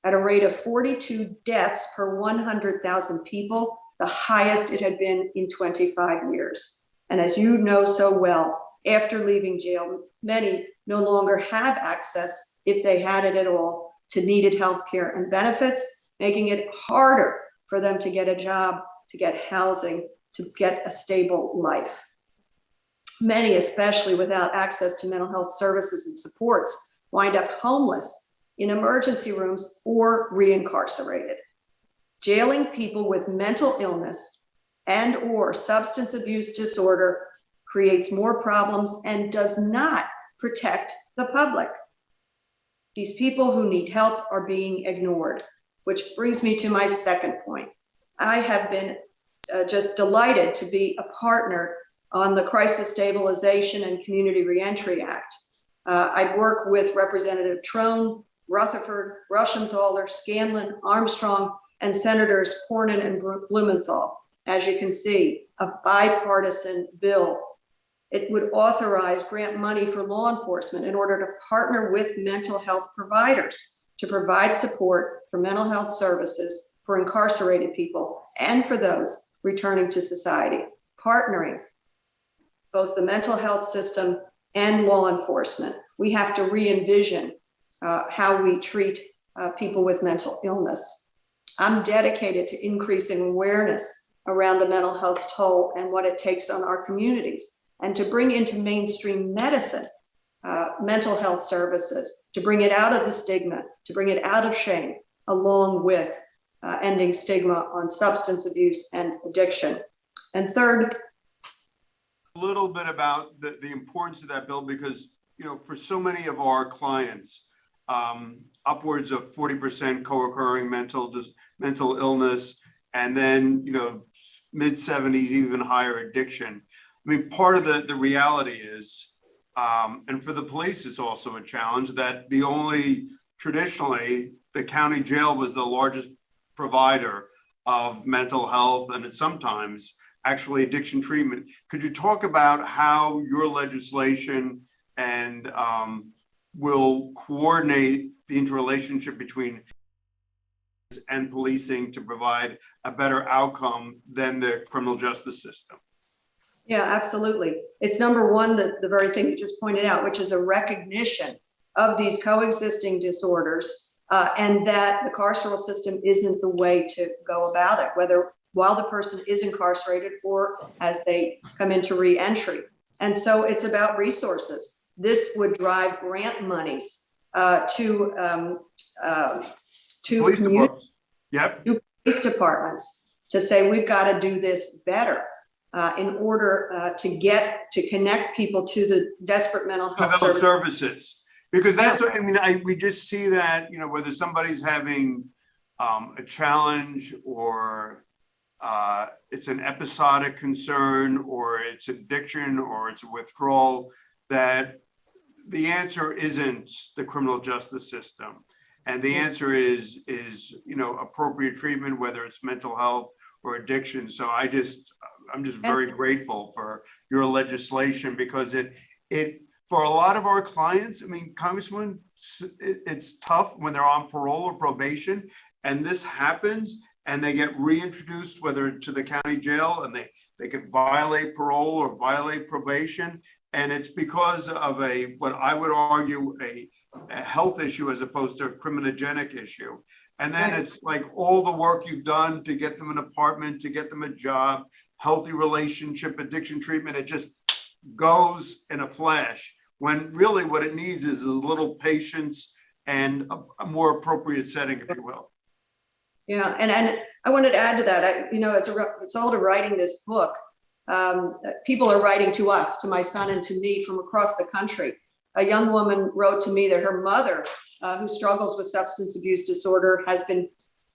at a rate of 42 deaths per 100,000 people, the highest it had been in 25 years. And as you know so well, after leaving jail, many no longer have access, if they had it at all, to needed health care and benefits, making it harder for them to get a job, to get housing, to get a stable life. Many, especially without access to mental health services and supports, wind up homeless, in emergency rooms, or reincarcerated. Jailing people with mental illness and or substance abuse disorder creates more problems and does not protect the public. These people who need help are being ignored, which brings me to my second point. I have been just delighted to be a partner on the Crisis Stabilization and Community Reentry Act. I work with Representative Trone, Rutherford, Rushenthaler, Scanlon, Armstrong, and Senators Cornyn and Blumenthal. As you can see, a bipartisan bill. It would authorize grant money for law enforcement in order to partner with mental health providers to provide support for mental health services for incarcerated people and for those returning to society, partnering both the mental health system and law enforcement. We have to re-envision how we treat people with mental illness. I'm dedicated to increasing awareness around the mental health toll and what it takes on our communities, and to bring into mainstream medicine mental health services, to bring it out of the stigma, to bring it out of shame, along with ending stigma on substance abuse and addiction. And third, a little bit about the importance of that bill, because, you know, for so many of our clients, upwards of 40% co-occurring mental illness, and then, you know, mid-70s, even higher addiction. I mean, part of the reality is, and for the police, it's also a challenge that traditionally, the county jail was the largest provider of mental health, and it's sometimes actually addiction treatment. Could you talk about how your legislation and will coordinate the interrelationship between and policing to provide a better outcome than the criminal justice system? Yeah, absolutely. It's number one, the very thing you just pointed out, which is a recognition of these coexisting disorders, and that the carceral system isn't the way to go about it, whether while the person is incarcerated or as they come into reentry. And so it's about resources. This would drive grant monies to Police departments. Yep. To police departments to say, we've got to do this better in order to connect people to the desperate mental health services. Because that's what, I mean, we just see that, you know, whether somebody's having a challenge, or it's an episodic concern, or it's addiction, or it's a withdrawal, that the answer isn't the criminal justice system. And the answer is, you know, appropriate treatment, whether it's mental health or addiction. So I'm just very grateful for your legislation, because it for a lot of our clients, I mean, Congresswoman, it's tough when they're on parole or probation, and this happens, and they get reintroduced, whether to the county jail, and they can violate parole or violate probation. And it's because of what I would argue, a health issue as opposed to a criminogenic issue. And then Right. it's like all the work you've done to get them an apartment, to get them a job, healthy relationship, addiction treatment, it just goes in a flash, when really what it needs is a little patience and a more appropriate setting, if you will. Yeah, and I wanted to add to that, as a result of writing this book, people are writing to us, to my son and to me from across the country. A young woman wrote to me that her mother, who struggles with substance abuse disorder, has been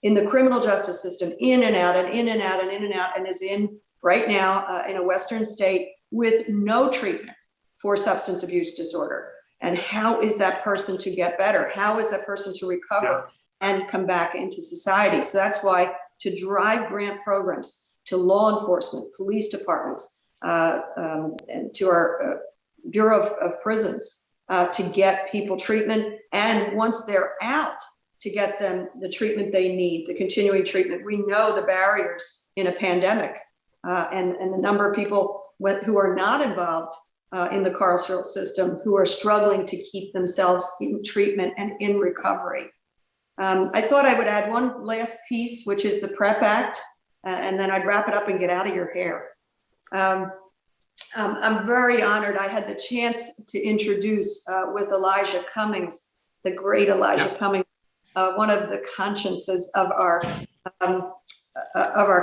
in the criminal justice system, in and out and in and out and in and out, and is in right now in a Western state with no treatment for substance abuse disorder. And how is that person to get better? How is that person to recover and come back into society? So that's why to drive grant programs to law enforcement, police departments, and to our Bureau of Prisons to get people treatment. And once they're out, to get them the treatment they need, the continuing treatment. We know the barriers in a pandemic and the number of people who are not involved in the carceral system, who are struggling to keep themselves in treatment and in recovery. I thought I would add one last piece, which is the PrEP Act, and then I'd wrap it up and get out of your hair. I'm very honored. I had the chance to introduce with Elijah Cummings, the great Elijah Cummings, one of the consciences of our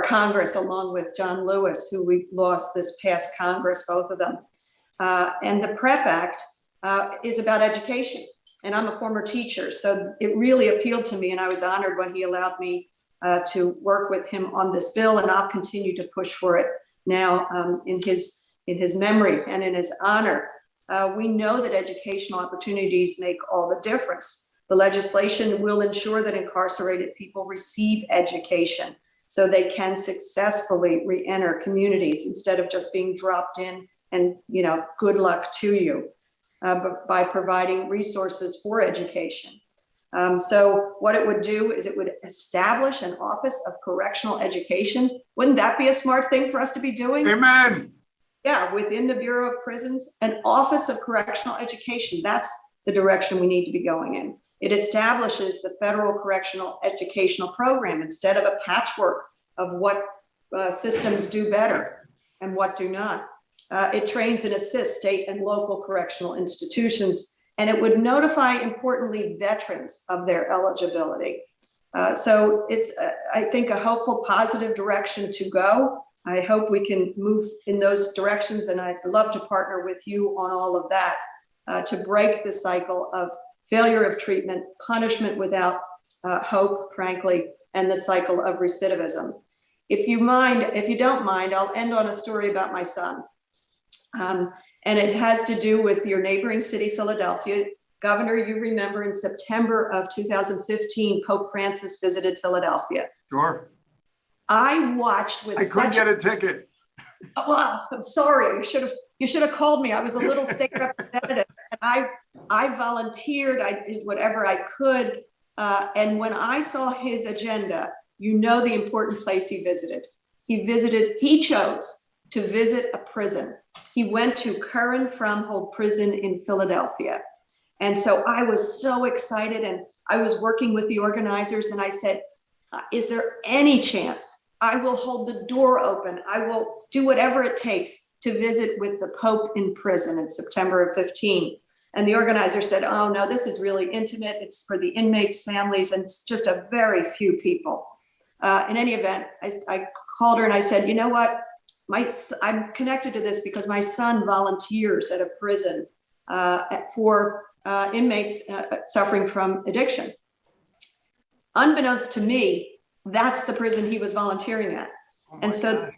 Congress, along with John Lewis, who we lost this past Congress, both of them. And the PrEP Act is about education. And I'm a former teacher, so it really appealed to me. And I was honored when he allowed me to work with him on this bill. And I'll continue to push for it now in his memory and in his honor. We know that educational opportunities make all the difference. The legislation will ensure that incarcerated people receive education so they can successfully re-enter communities instead of just being dropped in and, good luck to you, but by providing resources for education. So what it would do is it would establish an Office of Correctional Education. Wouldn't that be a smart thing for us to be doing? Amen. Yeah, within the Bureau of Prisons, an Office of Correctional Education. That's the direction we need to be going in. It establishes the federal correctional educational program instead of a patchwork of what systems do better and what do not. It trains and assists state and local correctional institutions, and it would notify, importantly, veterans of their eligibility. So it's, I think, a hopeful, positive direction to go. I hope we can move in those directions, and I'd love to partner with you on all of that to break the cycle of failure of treatment, punishment without hope, frankly, and the cycle of recidivism. If you don't mind, I'll end on a story about my son. And it has to do with your neighboring city, Philadelphia. Governor, you remember in September of 2015, Pope Francis visited Philadelphia. Sure. I watched with I couldn't get a ticket. Well, I'm sorry. You should have called me. I was a little state representative. And I volunteered. I did whatever I could. And when I saw his agenda, the important place he visited. He chose to visit a prison. He went to Curran Fromhold Prison in Philadelphia. And so I was so excited, and I was working with the organizers, and I said, is there any chance I will hold the door open? I will do whatever it takes to visit with the Pope in prison in September of 15. And the organizer said, oh no, this is really intimate. It's for the inmates' families, and it's just a very few people. In any event, I called her and I said, you know what? I'm connected to this because my son volunteers at a prison for inmates suffering from addiction. Unbeknownst to me, that's the prison he was volunteering at. And so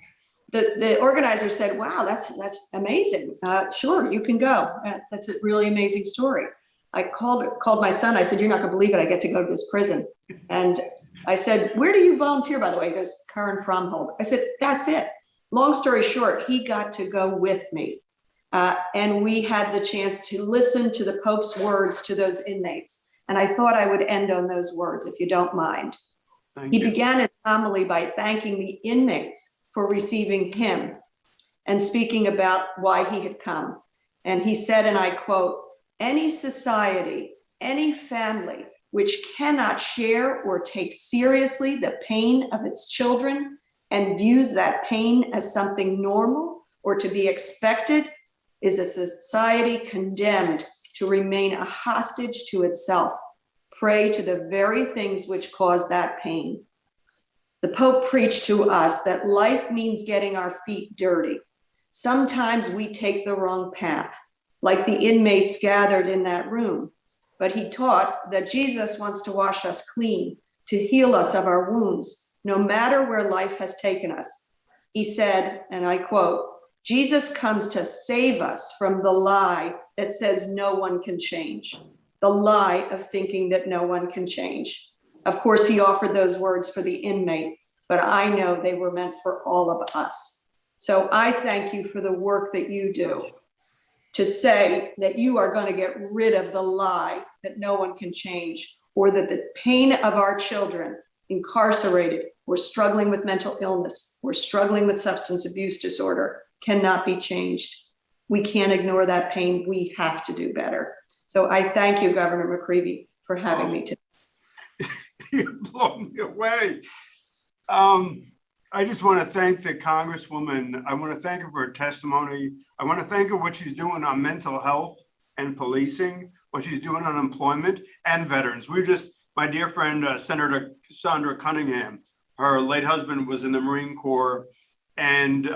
the organizer said, wow, that's amazing. Sure, you can go. That's a really amazing story. I called my son. I said, you're not gonna believe it. I get to go to this prison. And I said, where do you volunteer, by the way? He goes, Curran Fromhold. I said, that's it. Long story short, he got to go with me. And we had the chance to listen to the Pope's words to those inmates. And I thought I would end on those words, if you don't mind. He began his homily by thanking the inmates for receiving him and speaking about why he had come. And he said, and I quote, any society Any family which cannot share or take seriously the pain of its children and views that pain as something normal or to be expected is a society condemned to remain a hostage to itself, prey to the very things which cause that pain. The Pope preached to us that life means getting our feet dirty. Sometimes we take the wrong path, like the inmates gathered in that room. But he taught that Jesus wants to wash us clean, to heal us of our wounds, no matter where life has taken us. He said, and I quote, "Jesus comes to save us from the lie that says no one can change, the lie of thinking that no one can change." Of course, he offered those words for the inmate, but I know they were meant for all of us. So I thank you for the work that you do to say that you are going to get rid of the lie that no one can change, or that the pain of our children incarcerated or struggling with mental illness or struggling with substance abuse disorder cannot be changed. We can't ignore that pain. We have to do better. So I thank you, Governor McCreevy, for having me today. You blow me away. I just want to thank the Congresswoman. I want to thank her for her testimony. I want to thank her what she's doing on mental health and policing, what she's doing on employment and veterans. My dear friend, Senator Sandra Cunningham, her late husband was in the Marine Corps. And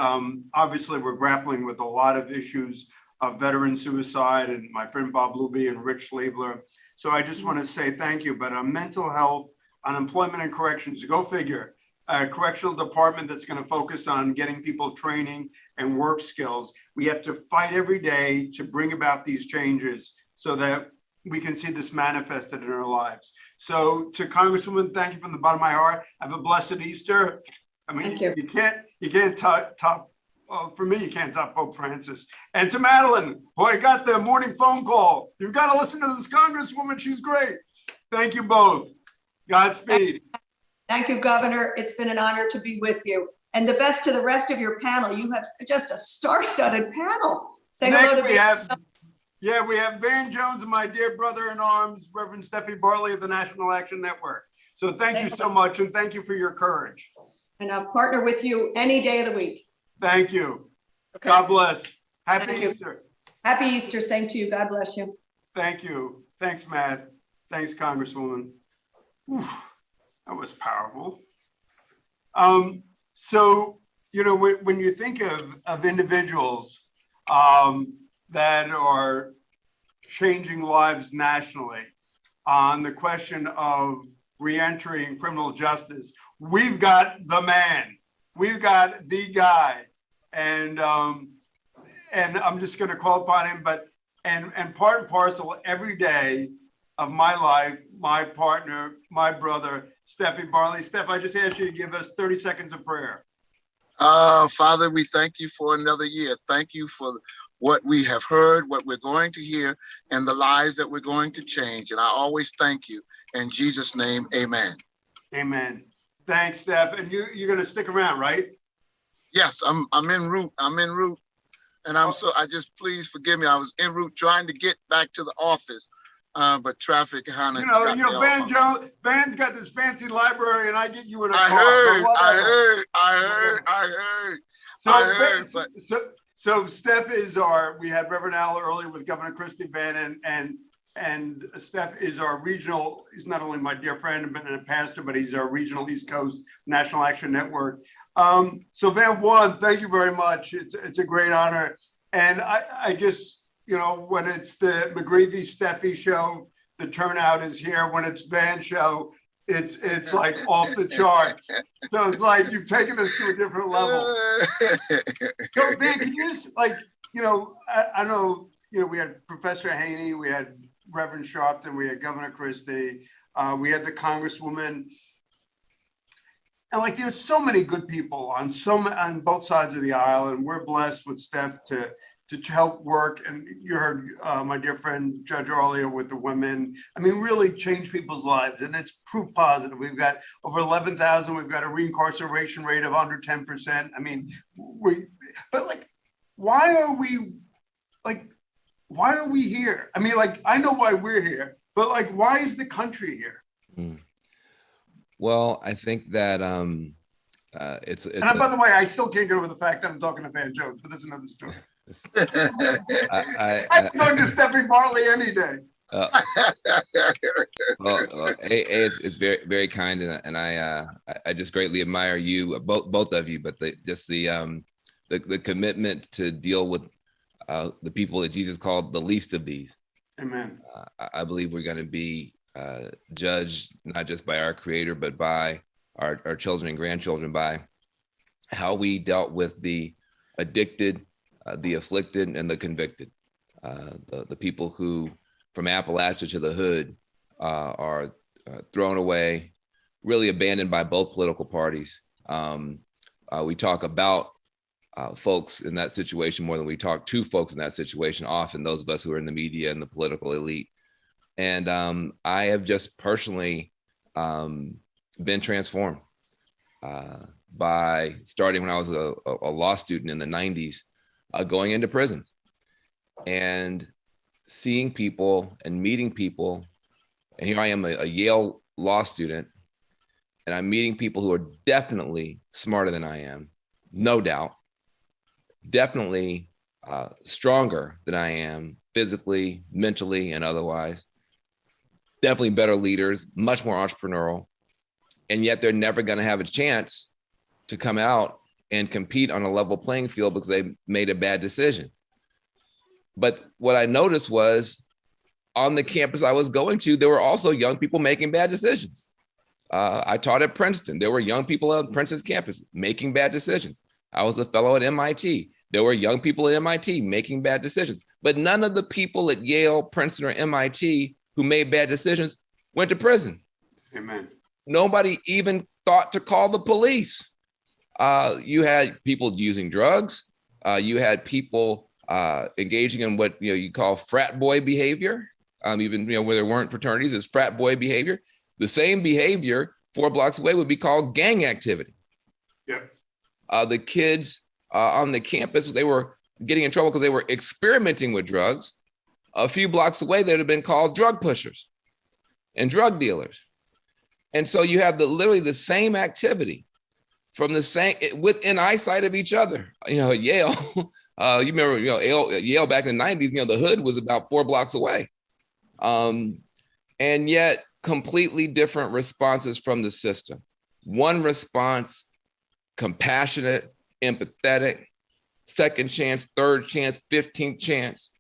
obviously we're grappling with a lot of issues of veteran suicide, and my friend Bob Luby and Rich Labler. So I just want to say thank you. But on mental health, on employment and corrections, go figure. A correctional department that's going to focus on getting people training and work skills. We have to fight every day to bring about these changes so that we can see this manifested in our lives. So to Congresswoman, thank you from the bottom of my heart. Have a blessed Easter. I mean, you can't top for me, you can't top Pope Francis. And to Madeline, boy, I got the morning phone call. You've got to listen to this Congresswoman. She's great. Thank you both. Godspeed. Thank you, Governor. It's been an honor to be with you. And the best to the rest of your panel. You have just a star-studded panel. Say hello to we have Van Jones and my dear brother-in-arms, Reverend Steffi Bartley of the National Action Network. So thank you so much, and thank you for your courage. And I'll partner with you any day of the week. Thank you. Okay. God bless. Happy Easter. Happy Easter. Same to you. God bless you. Thank you. Thanks, Matt. Thanks, Congresswoman. Whew. That was powerful. So, you know, when you think of individuals that are changing lives nationally on the question of reentry and criminal justice, we've got the man, we've got the guy, and I'm just going to call upon him. But and part and parcel every day of my life, my partner, my brother, Steffi Bartley. Steph, I just asked you to give us 30 seconds of prayer. Father, we thank you for another year. Thank you for what we have heard, what we're going to hear, and the lives that we're going to change. And I always thank you. In Jesus' name, amen. Amen. Thanks, Steph. And you're going to stick around, right? Yes, I'm en route. I'm en route. And I just, please forgive me. I was en route trying to get back to the office. But traffic kind of. Van's got this fancy library, and I get you in a car. I heard. So Steph is we had Reverend Al earlier with Governor Christie Van, and Steph is our regional. He's not only my dear friend and a pastor, but he's our regional East Coast National Action Network. So Van, thank you very much. It's a great honor, and I just. You know, when it's the McGreevy Steffi show, the turnout is here. When it's Van show, it's like off the charts. So it's like you've taken us to a different level. So Van, could you just I know, we had Professor Haney, we had Reverend Sharpton, we had Governor Christie, we had the Congresswoman. And there's so many good people on both sides of the aisle, and we're blessed with Steph to help work. And you heard my dear friend Judge Arlia with the women. I mean, really change people's lives, and it's proof positive. We've got over 11,000. We've got a reincarceration rate of under 10%. I mean, why are we here? I mean, I know why we're here, But like, why is the country here? Well, I think that it's And by the way, I still can't get over the fact that I'm talking a bad joke, but that's another story. I'm going to Stephanie Bartley any day. It's very, very kind, and I just greatly admire you, both of you, but the commitment to deal with the people that Jesus called the least of these. Amen. I believe we're going to be judged not just by our Creator, but by our children and grandchildren, by how we dealt with the addicted, the afflicted, and the convicted. The people who, from Appalachia to the hood, are thrown away, really abandoned by both political parties. We talk about folks in that situation more than we talk to folks in that situation, often those of us who are in the media and the political elite. And I have just personally been transformed by starting when I was a law student in the 90s, going into prisons and seeing people and meeting people. And here I am, a Yale law student, and I'm meeting people who are definitely smarter than I am, no doubt, definitely stronger than I am physically, mentally, and otherwise, definitely better leaders, much more entrepreneurial, and yet they're never going to have a chance to come out and compete on a level playing field because they made a bad decision. But what I noticed was on the campus I was going to, there were also young people making bad decisions. I taught at Princeton. There were young people on Princeton's campus making bad decisions. I was a fellow at MIT. There were young people at MIT making bad decisions. But none of the people at Yale, Princeton, or MIT who made bad decisions went to prison. Amen. Nobody even thought to call the police. You had people using drugs. You had people engaging in what you call frat boy behavior. Even where there weren't fraternities, it's frat boy behavior. The same behavior 4 blocks away would be called gang activity. Yep. The kids on the campus, they were getting in trouble because they were experimenting with drugs. A few blocks away, they'd have been called drug pushers and drug dealers. And so you have literally the same activity from the same within eyesight of each other. At Yale, you remember, Yale back in the 90s, the hood was about 4 blocks away. And yet completely different responses from the system. One response, compassionate, empathetic, second chance, third chance, 15th chance.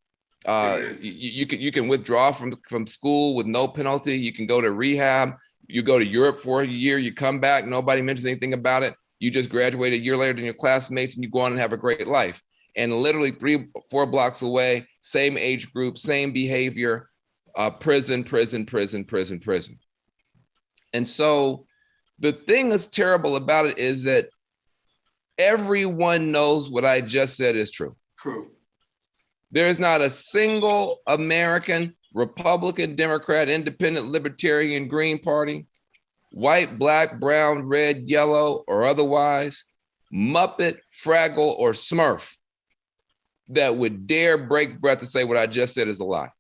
You can withdraw from school with no penalty. You can go to rehab. You go to Europe for a year. You come back. Nobody mentions anything about it. You just graduate a year later than your classmates, and you go on and have a great life. And literally 3-4 blocks away, same age group, same behavior, prison. And so the thing that's terrible about it is that everyone knows what I just said is true. True. There's not a single American, Republican, Democrat, Independent, Libertarian, Green Party, white, black, brown, red, yellow, or otherwise, Muppet, Fraggle, or Smurf that would dare break breath to say what I just said is a lie.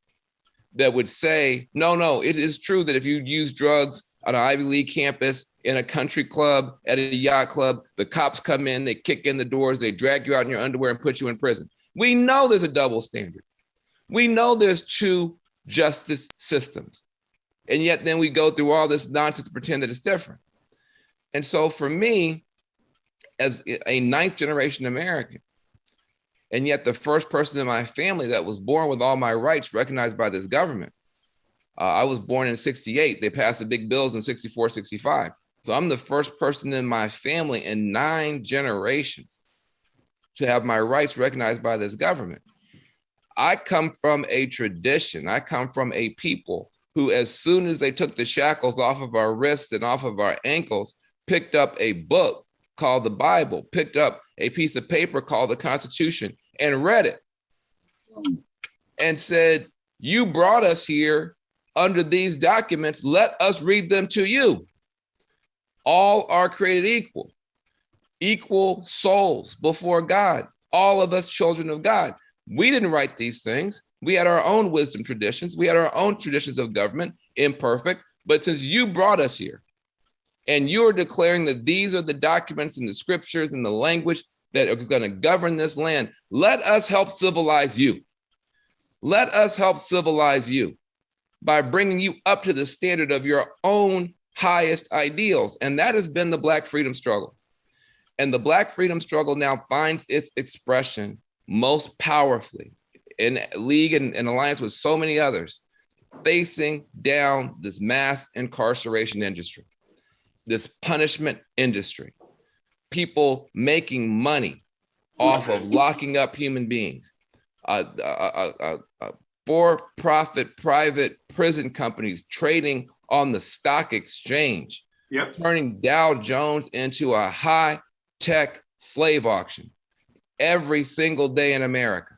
That would say, no, it is true that if you use drugs on an Ivy League campus, in a country club, at a yacht club, the cops come in, they kick in the doors, they drag you out in your underwear and put you in prison. We know there's a double standard. We know there's 2 justice systems. And yet then we go through all this nonsense to pretend that it's different. And so for me, as a 9th generation American, and yet the first person in my family that was born with all my rights recognized by this government, I was born in 68. They passed the big bills in 64, 65. So I'm the first person in my family in 9 generations to have my rights recognized by this government. I come from a tradition. I come from a people who, as soon as they took the shackles off of our wrists and off of our ankles, picked up a book called the Bible, picked up a piece of paper called the Constitution and read it and said, you brought us here under these documents, let us read them to you. All are created equal souls before God, all of us children of God. We didn't write these things. We had our own wisdom traditions. We had our own traditions of government, imperfect. But since you brought us here and you're declaring that these are the documents and the scriptures and the language that are going to govern this land, let us help civilize you. Let us help civilize you by bringing you up to the standard of your own highest ideals. And that has been the Black freedom struggle. And the Black freedom struggle now finds its expression most powerfully in league and alliance with so many others, facing down this mass incarceration industry, this punishment industry, people making money off of locking up human beings, for-profit private prison companies trading on the stock exchange, turning Dow Jones into a high-tech slave auction every single day in America.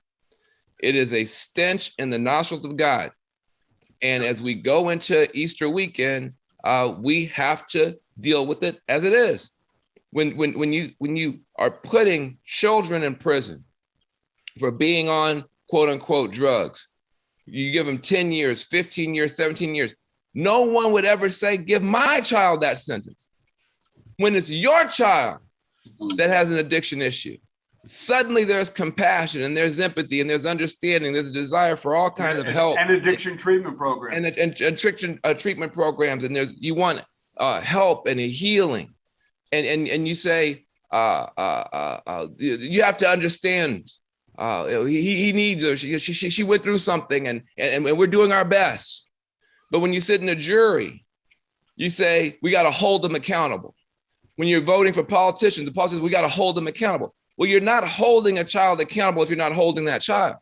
It is a stench in the nostrils of God. And as we go into Easter weekend, we have to deal with it as it is. When you are putting children in prison for being on quote unquote drugs, you give them 10 years, 15 years, 17 years. No one would ever say, give my child that sentence. When it's your child that has an addiction issue, suddenly there's compassion and there's empathy and there's understanding. There's a desire for all kinds of help and addiction treatment programs and treatment programs. And you want help and a healing. And you say, you have to understand, he needs her. She went through something and we're doing our best. But when you sit in a jury, you say, we got to hold them accountable. When you're voting for politicians, we got to hold them accountable. Well, you're not holding a child accountable if you're not holding that child.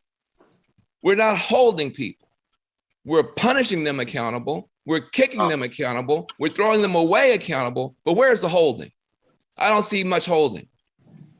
We're not holding people. We're punishing them accountable. We're kicking them accountable. We're throwing them away accountable. But where's the holding? I don't see much holding.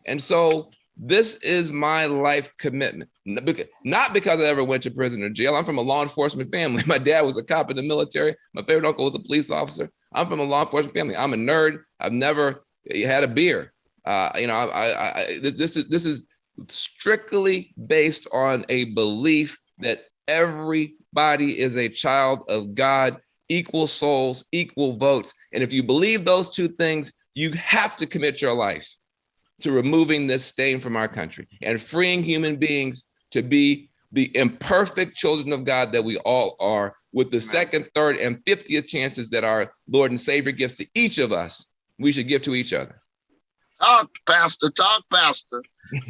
And so this is my life commitment. Not because I ever went to prison or jail. I'm from a law enforcement family. My dad was a cop in the military. My favorite uncle was a police officer. I'm from a law enforcement family. I'm a nerd. I've never had a beer. This is strictly based on a belief that everybody is a child of God, equal souls, equal votes. And if you believe those two things, you have to commit your life to removing this stain from our country and freeing human beings to be the imperfect children of God that we all are, with the second, third, and 50th chances that our Lord and Savior gives to each of us, we should give to each other. Talk, Pastor. Talk, Pastor.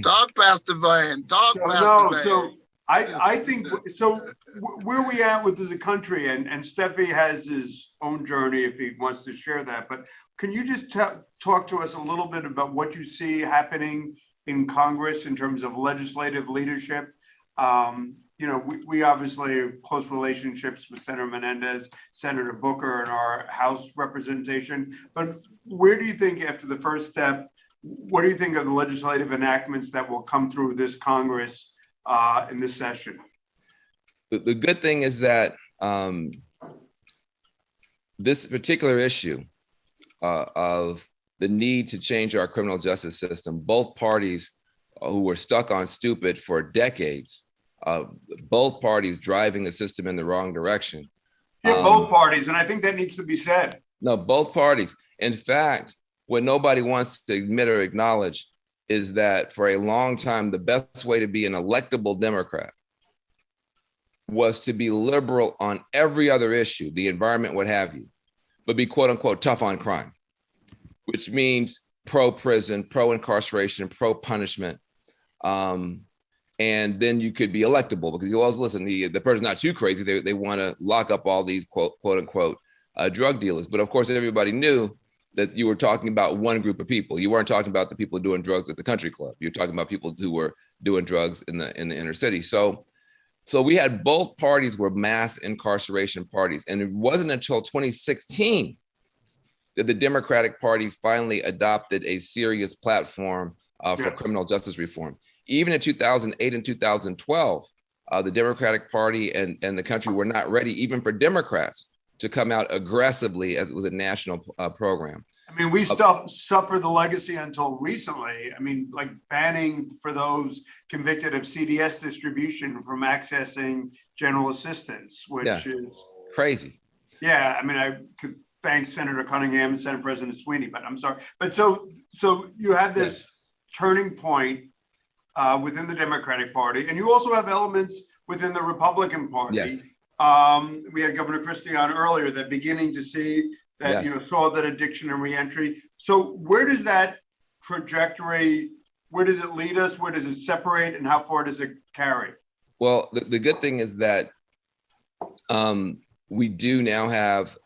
Talk, Pastor Van. Talk, Pastor Van. So I think, so where are we at with as a country? And Steffi has his own journey if he wants to share that. But can you just talk to us a little bit about what you see happening in Congress in terms of legislative leadership? We obviously have close relationships with Senator Menendez, Senator Booker, and our House representation. But where do you think, after the first step, what do you think of the legislative enactments that will come through this Congress in this session? The good thing is that this particular issue of the need to change our criminal justice system, both parties who were stuck on stupid for decades, both parties driving the system in the wrong direction. Yeah, both parties, and I think that needs to be said. No, both parties. In fact, what nobody wants to admit or acknowledge is that for a long time, the best way to be an electable Democrat was to be liberal on every other issue, the environment, what have you, but be quote unquote tough on crime, which means pro-prison, pro-incarceration, pro-punishment. And then you could be electable because you always listen, the person's not too crazy. They want to lock up all these quote unquote drug dealers. But of course, everybody knew that you were talking about one group of people. You weren't talking about the people doing drugs at the country club. You're talking about people who were doing drugs in the inner city. So we had both parties were mass incarceration parties. And it wasn't until 2016 that the Democratic Party finally adopted a serious platform for criminal justice reform. Even in 2008 and 2012, the Democratic Party and the country were not ready even for Democrats to come out aggressively as it was a national program. I mean, we still suffer the legacy until recently. I mean, like banning for those convicted of CDS distribution from accessing general assistance, which is crazy. Yeah, I mean, I could thank Senator Cunningham and Senate President Sweeney, but I'm sorry. But so you have this turning point within the Democratic Party, and you also have elements within the Republican Party. Yes. We had Governor Christie on earlier that beginning to see that, saw that addiction and reentry. So where does that trajectory, where does it lead us? Where does it separate, and how far does it carry? Well, the good thing is that we do now have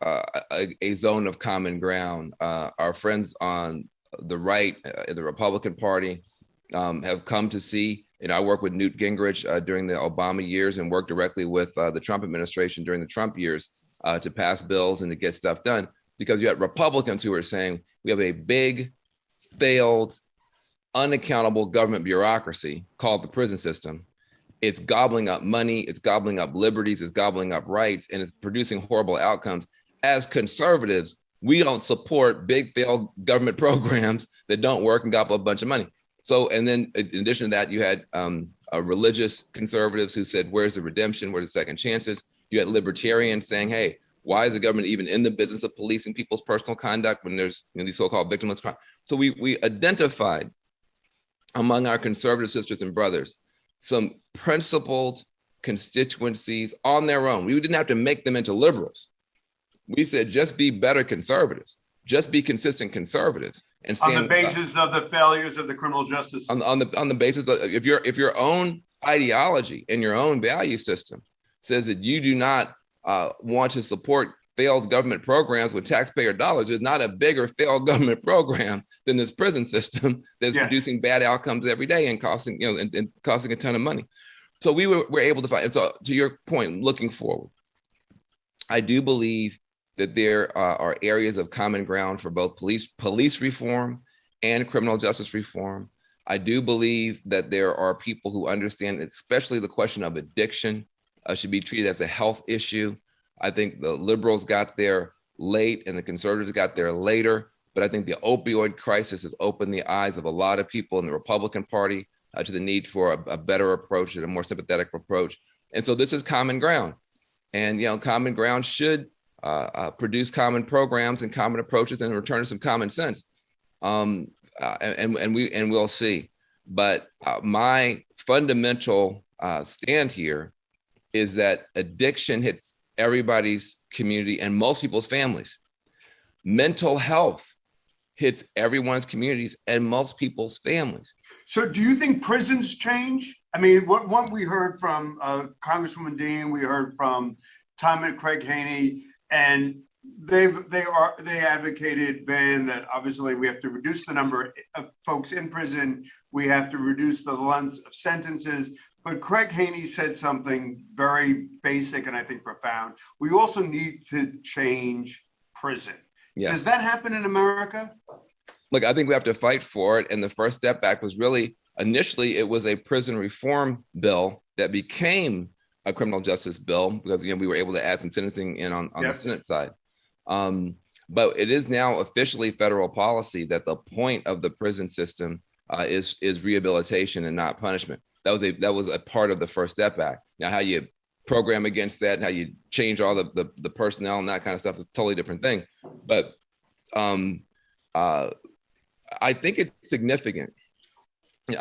a zone of common ground. Our friends on the right, the Republican Party, have come to see, I worked with Newt Gingrich during the Obama years and worked directly with the Trump administration during the Trump years to pass bills and to get stuff done, because you had Republicans who were saying, we have a big, failed, unaccountable government bureaucracy called the prison system. It's gobbling up money, it's gobbling up liberties, it's gobbling up rights, and it's producing horrible outcomes. As conservatives, we don't support big failed government programs that don't work and gobble up a bunch of money. So, and then in addition to that, you had religious conservatives who said, where's the redemption? Where's the second chances? You had libertarians saying, hey, why is the government even in the business of policing people's personal conduct when there's these so-called victimless crime? So we identified among our conservative sisters and brothers some principled constituencies on their own. We didn't have to make them into liberals. We said, just be better conservatives, just be consistent conservatives, and stand on the basis of the failures of the criminal justice system. On the basis of if your own ideology and your own value system says that you do not want to support failed government programs with taxpayer dollars, there's not a bigger failed government program than this prison system that's producing bad outcomes every day and costing, and costing a ton of money. So we were able to find. And so to your point, looking forward, I do believe that there are areas of common ground for both police reform and criminal justice reform. I do believe that there are people who understand, especially the question of addiction, should be treated as a health issue. I think the liberals got there late and the conservatives got there later, but I think the opioid crisis has opened the eyes of a lot of people in the Republican Party to the need for a better approach and a more sympathetic approach. And so this is common ground. And common ground should produce common programs and common approaches and return to some common sense. And we'll see. But my fundamental stand here is that addiction hits everybody's community and most people's families. Mental health hits everyone's communities and most people's families. So do you think prisons change? I mean, what we heard from Congresswoman Dean, we heard from Tom and Craig Haney, and they advocated, Van, that obviously we have to reduce the number of folks in prison. We have to reduce the length of sentences. But Craig Haney said something very basic and I think profound. We also need to change prison. Yes. Does that happen in America? Look, I think we have to fight for it. And the First Step Act was really, initially, it was a prison reform bill that became a criminal justice bill because, we were able to add some sentencing in on the Senate side. But it is now officially federal policy that the point of the prison system is rehabilitation and not punishment. That was a part of the First Step Act. Now, how you program against that and how you change all the personnel and that kind of stuff is a totally different thing. But I think it's significant.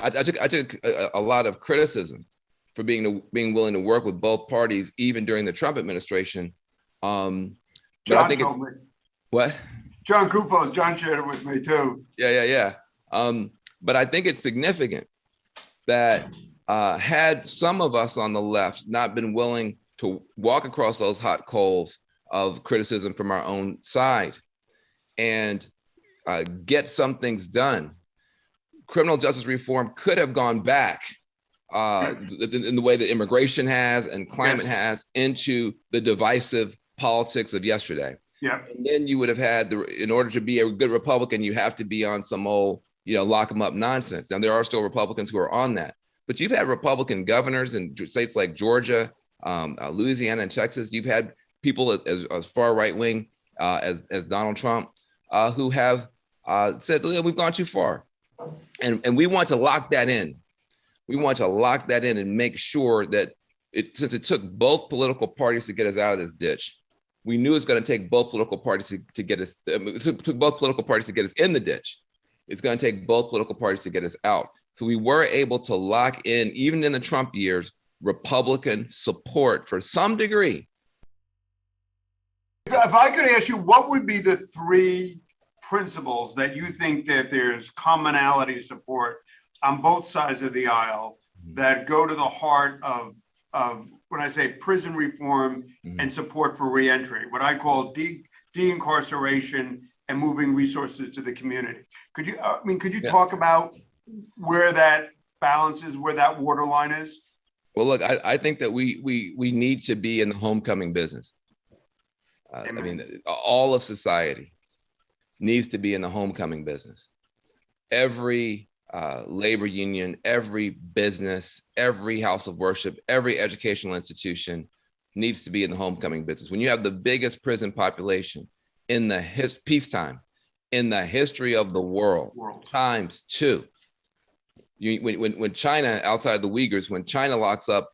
I took a lot of criticism for being willing to work with both parties, even during the Trump administration. But I think told me. What? John Kufos, John shared it with me too. Yeah. But I think it's significant that had some of us on the left not been willing to walk across those hot coals of criticism from our own side and get some things done, criminal justice reform could have gone back in the way that immigration has and climate has into the divisive politics of yesterday. Yeah. And then you would have had, in order to be a good Republican, you have to be on some old, lock them up nonsense. Now, there are still Republicans who are on that. But you've had Republican governors in states like Georgia, Louisiana, and Texas. You've had people as far right wing as Donald Trump who have said, we've gone too far. And we want to lock that in. We want to lock that in and make sure that since it took both political parties to get us out of this ditch, we knew it's going to take both political parties to get us, it took both political parties to get us in the ditch. It's going to take both political parties to get us out. So we were able to lock in, even in the Trump years, Republican support for some degree. If I could ask you, what would be the three principles that you think that there's commonality support on both sides of the aisle that go to the heart of when I say prison reform and support for reentry, what I call de-incarceration and moving resources to the community? Could you talk about where that balance is, where that waterline is? Well, look, I think that we need to be in the homecoming business. I mean, all of society needs to be in the homecoming business. Every labor union, every business, every house of worship, every educational institution needs to be in the homecoming business. When you have the biggest prison population in the peacetime, in the history of the world. Times two. When China, outside the Uyghurs, when China locks up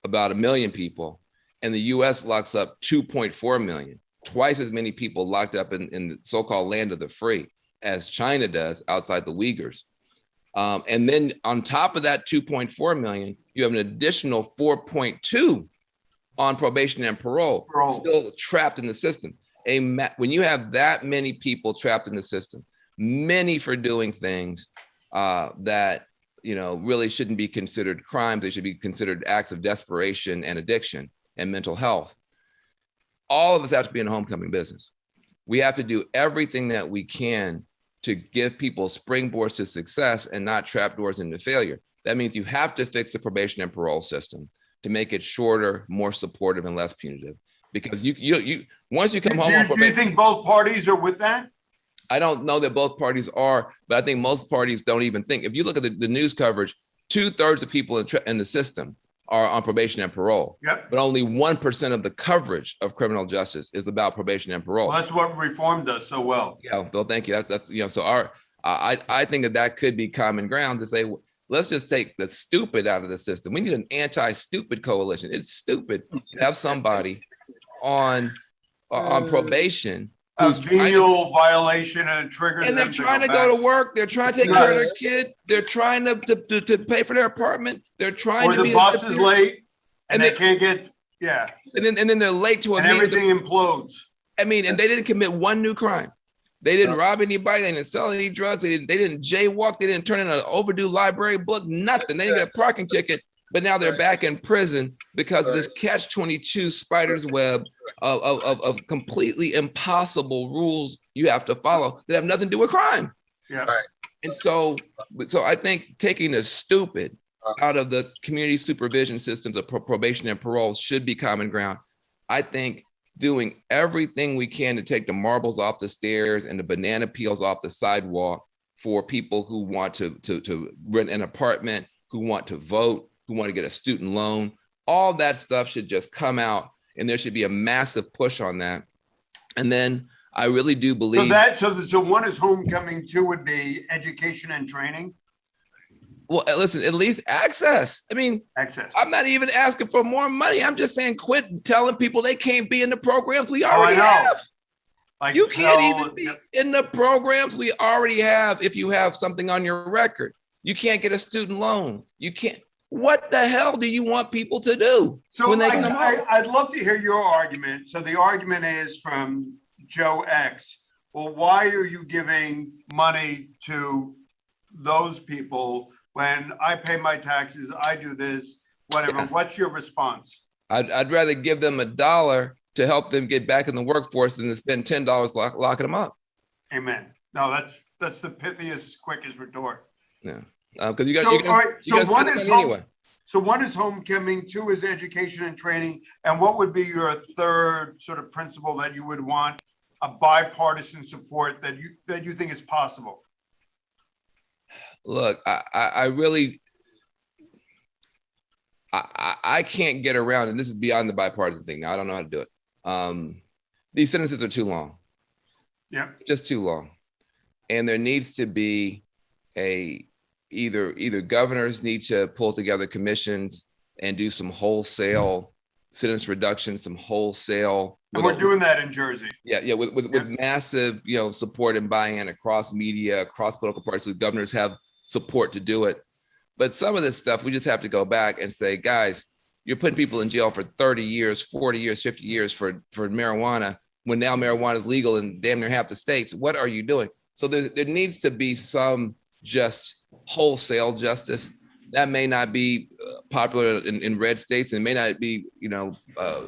about 1 million people and the US locks up 2.4 million, twice as many people locked up in the so-called land of the free as China does outside the Uyghurs. And then on top of that 2.4 million, you have an additional 4.2 on probation and parole, still trapped in the system. When you have that many people trapped in the system, many for doing things that really shouldn't be considered crimes, they should be considered acts of desperation and addiction and mental health. All of us have to be in the homecoming business. We have to do everything that we can to give people springboards to success and not trapdoors into failure. That means you have to fix the probation and parole system to make it shorter, more supportive, and less punitive. Because you once you come home on probation, do you think both parties are with that? I don't know that both parties are, but I think most parties don't even think. If you look at the news coverage, 2/3 of people in the system are on probation and parole. Yep. But only 1% of the coverage of criminal justice is about probation and parole. Well, that's what reform does so well. Yeah, well, thank you. That's so I think that could be common ground to say, let's just take the stupid out of the system. We need an anti-stupid coalition. It's stupid to have somebody on probation A venial violation and it triggers and they're them trying to go go back. to work. They're trying to take care of their kid. They're trying to pay for their apartment. They're trying Or to the bus is late and they can't get, and then they're late to a and meeting. everything implodes. I mean, and they didn't commit one new crime. They didn't rob anybody. They didn't sell any drugs. They didn't jaywalk. They didn't turn in an overdue library book. Nothing. They didn't get a parking ticket. But now they're back in prison because of this catch-22 spider's web of completely impossible rules you have to follow that have nothing to do with crime. Yeah. And so I think taking the stupid out of the community supervision systems of probation and parole should be common ground. I think doing everything we can to take the marbles off the stairs and the banana peels off the sidewalk for people who want to rent an apartment, who want to vote, who want to get a student loan, all that stuff should just come out, and there should be a massive push on that. And then I really do believe so one is homecoming, two would be education and training. Well, listen, at least access. I mean, access. I'm not even asking for more money. I'm just saying quit telling people they can't be in the programs we already have. Like, you can't even be in the programs we already have if you have something on your record. You can't get a student loan. You can't. What the hell do you want people to do? So when they come home? I'd love to hear your argument. So the argument is from Joe X. Well, why are you giving money to those people when I pay my taxes, I do this, whatever? Yeah. What's your response? I'd rather give them $1 to help them get back in the workforce than to spend $10 locking them up. Amen. No, that's the pithiest, quickest retort. Yeah. Because you got So one is homecoming, two is education and training, and what would be your third sort of principle that you would want a bipartisan support that you think is possible? Look, I really can't get around, and this is beyond the bipartisan thing. Now I don't know how to do it. These sentences are too long. Yeah. Just too long. And there needs to be either governors need to pull together commissions and do some wholesale sentence reduction, some wholesale. And we're doing that in Jersey. Yeah, with massive, support and buy-in across media, across political parties. So governors have support to do it. But some of this stuff, we just have to go back and say, guys, you're putting people in jail for 30 years, 40 years, 50 years for marijuana, when now marijuana is legal in damn near half the states. What are you doing? So there needs to be some just wholesale justice. That may not be popular in red states, and may not be,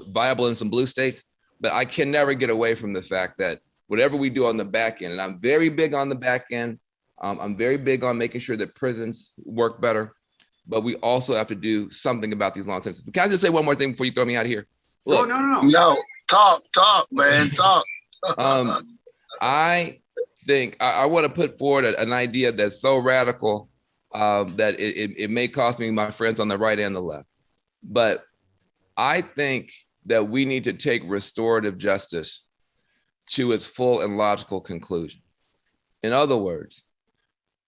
viable in some blue states. But I can never get away from the fact that whatever we do on the back end, and I'm very big on the back end, I'm very big on making sure that prisons work better, but we also have to do something about these long sentences. Can I just say one more thing before you throw me out of here? Look, No, talk, man, talk. I think I want to put forward an idea that's so radical that it may cost me my friends on the right and the left. But I think that we need to take restorative justice to its full and logical conclusion. In other words,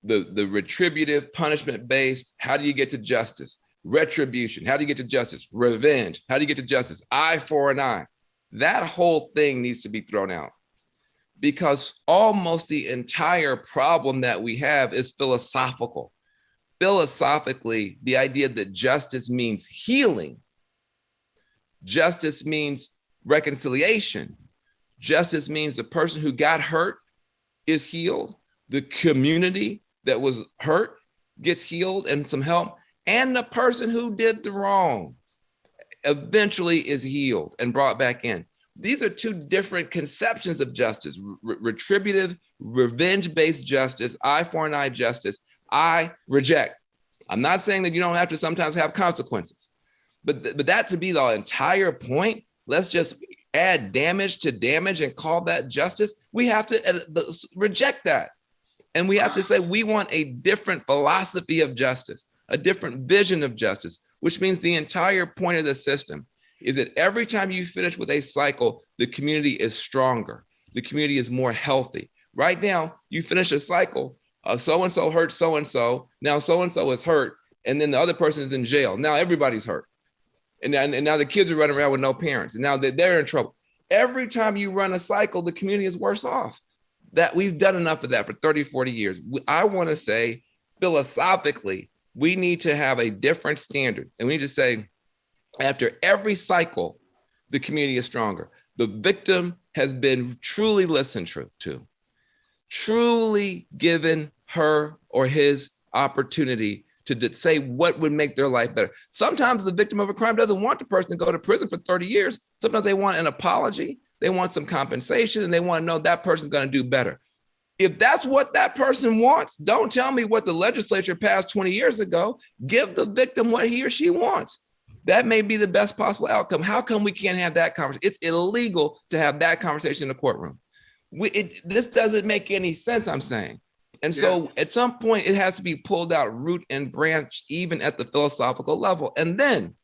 the retributive, punishment-based, how do you get to justice? Retribution, how do you get to justice? Revenge, how do you get to justice? Eye for an eye. That whole thing needs to be thrown out, because almost the entire problem that we have is philosophical. Philosophically, the idea that justice means healing, justice means reconciliation, justice means the person who got hurt is healed, the community that was hurt gets healed and some help, and the person who did the wrong eventually is healed and brought back in. These are two different conceptions of justice: retributive, revenge-based justice, eye for an eye justice. I reject. I'm not saying that you don't have to sometimes have consequences, but that to be the entire point, let's just add damage to damage and call that justice. We have to reject that. And we have to say we want a different philosophy of justice, a different vision of justice, which means the entire point of the system is that every time you finish with a cycle, the community is stronger. The community is more healthy. Right now, you finish a cycle, so-and-so hurt so-and-so, now so-and-so is hurt, and then the other person is in jail. Now everybody's hurt. And now the kids are running around with no parents, and now they're in trouble. Every time you run a cycle, the community is worse off. That we've done enough of that for 30, 40 years. I want to say, philosophically, we need to have a different standard. And we need to say, after every cycle, the community is stronger. The victim has been truly listened to, truly given her or his opportunity to say what would make their life better. Sometimes the victim of a crime doesn't want the person to go to prison for 30 years. Sometimes they want an apology. They want some compensation, and they want to know that person's going to do better. If that's what that person wants, don't tell me what the legislature passed 20 years ago. Give the victim what he or she wants. That may be the best possible outcome. How come we can't have that conversation? It's illegal to have that conversation in the courtroom. This doesn't make any sense, I'm saying. And so at some point, it has to be pulled out root and branch, even at the philosophical level. And then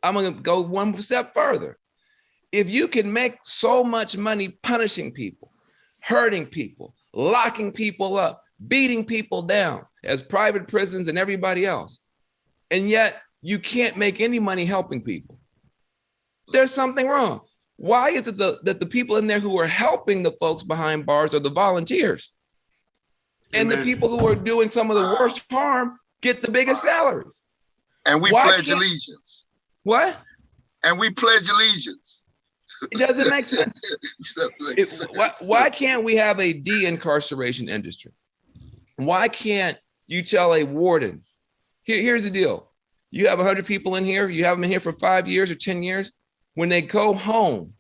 I'm going to go one step further. If you can make so much money punishing people, hurting people, locking people up, beating people down as private prisons and everybody else, and yet you can't make any money helping people, there's something wrong. Why is it that the people in there who are helping the folks behind bars are the volunteers? And the people who are doing some of the worst harm get the biggest salaries. And we pledge allegiance. What? And we pledge allegiance. It doesn't make sense. Why can't we have a de-incarceration industry? Why can't you tell a warden, here's the deal. You have 100 people in here. You have them in here for 5 years or 10 years. When they go home,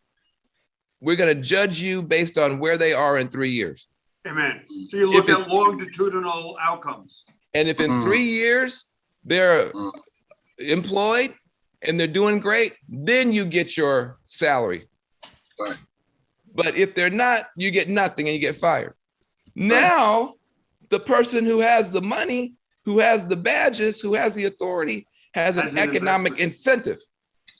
we're going to judge you based on where they are in 3 years. Amen. So you look at longitudinal outcomes. And if in 3 years they're employed and they're doing great, then you get your salary. Right. But if they're not, you get nothing and you get fired. Now, the person who has the money, who has the badges, who has the authority, has an economic incentive.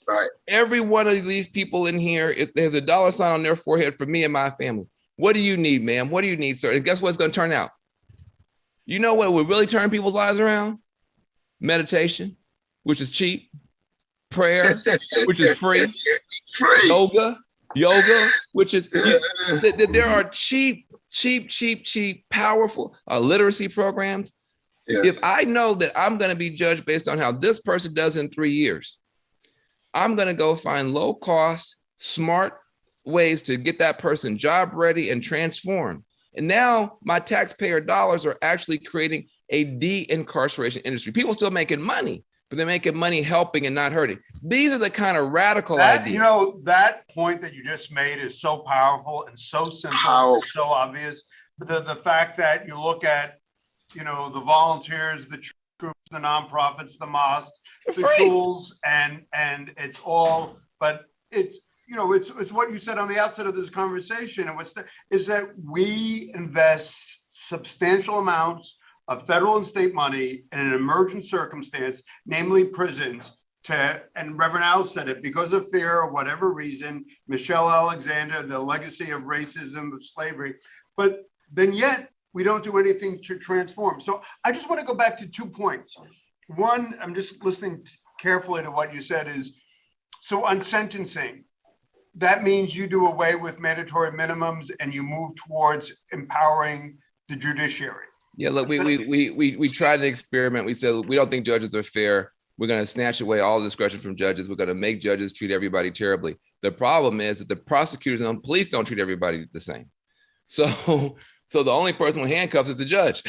Right. Every one of these people in here, if there's a dollar sign on their forehead for me and my family, What do you need, ma'am? What do you need, sir? And guess what's going to turn out? You know what will really turn people's lives around? Meditation, which is cheap. Prayer, which is free. Yoga, which is, there are cheap, powerful literacy programs. Yeah. If I know that I'm going to be judged based on how this person does in 3 years, I'm going to go find low cost, smart ways to get that person job ready and transformed. And now my taxpayer dollars are actually creating a de-incarceration industry. People still making money, but they're making money helping and not hurting. These are the kind of radical ideas. You know, that point that you just made is so powerful and so simple, and so obvious. But the fact that you look at, you know, the volunteers, the groups, the nonprofits, the mosques, the schools, and it's all, but it's, you know, it's what you said on the outset of this conversation, and is that we invest substantial amounts of federal and state money in an emergent circumstance, namely prisons, and Reverend Al said it, because of fear or whatever reason, Michelle Alexander, the legacy of racism, of slavery, but then yet we don't do anything to transform. So I just want to go back to 2 points. One, I'm just listening carefully to what you said is, so on sentencing, that means you do away with mandatory minimums and you move towards empowering the judiciary. Yeah, look, we tried an experiment. We said, we don't think judges are fair. We're going to snatch away all discretion from judges. We're going to make judges treat everybody terribly. The problem is that the prosecutors and the police don't treat everybody the same. So the only person with handcuffs is the judge.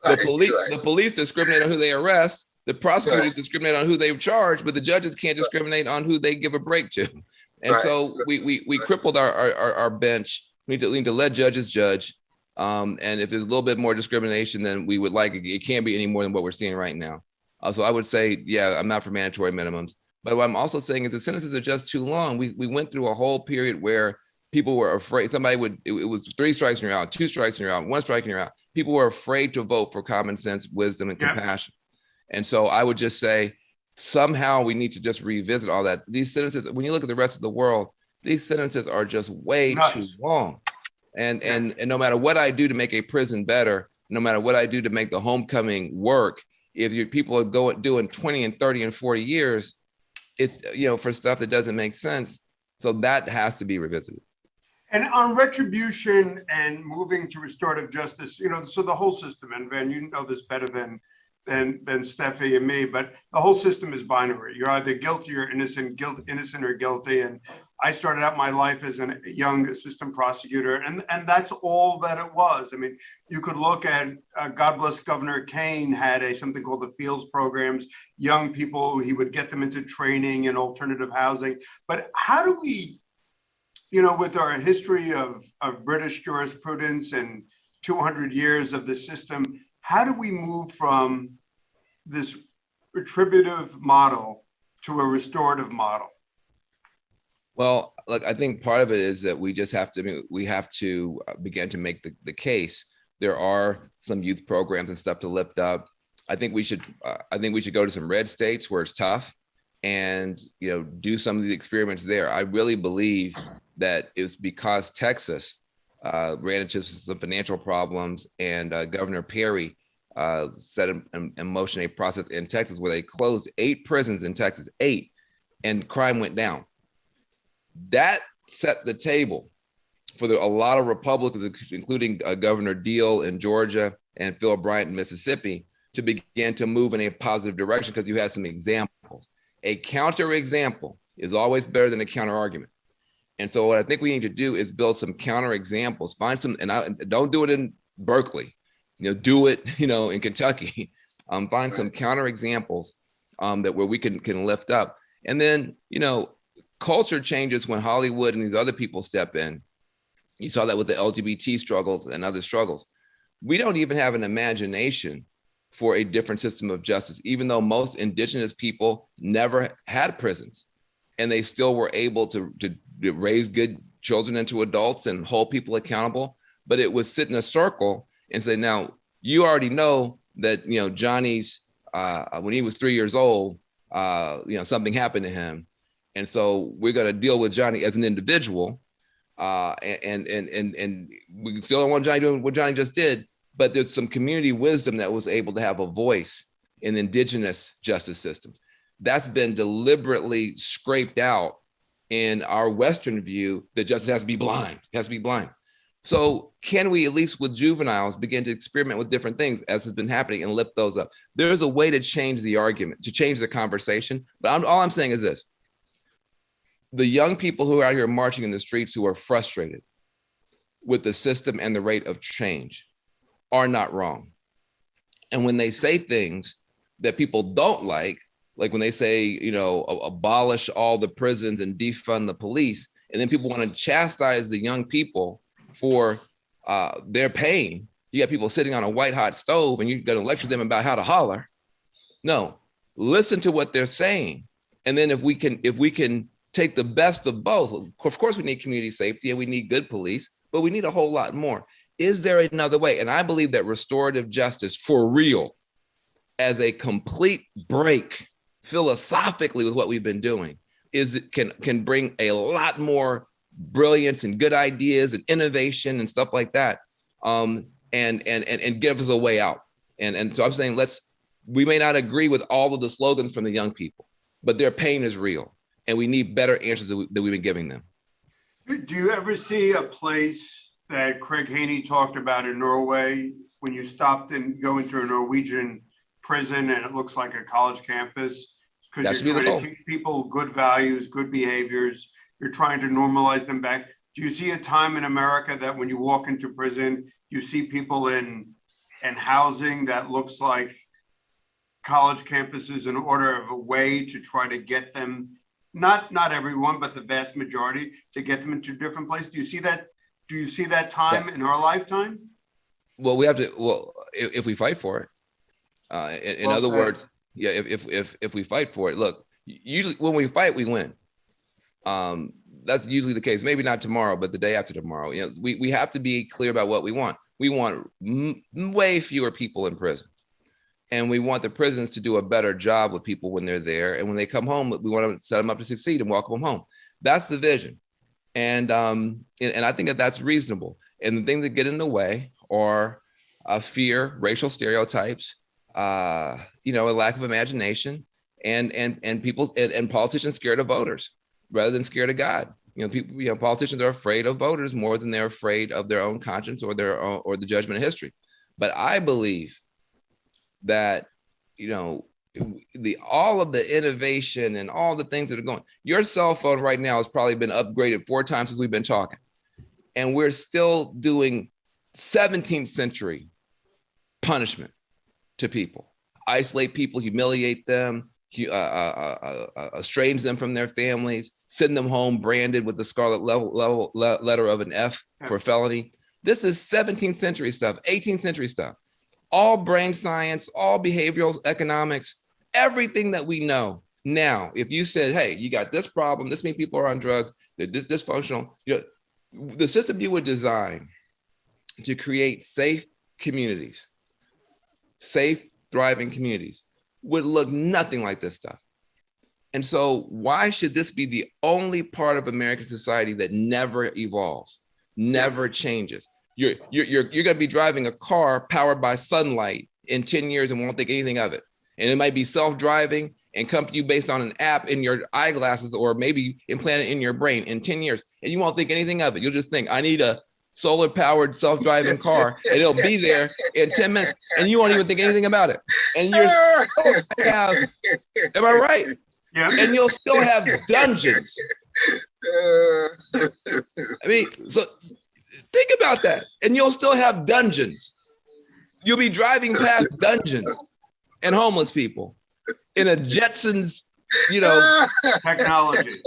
The police discriminate on who they arrest. The prosecutors discriminate on who they charge, but the judges can't discriminate on who they give a break to. And so we crippled our bench. We need to let judges judge. And if there's a little bit more discrimination than we would like, it can't be any more than what we're seeing right now. So I would say, yeah, I'm not for mandatory minimums. But what I'm also saying is the sentences are just too long. We went through a whole period where people were afraid. It was 3 strikes and you're out, 2 strikes and you're out, 1 strike and you're out. People were afraid to vote for common sense, wisdom, and compassion. And so I would just say, somehow we need to just revisit all that. These sentences, when you look at the rest of the world, these sentences are just way too long. And no matter what I do to make a prison better, no matter what I do to make the homecoming work, if your people are doing 20 and 30 and 40 years, it's, you know, for stuff that doesn't make sense. So that has to be revisited. And on retribution and moving to restorative justice, you know, so the whole system, and Van, you know this better than Steffi and me, but the whole system is binary. You're either guilty or innocent, innocent or guilty. And I started out my life as a young assistant prosecutor, and that's all that it was. I mean, you could look at, God bless Governor Kane had something called the Fields programs, young people, he would get them into training and alternative housing. But how do we, you know, with our history of British jurisprudence and 200 years of the system, how do we move from this retributive model to a restorative model? Well, look, I think part of it is that we just have to, begin to make the case. There are some youth programs and stuff to lift up. I think we should go to some red states where it's tough and, you know, do some of the experiments there. I really believe that it's because Texas ran into some financial problems, and Governor Perry set in motion a process in Texas where they closed 8 prisons in Texas, 8, and crime went down. That set the table for a lot of Republicans, including Governor Deal in Georgia and Phil Bryant in Mississippi, to begin to move in a positive direction because you had some examples. A counter example is always better than a counter argument. And so what I think we need to do is build some counter examples, find some, and don't do it in Berkeley, you know, do it, you know, in Kentucky, find some counter examples that where we can lift up. And then, you know, culture changes when Hollywood and these other people step in. You saw that with the LGBT struggles and other struggles. We don't even have an imagination for a different system of justice, even though most indigenous people never had prisons and they still were able to raise good children into adults and hold people accountable. But it was sit in a circle and say, now you already know that, you know, Johnny's, when he was 3 years old, you know, something happened to him. And so we're going to deal with Johnny as an individual. And we still don't want Johnny doing what Johnny just did, but there's some community wisdom that was able to have a voice in indigenous justice systems. That's been deliberately scraped out in our Western view that justice has to be blind, So can we, at least with juveniles, begin to experiment with different things as has been happening and lift those up? There's a way to change the argument, to change the conversation. But all I'm saying is this: the young people who are out here marching in the streets who are frustrated with the system and the rate of change are not wrong. And when they say things that people don't like when they say, abolish all the prisons and defund the police, and then people want to chastise the young people for their pain. You got people sitting on a white hot stove and you're going to lecture them about how to holler. No, listen to what they're saying. And then if we can take the best of both, of course we need community safety and we need good police, but we need a whole lot more. Is there another way? And I believe that restorative justice for real, as a complete break philosophically with what we've been doing, can bring a lot more brilliance and good ideas and innovation and stuff like that, and give us a way out. And so I'm saying we may not agree with all of the slogans from the young people, but their pain is real, and we need better answers that we've been giving them. Do you ever see a place that Craig Haney talked about in Norway, when you stopped and go into a Norwegian prison and it looks like a college campus? Because you're trying to teach people good values, good behaviors. You're trying to normalize them back. Do you see a time in America that when you walk into prison, you see people in housing that looks like college campuses in order of a way to try to get them, not everyone, but the vast majority, to get them into different places? Do you see that? Do you see that time in our lifetime? Well, we have to. Well, if we fight for it, in other words, yeah. If we fight for it, look. Usually, when we fight, we win. That's usually the case. Maybe not tomorrow, but the day after tomorrow. We have to be clear about what we want. We want way fewer people in prison, and we want the prisons to do a better job with people when they're there, and when they come home, we want to set them up to succeed and welcome them home. That's the vision, and I think that's reasonable. And the things that get in the way are fear, racial stereotypes, a lack of imagination, and people and politicians scared of voters rather than scared of God. Politicians are afraid of voters more than they're afraid of their own conscience or the judgment of history. But I believe that all of the innovation and all the things that are going. Your cell phone right now has probably been upgraded 4 times since we've been talking, and we're still doing 17th century punishment to people, isolate people, humiliate them, estrange them from their families, send them home branded with the scarlet letter of an F for felony. This is 17th century stuff, 18th century stuff, all brain science, all behavioral economics, everything that we know. Now, if you said, hey, you got this problem, this many people are on drugs, they're dysfunctional, the system you would design to create safe communities, safe, thriving communities, would look nothing like this stuff. And so why should this be the only part of American society that never evolves, never changes? You're going to be driving a car powered by sunlight in 10 years and won't think anything of it. And it might be self-driving and come to you based on an app in your eyeglasses or maybe implanted in your brain in 10 years. And you won't think anything of it. You'll just think, I need a solar-powered self-driving car, and it'll be there in 10 minutes, and you won't even think anything about it. And you're still have, am I right? Yeah. And you'll still have dungeons. I mean, so think about that. And you'll still have dungeons. You'll be driving past dungeons and homeless people in a Jetsons, technology.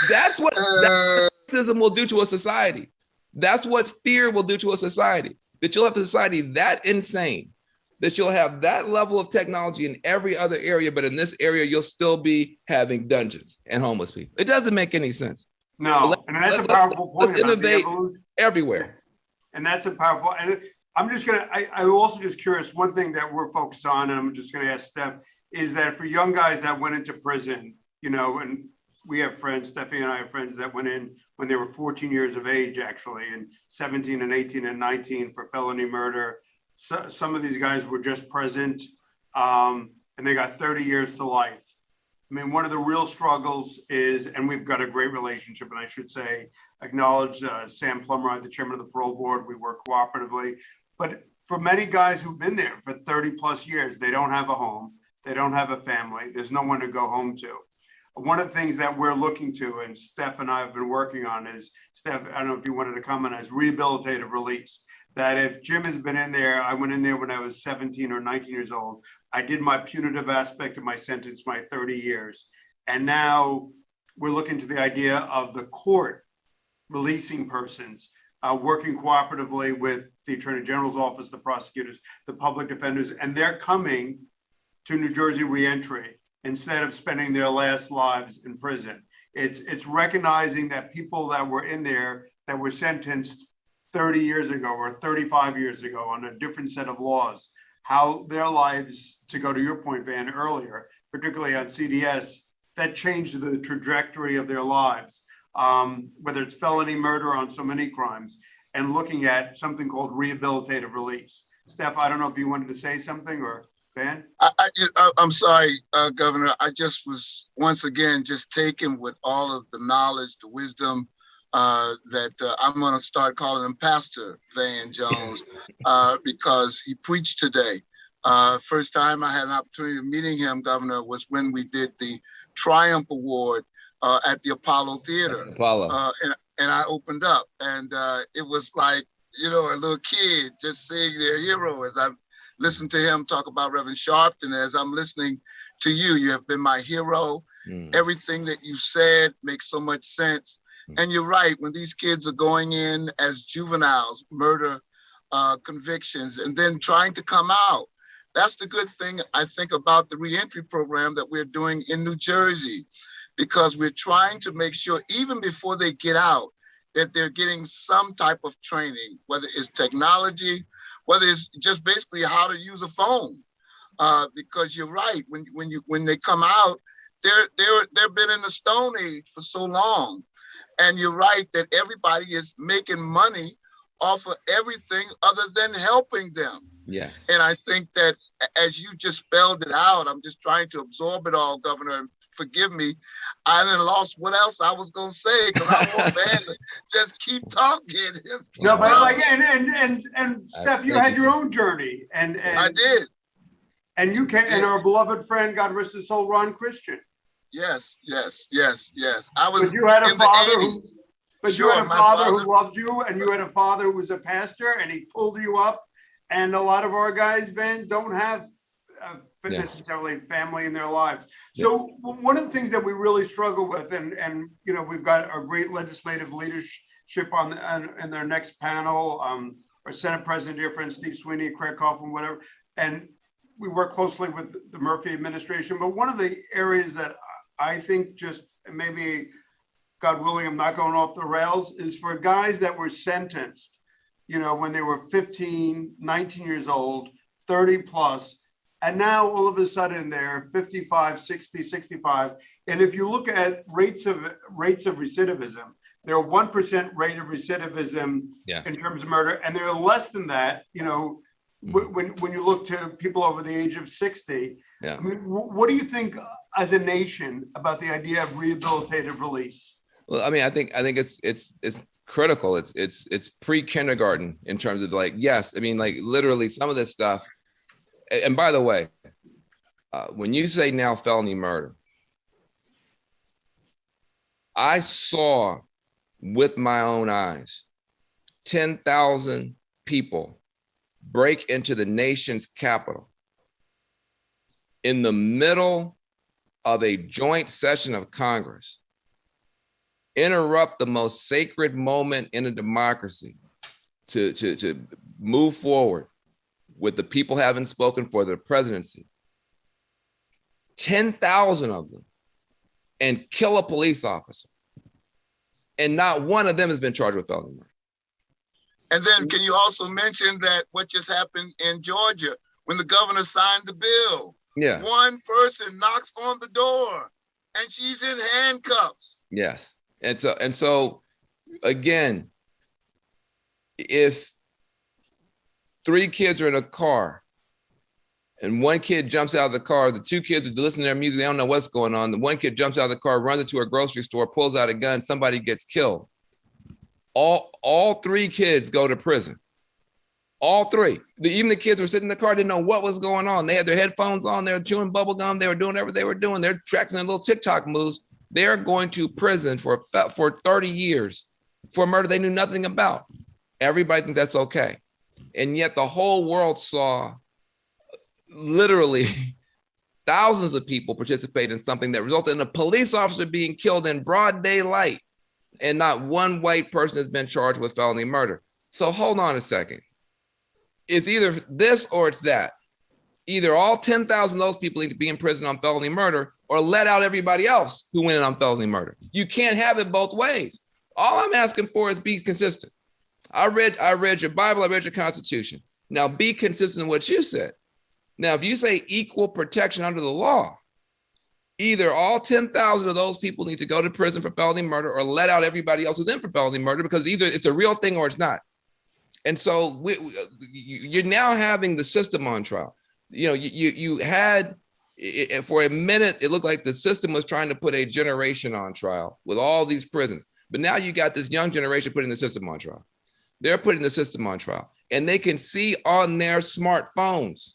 That's what racism will do to a society. That's what fear will do to a society. That you'll have a society that insane, that you'll have that level of technology in every other area, but in this area, you'll still be having dungeons and homeless people. It doesn't make any sense. No, So and that's a powerful point. Let's innovate everywhere. And that's a powerful, and I'm also just curious, one thing that we're focused on, and I'm just gonna ask Steph, is that for young guys that went into prison, and we have friends, Stephanie and I have friends that went in when they were 14 years of age, actually, and 17 and 18 and 19 for felony murder. So, some of these guys were just present, and they got 30 years to life. I mean, one of the real struggles is, and we've got a great relationship, and I should say, acknowledge Sam Plummer, the chairman of the parole board. We work cooperatively. But for many guys who've been there for 30 plus years, they don't have a home, they don't have a family, there's no one to go home to. One of the things that we're looking to, and Steph and I have been working on is, Steph, I don't know if you wanted to comment, is rehabilitative release. That if Jim has been in there, I went in there when I was 17 or 19 years old. I did my punitive aspect of my sentence, my 30 years. And now we're looking to the idea of the court releasing persons, working cooperatively with the Attorney General's office, the prosecutors, the public defenders, and they're coming to New Jersey reentry instead of spending their last lives in prison. It's recognizing that people that were in there that were sentenced 30 years ago or 35 years ago on a different set of laws, how their lives, to go to your point, Van, earlier, particularly on CDS, that changed the trajectory of their lives, whether it's felony murder on so many crimes, and looking at something called rehabilitative release. Steph, I don't know if you wanted to say something, or Van? I'm sorry, Governor. I just was once again just taken with all of the knowledge, the wisdom that I'm going to start calling him Pastor Van Jones because he preached today. First time I had an opportunity of meeting him, Governor, was when we did the Triumph Award at the Apollo Theater. And I opened up, and it was like, you know, a little kid just seeing their hero as I listened to him talk about Reverend Sharpton. As I'm listening to you, you have been my hero. Everything that you said makes so much sense. And you're right, when these kids are going in as juveniles, murder convictions, and then trying to come out, that's the good thing, I think, about the reentry program that we're doing in New Jersey, because we're trying to make sure, even before they get out, that they're getting some type of training, whether it's technology, whether it's just basically how to use a phone. Because you're right, when they come out, they've been in the Stone Age for so long. And you're right that everybody is making money off of everything other than helping them. Yes. And I think that as you just spelled it out, I'm just trying to absorb it all, Governor. Forgive me. I done lost what else I was gonna say because I want Van to just keep talking. No, but like, and Steph, you had your own journey, and I did. And you came, and our beloved friend, God rest his soul, Ron Christian. Yes. I was. But you had a father who, Sure, you had a father who loved you, and you had a father who was a pastor, and he pulled you up. And a lot of our guys, Van, don't have necessarily family in their lives. So one of the things that we really struggle with, and you know, we've got a great legislative leadership on in their next panel, our Senate President, dear friend Steve Sweeney, Craig Coughlin, whatever, and we work closely with the Murphy administration. But one of the areas that I think, just maybe, God willing, I'm not going off the rails, is for guys that were sentenced, you know, when they were 15, 19 years old, 30 plus, and now all of a sudden they're 55, 60, 65. And if you look at rates of recidivism, there are 1% rate of recidivism in terms of murder, and there are less than that, you know, when you look to people over the age of 60. I mean, what do you think as a nation about the idea of rehabilitative release? Well, I mean, I think it's critical. It's pre-kindergarten in terms of, like, yes, I mean, like, literally some of this stuff. And by the way, when you say now felony murder, I saw with my own eyes 10,000 people break into the nation's capital in the middle of a joint session of Congress, interrupt the most sacred moment in a democracy to move forward with the people having spoken for the presidency. 10,000 of them, and kill a police officer. And not one of them has been charged with felony murder. And then can you also mention that what just happened in Georgia when the governor signed the bill? Yeah. One person knocks on the door and she's in handcuffs. Yes. And so again, if 3 kids are in a car and one kid jumps out of the car, the 2 kids are listening to their music, they don't know what's going on. The one kid jumps out of the car, runs into a grocery store, pulls out a gun, somebody gets killed. All 3 kids go to prison. All 3. Even the kids who were sitting in the car didn't know what was going on. They had their headphones on, they were chewing bubble gum, they were doing whatever they were doing. They're tracking their little TikTok moves. They're going to prison for 30 years for murder they knew nothing about. Everybody thinks that's okay. And yet the whole world saw literally thousands of people participate in something that resulted in a police officer being killed in broad daylight, and not one white person has been charged with felony murder. So hold on a second. It's either this or it's that. Either all 10,000 of those people need to be in prison on felony murder, or let out everybody else who went in on felony murder. You can't have it both ways. All I'm asking for is be consistent. I read your Bible, I read your Constitution. Now be consistent in what you said. Now, if you say equal protection under the law, either all 10,000 of those people need to go to prison for felony murder, or let out everybody else who's in for felony murder, because either it's a real thing or it's not. And so you're now having the system on trial. You know, you had, for a minute, it looked like the system was trying to put a generation on trial with all these prisons. But now you got this young generation putting the system on trial. They're putting the system on trial, and they can see on their smartphones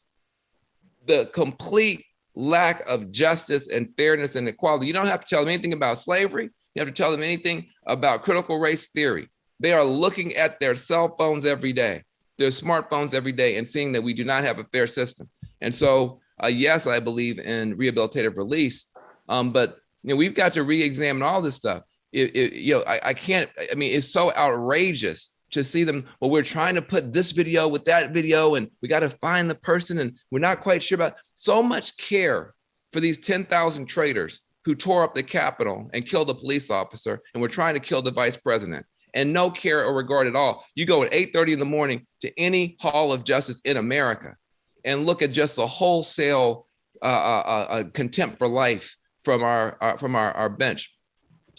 the complete lack of justice and fairness and equality. You don't have to tell them anything about slavery. You have to tell them anything about critical race theory. They are looking at their cell phones every day, their smartphones every day, and seeing that we do not have a fair system. And so, yes, I believe in rehabilitative release, but we've got to re-examine all this stuff. I can't. I mean, it's so outrageous to see them. Well, we're trying to put this video with that video, and we got to find the person, and we're not quite sure about. So much care for these 10,000 traitors who tore up the Capitol and killed a police officer, and we're trying to kill the vice president. And no care or regard at all. You go at 8:30 in the morning to any hall of justice in America and look at just the wholesale contempt for life from our bench.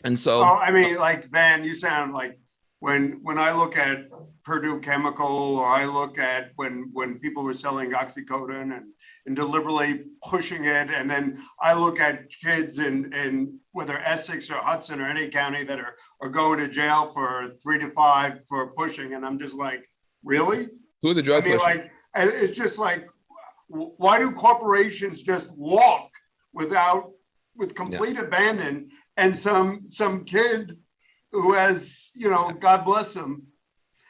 And so, I mean, like, Van, you sound like when I look at Purdue Chemical, or I look at when people were selling oxycodone and deliberately pushing it, and then I look at kids in whether Essex or Hudson or any county that are going to jail for 3 to 5 for pushing, and I'm just like, really? Who are the drug pushers? Like, it's just like, why do corporations just walk with complete abandon, and some kid who has, God bless him,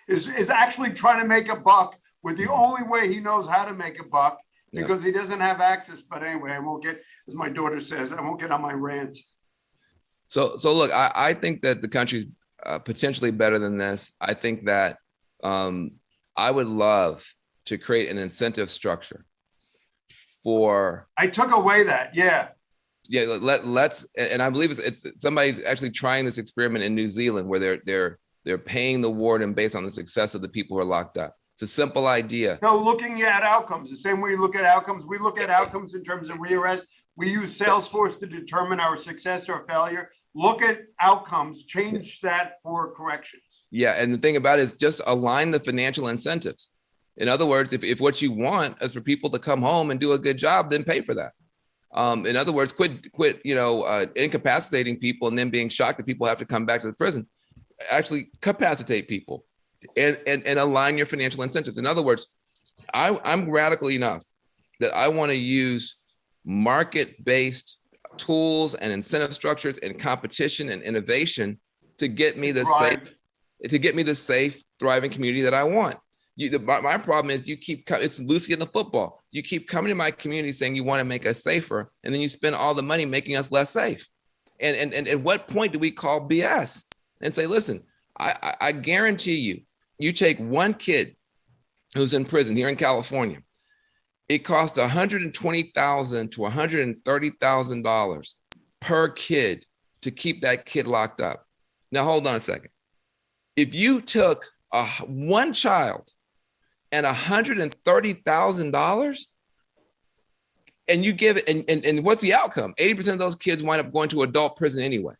is actually trying to make a buck with the only way he knows how to make a buck, because he doesn't have access. But anyway, I won't get, as my daughter says, I won't get on my rant. So look, I think that the country's potentially better than this. I think that I would love to create an incentive structure for. I took away that, yeah. Yeah, let's, and I believe it's somebody's actually trying this experiment in New Zealand, where they're paying the warden based on the success of the people who are locked up. It's a simple idea. No, looking at outcomes, the same way you look at outcomes, we look at outcomes in terms of rearrest. We use Salesforce to determine our success or failure. Look at outcomes, change that for corrections. Yeah, and the thing about it is just align the financial incentives. In other words, if what you want is for people to come home and do a good job, then pay for that. In other words, quit incapacitating people and then being shocked that people have to come back to the prison. Actually capacitate people and align your financial incentives. In other words, I'm radical enough that I want to use market-based tools and incentive structures and competition and innovation to get me the safe, thriving community that I want. My problem is it's Lucy in the football. You keep coming to my community saying you want to make us safer, and then you spend all the money making us less safe. And at what point do we call BS and say, listen, I guarantee you take one kid who's in prison here in California, it costs $120,000 to $130,000 per kid to keep that kid locked up. Now, hold on a second. If you took one child and $130,000, and you give it, and what's the outcome? 80% of those kids wind up going to adult prison anyway.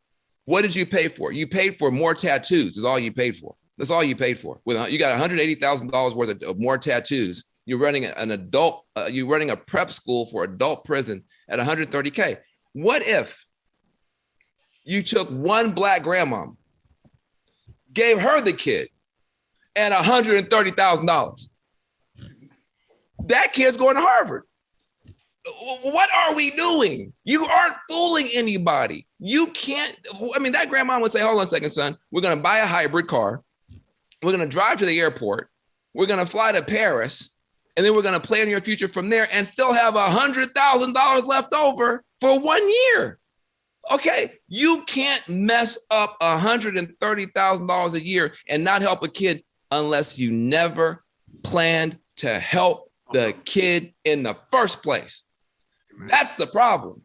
What did you pay for? You paid for more tattoos is all you paid for. That's all you paid for. You got $180,000 worth of more tattoos. You're running you're running a prep school for adult prison at $130K. What if you took one Black grandma, gave her the kid at $130,000? That kid's going to Harvard. What are we doing? You aren't fooling anybody. You can't, that grandma would say, hold on a second, son. We're going to buy a hybrid car. We're going to drive to the airport. We're going to fly to Paris. And then we're going to plan your future from there and still have $100,000 left over for 1 year. Okay, you can't mess up $130,000 a year and not help a kid unless you never planned to help the kid in the first place. That's the problem.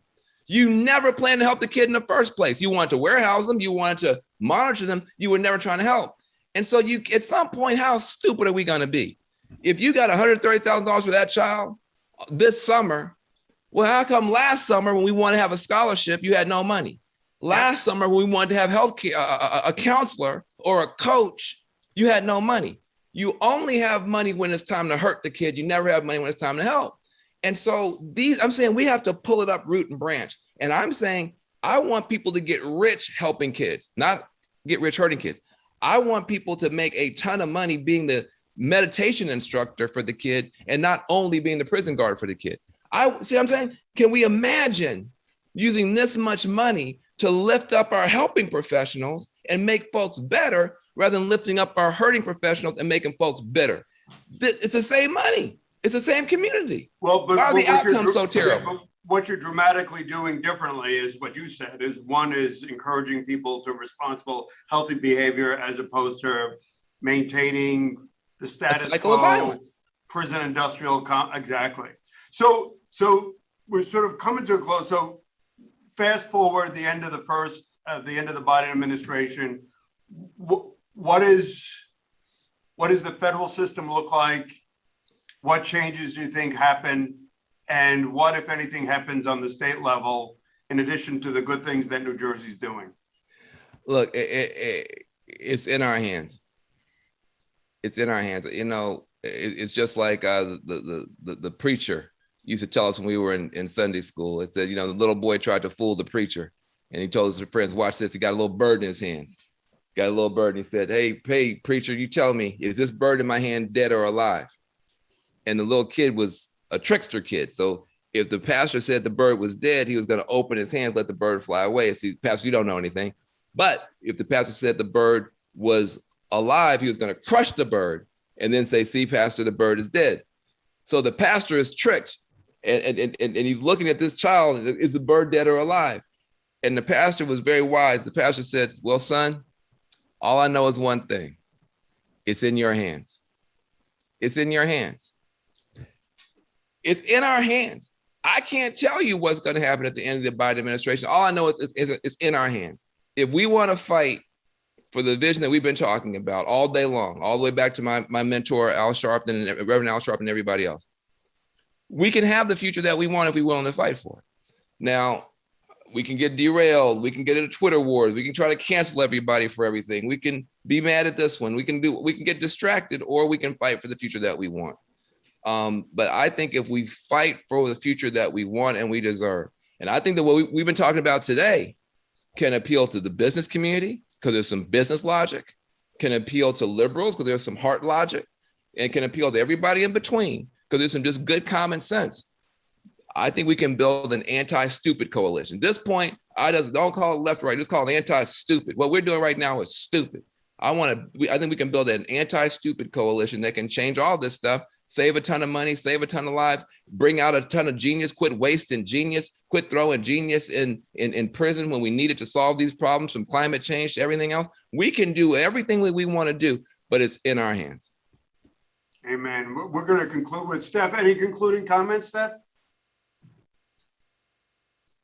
You never planned to help the kid in the first place. You wanted to warehouse them. You wanted to monitor them. You were never trying to help. And so at some point, how stupid are we going to be? If you got $130,000 for that child this summer, well, how come last summer when we wanted to have a scholarship, you had no money? Last summer when we wanted to have healthcare, a counselor or a coach, you had no money. You only have money when it's time to hurt the kid. You never have money when it's time to help. And so I'm saying we have to pull it up root and branch. And I'm saying I want people to get rich helping kids, not get rich hurting kids. I want people to make a ton of money being the meditation instructor for the kid and not only being the prison guard for the kid. I'm saying, can we imagine using this much money to lift up our helping professionals and make folks better rather than lifting up our hurting professionals and making folks bitter? It's the same money. It's the same community. Well, but why are the outcomes so terrible? What you're dramatically doing differently is what you said is one is encouraging people to responsible, healthy behavior as opposed to maintaining the status cycle of violence. Prison industrial, exactly. So we're sort of coming to a close. So fast forward the end of the Biden administration. What does the federal system look like? What changes do you think happen? And what, if anything, happens on the state level in addition to the good things that New Jersey's doing? Look, it's in our hands. It's in our hands. It's just like the preacher used to tell us when we were in Sunday school. It said, the little boy tried to fool the preacher. And he told his friends, watch this. He got a little bird in his hands. Got a little bird. And he said, hey, preacher, you tell me, is this bird in my hand dead or alive? And the little kid was a trickster kid. So if the pastor said the bird was dead, he was going to open his hands, let the bird fly away. See, pastor, you don't know anything. But if the pastor said the bird was alive, he was going to crush the bird and then say, see, pastor, the bird is dead. So the pastor is tricked and he's looking at this child. Is the bird dead or alive? And the pastor was very wise. The pastor said, well, son, all I know is one thing. It's in your hands. It's in your hands. It's in our hands. I can't tell you what's going to happen at the end of the Biden administration. All I know is it's in our hands. If we want to fight for the vision that we've been talking about all day long, all the way back to my mentor, Al Sharpton, and Reverend Al Sharpton, and everybody else, we can have the future that we want if we're willing to fight for it. Now, we can get derailed. We can get into Twitter wars. We can try to cancel everybody for everything. We can be mad at this one. We can get distracted, or we can fight for the future that we want. But I think if we fight for the future that we want and we deserve, and I think that what we've been talking about today can appeal to the business community because there's some business logic, can appeal to liberals because there's some heart logic, and can appeal to everybody in between because there's some just good common sense. I think we can build an anti-stupid coalition. At this point, don't call it left or right, just call it anti-stupid. What we're doing right now is stupid. I think we can build an anti-stupid coalition that can change all this stuff, save a ton of money, save a ton of lives, bring out a ton of genius, quit wasting genius, quit throwing genius in prison when we need it to solve these problems, from climate change to everything else. We can do everything that we want to do, but it's in our hands. Amen. We're going to conclude with Steph. Any concluding comments, Steph?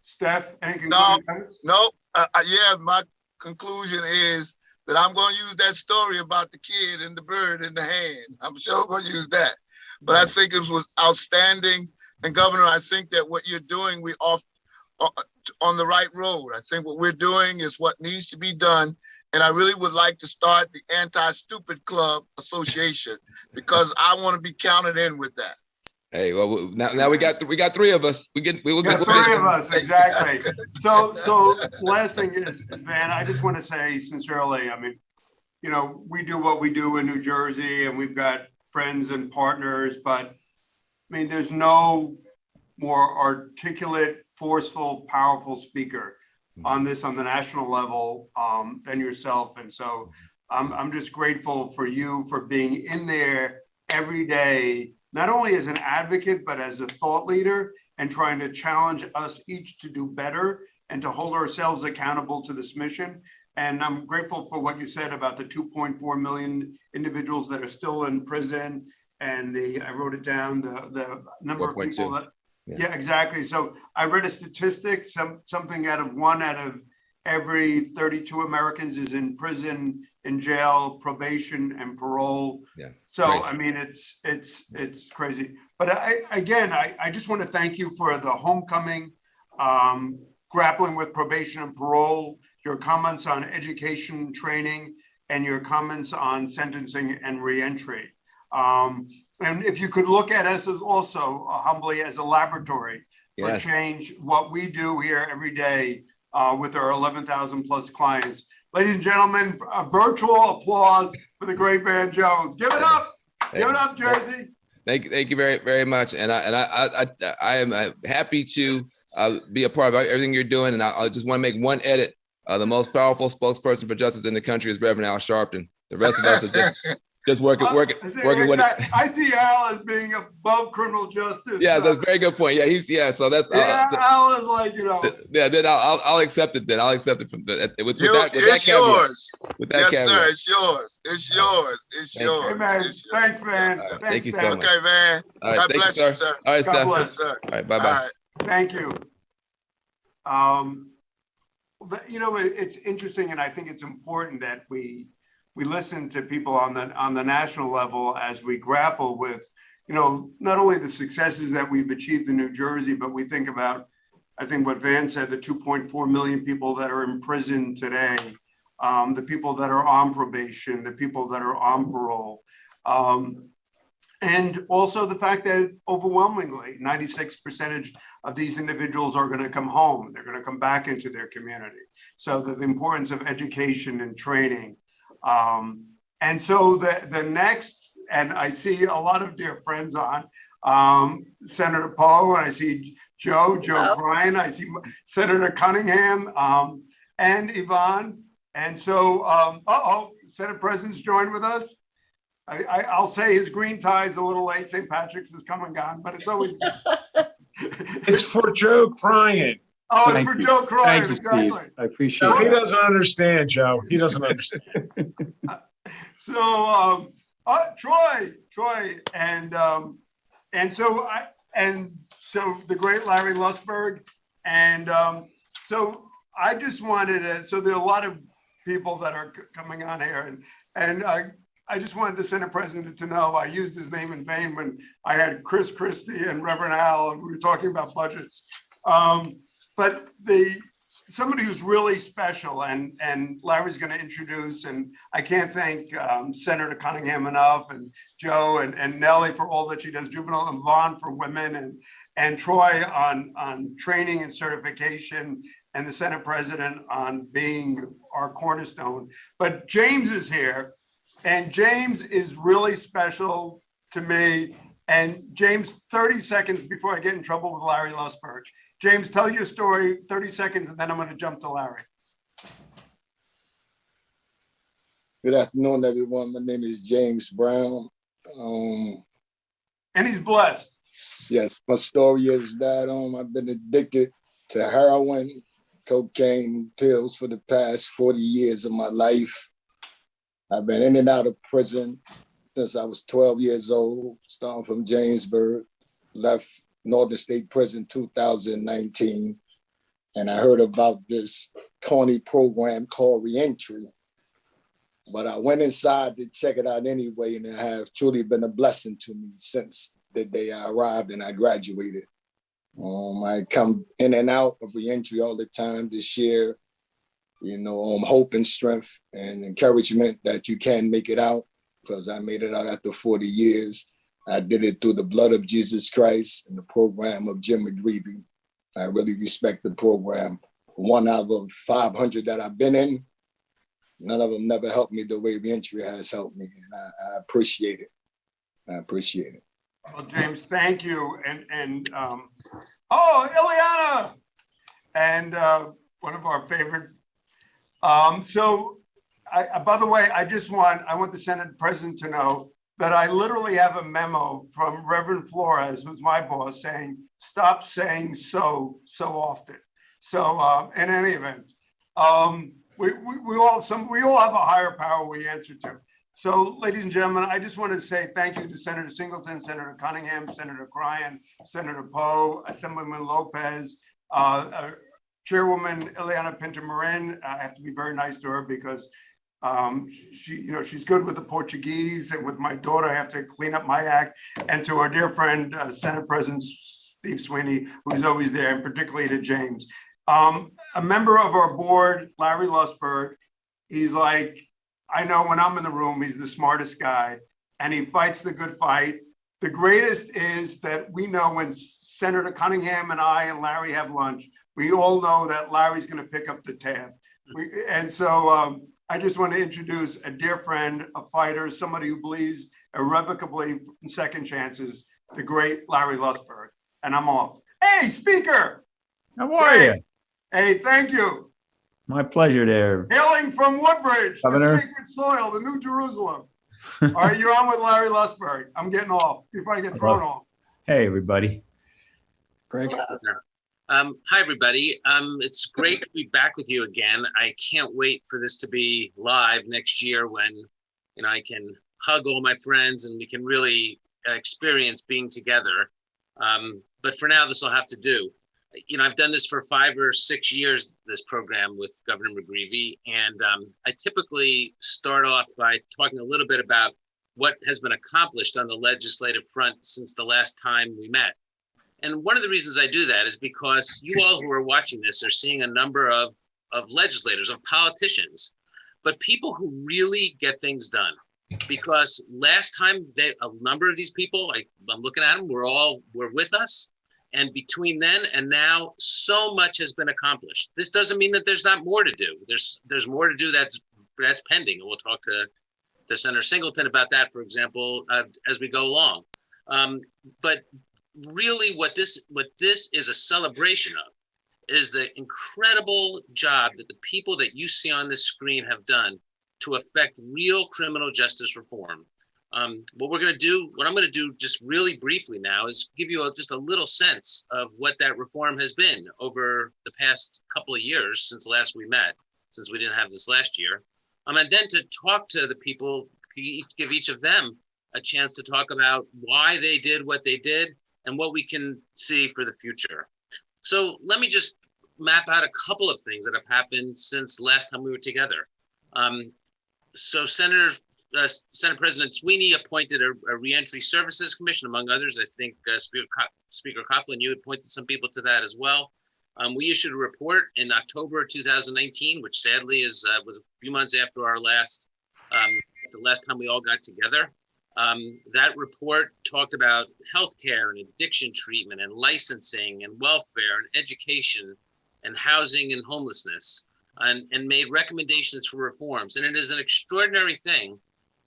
Steph, any concluding comments? No. Yeah, my conclusion is that I'm going to use that story about the kid and the bird in the hand. I'm sure going to use that. But I think it was outstanding And Governor, I think that what you're doing, we off on the right road. I think what we're doing is what needs to be done. And I really would like to start the Anti-Stupid Club Association because I want to be counted in with that. Hey, well, now we got three of us. We will got get three of us, exactly. So last thing is, Van, I just want to say sincerely, I mean, you know, we do what we do in New Jersey and we've got friends and partners, but I mean, there's no more articulate, forceful, powerful speaker on this on the national level than yourself. And so I'm just grateful for you for being in there every day, not only as an advocate, but as a thought leader and trying to challenge us each to do better and to hold ourselves accountable to this mission. And I'm grateful for what you said about the 2.4 million individuals that are still in prison. And I wrote it down, the number of people that, yeah, exactly. So I read a statistic, something one out of every 32 Americans is in prison, in jail, probation, and parole. Yeah. So crazy. I mean, it's crazy. But I just want to thank you for the homecoming, grappling with probation and parole, your comments on education training, and your comments on sentencing and reentry. And if you could look at us as also humbly as a laboratory for change, what we do here every day with our 11,000 plus clients. Ladies and gentlemen, a virtual applause for the great Van Jones. Give it up. Give it up, Jersey. Thank you very, very much. And I am happy to be a part of everything you're doing. And I just want to make one edit. The most powerful spokesperson for justice in the country is Reverend Al Sharpton. The rest of us are just working with it. I see Al as being above criminal justice. Yeah, that's a very good point. Yeah, so that's Al is like, you know. Yeah, then I'll accept it. Then I'll accept it from with that caveat. Yours. With that yes, caveat. Sir, it's yours. It's yours. It's yours. Hey, man. Thanks, man. Right, Thanks, thank you so much. Okay, man. All right, God bless you, sir. All right, God Steph. bless. Sir. All right, bye-bye. Right. Thank you. You know, it's interesting, and I think it's important that we listen to people on the national level as we grapple with, you know, not only the successes that we've achieved in New Jersey, but we think about, I think what Van said, the 2.4 million people that are in prison today, the people that are on probation, the people that are on parole. And also the fact that overwhelmingly 96% of these individuals are going to come home. They're going to come back into their community. So the importance of education and training. And so the next, and I see a lot of dear friends on, Senator Poe, and I see Joe Cryan, I see Senator Cunningham, and Yvonne. And so, Senate President's joined with us. I'll say his green tie is a little late. St. Patrick's is come and gone, but it's always good. It's for Joe Cryan. Oh, it's for Joe Cryan. Thank you, exactly. Steve. I appreciate No, it. he doesn't understand, Joe. He doesn't understand. So, Troy, and so the great Larry Lusberg, and so I just wanted to. So there are a lot of people that are coming on here, and I just wanted the Senate President to know I used his name in vain when I had Christie and Reverend Al, and we were talking about budgets. But somebody who's really special, and Larry's going to introduce, and I can't thank Senator Cunningham enough, and Joe and Nellie for all that she does, juvenile, and Vaughn for women, and Troy on training and certification, and the Senate President on being our cornerstone. But James is here, and James is really special to me. And James, 30 seconds before I get in trouble with Larry Lusberg. James, tell your story, 30 seconds, and then I'm going to jump to Larry. Good afternoon, everyone. My name is James Brown. And he's blessed. Yes, my story is that I've been addicted to heroin, cocaine, pills for the past 40 years of my life. I've been in and out of prison since I was 12 years old, starting from Jamesburg, left Northern State Prison 2019. And I heard about this corny program called Reentry. But I went inside to check it out anyway, and it has truly been a blessing to me since the day I arrived and I graduated. I come in and out of reentry all the time to share, hope and strength and encouragement that you can make it out, because I made it out after 40 years. I did it through the blood of Jesus Christ and the program of Jim McGreevy. I really respect the program. 1 out of 500 that I've been in, none of them never helped me the way reentry has helped me. And I appreciate it. I appreciate it. Well, James, thank you. Oh, Ileana, and one of our favorite. By the way, I want the Senate President to know that I literally have a memo from Reverend Flores, who's my boss, saying, stop saying so often. So in any event, we all have a higher power we answer to. So, ladies and gentlemen, I just want to say thank you to Senator Singleton, Senator Cunningham, Senator Cryan, Senator Poe, Assemblyman Lopez, Chairwoman Ileana Pinto-Marin. I have to be very nice to her because she's good with the Portuguese, and with my daughter, I have to clean up my act. And to our dear friend, Senate President Steve Sweeney, who's always there, and particularly to James. A member of our board, Larry Lusberg, he's like, I know when I'm in the room, he's the smartest guy, and he fights the good fight. The greatest is that we know when Senator Cunningham and I and Larry have lunch, we all know that Larry's going to pick up the tab. I just want to introduce a dear friend, a fighter, somebody who believes irrevocably in second chances, the great Larry Lusberg. And I'm off. Hey, Speaker. How are you? Hey, thank you. My pleasure there. Hailing from Woodbridge, Governor. the sacred soil, the New Jerusalem. All right, you're on with Larry Lusberg. I'm getting off before I get thrown off. Hey, everybody. Greg. Hi, everybody. It's great to be back with you again. I can't wait for this to be live next year when, I can hug all my friends and we can really experience being together. But for now, this will have to do. I've done this for 5 or 6 years, this program with Governor McGreevy, and I typically start off by talking a little bit about what has been accomplished on the legislative front since the last time we met. And one of the reasons I do that is because you all who are watching this are seeing a number of legislators, of politicians, but people who really get things done. Because last time, a number of these people, I'm looking at them, were with us. And between then and now, so much has been accomplished. This doesn't mean that there's not more to do. There's more to do that's pending. And we'll talk to Senator Singleton about that, for example, as we go along. But really what this is a celebration of is the incredible job that the people that you see on this screen have done to affect real criminal justice reform. What I'm going to do just really briefly now is give you just a little sense of what that reform has been over the past couple of years since last we met, since we didn't have this last year. And then to talk to the people, give each of them a chance to talk about why they did what they did and what we can see for the future. So let me just map out a couple of things that have happened since last time we were together. So Senate President Sweeney appointed a Reentry Services Commission, among others. I think Speaker Coughlin, you appointed some people to that as well. We issued a report in October 2019, which sadly was a few months after our the last time we all got together. That report talked about healthcare and addiction treatment and licensing and welfare and education and housing and homelessness, and made recommendations for reforms. And it is an extraordinary thing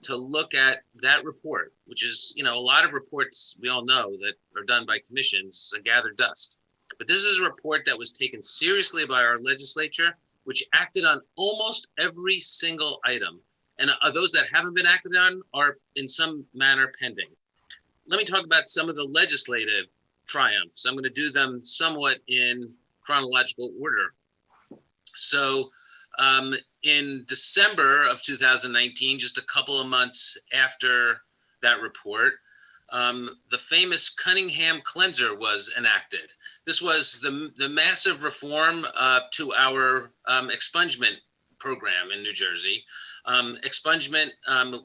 to look at that report, which is, a lot of reports we all know that are done by commissions gather dust. But this is a report that was taken seriously by our legislature, which acted on almost every single item. And those that haven't been acted on are in some manner pending. Let me talk about some of the legislative triumphs. I'm going to do them somewhat in chronological order. So in December of 2019, just a couple of months after that report, the famous Cunningham cleanser was enacted. This was the massive reform to our expungement program in New Jersey. Expungement,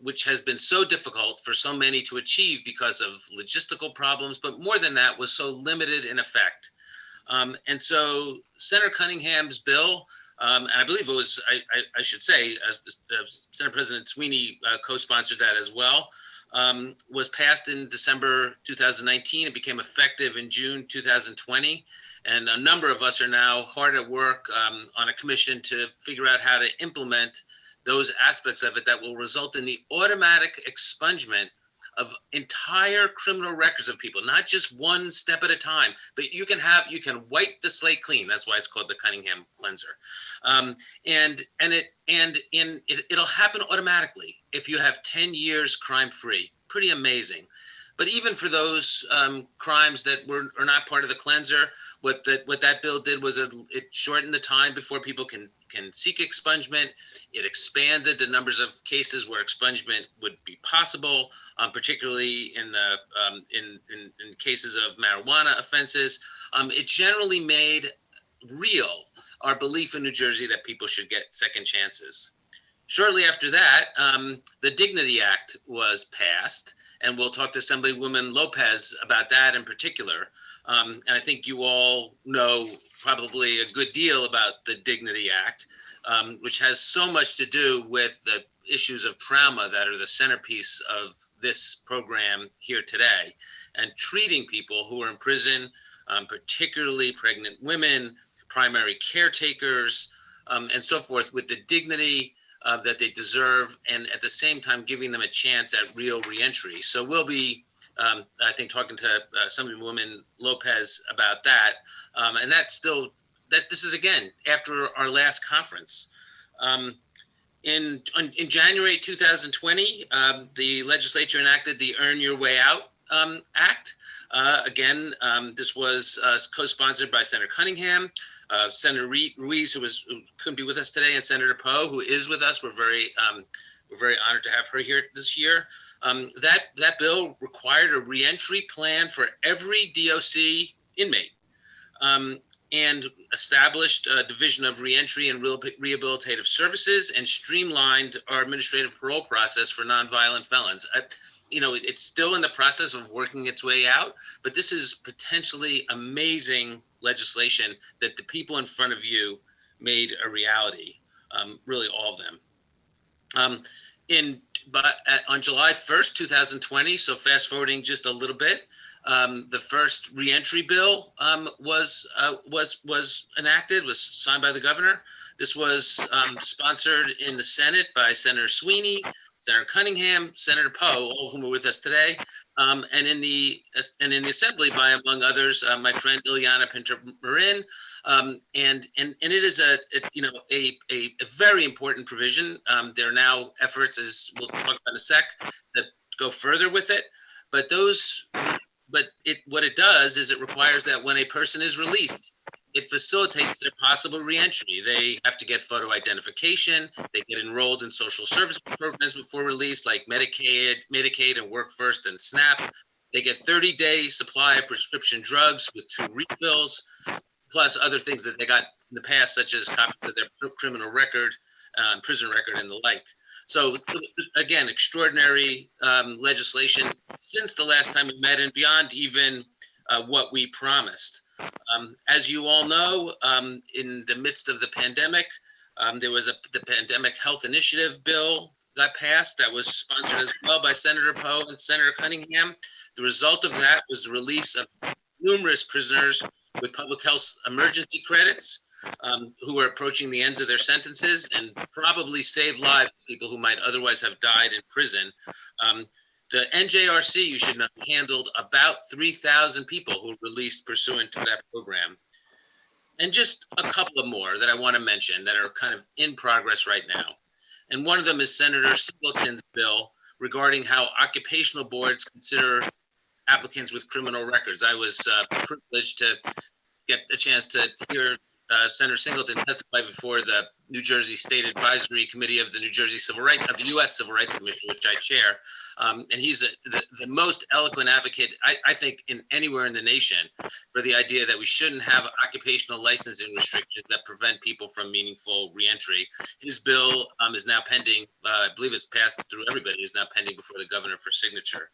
which has been so difficult for so many to achieve because of logistical problems, but more than that, was so limited in effect. And so Senator Cunningham's bill, and I believe it was, I should say, Senate President Sweeney co-sponsored that as well, was passed in December 2019. It became effective in June 2020. And a number of us are now hard at work on a commission to figure out how to implement those aspects of it that will result in the automatic expungement of entire criminal records of people, not just one step at a time, but you can wipe the slate clean. That's why it's called the Cunningham cleanser. It'll happen automatically if you have 10 years crime-free. Pretty amazing. But even for those crimes that are not part of the cleanser, what that bill did was it shortened the time before people can seek expungement. It expanded the numbers of cases where expungement would be possible, particularly in cases of marijuana offenses. It generally made real our belief in New Jersey that people should get second chances. Shortly after that, the Dignity Act was passed. And we'll talk to Assemblywoman Lopez about that in particular. And I think you all know probably a good deal about the Dignity Act, which has so much to do with the issues of trauma that are the centerpiece of this program here today, and treating people who are in prison, particularly pregnant women, primary caretakers, and so forth, with the dignity that they deserve, and at the same time giving them a chance at real reentry. So we'll be, I think, talking to Assemblywoman Lopez about that. And this is, again, after our last conference. In January 2020, the legislature enacted the Earn Your Way Out Act. Again, this was co-sponsored by Senator Cunningham, Senator Ruiz, who couldn't be with us today, and Senator Poe, who is with us. We're very honored to have her here this year. That bill required a reentry plan for every DOC inmate, and established a division of reentry and rehabilitative services, and streamlined our administrative parole process for nonviolent felons. It's still in the process of working its way out, but this is potentially amazing legislation that the people in front of you made a reality, really all of them. On July 1st, 2020, so fast forwarding just a little bit, the first reentry bill was enacted, was signed by the governor. This was sponsored in the Senate by Senator Sweeney, Senator Cunningham, Senator Poe, all of whom are with us today, and in the Assembly by, among others, my friend Ileana Pinter-Marin, and it is a very important provision. There are now efforts, as we'll talk about in a sec, that go further with it. But what it does is it requires that when a person is released, it facilitates their possible reentry. They have to get photo identification. They get enrolled in social service programs before release, like Medicaid and Work First and SNAP. They get 30-day supply of prescription drugs with 2 refills, plus other things that they got in the past, such as copies of their criminal record, prison record, and the like. So again, extraordinary legislation since the last time we met, and beyond even what we promised. As you all know, in the midst of the pandemic, there was the Pandemic Health Initiative bill got passed that was sponsored as well by Senator Poe and Senator Cunningham. The result of that was the release of numerous prisoners with public health emergency credits, who are approaching the ends of their sentences, and probably saved lives of people who might otherwise have died in prison. The NJRC, you should know, handled about 3,000 people who were released pursuant to that program. And just a couple of more that I want to mention that are kind of in progress right now. And one of them is Senator Singleton's bill regarding how occupational boards consider applicants with criminal records. I was privileged to get a chance to hear Senator Singleton testify before the New Jersey State Advisory Committee of the New Jersey Civil Rights, of the U.S. Civil Rights Commission, which I chair. And he's the most eloquent advocate, I think, in anywhere in the nation for the idea that we shouldn't have occupational licensing restrictions that prevent people from meaningful reentry. His bill is now pending. I believe it's passed through everybody. Is now pending before the governor for signature.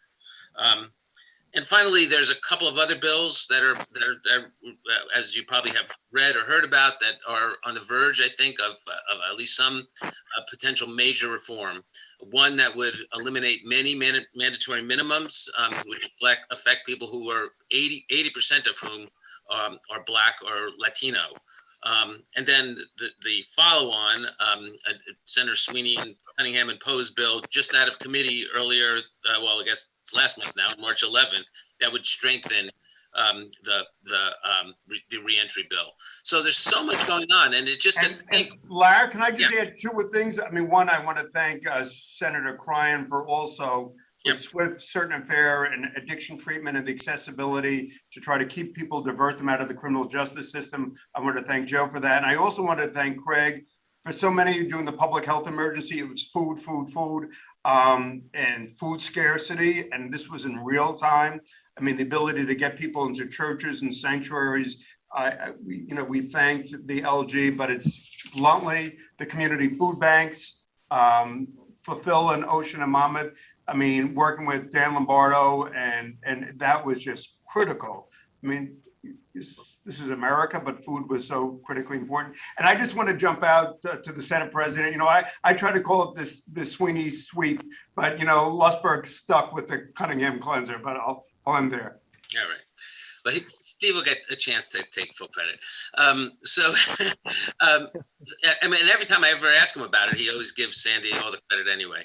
And finally, there's a couple of other bills that are as you probably have read or heard about, that are on the verge, I think, of at least some potential major reform. One that would eliminate many mandatory minimums, which affect people who are 80% of whom are Black or Latino. And then the follow-on, Senator Sweeney and Cunningham and Poe's bill, just out of committee earlier, well, I guess it's last month now, March 11th, that would strengthen the reentry bill. So there's so much going on, and it just Larry, can I just add two things? I mean, one, I want to thank Senator Cryan for also with swift, certain and fair and addiction treatment and the accessibility to try to keep people, divert them out of the criminal justice system. I want to thank Joe for that. And I also want to thank Craig for so many doing the public health emergency. It was food, and food scarcity. And this was in real time. I mean, the ability to get people into churches and sanctuaries. We thanked the LG, but it's bluntly the community food banks, Fulfill and Ocean and Monmouth. I mean, working with Dan Lombardo, and that was just critical. I mean, this is America, but food was so critically important. And I just want to jump out to the Senate President. I try to call it this Sweeney sweep, but Lussberg stuck with the Cunningham cleanser. But I'll end there. All right. Well, Steve will get a chance to take full credit. I mean, every time I ever ask him about it, he always gives Sandy all the credit anyway.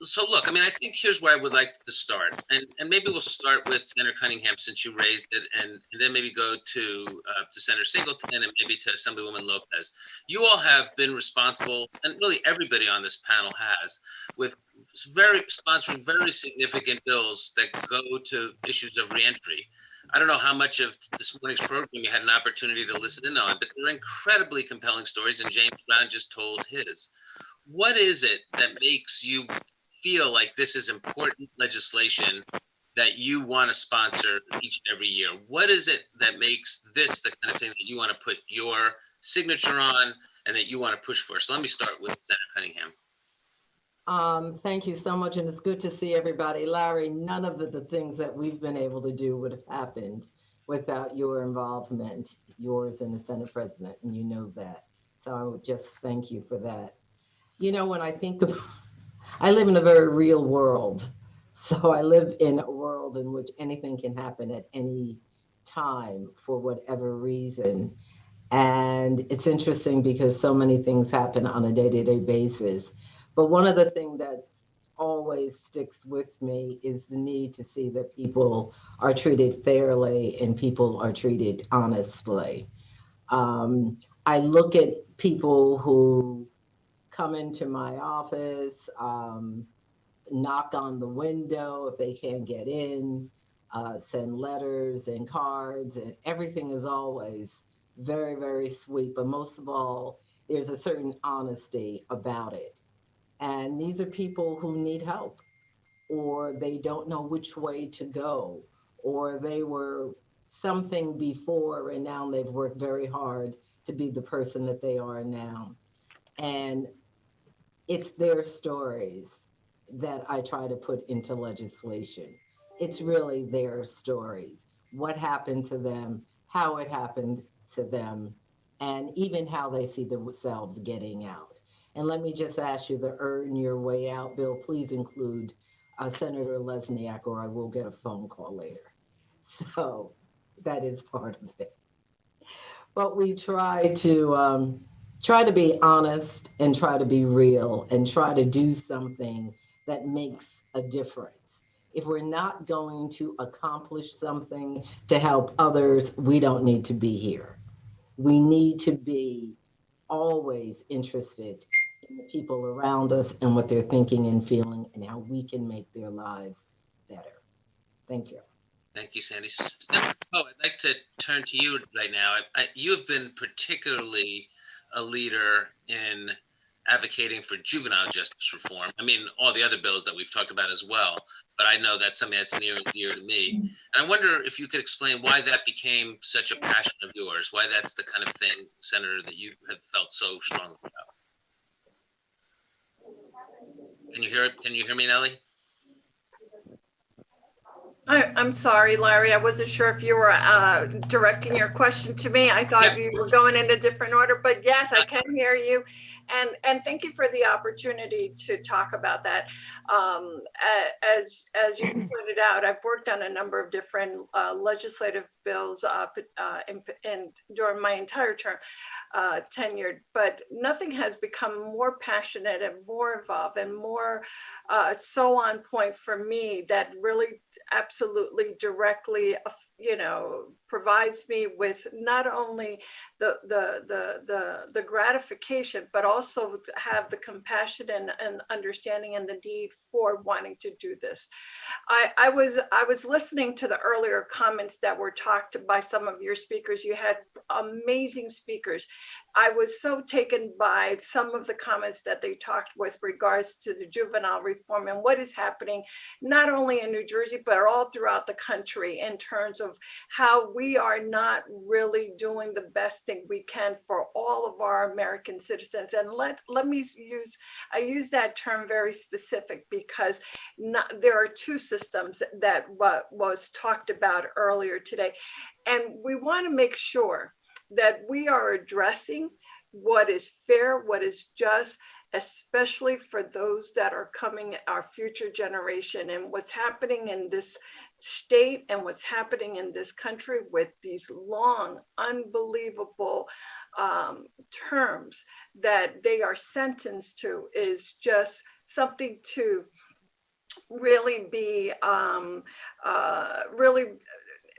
So look, I mean, I think here's where I would like to start, and maybe we'll start with Senator Cunningham, since you raised it, and then maybe go to Senator Singleton, and maybe to Assemblywoman Lopez. You all have been responsible, and really everybody on this panel has, with sponsoring very significant bills that go to issues of reentry. I don't know how much of this morning's program you had an opportunity to listen in on, but they're incredibly compelling stories, and James Brown just told his. What is it that makes you feel like this is important legislation that you want to sponsor each and every year? What is it that makes this the kind of thing that you want to put your signature on and that you want to push for? So let me start with Senator Cunningham. Thank you so much, and it's good to see everybody. Larry, none of the things that we've been able to do would have happened without your involvement, yours and the Senate President, and you know that. So I would just thank you for that. When I think of, I live in a very real world. So I live in a world in which anything can happen at any time for whatever reason. And it's interesting because so many things happen on a day-to-day basis. But one of the things that always sticks with me is the need to see that people are treated fairly and people are treated honestly. I look at people who come into my office, knock on the window if they can't get in, send letters and cards, and everything is always very, very sweet. But most of all, there's a certain honesty about it. And these are people who need help, or they don't know which way to go, or they were something before and now they've worked very hard to be the person that they are now. And it's their stories that I try to put into legislation. It's really their stories. What happened to them, how it happened to them, and even how they see themselves getting out. And let me just ask you, the Earn Your Way Out bill, please include Senator Lesniak, or I will get a phone call later. So that is part of it. But we try to be honest and try to be real and try to do something that makes a difference. If we're not going to accomplish something to help others, we don't need to be here. We need to be always interested in the people around us and what they're thinking and feeling and how we can make their lives better. Thank you. Thank you, Sandy. I'd like to turn to you right now. You have been particularly a leader in advocating for juvenile justice reform. I mean, all the other bills that we've talked about as well, but I know that's something that's near and dear to me. And I wonder if you could explain why that became such a passion of yours, why that's the kind of thing, Senator, that you have felt so strongly about. Can you hear it? Can you hear me, Nellie? I'm sorry, Larry. I wasn't sure if you were directing your question to me. I thought you were going in a different order, but yes, I can hear you. And thank you for the opportunity to talk about that. As you pointed out, I've worked on a number of different legislative bills during my entire term, tenured, but nothing has become more passionate and more involved and more so on point for me that really absolutely directly, provides me with not only the gratification, but also have the compassion and understanding and the need for wanting to do this. I was listening to the earlier comments that were talked by some of your speakers. You had amazing speakers. I was so taken by some of the comments that they talked with regards to the juvenile reform and what is happening, not only in New Jersey, but all throughout the country in terms of how we are not really doing the best thing we can for all of our American citizens. And let me I use that term very specific because there are two systems that was talked about earlier today. And we want to make sure that we are addressing what is fair, what is just, especially for those that are coming, our future generation, and what's happening in this state and what's happening in this country with these long, unbelievable terms that they are sentenced to is just something to really be, really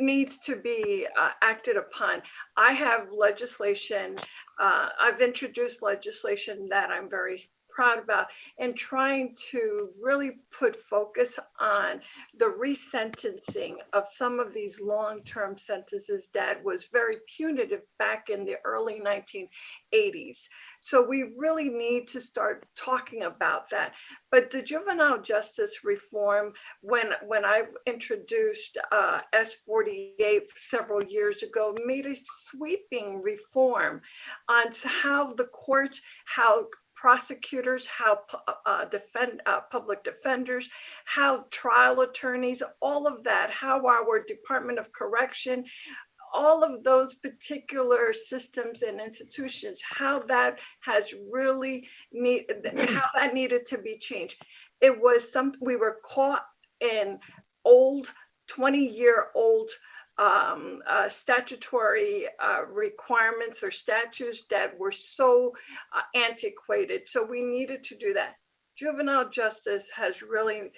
needs to be acted upon. I have legislation, I've introduced legislation that I'm very proud about and trying to really put focus on the resentencing of some of these long-term sentences that was very punitive back in the early 1980s. So we really need to start talking about that. But the juvenile justice reform, when I've introduced S48 several years ago, made a sweeping reform on how the courts, how prosecutors, how public defenders, how trial attorneys, all of that, how our Department of Correction, all of those particular systems and institutions, how that has really how that needed to be changed. It was we were caught in old 20-year-old statutory requirements or statutes that were so antiquated. So we needed to do that. Juvenile justice has really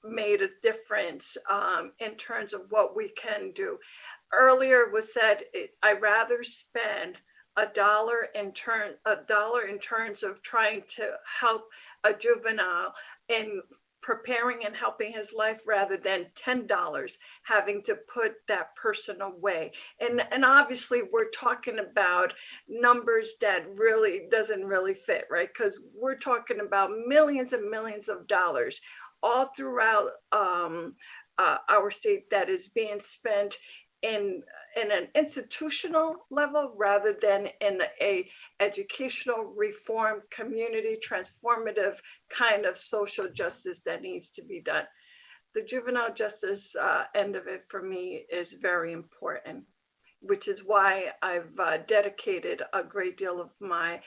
made a difference in terms of what we can do. Earlier was said, I'd rather spend $1 in terms of trying to help a juvenile in preparing and helping his life rather than $10 having to put that person away. And obviously we're talking about numbers that really doesn't really fit, right? Because we're talking about millions and millions of dollars all throughout our state that is being spent in an institutional level rather than in a educational reform, community transformative kind of social justice that needs to be done. The juvenile justice end of it for me is very important, which is why I've dedicated a great deal of my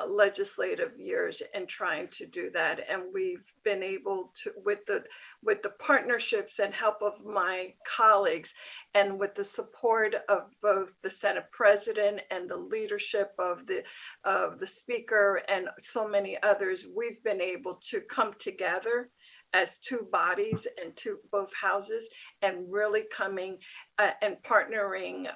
legislative years in trying to do that. And we've been able to, with the partnerships and help of my colleagues, and with the support of both the Senate President and the leadership of the Speaker and so many others, we've been able to come together as two bodies and both houses and really coming and partnering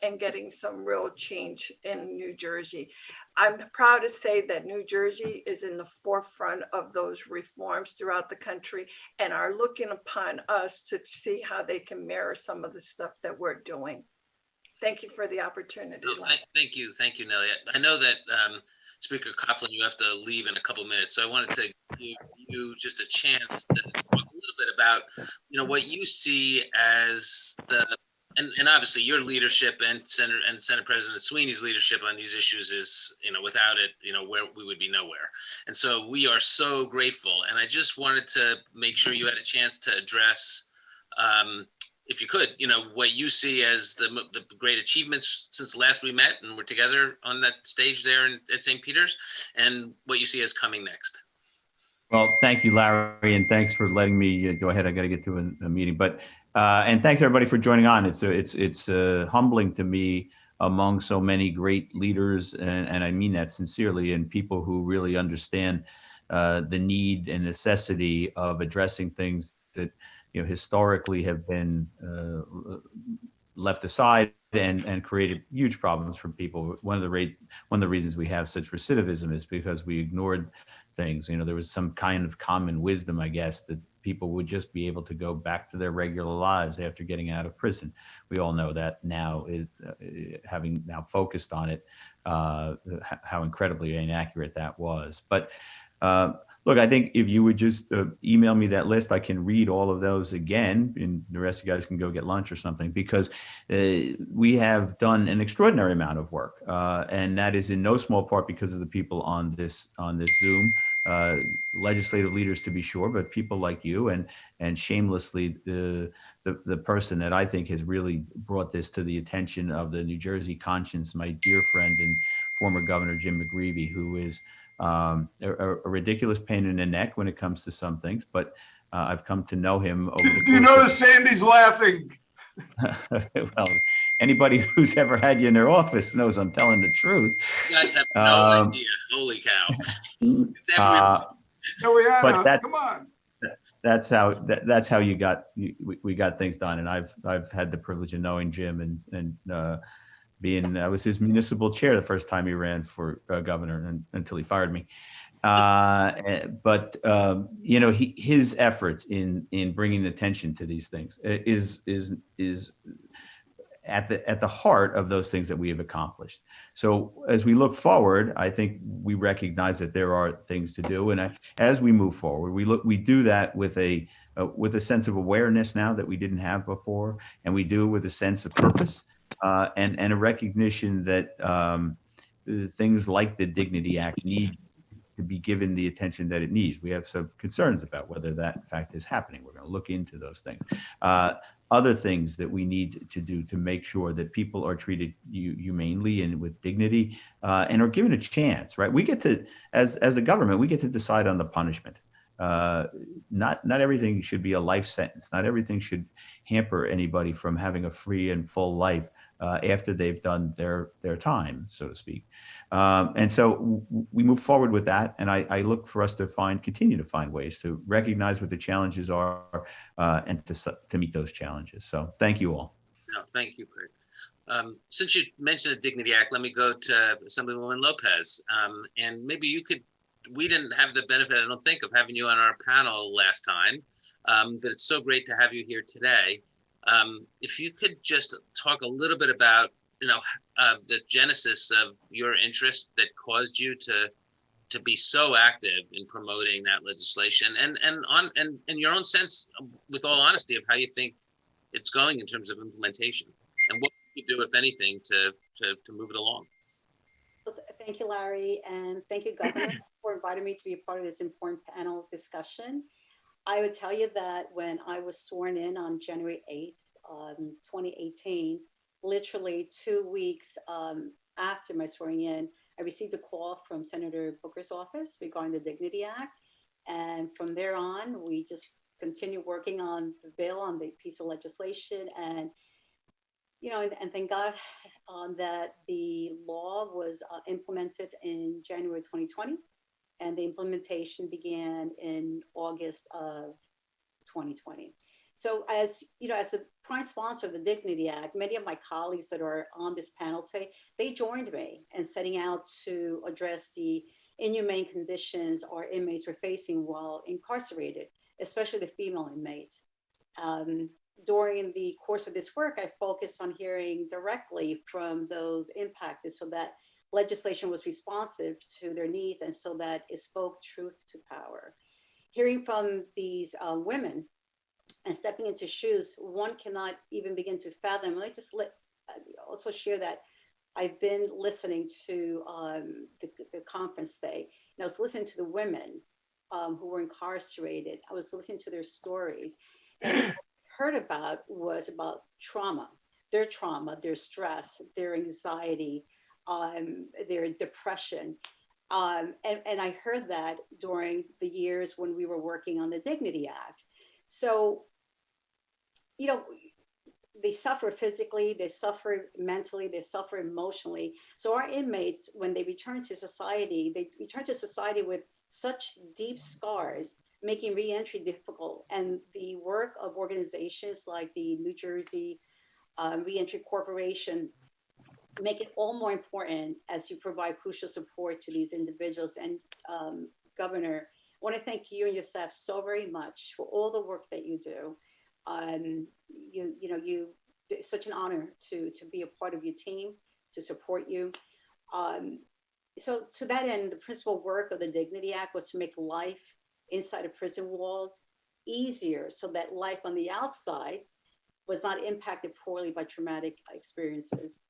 and getting some real change in New Jersey. I'm proud to say that New Jersey is in the forefront of those reforms throughout the country and are looking upon us to see how they can mirror some of the stuff that we're doing. Thank you for the opportunity. No, thank you, Nellie. I know that Speaker Coughlin, you have to leave in a couple minutes, so I wanted to give you just a chance to talk a little bit about, what you see as and obviously your leadership and Senate President Sweeney's leadership on these issues is, without it, where we would be nowhere. And so we are so grateful. And I just wanted to make sure you had a chance to address, if you could, what you see as the great achievements since last we met and we're together on that stage there at St. Peter's, and what you see as coming next. Well, thank you, Larry, and thanks for letting me go ahead. I got to get to a meeting, but and thanks everybody for joining on. It's humbling to me among so many great leaders, and I mean that sincerely, and people who really understand the need and necessity of addressing things that historically have been left aside and created huge problems for people. One of the reasons we have such recidivism is because we ignored things. There was some kind of common wisdom, I guess, that people would just be able to go back to their regular lives after getting out of prison. We all know that now, having now focused on it, how incredibly inaccurate that was. But look, I think if you would just email me that list, I can read all of those again, and the rest of you guys can go get lunch or something, because we have done an extraordinary amount of work, and that is in no small part because of the people on this Zoom, legislative leaders to be sure, but people like you, and shamelessly the person that I think has really brought this to the attention of the New Jersey conscience, my dear friend and former Governor Jim McGreevey, who is a ridiculous pain in the neck when it comes to some things, but I've come to know him over the course. You notice Sandy's laughing. Well, anybody who's ever had you in their office knows I'm telling the truth. You guys have no idea. Holy cow. It's everywhere. Joanna, come on. That's how you got we got things done, and I've had the privilege of knowing Jim and I was his municipal chair the first time he ran for governor, and until he fired me. But his efforts in bringing attention to these things is at the heart of those things that we have accomplished. So as we look forward, I think we recognize that there are things to do, and as we move forward, we do that with a sense of awareness now that we didn't have before, and we do it with a sense of purpose. And a recognition that things like the Dignity Act need to be given the attention that it needs. We have some concerns about whether that in fact is happening. We're going to look into those things. Other things that we need to do to make sure that people are treated humanely and with dignity, and are given a chance, right? We get to, as a government, we get to decide on the punishment. Not everything should be a life sentence. Not everything should hamper anybody from having a free and full life after they've done their time, so to speak. And so we move forward with that, and I look for us to continue to find ways to recognize what the challenges are, and to meet those challenges. So thank you all. No, thank you, Craig. Since you mentioned the Dignity Act, let me go to Assemblywoman Lopez, and maybe you could. We didn't have the benefit, I don't think, of having you on our panel last time, but it's so great to have you here today. If you could just talk a little bit about, the genesis of your interest that caused you to be so active in promoting that legislation, and your own sense, with all honesty, of how you think it's going in terms of implementation, and what you do, if anything, to move it along. Thank you, Larry, and thank you, Governor, for inviting me to be a part of this important panel discussion. I would tell you that when I was sworn in on January 8th, 2018, literally 2 weeks after my swearing in, I received a call from Senator Booker's office regarding the Dignity Act. And from there on, we just continued working on the bill, on the piece of legislation. And and thank God that the law was implemented in January 2020, and the implementation began in August of 2020. So as as a prime sponsor of the Dignity Act, many of my colleagues that are on this panel today, they joined me in setting out to address the inhumane conditions our inmates were facing while incarcerated, especially the female inmates. during the course of this work, I focused on hearing directly from those impacted so that legislation was responsive to their needs and so that it spoke truth to power. Hearing from these women and stepping into shoes, one cannot even begin to fathom. Let me just also share that I've been listening to the conference today, and I was listening to the women who were incarcerated. I was listening to their stories, and what I heard about was about trauma, their stress, their anxiety, their depression. And I heard that during the years when we were working on the Dignity Act. So, you know, they suffer physically, they suffer mentally, they suffer emotionally. So our inmates, when they return to society, they return to society with such deep scars, making reentry difficult. And the work of organizations like the New Jersey Reentry Corporation make it all more important as you provide crucial support to these individuals. And Governor, I want to thank you and your staff so very much for all the work that you do. It's such an honor to be a part of your team, to support you. So to that end, the principal work of the Dignity Act was to make life inside of prison walls easier so that life on the outside was not impacted poorly by traumatic experiences.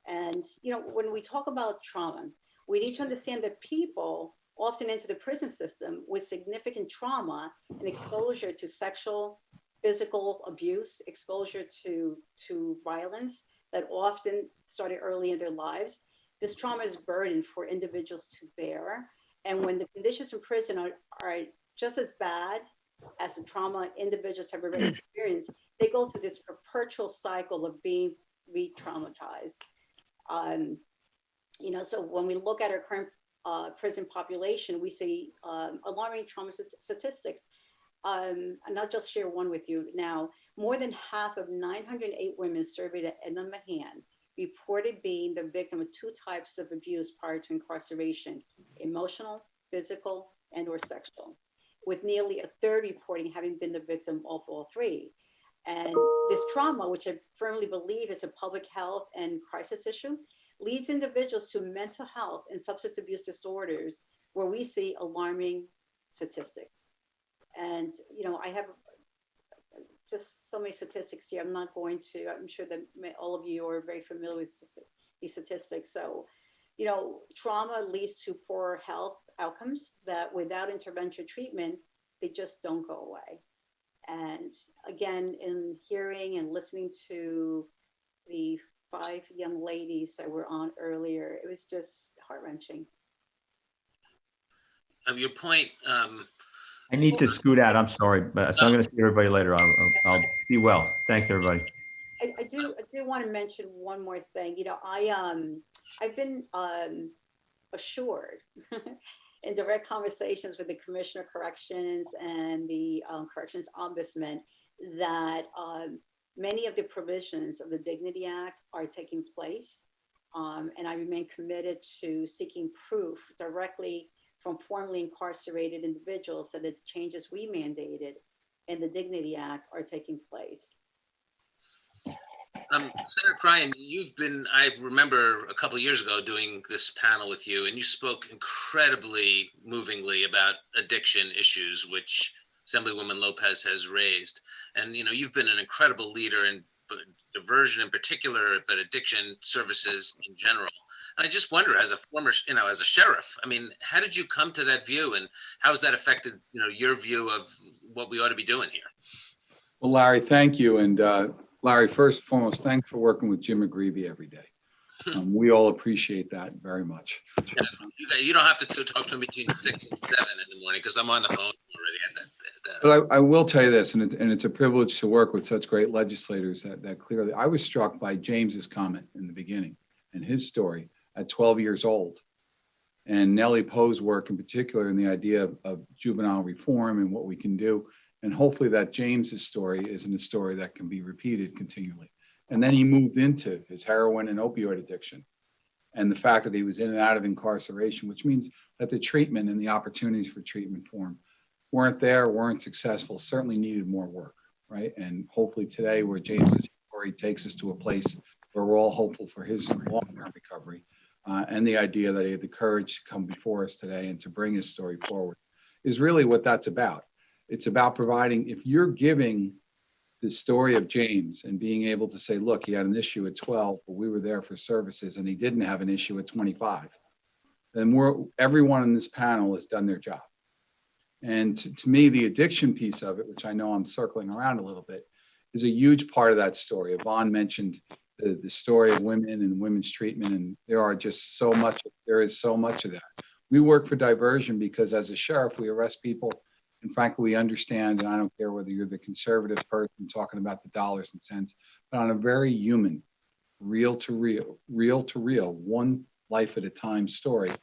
And, you know, when we talk about trauma, we need to understand that people often enter the prison system with significant trauma and exposure to sexual, physical abuse, exposure to violence that often started early in their lives. This trauma is burden for individuals to bear. And when the conditions in prison are just as bad as the trauma individuals have already experienced, they go through this perpetual cycle of being re-traumatized. You know, so when we look at our current prison population, we see alarming trauma statistics. And I'll just share one with you now. More than half of 908 women surveyed at Edna Mahan reported being the victim of two types of abuse prior to incarceration: emotional, physical, and or sexual, with nearly a third reporting having been the victim of all three. And this trauma, which I firmly believe is a public health and crisis issue, leads individuals to mental health and substance abuse disorders, where we see alarming statistics. And, you know, I have just so many statistics here. I'm not going to, I'm sure that all of you are very familiar with these statistics. So, you know, trauma leads to poor health outcomes that without intervention treatment, they just don't go away. And again, in hearing and listening to the 5 young ladies that were on earlier, it was just heart-wrenching. Of your point, I need to scoot out. I'm sorry, but so I'm going to see everybody later. I'll be well. Thanks, everybody. I do want to mention one more thing. You know, I've been assured in direct conversations with the Commissioner of Corrections and the Corrections Ombudsman that many of the provisions of the Dignity Act are taking place. And I remain committed to seeking proof directly from formerly incarcerated individuals that the changes we mandated in the Dignity Act are taking place. Senator Cryan, I remember a couple of years ago doing this panel with you, and you spoke incredibly movingly about addiction issues, which Assemblywoman Lopez has raised. And, you know, you've been an incredible leader in diversion in particular, but addiction services in general. And I just wonder, as a former, you know, as a sheriff, I mean, how did you come to that view, and how has that affected, you know, your view of what we ought to be doing here? Well, Larry, thank you. And Larry, first and foremost, thanks for working with Jim McGreevy every day. We all appreciate that very much. Yeah, you don't have to talk to him between 6 and 7 in the morning, because I'm on the phone already at that. But I will tell you this, and it's a privilege to work with such great legislators that clearly, I was struck by James's comment in the beginning and his story at 12 years old. And Nellie Poe's work in particular, and the idea of juvenile reform and what we can do. And hopefully that James's story isn't a story that can be repeated continually. And then he moved into his heroin and opioid addiction, and the fact that he was in and out of incarceration, which means that the treatment and the opportunities for treatment for him weren't successful, certainly needed more work, right? And hopefully today, where James's story takes us to a place where we're all hopeful for his long-term recovery, and the idea that he had the courage to come before us today and to bring his story forward is really what that's about. It's about providing, if you're giving the story of James and being able to say, look, he had an issue at 12, but we were there for services, and he didn't have an issue at 25, then everyone in this panel has done their job. And to me, the addiction piece of it, which I know I'm circling around a little bit, is a huge part of that story. Yvonne mentioned the story of women and women's treatment, and there is so much of that. We work for diversion because as a sheriff, we arrest people, and frankly, we understand, and I don't care whether you're the conservative person talking about the dollars and cents, but on a very human, real to real, one life at a time story,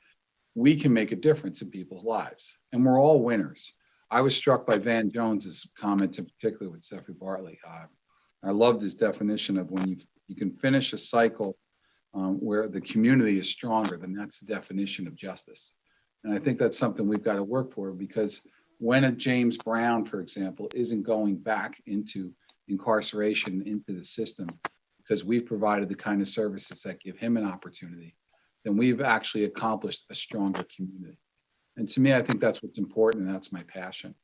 we can make a difference in people's lives, and we're all winners. I was struck by Van Jones's comments, in particular with Stephanie Bartley. I loved his definition of when you can finish a cycle where the community is stronger, then that's the definition of justice. And I think that's something we've got to work for, because when a James Brown, for example, isn't going back into incarceration, into the system, because we've provided the kind of services that give him an opportunity, then we've actually accomplished a stronger community. And to me, I think that's what's important, and that's my passion.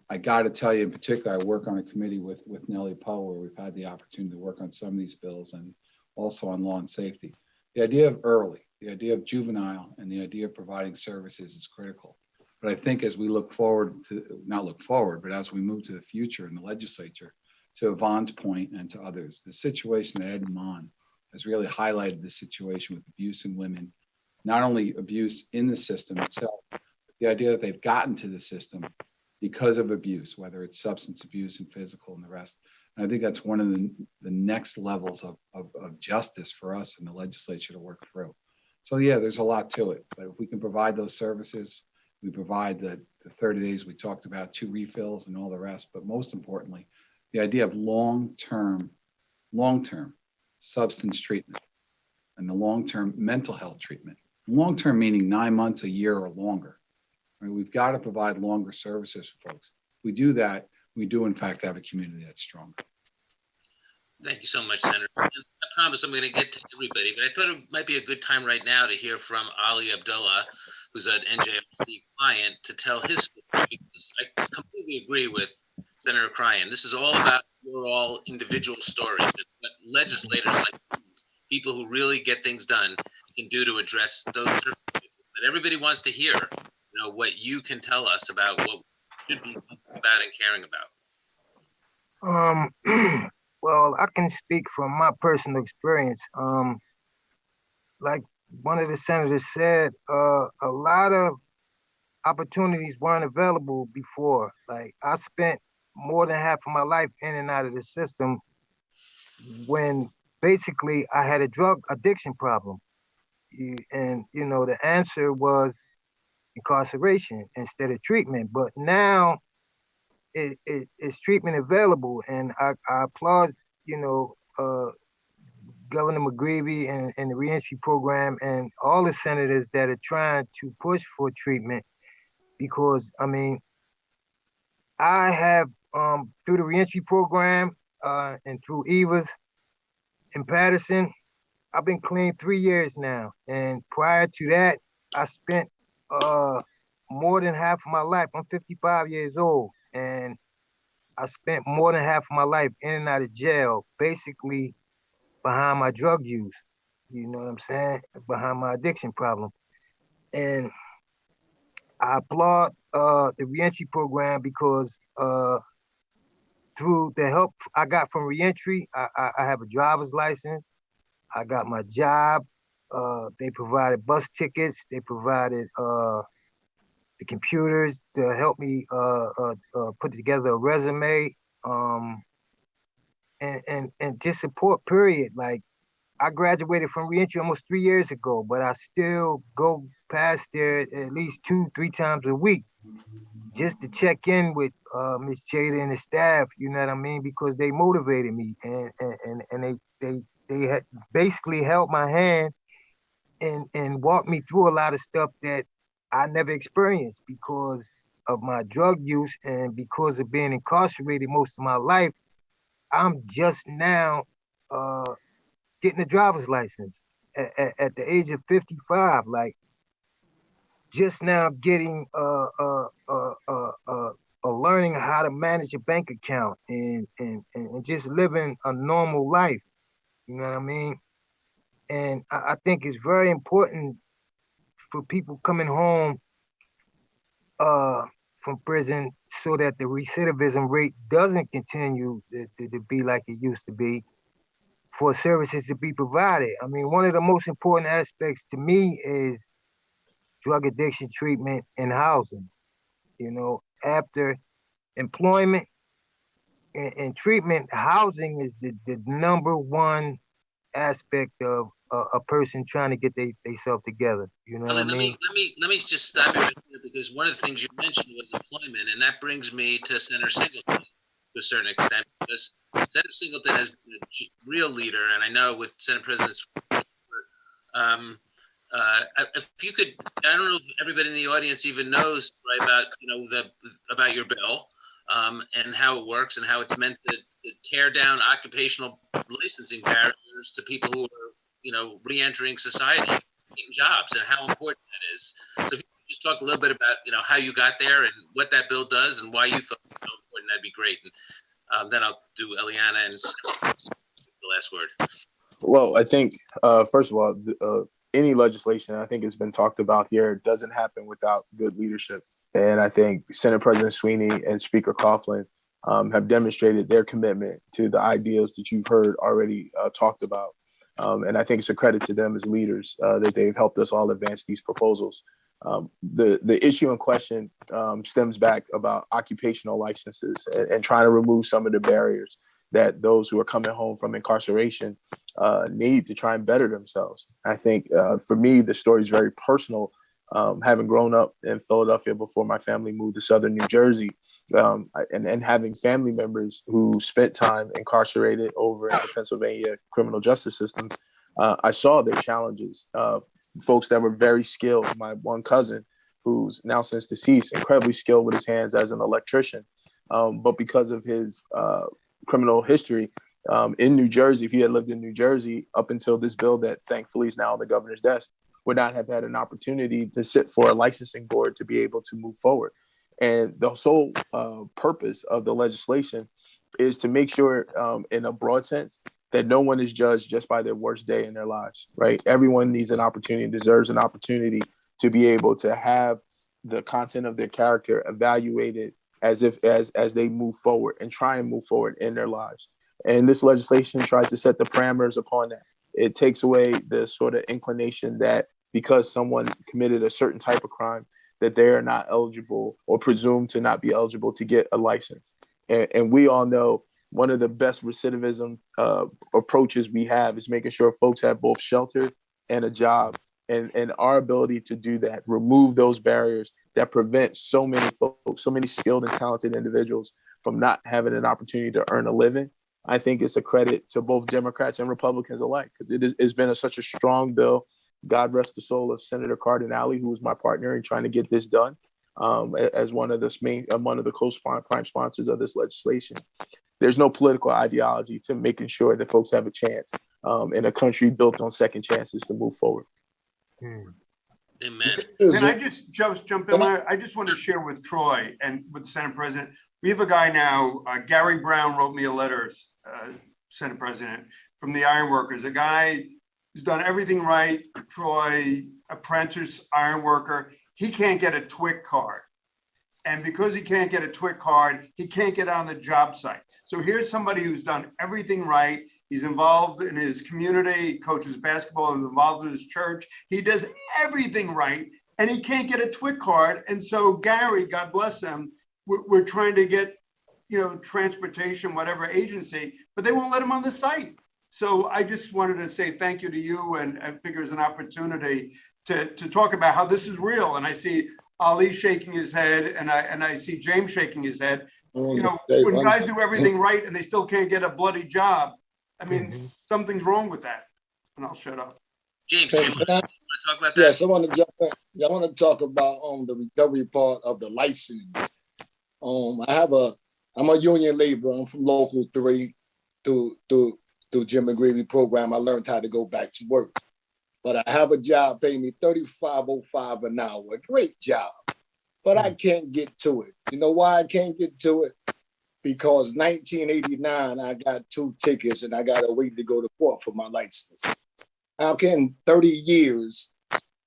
I got to tell you, in particular, I work on a committee with Nellie Poe, where we've had the opportunity to work on some of these bills and also on law and safety. The idea of early, the idea of juvenile, and the idea of providing services is critical. But I think as we look forward to, not look forward, but as we move to the future in the legislature, to Yvonne's point and to others, the situation at Ed and Mon has really highlighted the situation with abuse in women, not only abuse in the system itself, but the idea that they've gotten to the system because of abuse, whether it's substance abuse and physical and the rest. And I think that's one of the next levels of justice for us in the legislature to work through. So yeah, there's a lot to it, but if we can provide those services, we provide the 30 days we talked about, 2 refills and all the rest, but most importantly, the idea of long-term substance treatment and the long-term mental health treatment. Long-term meaning 9 months, a year, or longer. Right? We've got to provide longer services for folks. If we do that, we do in fact have a community that's stronger. Thank you so much, Senator. And I promise I'm going to get to everybody, but I thought it might be a good time right now to hear from Ali Abdullah, who's an NJRC client, to tell his story, because I completely agree with Senator Cryan. This is all about your all individual stories and what legislators like people who really get things done can do to address those circumstances. But everybody wants to hear, what you can tell us about what we should be thinking about and caring about. Well, I can speak from my personal experience. Like one of the senators said, a lot of opportunities weren't available before. Like I spent more than half of my life in and out of the system when basically I had a drug addiction problem. And, the answer was incarceration instead of treatment. But now it's treatment available. And I applaud, Governor McGreevey and the reentry program and all the senators that are trying to push for treatment, because I have through the reentry program and through EVA's in Patterson, I've been clean 3 years now. And prior to that, I spent more than half of my life. I'm 55 years old, and I spent more than half of my life in and out of jail, basically behind my drug use. You know what I'm saying? Behind my addiction problem. And I applaud the reentry program because through the help I got from reentry, I have a driver's license. I got my job. They provided bus tickets. They provided the computers to help me put together a resume, and just support, period. Like I graduated from reentry almost 3 years ago, but I still go past there at least 2-3 times a week just to check in with Miss Jada and the staff, you know what I mean? Because they motivated me and they had basically held my hand and walked me through a lot of stuff that I never experienced, because of my drug use, and because of being incarcerated most of my life, I'm just now getting a driver's license at the age of 55. Like just now getting learning how to manage a bank account and just living a normal life. You know what I mean? And I think it's very important for people coming home from prison so that the recidivism rate doesn't continue to be like it used to be, for services to be provided. I mean, one of the most important aspects to me is drug addiction treatment and housing. You know, after employment and treatment, housing is the number one aspect of a person trying to get themselves together. You know what I mean? Let me just stop you right here, because one of the things you mentioned was employment, and that brings me to Senator Singleton to a certain extent, because Senator Singleton has been a real leader, and I know with Senate President, if you could, I don't know if everybody in the audience even knows, right, about your bill, and how it works and how it's meant to tear down occupational licensing barriers to people who are, re-entering society, getting jobs, and how important that is. So if you could just talk a little bit about, how you got there and what that bill does and why you thought it was so important, that'd be great. And then I'll do Eliana and it's the last word. Well, I think, first of all, any legislation, I think has been talked about here, doesn't happen without good leadership. And I think Senate President Sweeney and Speaker Coughlin have demonstrated their commitment to the ideals that you've heard already talked about. And I think it's a credit to them as leaders that they've helped us all advance these proposals. The issue in question stems back about occupational licenses and trying to remove some of the barriers that those who are coming home from incarceration need to try and better themselves. I think for me, the story is very personal. Having grown up in Philadelphia before my family moved to Southern New Jersey, and having family members who spent time incarcerated over in the Pennsylvania criminal justice system, I saw their challenges. Folks that were very skilled. My one cousin, who's now since deceased, incredibly skilled with his hands as an electrician, but because of his criminal history in New Jersey, if he had lived in New Jersey up until this bill that thankfully is now on the governor's desk, would not have had an opportunity to sit for a licensing board to be able to move forward. And the sole purpose of the legislation is to make sure, in a broad sense, that no one is judged just by their worst day in their lives, right? Everyone needs an opportunity, deserves an opportunity to be able to have the content of their character evaluated as they move forward and try and move forward in their lives. And this legislation tries to set the parameters upon that. It takes away the sort of inclination that because someone committed a certain type of crime, that they are not eligible or presumed to not be eligible to get a license. And we all know one of the best recidivism approaches we have is making sure folks have both shelter and a job. And our ability to do that, remove those barriers that prevent so many folks, so many skilled and talented individuals from not having an opportunity to earn a living, I think it's a credit to both Democrats and Republicans alike, because it's been such a strong bill. God rest the soul of Senator Cardinale, who was my partner in trying to get this done, as one of the co-prime sponsors of this legislation. There's no political ideology to making sure that folks have a chance in a country built on second chances to move forward. Amen. Can I just jump in there? I just want to share with Troy and with the Senate President. We have a guy now, Gary Brown wrote me a letter, Senate President, from the ironworkers, a guy who's done everything right, Troy, apprentice ironworker. He can't get a TWIC card. And because he can't get a TWIC card, he can't get on the job site. So here's somebody who's done everything right. He's involved in his community, he coaches basketball, he's involved in his church. He does everything right, and he can't get a TWIC card. And so Gary, God bless him, we're trying to get, transportation, whatever agency, but they won't let him on the site. So I just wanted to say thank you to you, and I figure it's an opportunity to talk about how this is real. And I see Ali shaking his head, and I see James shaking his head. When guys do everything right and they still can't get a bloody job, I mean, something's wrong with that. And I'll shut up. James, do you want to talk about that? Yes, I want to jump in. I want to talk about the recovery part of the license. I'm a union laborer. I'm from Local 3 through Jim McGreevy program. I learned how to go back to work. But I have a job paying me $35.05 an hour. A great job. But I can't get to it. You know why I can't get to it? Because 1989, I got 2 tickets and I got to wait to go to court for my license. How can 30 years,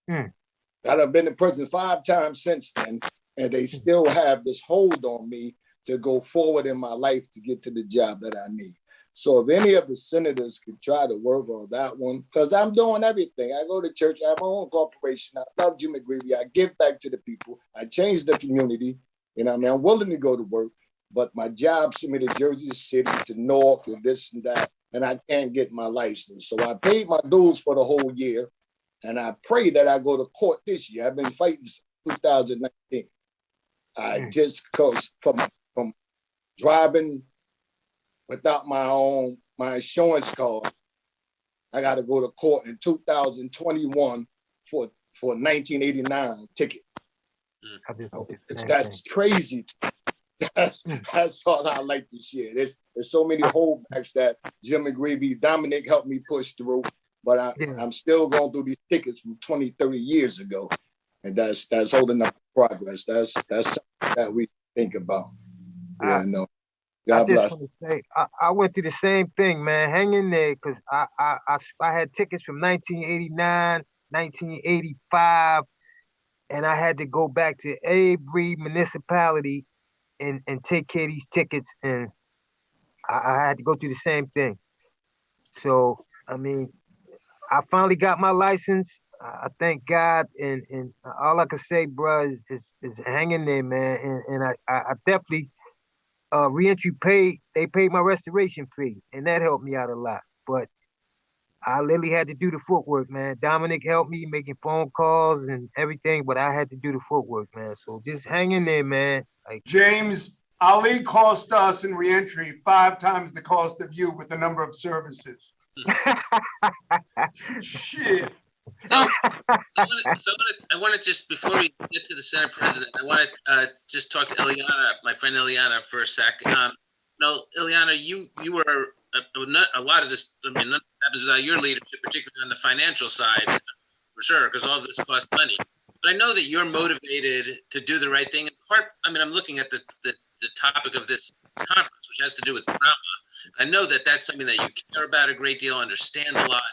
I've been in prison 5 times since then, and they still have this hold on me to go forward in my life to get to the job that I need. So if any of the senators could try to work on that one, because I'm doing everything. I go to church, I have my own corporation. I love Jim McGreevy. I give back to the people. I change the community. You know what I mean? I'm willing to go to work, but my job sent me to Jersey City, to Newark, and this and that, and I can't get my license. So I paid my dues for the whole year, and I pray that I go to court this year. I've been fighting since 2019. I just, because from driving without my insurance card, I got to go to court in 2021 for a 1989 ticket. That's crazy. That's all I like to share. There's so many holdbacks that Jim McGreevy, Dominic helped me push through, but I'm still going through these tickets from 20, 30 years ago. And that's holding up progress. That's something that we think about. Yeah, no. God bless. Want to say, I went through the same thing, man. Hang in there, because I had tickets from 1989, 1985, and I had to go back to every municipality and take care of these tickets, and I had to go through the same thing. So, I mean, I finally got my license. I thank God, and all I can say, bro, is hang in there, man. And I definitely reentry they paid my restoration fee, and that helped me out a lot. But I literally had to do the footwork, man. Dominic helped me making phone calls and everything, but I had to do the footwork, man. So just hang in there, man. Like, James, Ali cost us in reentry 5 times the cost of you with the number of services. Shit. So I want to just, before we get to the Senate President, I want to just talk to Ileana, my friend Ileana, for a sec. Ileana, you were a lot of this. I mean, none of this happens without your leadership, particularly on the financial side, for sure, because all of this costs money. But I know that you're motivated to do the right thing. In part, I mean, I'm looking at the topic of this conference, which has to do with trauma. I know that that's something that you care about a great deal, understand a lot.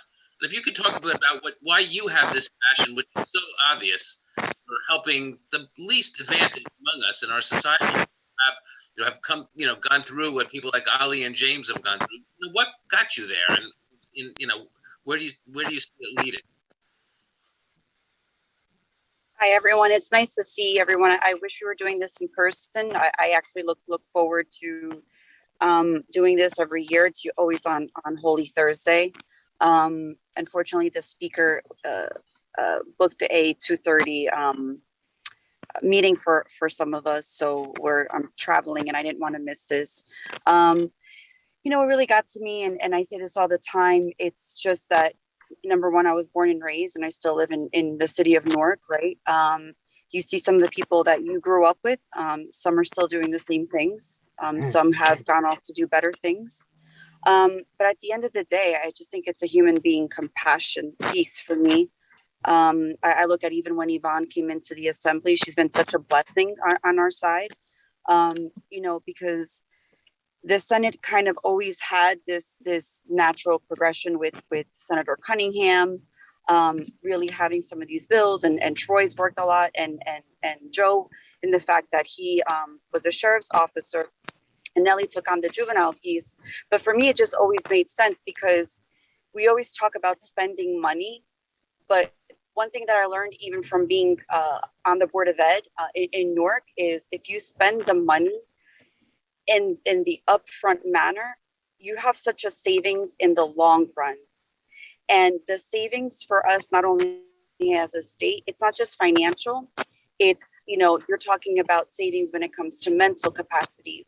If you could talk a bit about why you have this passion, which is so obvious, for helping the least advantaged among us in our society, have gone through what people like Ali and James have gone through. What got you there, and where do you see it leading? Hi everyone, it's nice to see everyone. I wish we were doing this in person. I actually look forward to doing this every year. It's always on Holy Thursday. Unfortunately, the speaker booked a 2:30 meeting for some of us, so I'm traveling and I didn't want to miss this. What really got to me, and I say this all the time, it's just that, number one, I was born and raised, and I still live in the city of Newark, right? You see some of the people that you grew up with. Some are still doing the same things. Some have gone off to do better things. But at the end of the day, I just think it's a human being compassion piece for me. I look at, even when Yvonne came into the assembly, she's been such a blessing on our side, because the Senate kind of always had this natural progression with Senator Cunningham, really having some of these bills, and Troy's worked a lot, and Joe, in the fact that he was a sheriff's officer, and Nellie took on the juvenile piece. But for me, it just always made sense, because we always talk about spending money, but one thing that I learned, even from being on the Board of Ed in Newark, is if you spend the money in the upfront manner, you have such a savings in the long run. And the savings for us, not only as a state, it's not just financial. It's, you're talking about savings when it comes to mental capacity,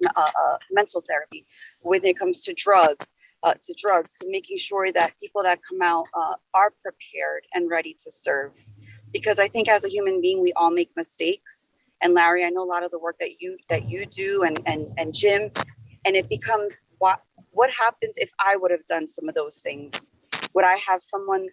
mental therapy, when it comes to drug, to drugs, to making sure that people that come out are prepared and ready to serve. Because I think as a human being, we all make mistakes. And Larry, I know a lot of the work that you do, and Jim, and it becomes what happens if I would have done some of those things? Would I have someone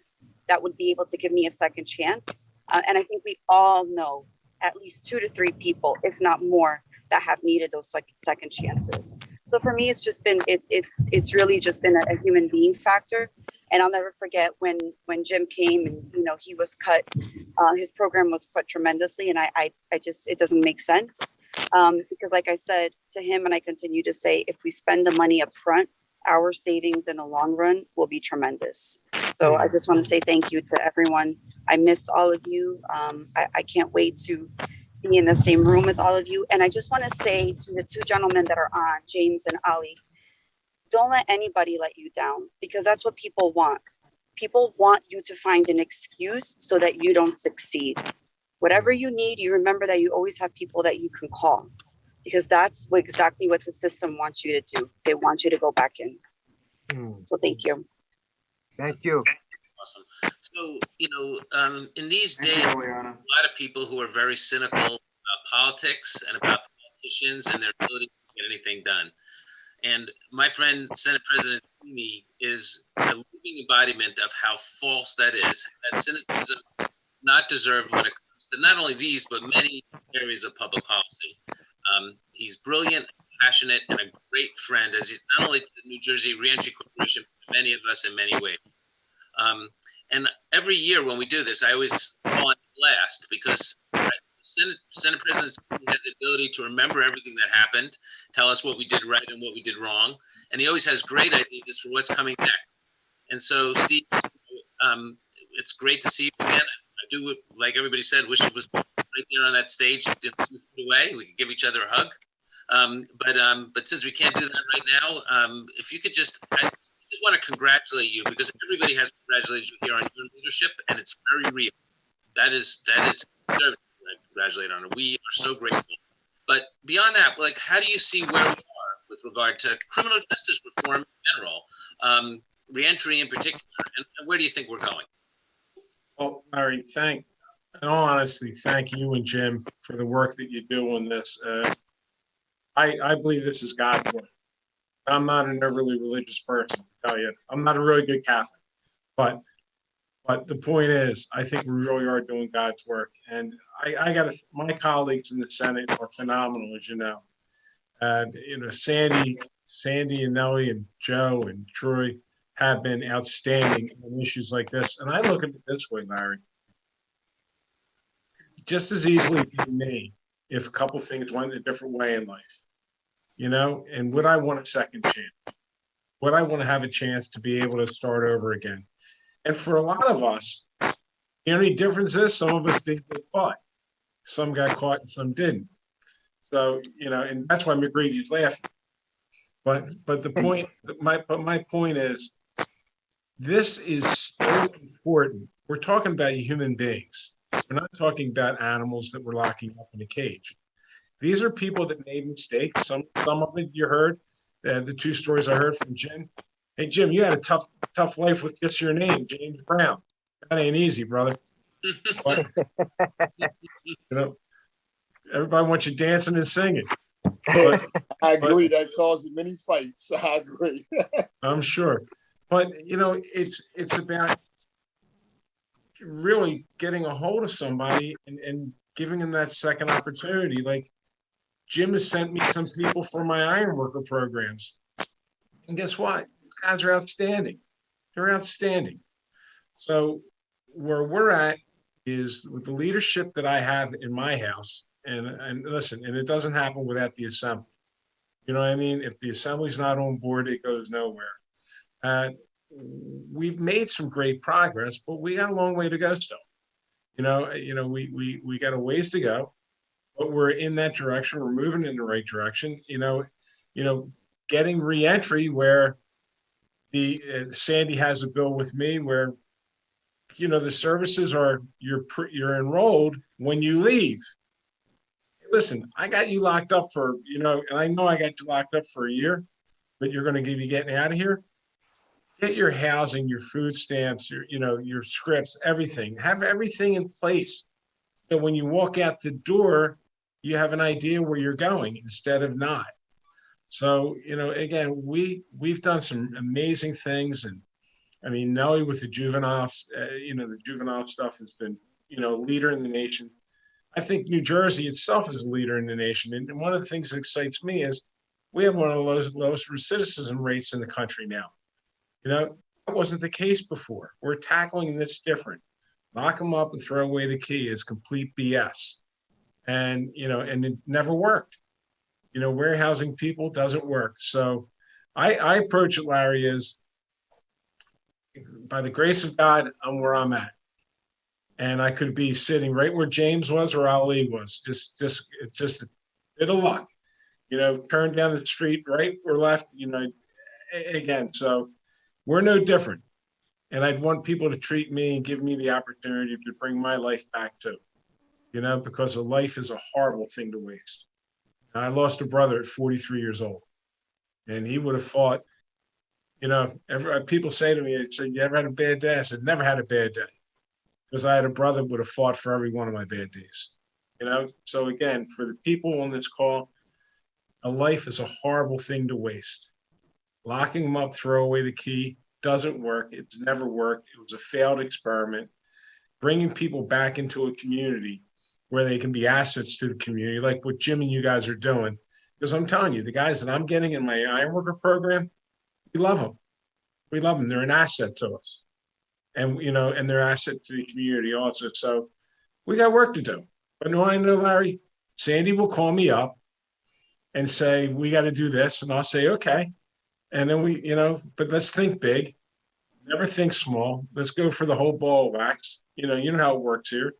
that would be able to give me a second chance? And I think we all know at least 2 to 3 people, if not more, that have needed those second chances. So for me, it's just been, it's really just been a human being factor. And I'll never forget when Jim came and, you know, he was cut, his program was cut tremendously. And I just, it doesn't make sense. Because like I said to him, and I continue to say, if we spend the money up front, our savings in the long run will be tremendous. So I just want to say thank you to everyone. I miss all of you. I can't wait to be in the same room with all of you. And I just want to say to the 2 gentlemen that are on, James and Ali, don't let anybody let you down, because that's what people want. People want you to find an excuse so that you don't succeed. Whatever you need, you remember that you always have people that you can call, because that's exactly what the system wants you to do. They want you to go back in. So thank you. Thank you. Awesome. So, you know, in these days, a lot of people who are very cynical about politics and about politicians and their ability to get anything done. And my friend, Senate President Haney, is a living embodiment of how false that is. That cynicism not deserved when it comes to not only these, but many areas of public policy. He's brilliant, passionate, and a great friend, as he's not only to the New Jersey Reentry Corporation, but to many of us in many ways. And every year when we do this, I always call it last, because Senate President has the ability to remember everything that happened, tell us what we did right and what we did wrong. And he always has great ideas for what's coming next. And so, Steve, it's great to see you again. I do, like everybody said, wish it was right there on that stage, didn't move away. We could give each other a hug. But since we can't do that right now, if you could I just want to congratulate you, because everybody has congratulated you here on your leadership, and it's very real. That is deserved to congratulate on it. We are so grateful. But beyond that, like, how do you see where we are with regard to criminal justice reform in general, reentry in particular, and where do you think we're going? Well, Larry, in all honesty, thank you and Jim for the work that you do on this. I believe this is God's work. I'm not an overly religious person, to tell you. I'm not a really good Catholic, but the point is, I think we really are doing God's work. And my colleagues in the Senate are phenomenal, as you know. You know, Sandy and Nellie and Joe and Troy have been outstanding on issues like this. And I look at it this way, Larry. Just as easily be me if a couple things went a different way in life. You know, and would I want a second chance? Would I want to have a chance to be able to start over again? And for a lot of us, the only difference is some of us didn't get caught. Some got caught and some didn't. So, you know, and that's why McGreevy's laughing. But the point, my point is, this is so important. We're talking about human beings. We're not talking about animals that we're locking up in a cage. These are people that made mistakes. Some of it you heard, the 2 stories I heard from Jim. Hey, Jim, you had a tough life with just your name, James Brown. That ain't easy, brother. But, you know, everybody wants you dancing and singing. But, I agree. That caused many fights. I agree. I'm sure. But, you know, it's about really getting a hold of somebody and giving them that second opportunity. Like, Jim has sent me some people for my ironworker programs. And guess what? Guys are outstanding. They're outstanding. So where we're at is with the leadership that I have in my house, and listen, and it doesn't happen without the assembly. You know what I mean? If the assembly's not on board, it goes nowhere. We've made some great progress, but we got a long way to go still. You know, we got a ways to go. But we're in that direction. We're moving in the right direction. You know, getting reentry where Sandy has a bill with me where, you know, the services are you're enrolled when you leave. Listen, I got you locked up for, you know, and I know I got you locked up for a year, but you're going to be getting out of here. Get your housing, your food stamps, your scripts, everything. Have everything in place. So when you walk out the door, you have an idea where you're going instead of not. So, again, we've done some amazing things. And I mean, Nellie with the juveniles, the juvenile stuff has been, leader in the nation. I think New Jersey itself is a leader in the nation. And one of the things that excites me is we have one of the lowest recidivism rates in the country now. That wasn't the case before. We're tackling this different. Lock them up and throw away the key is complete BS. And, and it never worked. Warehousing people doesn't work. So I approach it, Larry, is by the grace of God, I'm where I'm at. And I could be sitting right where James was or Ali was. It's just a bit of luck. Turn down the street, right or left, again. So we're no different. And I'd want people to treat me and give me the opportunity to bring my life back too, because a life is a horrible thing to waste. I lost a brother at 43 years old, and he would have fought. People say to me, they say, "You ever had a bad day?" I said, "Never had a bad day," because I had a brother who would have fought for every one of my bad days. So again, for the people on this call, a life is a horrible thing to waste. Locking them up, throw away the key, doesn't work. It's never worked. It was a failed experiment. Bringing people back into a community where they can be assets to the community, like what Jim and you guys are doing. Because I'm telling you, the guys that I'm getting in my ironworker program, we love them. We love them. They're an asset to us. And, and they're an asset to the community also. So we got work to do. But no, I know, Larry, Sandy will call me up and say, we got to do this. And I'll say, okay. And then but let's think big. Never think small. Let's go for the whole ball of wax. You know how it works here.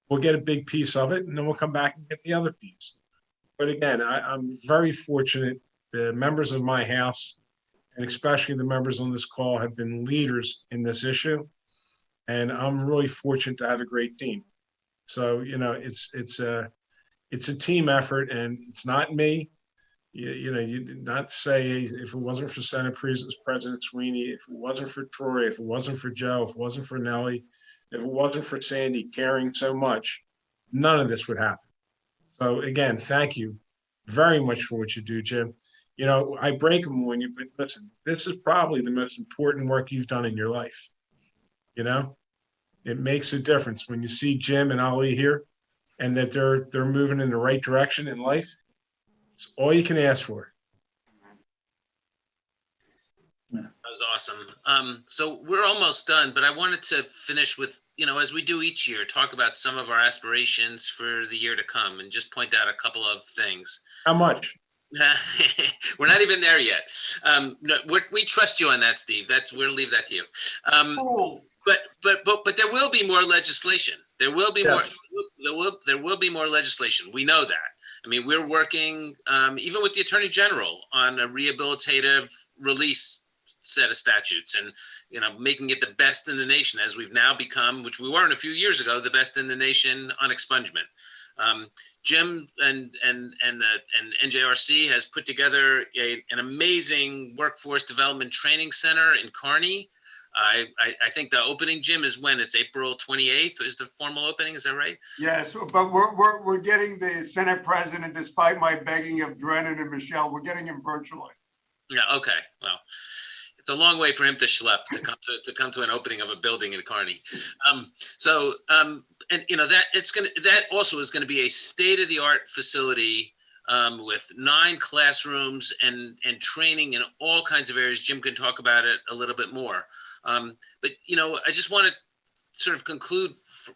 We'll get a big piece of it, and then we'll come back and get the other piece. But again, I'm very fortunate. The members of my house, and especially the members on this call, have been leaders in this issue. And I'm really fortunate to have a great team. So, it's a team effort, and it's not me. You did not say if it wasn't for Senate President Sweeney, if it wasn't for Troy, if it wasn't for Joe, if it wasn't for Nellie, if it wasn't for Sandy caring so much, none of this would happen. So again, thank you very much for what you do, Jim. I break them when but listen, this is probably the most important work you've done in your life. It makes a difference when you see Jim and Ali here and that they're moving in the right direction in life. It's all you can ask for. That was awesome. So we're almost done, but I wanted to finish with, as we do each year, talk about some of our aspirations for the year to come and just point out a couple of things. How much? We're not even there yet. No, we trust you on that, Steve. We'll leave that to you. Cool. But there will be more legislation. There will be Yes. there will be more legislation. We know that. I mean, we're working even with the Attorney General on a rehabilitative release set of statutes and, making it the best in the nation as we've now become, which we weren't a few years ago, the best in the nation on expungement. Jim and NJRC has put together an amazing workforce development training center in Kearney. I think the opening, Jim, is when? It's April 28th is the formal opening. Is that right? Yes, but we're getting the Senate president, despite my begging of Drennan and Michelle, we're getting him virtually. Yeah. Okay. Well, it's a long way for him to schlep to come to an opening of a building in Kearney. That also is going to be a state-of-the-art facility with 9 classrooms and training in all kinds of areas. Jim can talk about it a little bit more. But I just want to sort of conclude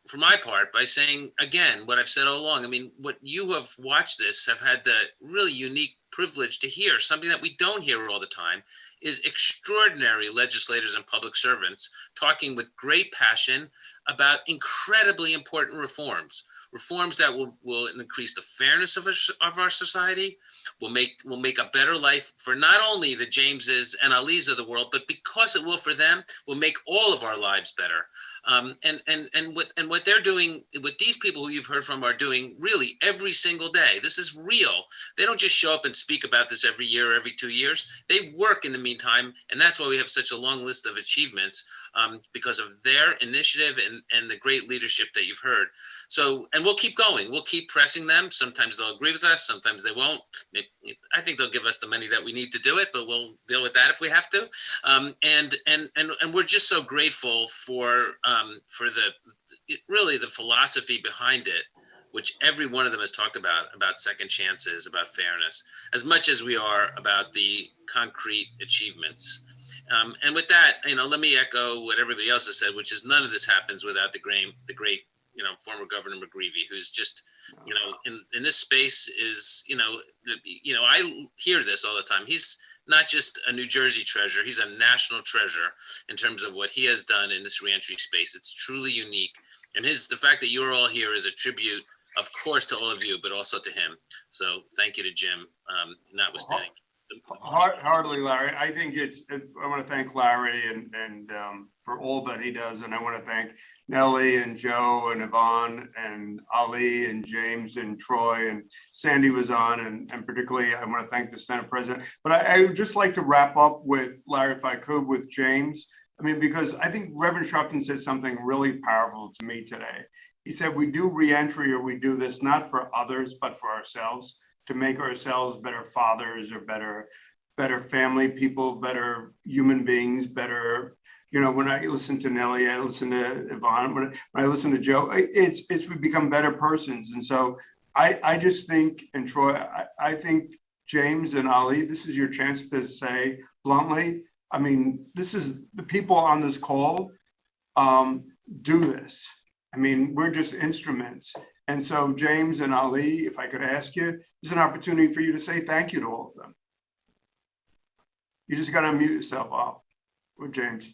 for my part by saying, again, what I've said all along. I mean, what you have watched this have had the really unique privilege to hear, something that we don't hear all the time, is extraordinary legislators and public servants talking with great passion about incredibly important reforms reforms that will increase the fairness of our society, will make a better life for not only the Jameses and Alis of the world, but because it will for them, will make all of our lives better. And what they're doing, what these people who you've heard from are doing really every single day. This is real. They don't just show up and speak about this every year or every 2 years. They work in the meantime, and that's why we have such a long list of achievements, because of their initiative and the great leadership that you've heard. So, and we'll keep going. We'll keep pressing them. Sometimes they'll agree with us. Sometimes they won't. I think they'll give us the money that we need to do it, but we'll deal with that if we have to. And we're just so grateful for really the philosophy behind it, which every one of them has talked about second chances, about fairness, as much as we are about the concrete achievements. And with that, let me echo what everybody else has said, which is none of this happens without the great, former Governor McGreevy, who's just, in this space is, I hear this all the time. He's not just a New Jersey treasure, he's a national treasure in terms of what he has done in this reentry space. It's truly unique. And the fact that you're all here is a tribute, of course, to all of you, but also to him. So thank you to Jim, notwithstanding. Hardly, Larry. I think I want to thank Larry and for all that he does. And I want to thank Nellie and Joe and Yvonne and Ali and James and Troy and Sandy was on. And particularly, I want to thank the Senate President. But I would just like to wrap up with Larry, if I could, with James. I mean, because I think Reverend Sharpton said something really powerful to me today. He said, we do reentry or we do this not for others, but for ourselves, to make ourselves better fathers or better family people, better human beings, better, when I listen to Nellie, I listen to Yvonne, when I listen to Joe, it's we become better persons. And so I just think, and Troy, I think James and Ali, this is your chance to say bluntly, I mean, this is the people on this call do this. I mean, we're just instruments. And so James and Ali, if I could ask you, there's an opportunity for you to say thank you to all of them. You just got to unmute yourself up with James.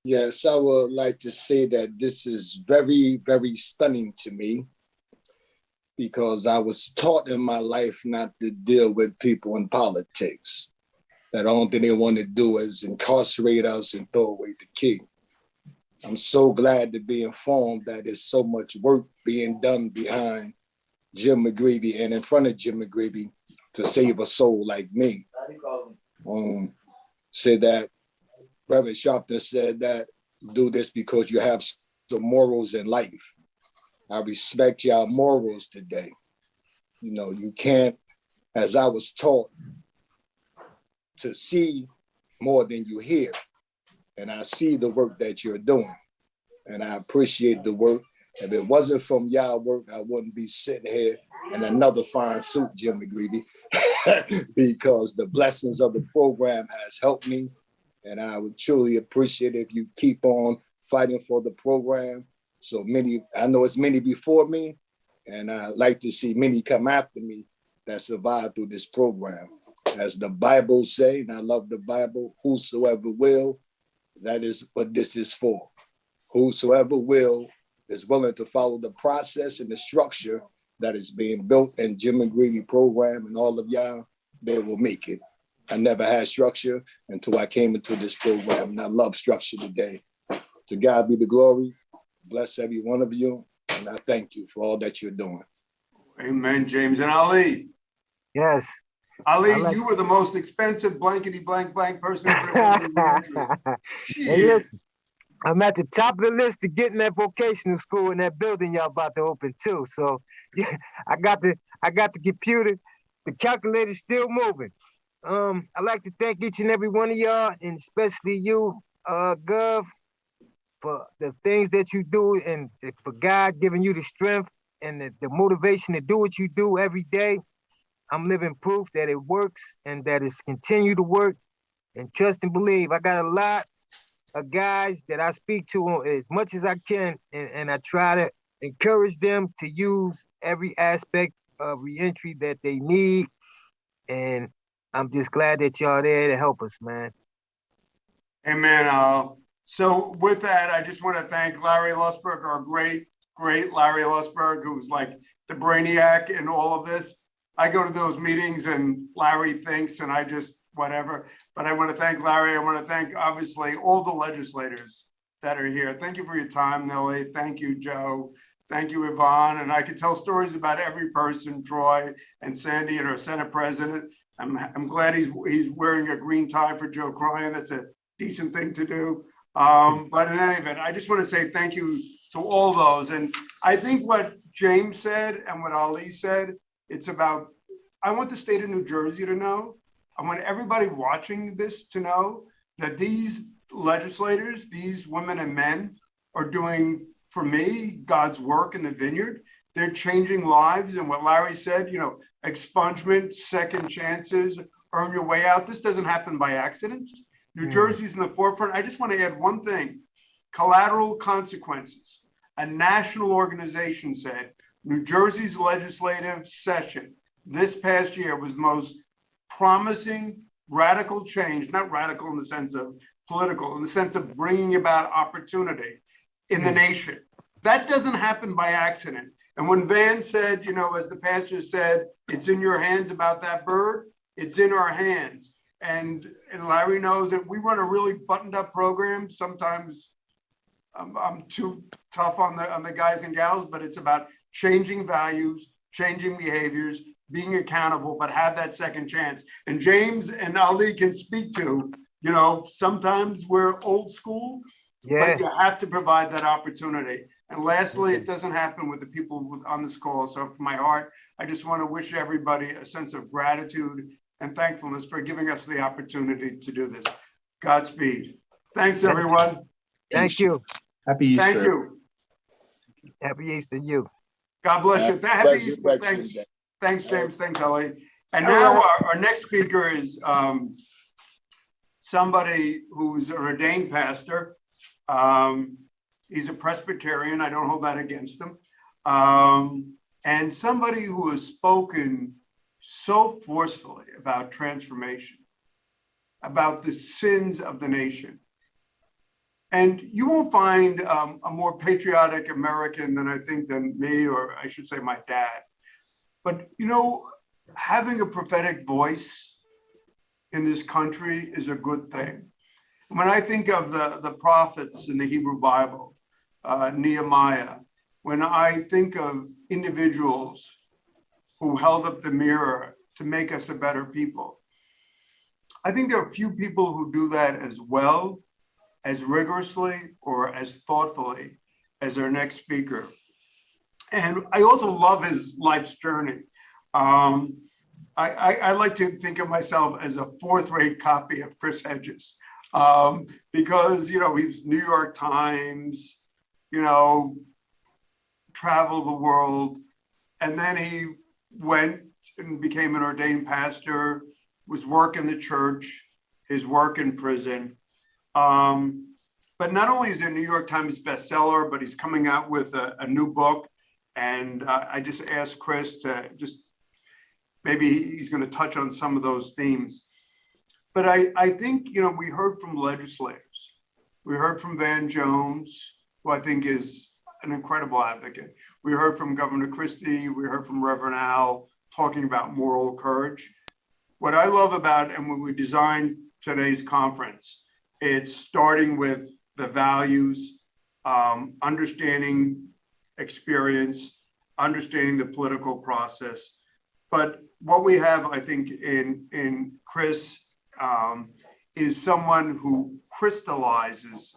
Yes, I would like to say that this is very, very stunning to me because I was taught in my life not to deal with people in politics. That the only thing they want to do is incarcerate us and throw away the key. I'm so glad to be informed that there's so much work being done behind Jim McGreevy and in front of Jim McGreevy to save a soul like me. Said that Reverend Sharpton said that do this because you have some morals in life. I respect your morals today. You can't, as I was taught, to see more than you hear. And I see the work that you're doing. And I appreciate the work. If it wasn't from y'all work, I wouldn't be sitting here in another fine suit, Jim McGreevy, because the blessings of the program has helped me. And I would truly appreciate if you keep on fighting for the program. So many, I know it's many before me, and I like to see many come after me that survive through this program. As the Bible say, and I love the Bible, whosoever will, that is what this is for. Whosoever will is willing to follow the process and the structure that is being built in Jim McGreevy program and all of y'all, they will make it. I never had structure until I came into this program, and I love structure today. To God be the glory. Bless every one of you, and I thank you for all that you're doing. Amen, James. And Ali. Yes. Ali, you were the most expensive blankety blank person. Hey, look, I'm at the top of the list to get in that vocational school in that building y'all about to open too. So yeah, I got the computer, the calculator's still moving. I'd like to thank each and every one of y'all, and especially you, Gov, for the things that you do and for God giving you the strength and the motivation to do what you do every day. I'm living proof that it works and that it's continue to work, and trust and believe. I got a lot of guys that I speak to as much as I can, and I try to encourage them to use every aspect of reentry that they need. And I'm just glad that y'all there to help us, man. Amen. So with that, I just want to thank Larry Lusberg, our great Larry Lusberg, who's like the brainiac in all of this. I go to those meetings and Larry thinks and I just whatever. But I want to thank Larry. I want to thank obviously all the legislators that are here. Thank you for your time, Nellie. Thank you, Joe. Thank you, Yvonne. And I could tell stories about every person, Troy and Sandy and our Senate president. I'm glad he's wearing a green tie for Joe Cryan. That's a decent thing to do. But in any event, I just want to say thank you to all those. And I think what James said and what Ali said, it's about, I want the state of New Jersey to know, I want everybody watching this to know that these legislators, these women and men are doing, for me, God's work in the vineyard. They're changing lives. And what Larry said, you know, expungement, second chances, earn your way out. This doesn't happen by accident. New Jersey's in the forefront. I just want to add one thing, collateral consequences. A national organization said New Jersey's legislative session this past year was the most promising radical change, not radical in the sense of political, in the sense of bringing about opportunity in the nation. That doesn't happen by accident. And when Van said, you know, as the pastor said, it's in your hands about that bird, it's in our hands. And Larry knows that we run a really buttoned up program. Sometimes I'm too tough on the guys and gals, but it's about changing values, changing behaviors, being accountable, but have that second chance. And James and Ali can speak to, you know, sometimes we're old school, but you have to provide that opportunity. And lastly, it doesn't happen with the people on this call. So from my heart, I just want to wish everybody a sense of gratitude and thankfulness for giving us the opportunity to do this. Godspeed. Thanks, everyone. Thank you. Happy Easter. Thank you. Happy Easter to you. God bless you. Happy Easter. Thanks. Thanks, James. Thanks, Ellie. And now our next speaker is somebody who's an ordained pastor. He's a Presbyterian. I don't hold that against him. And somebody who has spoken so forcefully about transformation, about the sins of the nation. And you won't find a more patriotic American than me, or I should say my dad. But, you know, having a prophetic voice in this country is a good thing. When I think of the prophets in the Hebrew Bible, Nehemiah, when I think of individuals who held up the mirror to make us a better people, I think there are few people who do that as well, as rigorously, or as thoughtfully as our next speaker. And I also love his life's journey. I like to think of myself as a fourth-rate copy of Chris Hedges, because, you know, he's New York Times, you know, traveled the world, and then he went and became an ordained pastor, was working the church, his work in prison. But not only is it a New York Times bestseller, but he's coming out with a new book. And I just asked Chris to maybe he's going to touch on some of those themes. But I think, you know, we heard from legislators. We heard from Van Jones, who I think is an incredible advocate. We heard from Governor Christie. We heard from Reverend Al talking about moral courage. What I love about, and when we designed today's conference, it's starting with the values, understanding experience, understanding the political process. But what we have, I think, in Chris is someone who crystallizes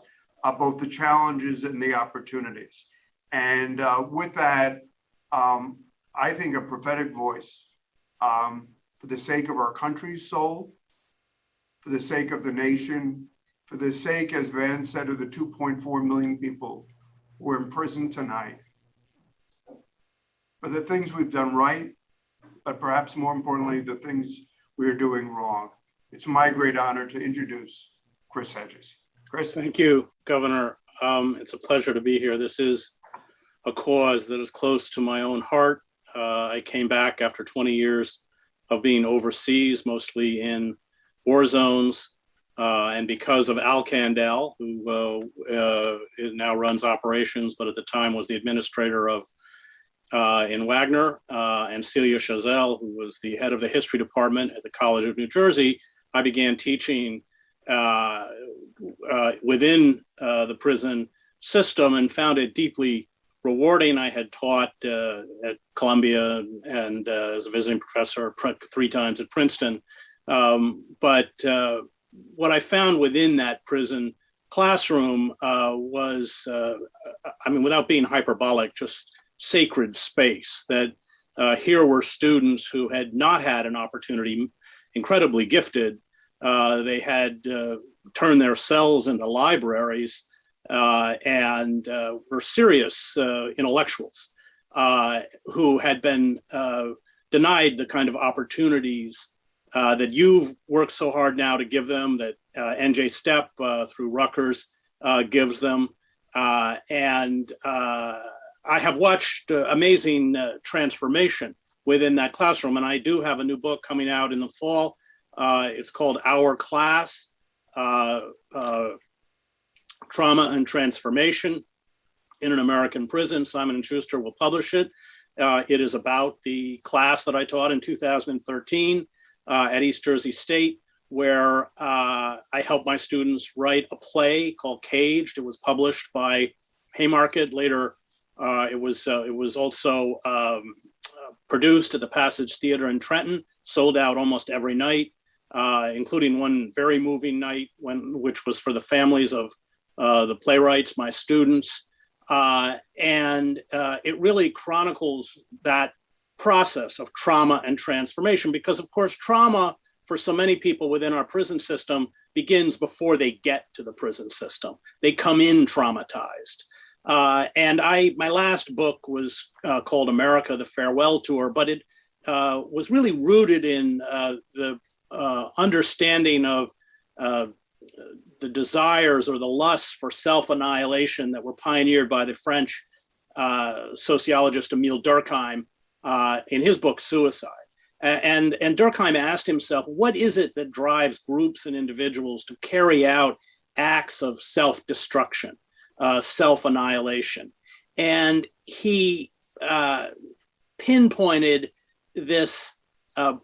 both the challenges and the opportunities. And with that, I think a prophetic voice for the sake of our country's soul, for the sake of the nation, for the sake, as Van said, of the 2.4 million people who are in prison tonight, for the things we've done right, but perhaps more importantly, the things we are doing wrong. It's my great honor to introduce Chris Hedges. Chris. Thank you, Governor. It's a pleasure to be here. This is a cause that is close to my own heart. I came back after 20 years of being overseas, mostly in war zones, And because of Al Kandel, who now runs operations, but at the time was the administrator of in Wagner, and Celia Chazelle, who was the head of the history department at the College of New Jersey, I began teaching within the prison system and found it deeply rewarding. I had taught at Columbia and as a visiting professor 3 times at Princeton. But what I found within that prison classroom was, I mean, without being hyperbolic, just sacred space. That here were students who had not had an opportunity, incredibly gifted. They had turned their cells into libraries and were serious intellectuals who had been denied the kind of opportunities that you've worked so hard now to give them, that NJ Step through Rutgers gives them. And I have watched amazing transformation within that classroom. And I do have a new book coming out in the fall. It's called Our Class, Trauma and Transformation in an American Prison. Simon & Schuster will publish it. It is about the class that I taught in 2013 at East Jersey State, where I helped my students write a play called Caged. It was published by Haymarket. Later, it was also produced at the Passage Theater in Trenton, sold out almost every night, including one very moving night which was for the families of the playwrights, my students. And it really chronicles that process of trauma and transformation, because of course, trauma for so many people within our prison system begins before they get to the prison system. They come in traumatized. And my last book was called America, the Farewell Tour, but it was really rooted in the understanding of the desires or the lusts for self-annihilation that were pioneered by the French sociologist Emile Durkheim in his book, Suicide. And Durkheim asked himself, what is it that drives groups and individuals to carry out acts of self-destruction, self-annihilation? And he pinpointed this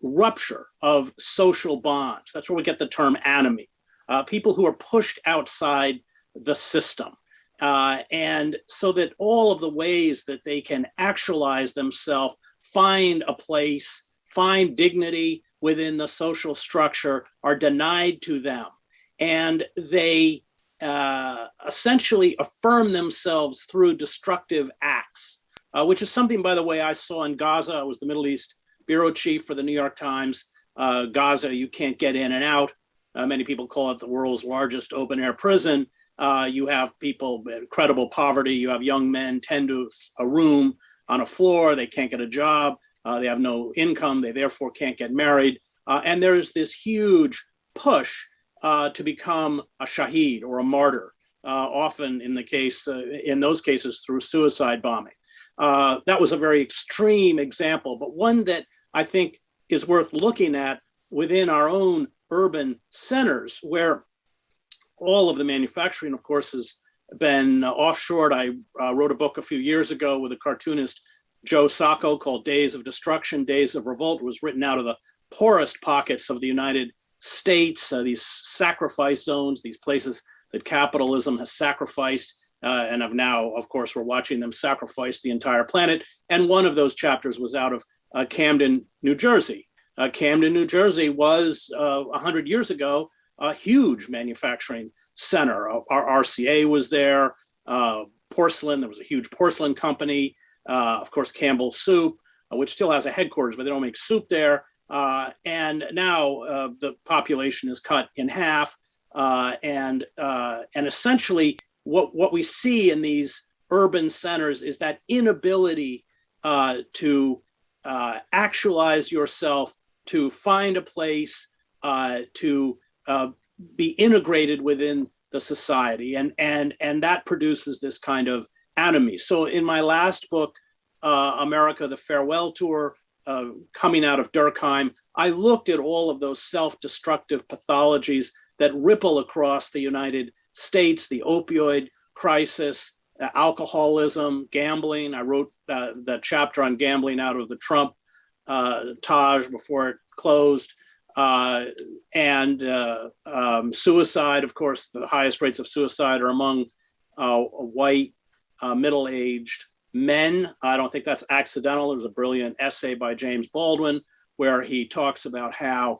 rupture of social bonds. That's where we get the term anomie. People who are pushed outside the system. And so that all of the ways that they can actualize themselves, find a place, find dignity within the social structure are denied to them. And they essentially affirm themselves through destructive acts, which is something, by the way, I saw in Gaza. I was the Middle East bureau chief for the New York Times. Gaza, you can't get in and out. Many people call it the world's largest open air prison. You have people, incredible poverty. You have young men tend to a room on a floor. They can't get a job. They have no income. They therefore can't get married. And there is this huge push to become a shaheed or a martyr, often in those cases through suicide bombing. That was a very extreme example, but one that I think is worth looking at within our own urban centers, where all of the manufacturing, of course, has been offshored. I wrote a book a few years ago with a cartoonist, Joe Sacco, called Days of Destruction, Days of Revolt. It was written out of the poorest pockets of the United States, these sacrifice zones, these places that capitalism has sacrificed, and have now, of course, we're watching them sacrifice the entire planet. And one of those chapters was out of Camden, New Jersey. Camden, New Jersey was 100 years ago a huge manufacturing center. Our RCA was there, porcelain, there was a huge porcelain company, of course, Campbell's Soup, which still has a headquarters, but they don't make soup there. And now the population is cut in half. And essentially what we see in these urban centers is that inability to actualize yourself, to find a place, to be integrated within the society. And that produces this kind of anomie. So in my last book, America, the Farewell Tour, coming out of Durkheim, I looked at all of those self-destructive pathologies that ripple across the United States, the opioid crisis, alcoholism, gambling. I wrote that chapter on gambling out of the Trump Taj before it closed. And suicide, of course, the highest rates of suicide are among white, middle-aged men. I don't think that's accidental. There's a brilliant essay by James Baldwin where he talks about how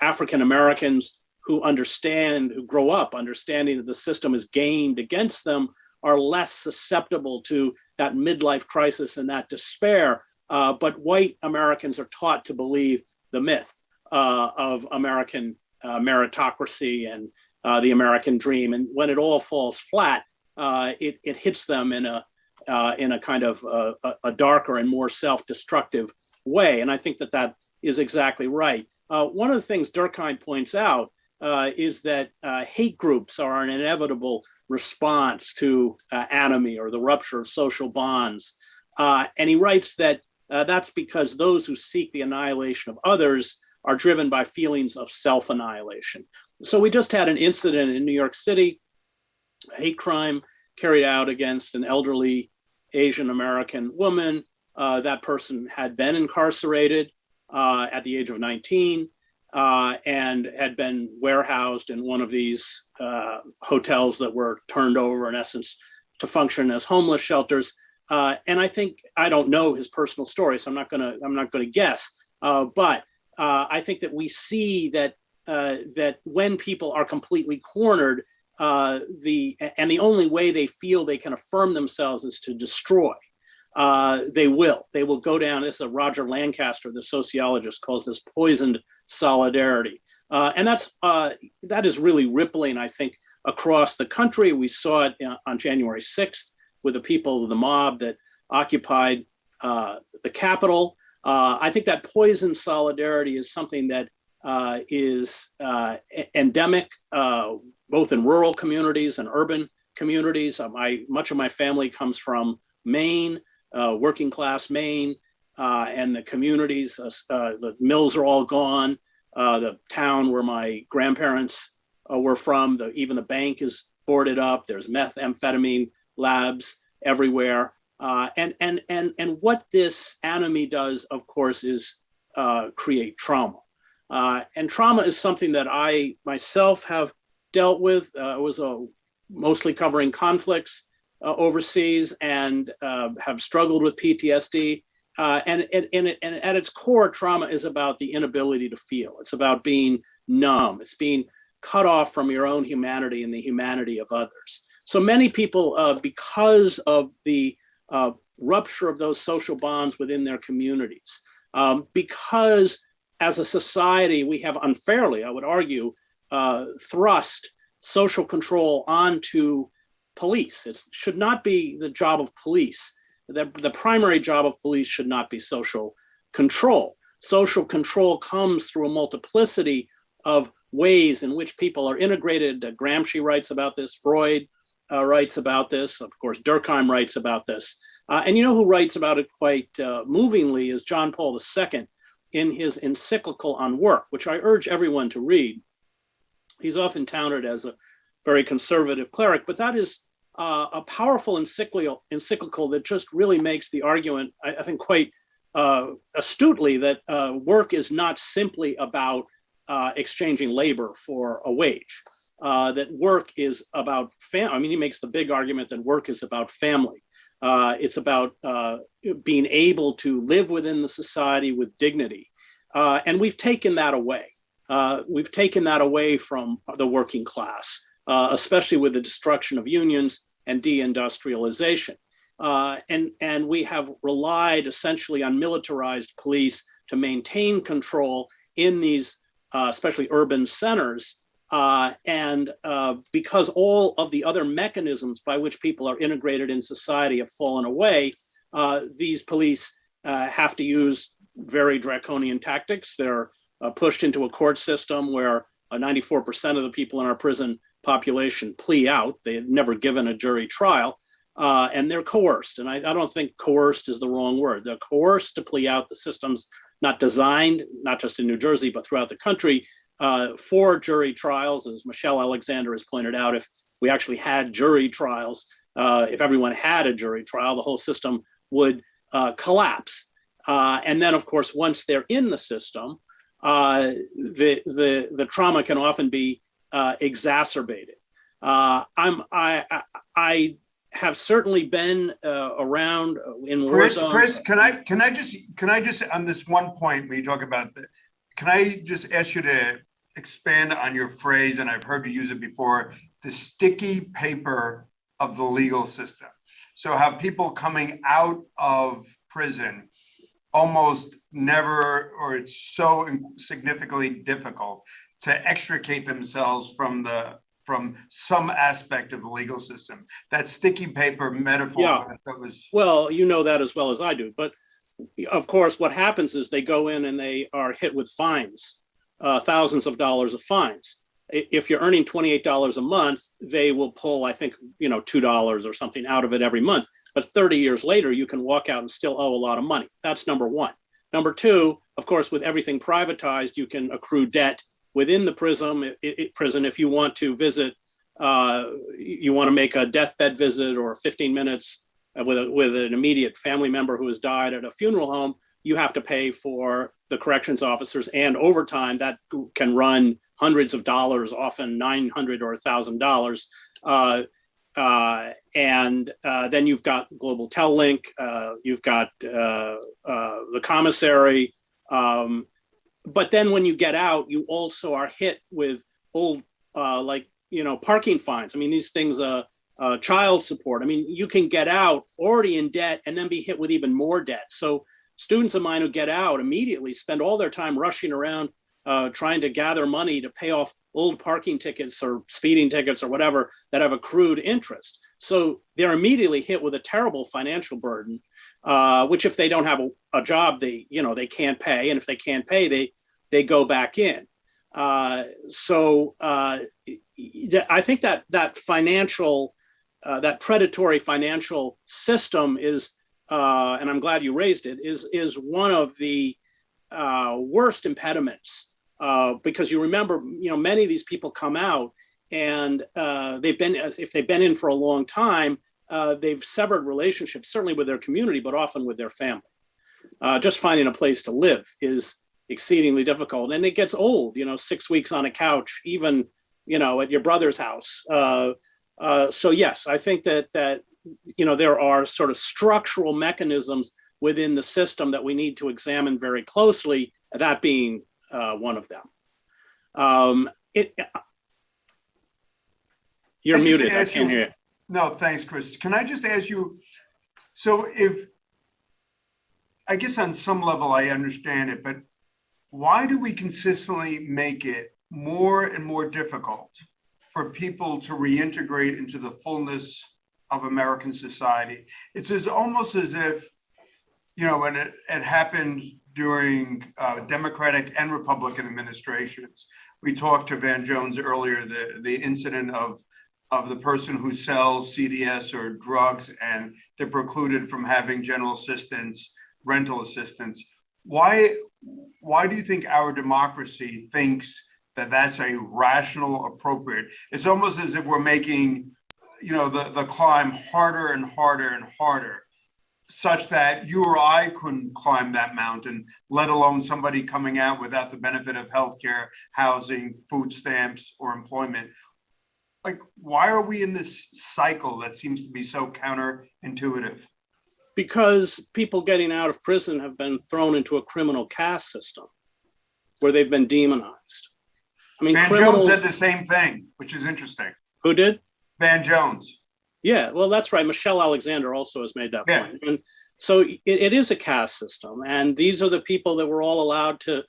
African Americans who grow up understanding that the system is gained against them are less susceptible to that midlife crisis and that despair. But white Americans are taught to believe the myth of American meritocracy and the American dream. And when it all falls flat, it hits them in a kind of a darker and more self-destructive way. And I think that is exactly right. One of the things Durkheim points out is that hate groups are an inevitable response to anomie or the rupture of social bonds. And he writes that that's because those who seek the annihilation of others are driven by feelings of self-annihilation. So we just had an incident in New York City, a hate crime carried out against an elderly Asian American woman. That person had been incarcerated at the age of 19 and had been warehoused in one of these hotels that were turned over, in essence, to function as homeless shelters. And I don't know his personal story, so I'm not gonna guess. But I think that we see that when people are completely cornered, the only way they feel they can affirm themselves is to destroy. They will go down. This is Roger Lancaster, the sociologist, calls this poisoned solidarity. And that is really rippling, I think, across the country. We saw it on January 6th with the people of the mob that occupied the Capitol. I think that poisoned solidarity is something that is endemic, both in rural communities and urban communities. Much of my family comes from Maine, working class Maine, and the communities, the mills are all gone. The town where my grandparents were from, even the bank is boarded up. There's methamphetamine labs everywhere. And what this anomie does, of course, is create trauma. And trauma is something that I myself have dealt with. I was mostly covering conflicts overseas and have struggled with PTSD. And at its core, trauma is about the inability to feel. It's about being numb. It's being cut off from your own humanity and the humanity of others. So many people, because of the rupture of those social bonds within their communities, because as a society, we have unfairly, I would argue, thrust social control onto police. It should not be the job of police. The primary job of police should not be social control. Social control comes through a multiplicity of ways in which people are integrated. Gramsci writes about this, Freud writes about this, of course, Durkheim writes about this. And you know who writes about it quite movingly is John Paul II in his encyclical on work, which I urge everyone to read. He's often touted as a very conservative cleric, but that is a powerful encyclical that just really makes the argument, I think quite astutely, that work is not simply about exchanging labor for a wage, that work is about family. He makes the big argument that work is about family. It's about being able to live within the society with dignity. And we've taken that away. We've taken that away from the working class, especially with the destruction of unions and deindustrialization. And we have relied essentially on militarized police to maintain control in these, especially urban centers. And because all of the other mechanisms by which people are integrated in society have fallen away, these police have to use very draconian tactics. They're pushed into a court system where 94% of the people in our prison population plea out. They had never given a jury trial, and they're coerced. And I don't think coerced is the wrong word. They're coerced to plea out. The system's not designed, not just in New Jersey, but throughout the country, for jury trials. As Michelle Alexander has pointed out, if we actually had jury trials, if everyone had a jury trial, the whole system would collapse. And then, of course, once they're in the system, the trauma can often be exacerbated. I have certainly been around in war zones. Chris, can I just on this one point when you talk about can I just ask you to expand on your phrase, and I've heard you use it before, the sticky paper of the legal system. So how people coming out of prison almost never, or it's so significantly difficult to extricate themselves from some aspect of the legal system. That sticky paper metaphor. Yeah. That was. Well, you know that as well as I do. But of course, what happens is they go in and they are hit with fines, thousands of dollars of fines. If you're earning $28 a month, they will pull, I think, $2 or something out of it every month. But 30 years later, you can walk out and still owe a lot of money. That's number one. Number two, of course, with everything privatized, you can accrue debt within the prison. If you want to visit, you want to make a deathbed visit or 15 minutes with an immediate family member who has died at a funeral home, you have to pay for the corrections officers and overtime that can run hundreds of dollars, often $900 or $1,000. And then you've got Global Tel Link, you've got the commissary. But then when you get out, you also are hit with old, parking fines. I mean, these things, child support. I mean, you can get out already in debt and then be hit with even more debt. So students of mine who get out immediately spend all their time rushing around trying to gather money to pay off old parking tickets or speeding tickets or whatever that have accrued interest. So they're immediately hit with a terrible financial burden, which if they don't have a job, they can't pay. And if they can't pay, they go back in. So I think that financial, that predatory financial system is, and I'm glad you raised it, is one of the worst impediments. Because you remember, many of these people come out and if they've been in for a long time, they've severed relationships, certainly with their community, but often with their family. Just finding a place to live is exceedingly difficult, and it gets old. 6 weeks on a couch, even at your brother's house. So yes, I think that there are sort of structural mechanisms within the system that we need to examine very closely. That being one of them. You're muted. I can't hear you. No, thanks, Chris. Can I just ask you, so I guess on some level I understand it, but why do we consistently make it more and more difficult for people to reintegrate into the fullness of American society? It's almost as if, when it happened during Democratic and Republican administrations. We talked to Van Jones earlier, the incident of the person who sells CDS or drugs and they're precluded from having general assistance, rental assistance. Why do you think our democracy thinks that that's a rational, appropriate? It's almost as if we're making, the climb harder and harder and harder, such that you or I couldn't climb that mountain, let alone somebody coming out without the benefit of healthcare, housing, food stamps, or employment. Like, why are we in this cycle that seems to be so counterintuitive? Because people getting out of prison have been thrown into a criminal caste system where they've been demonized. I mean, Van Jones said the same thing, which is interesting. Who did? Van Jones. Yeah, well, that's right. Michelle Alexander also has made that point. And so it is a caste system. And these are the people that we're all allowed to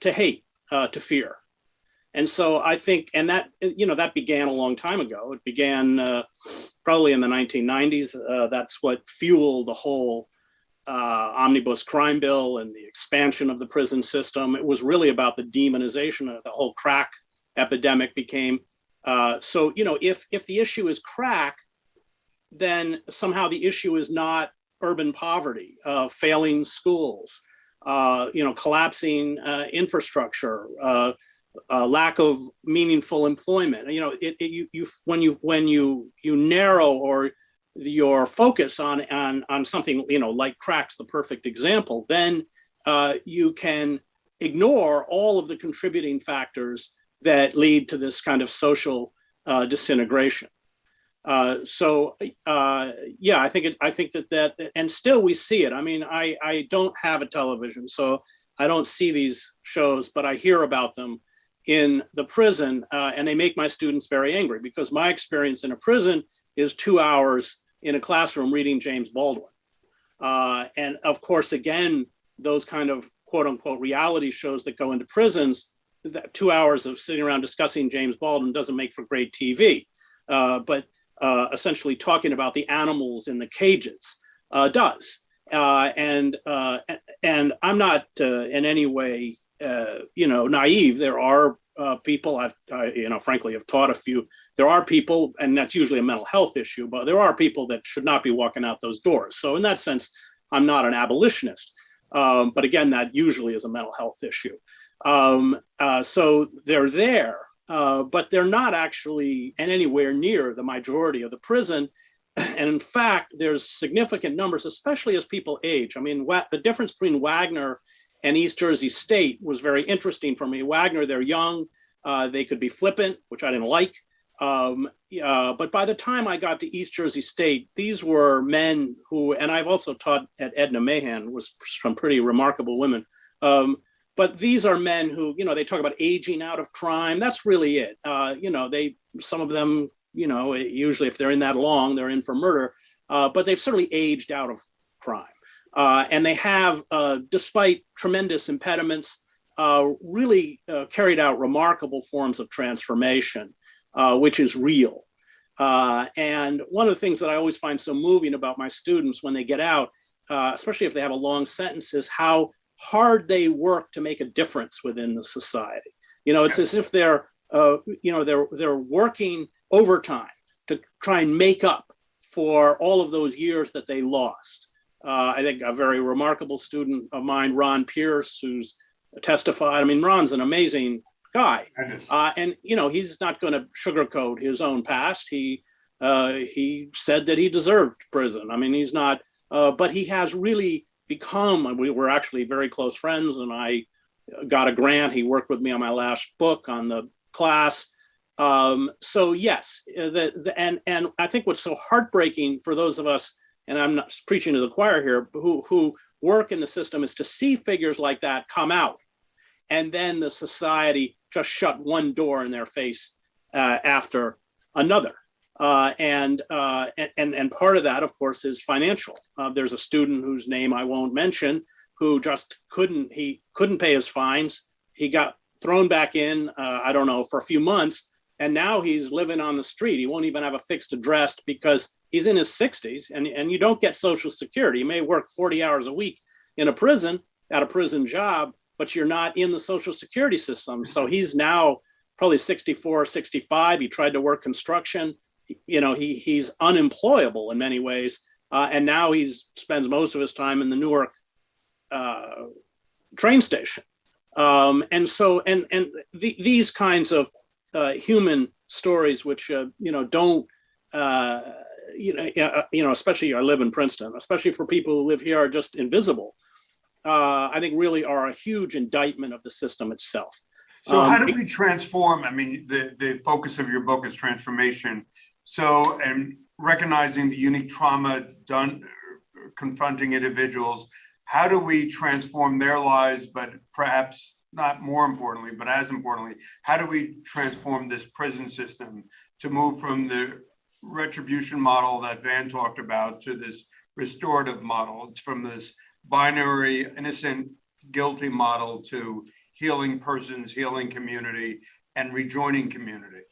hate, to fear. And so I think, and that began a long time ago. It began probably in the 1990s. That's what fueled the whole omnibus crime bill and the expansion of the prison system. It was really about the demonization of the whole crack epidemic became. So, if the issue is crack, then somehow the issue is not urban poverty, failing schools, collapsing infrastructure, lack of meaningful employment. When you narrow or your focus on something like crack's the perfect example, then you can ignore all of the contributing factors that lead to this kind of social disintegration. I think that and still we see it. I mean, I don't have a television, so I don't see these shows, but I hear about them in the prison, and they make my students very angry, because my experience in a prison is 2 hours in a classroom reading James Baldwin. And of course, again, those kind of quote unquote reality shows that go into prisons, that 2 hours of sitting around discussing James Baldwin doesn't make for great TV. But essentially talking about the animals in the cages does. And I'm not in any way, naive. There are people frankly have taught a few. There are people, and that's usually a mental health issue, but there are people that should not be walking out those doors. So in that sense, I'm not an abolitionist. But again, that usually is a mental health issue. So they're there, but they're not actually anywhere near the majority of the prison. And in fact, there's significant numbers, especially as people age. I mean, the difference between Wagner and East Jersey State was very interesting for me. Wagner, they're young, they could be flippant, which I didn't like. But by the time I got to East Jersey State, these were men who, and I've also taught at Edna Mahan, was some pretty remarkable women. But these are men who, they talk about aging out of crime. That's really it. Some of them, usually if they're in that long, they're in for murder, but they've certainly aged out of crime. And they have, despite tremendous impediments, really carried out remarkable forms of transformation, which is real. And one of the things that I always find so moving about my students when they get out, especially if they have a long sentence, is how hard they work to make a difference within the society. It's as if they're working overtime to try and make up for all of those years that they lost. I think a very remarkable student of mine, Ron Pierce, who's testified. I mean, Ron's an amazing guy, and he's not going to sugarcoat his own past. He said that he deserved prison. I mean, he's not, but he has really become. We were actually very close friends, and I got a grant. He worked with me on my last book on the class. So yes, and I think what's so heartbreaking for those of us, and I'm not preaching to the choir here, who work in the system, is to see figures like that come out, and then the society just shut one door in their face after another. And part of that, of course, is financial. There's a student whose name I won't mention who just couldn't pay his fines. He got thrown back in, I don't know, for a few months, and now he's living on the street. He won't even have a fixed address because he's in his 60s, and you don't get Social Security. You may work 40 hours a week in a prison, at a prison job, but you're not in the Social Security system. So he's now probably 64, 65. He tried to work construction. He's unemployable in many ways. And now he spends most of his time in the Newark train station. These kinds of human stories, which, don't, especially I live in Princeton, especially for people who live here, are just invisible. I think really are a huge indictment of the system itself. So how do we transform? I mean, the focus of your book is transformation. So, and recognizing the unique trauma confronting individuals, how do we transform their lives, but perhaps not more importantly, but as importantly, how do we transform this prison system to move from the retribution model that Van talked about to this restorative model? It's from this binary innocent guilty model to healing persons, healing community, and rejoining community.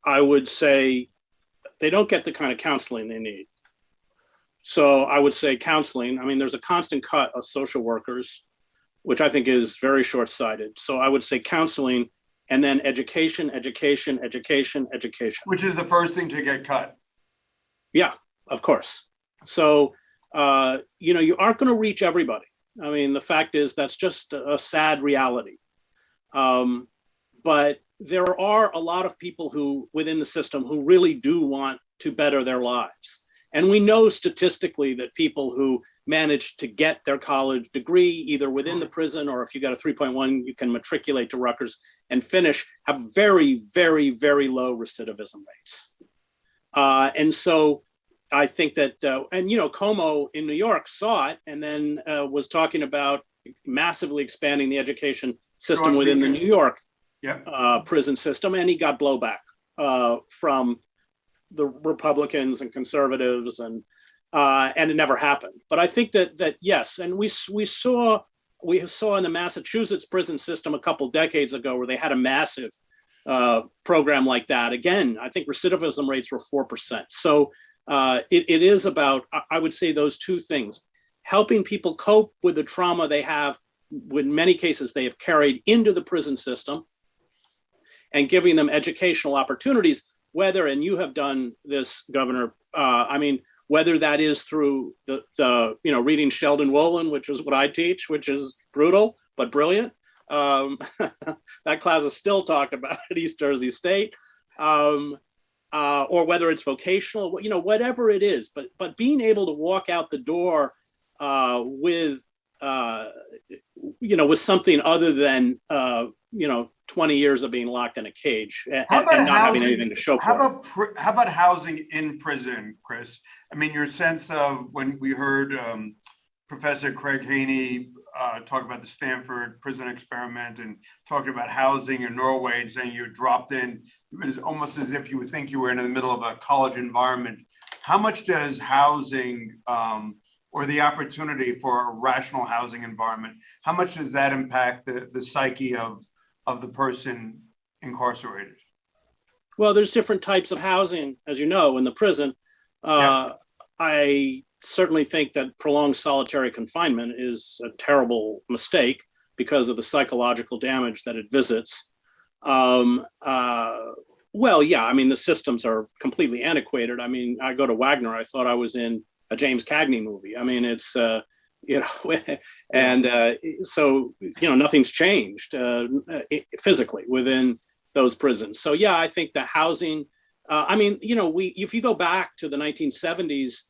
I would say they don't get the kind of counseling they need. So I would say counseling. I mean, there's a constant cut of social workers, which I think is very short-sighted. So I would say counseling, and then education. Which is the first thing to get cut. Yeah, of course. So, you aren't going to reach everybody. I mean, the fact is that's just a sad reality. But there are a lot of people who within the system who really do want to better their lives. And we know statistically that people who manage to get their college degree, either within the prison or if you got a 3.1, you can matriculate to Rutgers and finish, have very, very, very low recidivism rates. And so I think that, and Como in New York saw it and then was talking about massively expanding the education system within the New York prison system, and he got blowback from the Republicans and conservatives, and it never happened. But I think that yes, and we saw in the Massachusetts prison system a couple decades ago where they had a massive program like that. Again, I think recidivism rates were 4%. So it is about, I would say, those two things: helping people cope with the trauma they have, in many cases they have carried into the prison system, and giving them educational opportunities. Whether, and you have done this, Governor, whether that is through the reading Sheldon Wolin, which is what I teach, which is brutal but brilliant. That class is still talked about at East Jersey State, or whether it's vocational, whatever it is. But being able to walk out the door with something other than 20 years of being locked in a cage and not having anything to show for it. How about housing in prison, Chris? I mean, your sense of when we heard Professor Craig Haney talk about the Stanford Prison Experiment and talking about housing in Norway and saying you dropped in, it was almost as if you would think you were in the middle of a college environment. How much does housing or the opportunity for a rational housing environment, how much does that impact the psyche of the person incarcerated? Well, there's different types of housing, as you know, in the prison. I certainly think that prolonged solitary confinement is a terrible mistake because of the psychological damage that it visits. The systems are completely antiquated. I mean, I go to Wagner, I thought I was in a James Cagney movie. I mean, it's, so nothing's changed physically within those prisons. So yeah, I think the housing, if you go back to the 1970s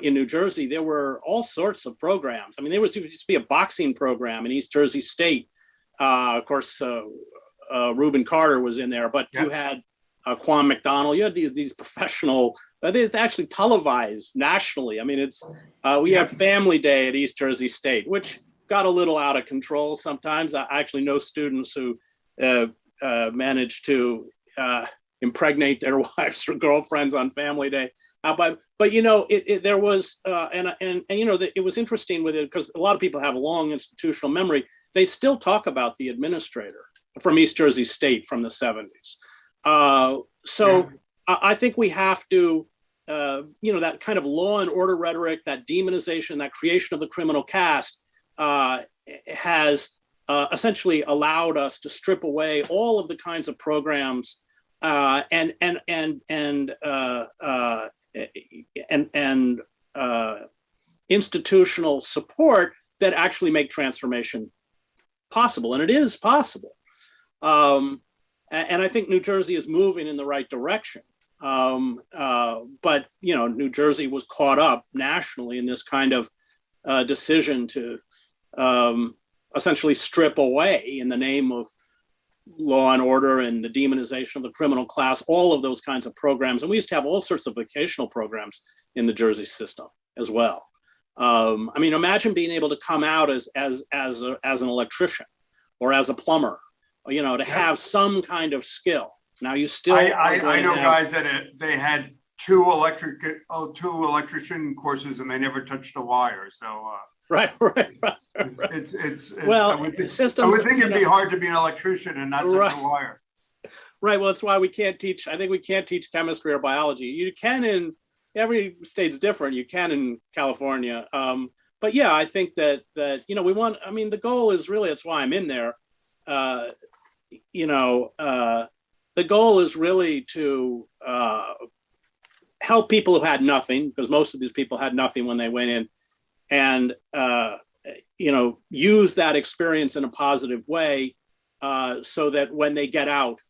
in New Jersey, there were all sorts of programs. I mean, there used to be a boxing program in East Jersey State. Of course, Reuben Carter was in there, but you had Quan McDonald. You had these professional. It's actually televised nationally. I mean, we had Family Day at East Jersey State, which got a little out of control sometimes. I actually know students who managed to impregnate their wives or girlfriends on Family Day. But there was it was interesting with it because a lot of people have a long institutional memory. They still talk about the administrator from East Jersey State from the 70s. I think we have to, that kind of law and order rhetoric, that demonization, that creation of the criminal caste has essentially allowed us to strip away all of the kinds of programs and institutional support that actually make transformation possible, and it is possible. And I think New Jersey is moving in the right direction. But New Jersey was caught up nationally in this kind of decision to essentially strip away, in the name of law and order and the demonization of the criminal class, all of those kinds of programs. And we used to have all sorts of vocational programs in the Jersey system as well. Imagine being able to come out as an electrician or as a plumber, to have some kind of skill. Now you still. I know guys that they had two electrician courses and they never touched a wire. So. Right. It's well, I would think it'd be hard to be an electrician and not touch a wire. Right. Well, that's why we can't teach. I think we can't teach chemistry or biology. You can in every state's different. You can in California. But yeah, I think that we want. I mean, the goal is really, that's why I'm in there. The goal is really to help people who had nothing, because most of these people had nothing when they went in, and use that experience in a positive way so that when they get out,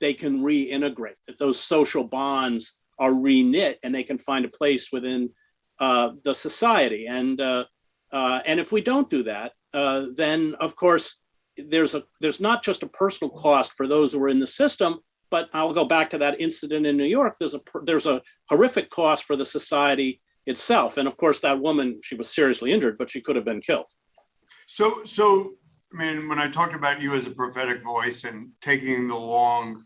they can reintegrate, that those social bonds are reknit and they can find a place within the society. And if we don't do that, then of course, there's not just a personal cost for those who are in the system, but I'll go back to that incident in New York. There's a horrific cost for the society itself. And of course, that woman, she was seriously injured, but she could have been killed. So, I mean, when I talked about you as a prophetic voice and taking the long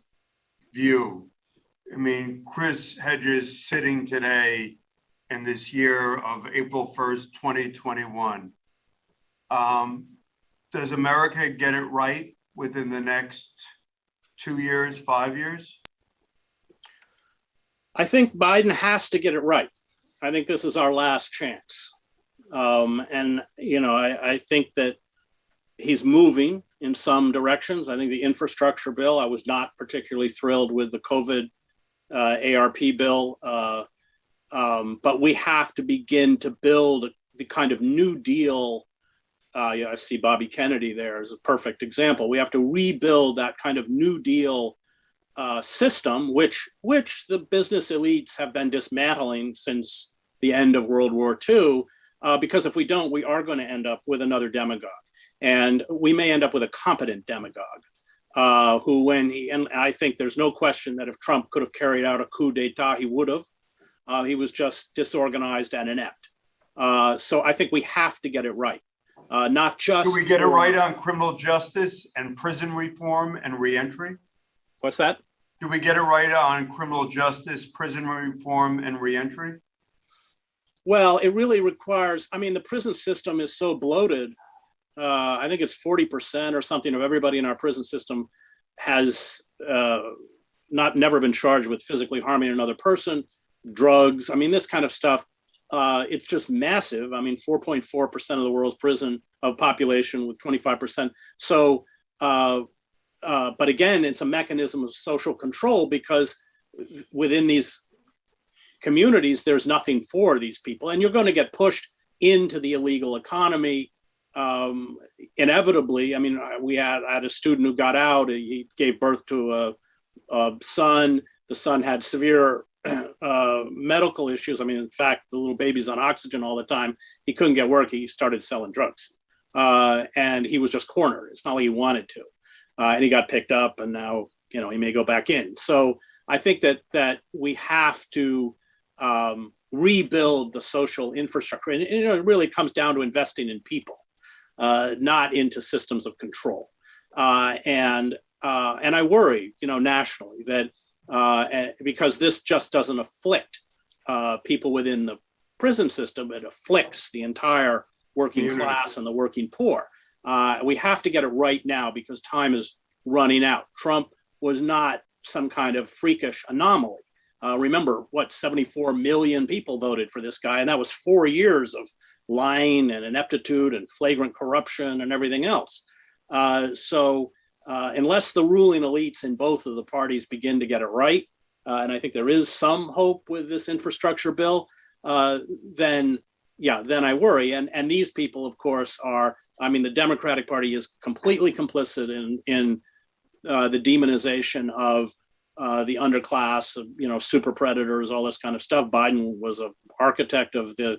view, I mean, Chris Hedges sitting today in this year of April 1st, 2021, does America get it right within the next 2 years, 5 years? I think Biden has to get it right. I think this is our last chance. I think that he's moving in some directions. I think the infrastructure bill, I was not particularly thrilled with the COVID ARP bill, but we have to begin to build the kind of New Deal. I see Bobby Kennedy there as a perfect example. We have to rebuild that kind of New Deal system, which the business elites have been dismantling since the end of World War II, because if we don't, we are going to end up with another demagogue. And we may end up with a competent demagogue and I think there's no question that if Trump could have carried out a coup d'etat, he would have. He was just disorganized and inept. So I think we have to get it right. Not just. Do we get it right on criminal justice and prison reform and reentry? What's that? Do we get it right on criminal justice, prison reform, and reentry? Well, it really requires, the prison system is so bloated. I think it's 40% or something of everybody in our prison system has never been charged with physically harming another person, drugs. This kind of stuff. It's just massive. 4.4% of the world's prison of population with 25%. So, but again, it's a mechanism of social control because within these communities, there's nothing for these people. And you're going to get pushed into the illegal economy inevitably. We had a student who got out. He gave birth to a son. The son had severe medical issues. In fact, the little baby's on oxygen all the time. He couldn't get work. He started selling drugs. And he was just cornered. It's not like he wanted to. And he got picked up and now, he may go back in. So I think that we have to rebuild the social infrastructure. And it really comes down to investing in people, not into systems of control. And I worry, nationally that because this just doesn't afflict people within the prison system, it afflicts the entire working class and the working poor. We have to get it right now because time is running out. Trump was not some kind of freakish anomaly. Remember, 74 million people voted for this guy, and that was 4 years of lying and ineptitude and flagrant corruption and everything else. So unless the ruling elites in both of the parties begin to get it right, and I think there is some hope with this infrastructure bill, then I worry. And these people, of course, are, the Democratic Party is completely complicit in the demonization of the underclass, super predators, all this kind of stuff. Biden was an architect of the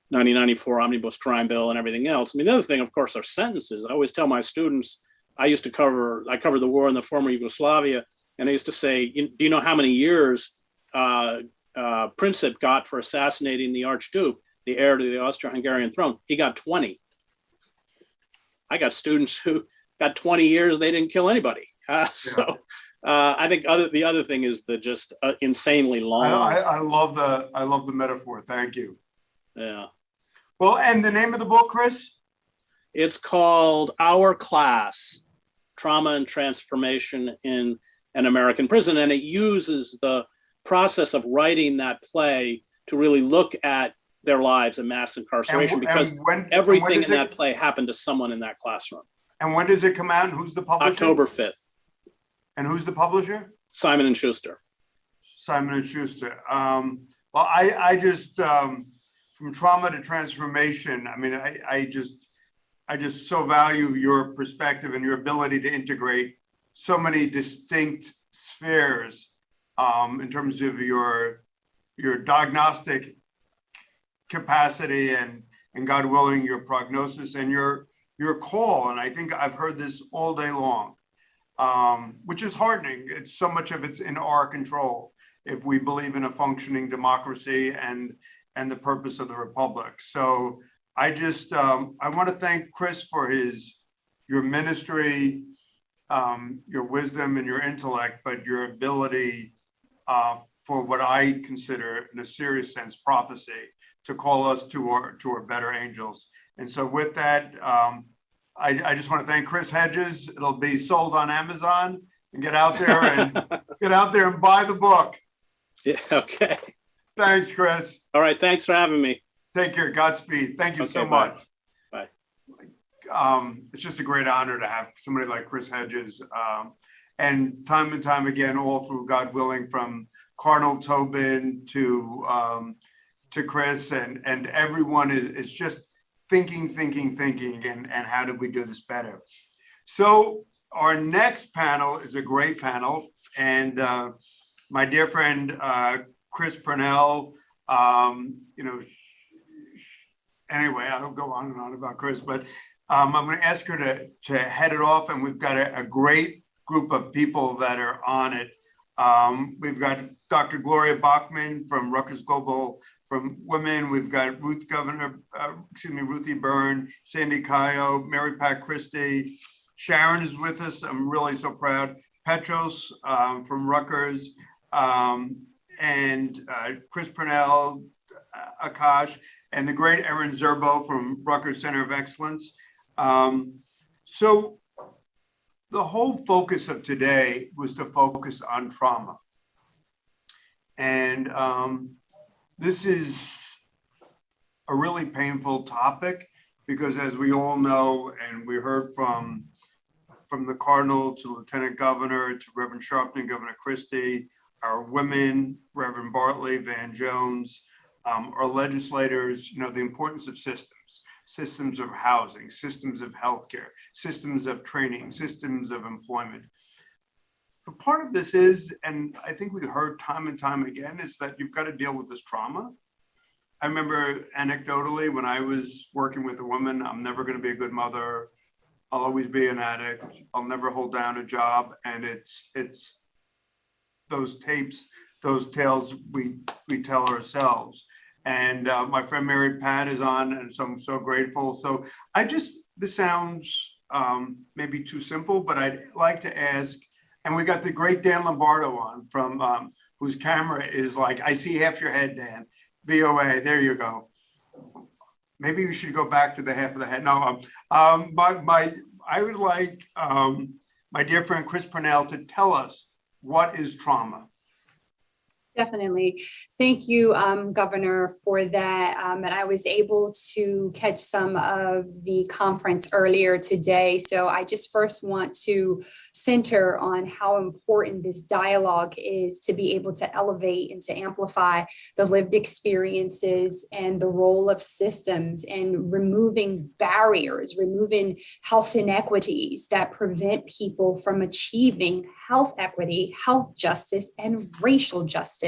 1994 omnibus crime bill and everything else. The other thing, of course, are sentences. I always tell my students, I covered the war in the former Yugoslavia, and I used to say, do you know how many years Princip got for assassinating the Archduke, the heir to the Austro-Hungarian throne? He got 20. I got students who got 20 years, they didn't kill anybody. So I think the other thing is the just insanely long. I love the metaphor. Thank you. Yeah. Well, and the name of the book, Chris? It's called Our Class, Trauma and Transformation in an American Prison. And it uses the process of writing that play to really look at their lives in mass incarceration, because everything in that play happened to someone in that classroom. And when does it come out and who's the publisher? October 5th. And who's the publisher? Simon & Schuster. Simon & Schuster. Well, I just, from from trauma to transformation. I mean, I just so value your perspective and your ability to integrate so many distinct spheres in terms of your diagnostic capacity and God willing, your prognosis and your call. And I think I've heard this all day long, which is heartening. It's so much of it's in our control if we believe in a functioning democracy and the purpose of the republic. So I just I want to thank Chris for your ministry, your wisdom and your intellect, but your ability for what I consider in a serious sense prophecy to call us to our better angels. And so with that, I just want to thank Chris Hedges. It'll be sold on Amazon, and get out there and buy the book. Yeah, okay. Thanks, Chris. All right, thanks for having me. Take care. Godspeed. Thank you so bye. much. Bye. It's just a great honor to have somebody like Chris Hedges. And time again, all through God willing, from Cardinal Tobin to Chris and everyone is just thinking, and how do we do this better? So our next panel is a great panel, and my dear friend Chris Purnell, anyway, I'll go on and on about Chris, but I'm going to ask her to head it off, and we've got a great group of people that are on it. We've got Dr. Gloria Bachman from Rutgers Global from Women. We've got Ruthie Byrne, Sandy Cayo, Mary Pat Christie. Sharon is with us. I'm really so proud. Petros from Rutgers, and Chris Purnell, Akash, and the great Erin Zerbo from Rutgers Center of Excellence. So the whole focus of today was to focus on trauma. And this is a really painful topic because, as we all know, and we heard from the Cardinal to Lieutenant Governor to Reverend Sharpton, Governor Christie, our women, Reverend Bartley, Van Jones, our legislators, the importance of systems of housing, systems of healthcare, systems of training, systems of employment. But part of this is, and I think we heard time and time again, is that you've got to deal with this trauma. I remember anecdotally when I was working with a woman, I'm never going to be a good mother. I'll always be an addict. I'll never hold down a job. And it's those tapes, those tales we tell ourselves. And my friend Mary Pat is on, and so I'm so grateful. So this sounds maybe too simple, but I'd like to ask, and we got the great Dan Lombardo on from whose camera is like, I see half your head, Dan. VOA, there you go. Maybe we should go back to the half of the head. No, I would like my dear friend Chris Purnell to tell us what is trauma. Definitely. Thank you, Governor, for that. And I was able to catch some of the conference earlier today. So I just first want to center on how important this dialogue is to be able to elevate and to amplify the lived experiences and the role of systems and removing barriers, removing health inequities that prevent people from achieving health equity, health justice, and racial justice.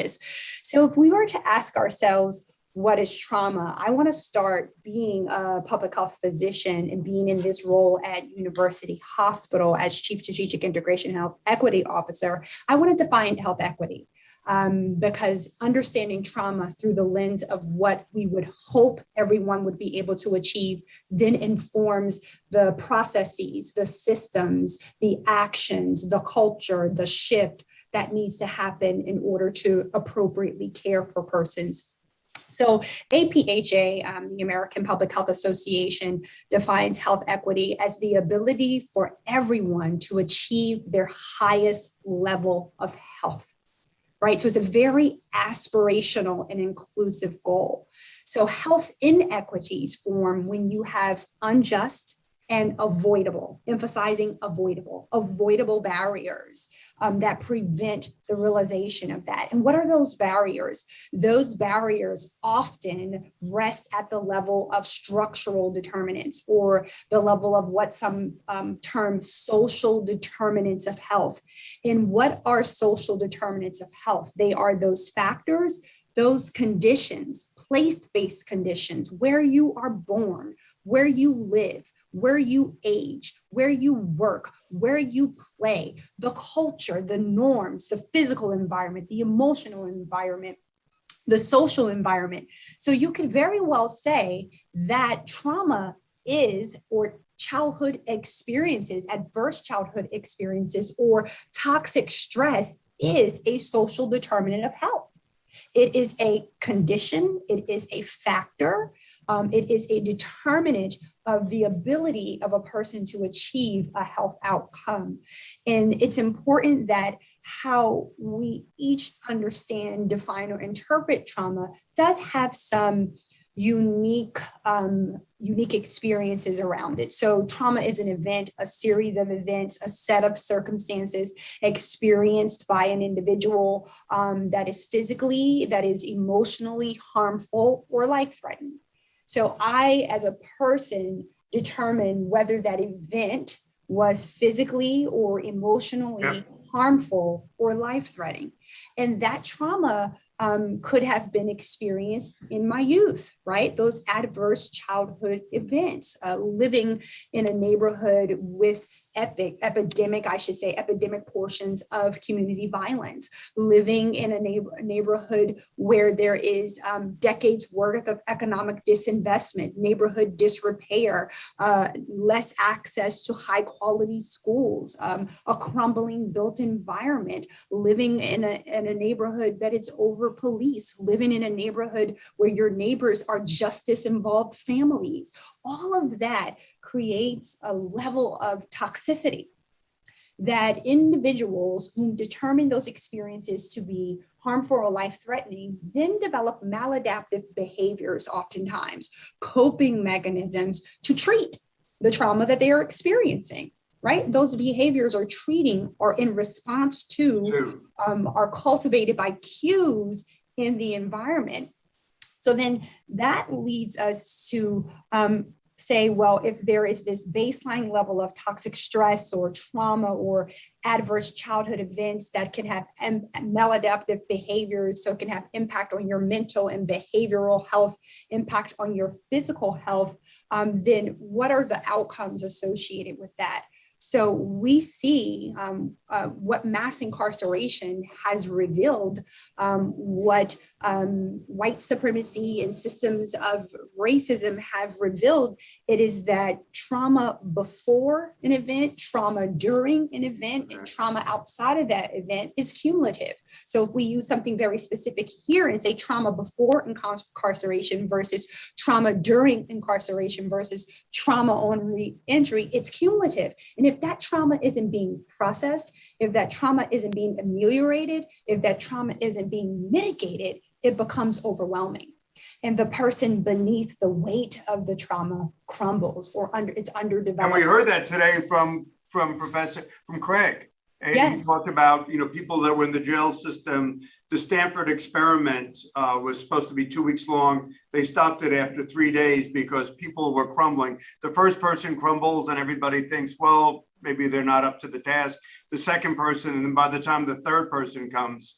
So if we were to ask ourselves, what is trauma? I want to start being a public health physician and being in this role at University Hospital as Chief Strategic Integration Health Equity Officer. I want to define health equity because understanding trauma through the lens of what we would hope everyone would be able to achieve then informs the processes, the systems, the actions, the culture, the shift that needs to happen in order to appropriately care for persons. So APHA, the American Public Health Association, defines health equity as the ability for everyone to achieve their highest level of health. Right? So it's a very aspirational and inclusive goal. So health inequities form when you have unjust, and avoidable, emphasizing avoidable barriers that prevent the realization of that. And what are those barriers? Those barriers often rest at the level of structural determinants, or the level of what some term social determinants of health. And what are social determinants of health? They are those factors, those conditions, place-based conditions, where you are born, where you live, where you age, where you work, where you play, the culture, the norms, the physical environment, the emotional environment, the social environment. So you can very well say that trauma is, or childhood experiences, adverse childhood experiences, or toxic stress is a social determinant of health. It is a condition, it is a factor, it is a determinant of the ability of a person to achieve a health outcome. And it's important that how we each understand, define, or interpret trauma does have some unique experiences around it. So trauma is an event, a series of events, a set of circumstances experienced by an individual that is physically, that is emotionally harmful or life-threatening. So I, as a person, determine whether that event was physically or emotionally harmful or life-threatening. And that trauma could have been experienced in my youth, right? Those adverse childhood events, living in a neighborhood with epidemic portions of community violence, living in a neighborhood where there is decades worth of economic disinvestment, neighborhood disrepair, less access to high quality schools, a crumbling built environment, living in a neighborhood that is over policed, living in a neighborhood where your neighbors are justice involved families. All of that creates a level of toxicity that individuals who determine those experiences to be harmful or life-threatening then develop maladaptive behaviors, oftentimes coping mechanisms to treat the trauma that they are experiencing. Right? Those behaviors are treating or in response to are cultivated by cues in the environment. So then that leads us to say, well, if there is this baseline level of toxic stress or trauma or adverse childhood events that can have maladaptive behaviors, so it can have impact on your mental and behavioral health, impact on your physical health, then what are the outcomes associated with that? So we see what mass incarceration has revealed, what white supremacy and systems of racism have revealed. It is that trauma before an event, trauma during an event, and trauma outside of that event is cumulative. So if we use something very specific here and say trauma before incarceration versus trauma during incarceration versus trauma on re-entry, it's cumulative. And if that trauma isn't being processed, if that trauma isn't being ameliorated, if that trauma isn't being mitigated, it becomes overwhelming. And the person beneath the weight of the trauma crumbles or it's underdeveloped. And we heard that today from Craig. He talked about, people that were in the jail system. The Stanford Experiment was supposed to be 2 weeks long. They stopped it after 3 days because people were crumbling. The first person crumbles and everybody thinks, well, maybe they're not up to the task. The second person, and then by the time the third person comes,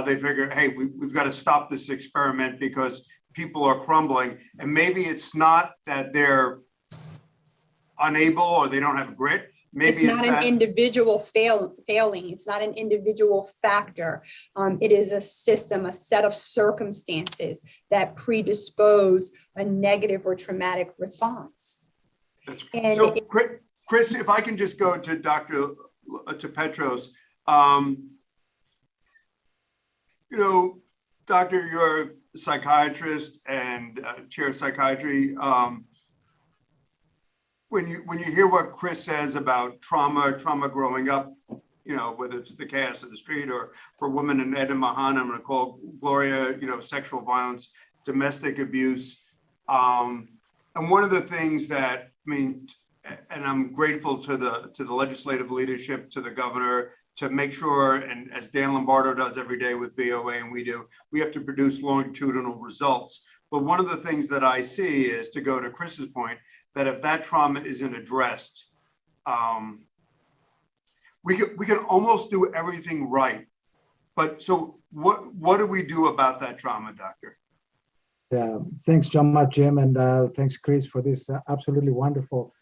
they figure, hey, we've got to stop this experiment because people are crumbling. And maybe it's not that they're unable or they don't have grit. Maybe it's not an individual failing. It's not an individual factor. It is a system, a set of circumstances that predispose a negative or traumatic response. And so, Chris, if I can just go to Petros, Doctor, you're a psychiatrist and chair of psychiatry. When you hear what Chris says about trauma growing up, whether it's the chaos of the street or for women in Ed and Mahan, I'm going to call Gloria, sexual violence, domestic abuse. And one of the things that, and I'm grateful to the legislative leadership, to the governor, to make sure, and as Dan Lombardo does every day with VOA and we have to produce longitudinal results. But one of the things that I see is, to go to Chris's point, that if that trauma isn't addressed, we can almost do everything right. But so what do we do about that trauma, doctor? Yeah, thanks so much, Jim, and thanks, Chris, for this absolutely wonderful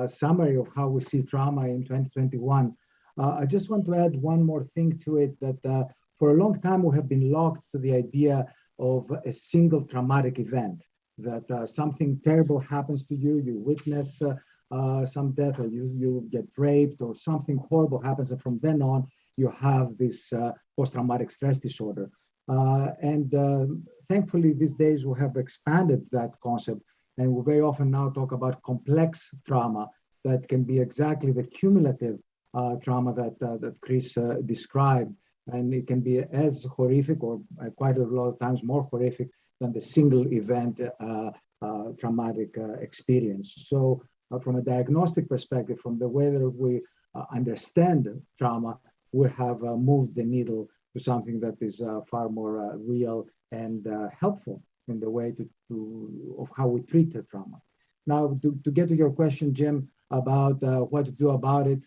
summary of how we see trauma in 2021. I just want to add one more thing to it, that for a long time we have been locked to the idea of a single traumatic event, that something terrible happens to you, you witness some death, or you get raped, or something horrible happens, and from then on you have this post-traumatic stress disorder. Thankfully, these days we have expanded that concept, and we very often now talk about complex trauma that can be exactly the cumulative trauma that Chris described, and it can be as horrific, or quite a lot of times more horrific, than the single event traumatic experience. So from a diagnostic perspective, from the way that we understand trauma, we have moved the needle to something that is far more real and helpful in the way of how we treat the trauma. Now, to get to your question, Jim, about what to do about it,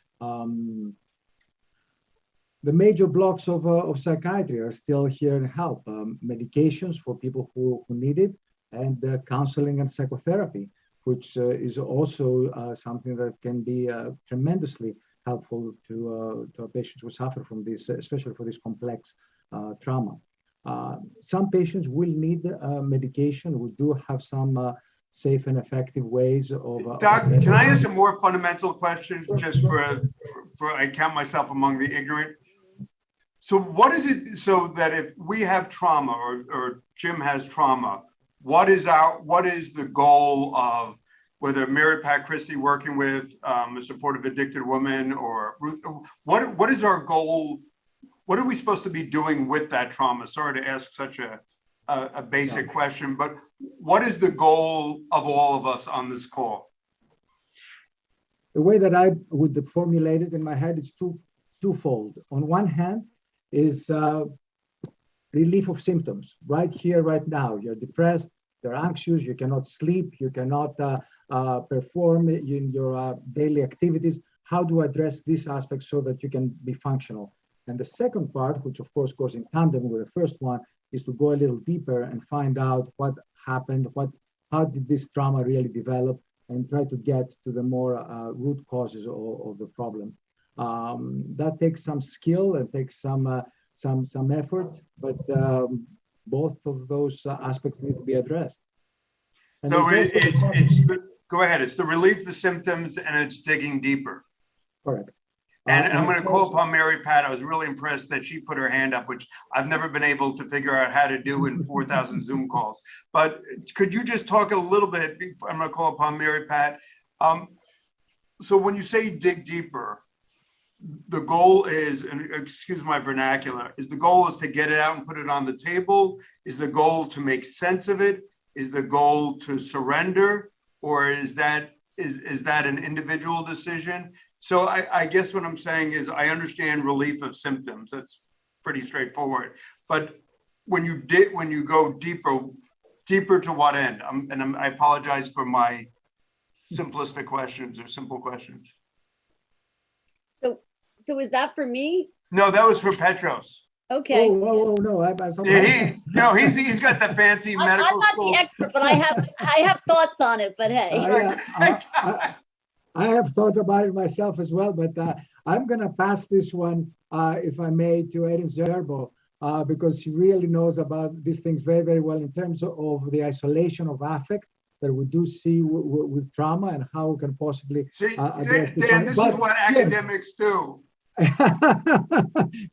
the major blocks of psychiatry are still here to help. Medications for people who need it, and counseling and psychotherapy, which is also something that can be tremendously helpful to our patients who suffer from this, especially for this complex trauma. Some patients will need medication. We do have some safe and effective ways of. Doc, can I ask a more fundamental question, just for I count myself among the ignorant? So what is it, so that if we have trauma, or Jim has trauma, what is the goal of, whether Mary Pat Christie working with a supportive addicted woman, or Ruth, what is our goal? What are we supposed to be doing with that trauma? Sorry to ask such a basic question, but what is the goal of all of us on this call? The way that I would formulate it in my head is twofold. On one hand is relief of symptoms. Right here, right now, you're depressed, you're anxious, you cannot sleep, you cannot perform in your daily activities. How do I address these aspects so that you can be functional? And the second part, which of course goes in tandem with the first one, is to go a little deeper and find out what happened, how did this trauma really develop, and try to get to the more root causes of the problem. That takes some skill and takes some effort, but both of those aspects need to be addressed. And so go ahead. It's the relief of the symptoms, and it's digging deeper. Correct. And I'm going to call upon Mary Pat. I was really impressed that she put her hand up, which I've never been able to figure out how to do in 4,000 Zoom calls. But could you just talk a little bit? I'm going to call upon Mary Pat. So when you say dig deeper, the goal is, and excuse my vernacular, is the goal is to get it out and put it on the table? Is the goal to make sense of it? Is the goal to surrender? Or is that an individual decision? So I guess what I'm saying is, I understand relief of symptoms. That's pretty straightforward. But when you go deeper to what end? I apologize for my simplistic questions or simple questions. So is that for me? No, that was for Petros. Okay. Oh no! He's got the fancy medical. I'm not the expert, but I have thoughts on it. But hey. I have thoughts about it myself as well, but I'm going to pass this one, if I may, to Erin Zerbo, because she really knows about these things very, very well in terms of the isolation of affect that we do see with trauma, and how we can possibly address this. Dan, this is what academics do.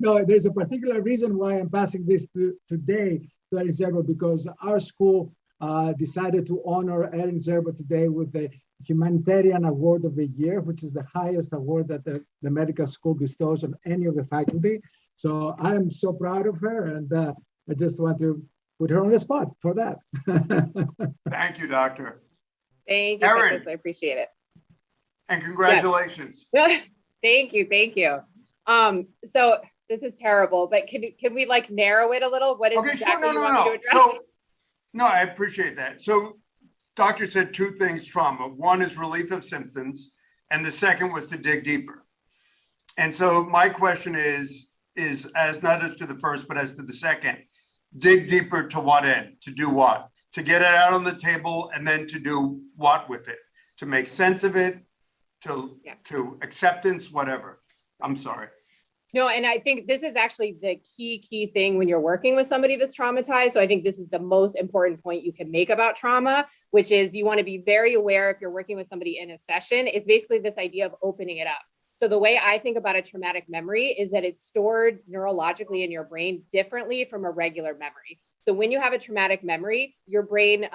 No, there's a particular reason why I'm passing this today to Erin Zerbo, because our school decided to honor Erin Zerbo today with the Humanitarian Award of the Year, which is the highest award that the medical school bestows on any of the faculty. So I am so proud of her, and I just want to put her on the spot for that. Thank you, Doctor. Thank you, Petros. I appreciate it. And congratulations. Thank you, thank you. So this is terrible, but can we like narrow it a little? What is Okay, exactly sure. you want me to address? So, no, I appreciate that. So, doctor said two things: trauma. One is relief of symptoms, and the second was to dig deeper. And so, my question is as not as to the first, but as to the second. Dig deeper to what end? To do what? To get it out on the table, and then to do what with it? To make sense of it, to acceptance, whatever. I'm sorry. No, and I think this is actually the key thing when you're working with somebody that's traumatized. So I think this is the most important point you can make about trauma, which is you want to be very aware if you're working with somebody in a session. It's basically this idea of opening it up. So the way I think about a traumatic memory is that it's stored neurologically in your brain differently from a regular memory. So when you have a traumatic memory, your brain,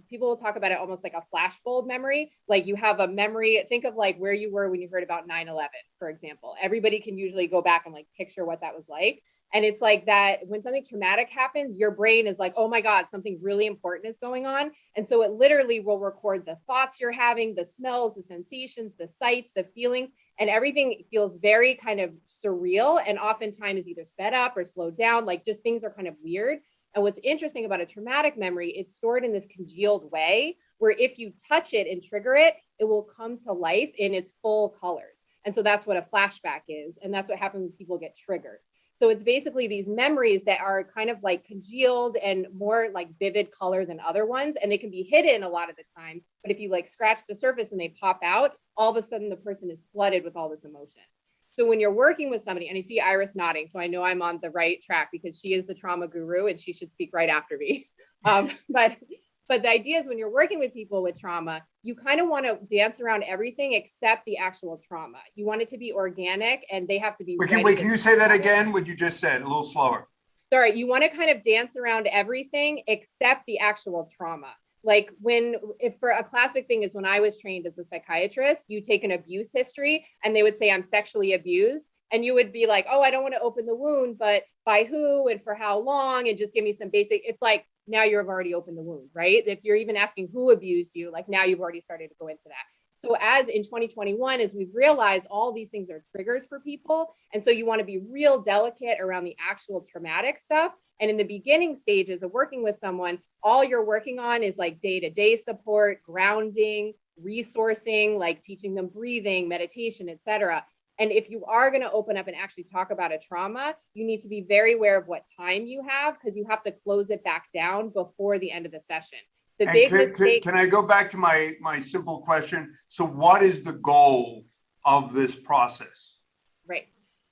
people will talk about it almost like a flashbulb memory. Like you have a memory, think of like where you were when you heard about 9/11, for example. Everybody can usually go back and like picture what that was like. And it's like that when something traumatic happens, your brain is like, oh my God, something really important is going on. And so it literally will record the thoughts you're having, the smells, the sensations, the sights, the feelings, and everything feels very kind of surreal and oftentimes is either sped up or slowed down, like just things are kind of weird. And what's interesting about a traumatic memory, it's stored in this congealed way where if you touch it and trigger it, it will come to life in its full colors. And so that's what a flashback is. And that's what happens when people get triggered. So it's basically these memories that are kind of like congealed and more like vivid color than other ones. And they can be hidden a lot of the time. But if you like scratch the surface and they pop out, all of a sudden the person is flooded with all this emotion. So when you're working with somebody, and I see Iris nodding, so I know I'm on the right track because she is the trauma guru and she should speak right after me. But the idea is when you're working with people with trauma, you kind of want to dance around everything except the actual trauma. You want it to be organic and they have to be Wait, can you say that again? What you just said, a little slower. Sorry, you want to kind of dance around everything except the actual trauma. Like if for a classic thing is when I was trained as a psychiatrist, you take an abuse history and they would say I'm sexually abused. And you would be like, oh, I don't want to open the wound, but by who and for how long? And just give me some basic, it's like, now you've already opened the wound, right? If you're even asking who abused you, like now you've already started to go into that. So as in 2021, as we've realized all these things are triggers for people. And so you want to be real delicate around the actual traumatic stuff. And in the beginning stages of working with someone, all you're working on is like day-to-day support, grounding, resourcing, like teaching them breathing, meditation, etc. And if you are going to open up and actually talk about a trauma, you need to be very aware of what time you have because you have to close it back down before the end of the session. The big mistake. Can I go back to my simple question? So what is the goal of this process? Right.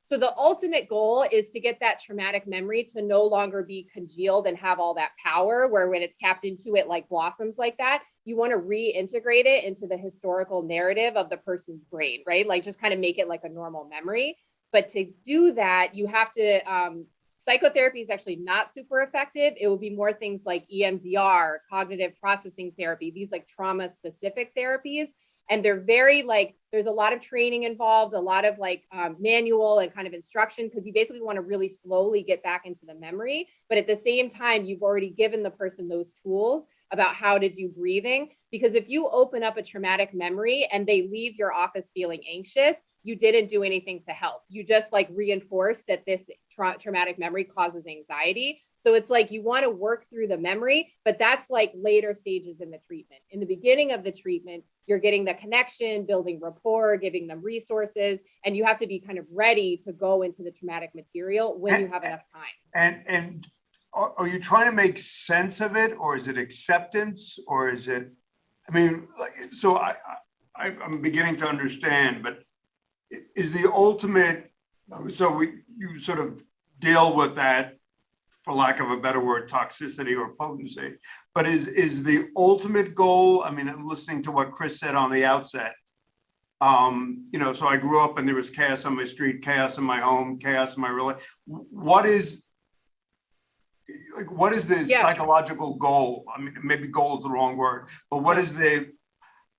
So the ultimate goal is to get that traumatic memory to no longer be congealed and have all that power where when it's tapped into it like blossoms like that, you want to reintegrate it into the historical narrative of the person's brain, right? Like just kind of make it like a normal memory. But to do that, you have to, psychotherapy is actually not super effective. It will be more things like EMDR, cognitive processing therapy, these like trauma specific therapies. And they're very like, there's a lot of training involved, a lot of like manual and kind of instruction, because you basically want to really slowly get back into the memory. But at the same time, you've already given the person those tools about how to do breathing. Because if you open up a traumatic memory and they leave your office feeling anxious, you didn't do anything to help. You just like reinforced that this traumatic memory causes anxiety. So it's like you want to work through the memory, but that's like later stages in the treatment. In the beginning of the treatment, you're getting the connection, building rapport, giving them resources, and you have to be kind of ready to go into the traumatic material when you have enough time. And are you trying to make sense of it, or is it acceptance, or is it? I mean, so I'm beginning to understand, but is the ultimate? So you sort of deal with that, for lack of a better word, toxicity or potency. But is the ultimate goal? I mean, I'm listening to what Chris said on the outset. You know, so I grew up and there was chaos on my street, chaos in my home, chaos in my relationship. What is the psychological goal? I mean, maybe goal is the wrong word, but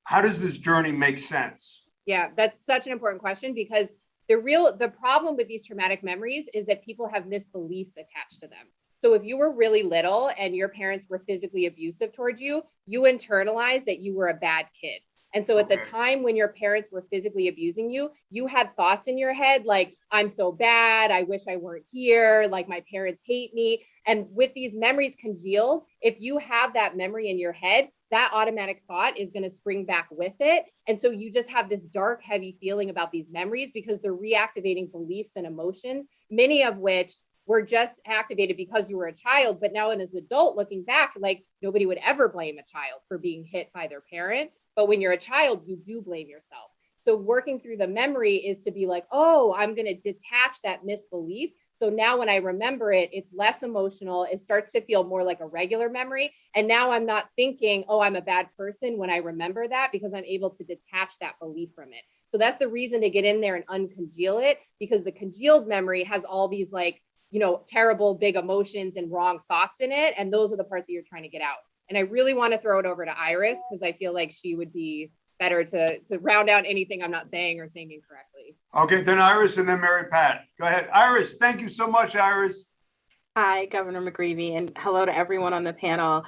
how does this journey make sense? Yeah, that's such an important question because the problem with these traumatic memories is that people have misbeliefs attached to them. So if you were really little and your parents were physically abusive towards you, you internalize that you were a bad kid. And so at the time when your parents were physically abusing you, you had thoughts in your head like, I'm so bad, I wish I weren't here, like my parents hate me. And with these memories congealed, if you have that memory in your head, that automatic thought is going to spring back with it. And so you just have this dark, heavy feeling about these memories because they're reactivating beliefs and emotions, many of which were just activated because you were a child. But now, as an adult looking back, like nobody would ever blame a child for being hit by their parent. But when you're a child, you do blame yourself. So working through the memory is to be like, oh, I'm going to detach that misbelief. So now when I remember it, it's less emotional. It starts to feel more like a regular memory. And now I'm not thinking, oh, I'm a bad person when I remember that, because I'm able to detach that belief from it. So that's the reason to get in there and uncongeal it, because the congealed memory has all these like, you know, terrible big emotions and wrong thoughts in it. And those are the parts that you're trying to get out. And I really want to throw it over to Iris, because I feel like she would be better to round out anything I'm not saying or saying incorrectly. Okay, then Iris and then Mary Pat. Go ahead. Iris, thank you so much, Iris. Hi, Governor McGreevy, and hello to everyone on the panel.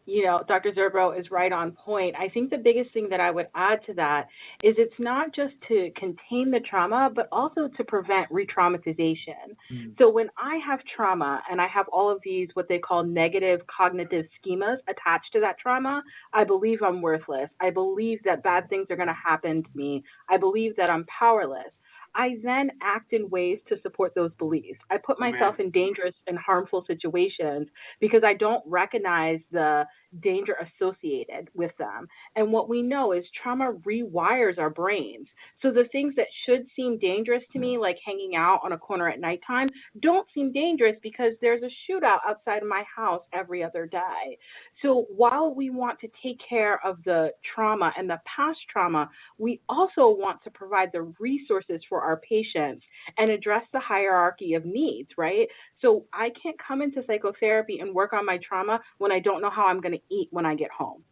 You know, Dr. Zerbo is right on point. I think the biggest thing that I would add to that is it's not just to contain the trauma, but also to prevent re-traumatization. So when I have trauma and I have all of these, what they call negative cognitive schemas attached to that trauma, I believe I'm worthless. I believe that bad things are going to happen to me. I believe that I'm powerless. I then act in ways to support those beliefs. I put myself in dangerous and harmful situations because I don't recognize the danger associated with them. And what we know is trauma rewires our brains. So the things that should seem dangerous to me, like hanging out on a corner at nighttime, don't seem dangerous because there's a shootout outside of my house every other day. So while we want to take care of the trauma and the past trauma, we also want to provide the resources for our patients and address the hierarchy of needs, right? So I can't come into psychotherapy and work on my trauma when I don't know how I'm going to eat when I get home.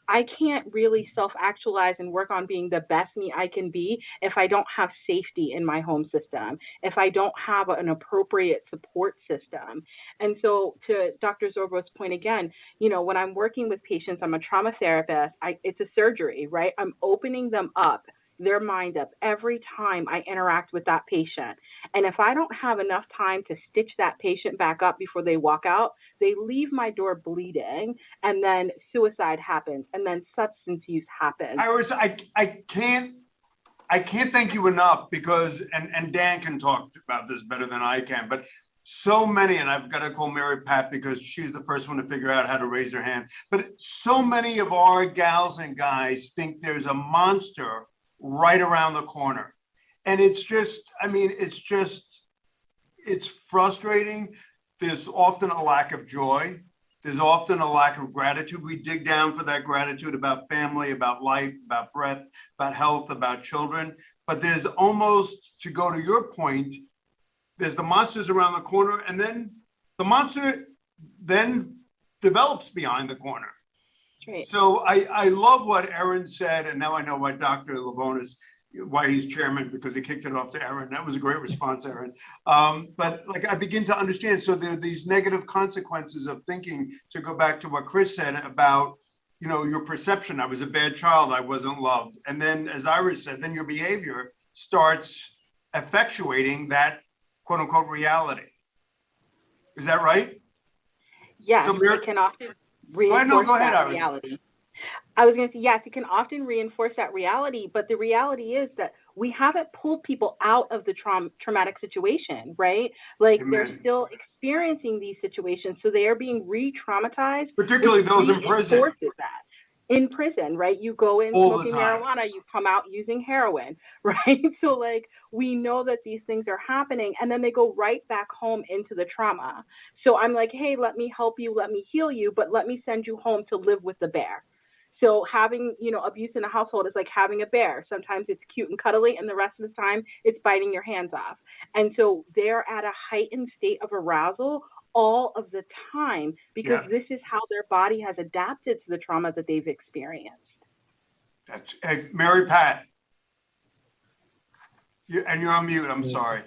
I can't really self-actualize and work on being the best me I can be if I don't have safety in my home system, if I don't have an appropriate support system. And so to Dr. Zorbo's point again, you know, when I'm working with patients, I'm a trauma therapist, it's a surgery, right? I'm opening them up, their mind up every time I interact with that patient. And if I don't have enough time to stitch that patient back up before they walk out, they leave my door bleeding, and then suicide happens, and then substance use happens. Iris, I can't thank you enough because, and Dan can talk about this better than I can, but so many, and I've got to call Mary Pat because she's the first one to figure out how to raise her hand, but so many of our gals and guys think there's a monster right around the corner. And it's just, I mean, it's frustrating. There's often a lack of joy. There's often a lack of gratitude. We dig down for that gratitude about family, about life, about breath, about health, about children. But there's almost, to go to your point, there's the monsters around the corner, and then the monster then develops behind the corner. Right. So I love what Erin said, and now I know why Dr. Lavonis, why he's chairman, because he kicked it off to Erin. That was a great response, Erin. But like I begin to understand, so there are these negative consequences of thinking, to go back to what Chris said about, you know, your perception. I was a bad child, I wasn't loved. And then, as Iris said, then your behavior starts effectuating that quote unquote reality. Is that right? Yes, so it can often reinforce that reality. I was going to say, yes, it can often reinforce that reality, but the reality is that we haven't pulled people out of the traumatic situation, right? Like they're still experiencing these situations, so they are being re-traumatized. Particularly those in prison. In prison, right? You go in smoking marijuana, you come out using heroin, right? So like we know that these things are happening, and then they go right back home into the trauma. So I'm like, hey, let me help you, let me heal you, but let me send you home to live with the bear. So having, you know, abuse in a household is like having a bear. Sometimes it's cute and cuddly, and the rest of the time it's biting your hands off. And so they're at a heightened state of arousal all of the time because this is how their body has adapted to the trauma that they've experienced. That's Mary Pat. And you're on mute. I'm sorry.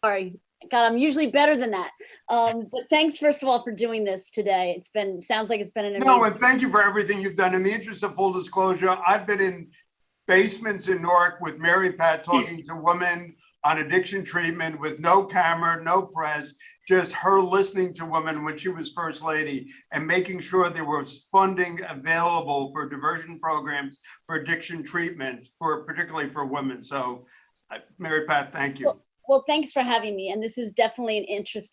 Sorry. God, I'm usually better than that. But thanks, first of all, for doing this today. Sounds like it's been an amazing. No, and thank you for everything you've done. In the interest of full disclosure, I've been in basements in Newark with Mary Pat talking to women on addiction treatment with no camera, no press, just her listening to women when she was first lady and making sure there was funding available for diversion programs for addiction treatment, particularly for women. So Mary Pat, thank you. Well, thanks for having me. And this is definitely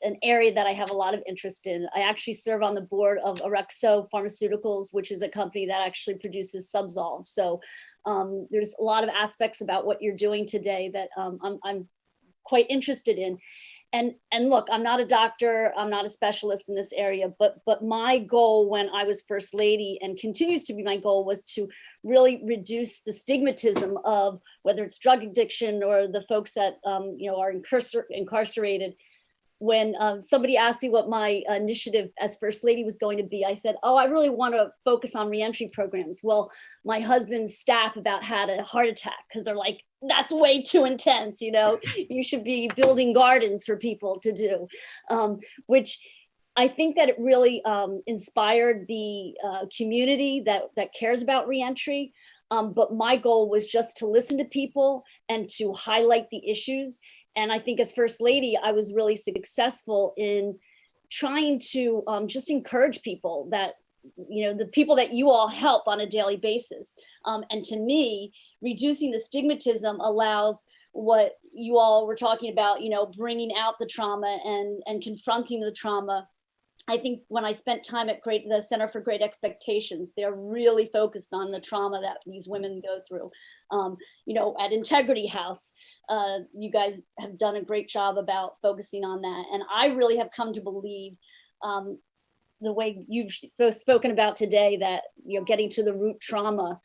an area that I have a lot of interest in. I actually serve on the board of Orexo Pharmaceuticals, which is a company that actually produces Subsolve. So there's a lot of aspects about what you're doing today that I'm quite interested in. And look, I'm not a doctor, I'm not a specialist in this area, but my goal when I was first lady, and continues to be my goal, was to really reduce the stigmatism of whether it's drug addiction or the folks that are incarcerated. When somebody asked me what my initiative as first lady was going to be, I said, I really want to focus on reentry programs. Well, my husband's staff about had a heart attack because they're like, that's way too intense. You should be building gardens for people to do, which I think that it really inspired the community that cares about reentry. But my goal was just to listen to people and to highlight the issues. And I think as First Lady, I was really successful in trying to just encourage people that, the people that you all help on a daily basis. And to me, reducing the stigmatism allows what you all were talking about, bringing out the trauma and confronting the trauma. I think when I spent time at the Center for Great Expectations, they're really focused on the trauma that these women go through. At Integrity House, you guys have done a great job about focusing on that. And I really have come to believe the way you've spoken about today, that getting to the root trauma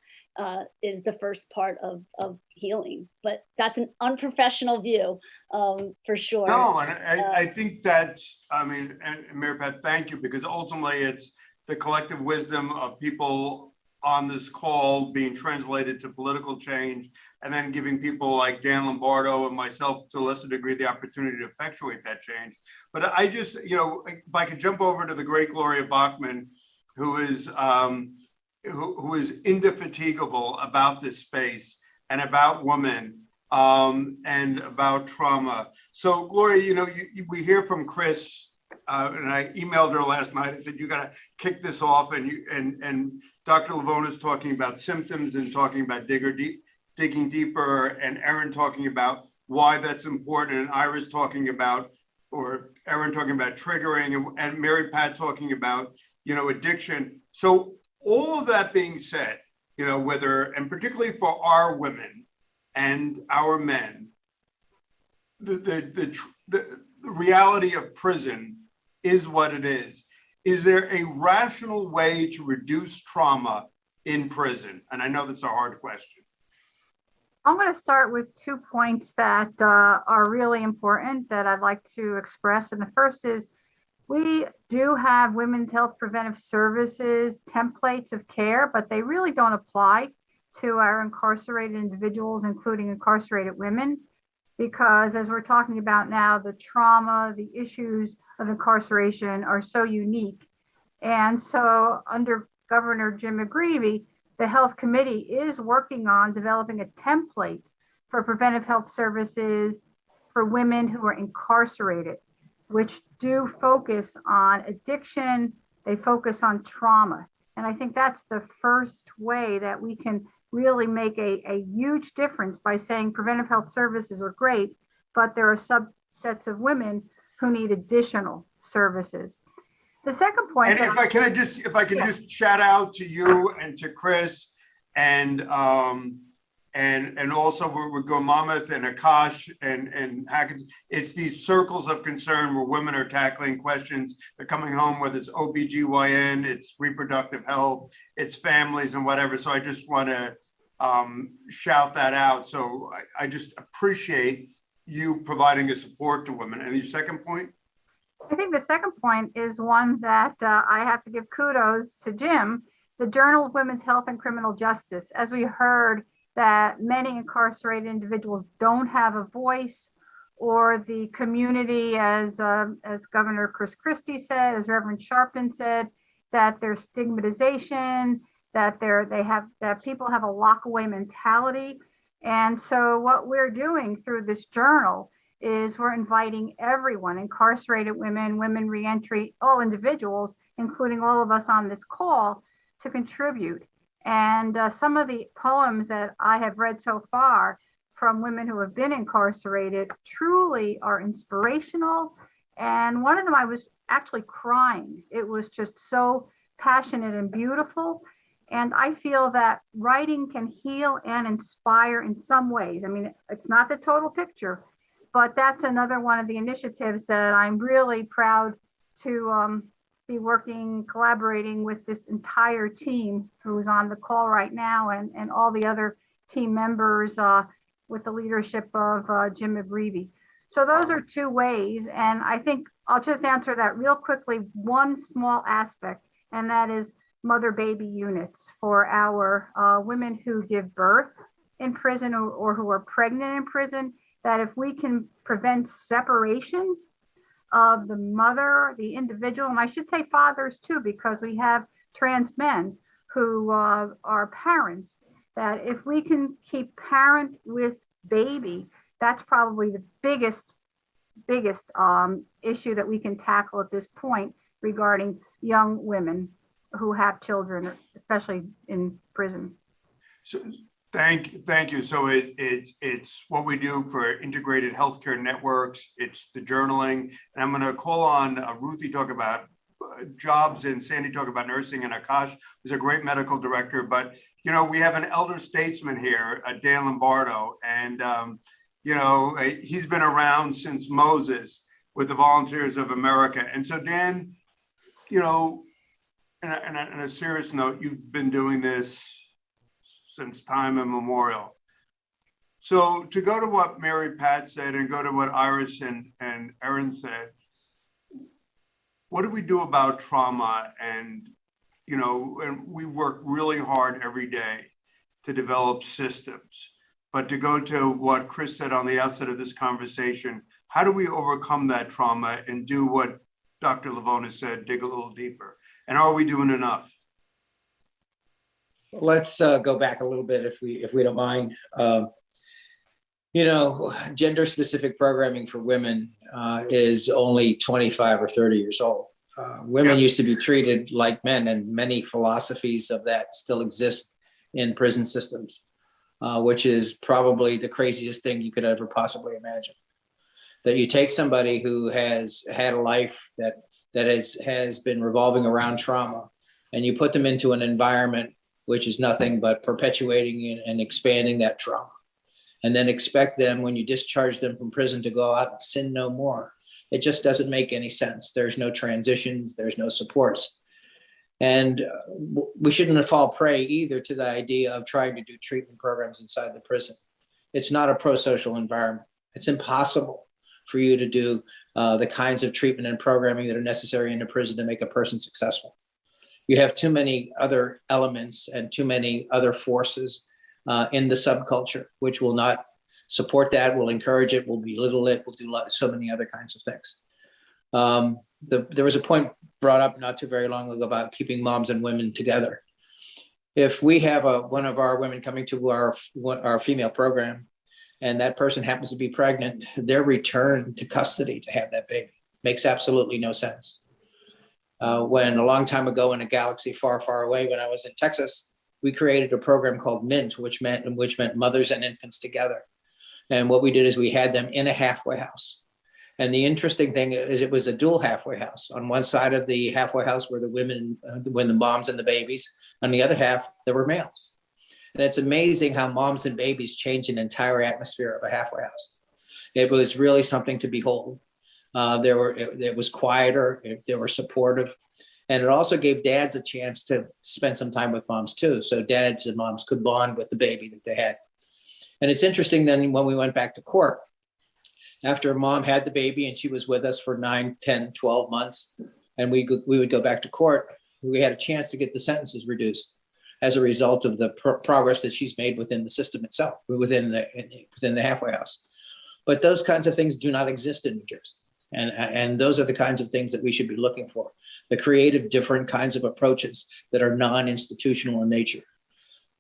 is the first part of healing. But that's an unprofessional view, for sure. No, and I think that, and Mary Pat, thank you, because ultimately it's the collective wisdom of people on this call being translated to political change, and then giving people like Dan Lombardo and myself, to a lesser degree, the opportunity to effectuate that change. But I just, if I could jump over to the great Gloria Bachman, who is indefatigable about this space and about women and about trauma. So Gloria, we hear from Chris, and I emailed her last night. I said, you got to kick this off. And Dr. Lavona is talking about symptoms and talking about digging deeper, and Erin talking about why that's important, and Iris talking about, or Erin talking about triggering, and Mary Pat talking about, addiction. So all of that being said, and particularly for our women and our men, the reality of prison is what it is. Is there a rational way to reduce trauma in prison? And I know that's a hard question. I'm going to start with 2 points that are really important that I'd like to express. And the first is, we do have women's health preventive services templates of care, but they really don't apply to our incarcerated individuals, including incarcerated women, because as we're talking about now, the trauma, the issues of incarceration are so unique. And so under Governor Jim McGreevey, the Health Committee is working on developing a template for preventive health services for women who are incarcerated, which do focus on addiction, they focus on trauma. And I think that's the first way that we can really make a huge difference by saying preventive health services are great, but there are subsets of women who need additional services. The second point. And if I can just shout out to you and to Chris and also we're going Monmouth and Akash and Hackett. It's these circles of concern where women are tackling questions. They're coming home, whether it's OBGYN, it's reproductive health, it's families and whatever. So I just want to shout that out. So I just appreciate you providing a support to women. And your second point? I think the second point is one that I have to give kudos to Jim, the Journal of Women's Health and Criminal Justice. As we heard, that many incarcerated individuals don't have a voice or the community, as Governor Christie said, as Reverend Sharpton said, that there's stigmatization, that people have a lock-away mentality. And so what we're doing through this journal is we're inviting everyone, incarcerated women, women reentry, all individuals, including all of us on this call, to contribute. And some of the poems that I have read so far from women who have been incarcerated truly are inspirational. And one of them, I was actually crying. It was just so passionate and beautiful. And I feel that writing can heal and inspire in some ways. I mean, it's not the total picture, but that's another one of the initiatives that I'm really proud to be collaborating with this entire team who's on the call right now, and all the other team members with the leadership of Jim McGreevy. So those are two ways. And I think I'll just answer that real quickly, one small aspect, and that is mother-baby units for our women who give birth in prison or who are pregnant in prison, that if we can prevent separation of the mother, the individual, and I should say fathers too, because we have trans men who are parents, that if we can keep parent with baby, that's probably the biggest issue that we can tackle at this point regarding young women who have children, especially in prison. So thank you. So it's what we do for integrated healthcare networks. It's the journaling, and I'm going to call on Ruthie talk about jobs, and Sandy talk about nursing, and Akash is a great medical director. But we have an elder statesman here, Dan Lombardo, and he's been around since Moses with the Volunteers of America. And so Dan, in a serious note, you've been doing this since time immemorial. So to go to what Mary Pat said and go to what Iris and Erin said, what do we do about trauma? And we work really hard every day to develop systems. But to go to what Chris said on the outset of this conversation, how do we overcome that trauma and do what Dr. Lavona said, dig a little deeper? And are we doing enough? Let's go back a little bit, if we don't mind. Gender-specific programming for women is only 25 or 30 years old. Women used to be treated like men, and many philosophies of that still exist in prison systems, which is probably the craziest thing you could ever possibly imagine. That you take somebody who has had a life that has been revolving around trauma, and you put them into an environment which is nothing but perpetuating and expanding that trauma. And then expect them, when you discharge them from prison, to go out and sin no more. It just doesn't make any sense. There's no transitions, there's no supports. And we shouldn't fall prey either to the idea of trying to do treatment programs inside the prison. It's not a pro-social environment. It's impossible for you to do the kinds of treatment and programming that are necessary in a prison to make a person successful. You have too many other elements and too many other forces in the subculture, which will not support that, will encourage it, will belittle it, will do so many other kinds of things. There was a point brought up not too very long ago about keeping moms and women together. If we have one of our women coming to our female program, and that person happens to be pregnant, their return to custody to have that baby makes absolutely no sense. When a long time ago in a galaxy far, far away, when I was in Texas, we created a program called MINT, which meant mothers and infants together. And what we did is we had them in a halfway house. And the interesting thing is it was a dual halfway house. On one side of the halfway house were the women, the moms and the babies. On the other half, there were males. And it's amazing how moms and babies change an entire atmosphere of a halfway house. It was really something to behold. It was quieter, they were supportive. And it also gave dads a chance to spend some time with moms too. So dads and moms could bond with the baby that they had. And it's interesting then when we went back to court, after mom had the baby and she was with us for 9, 10, 12 months, and we would go back to court, we had a chance to get the sentences reduced as a result of the progress that she's made within the system itself, within the halfway house. But those kinds of things do not exist in New Jersey. And those are the kinds of things that we should be looking for, the creative, different kinds of approaches that are non-institutional in nature.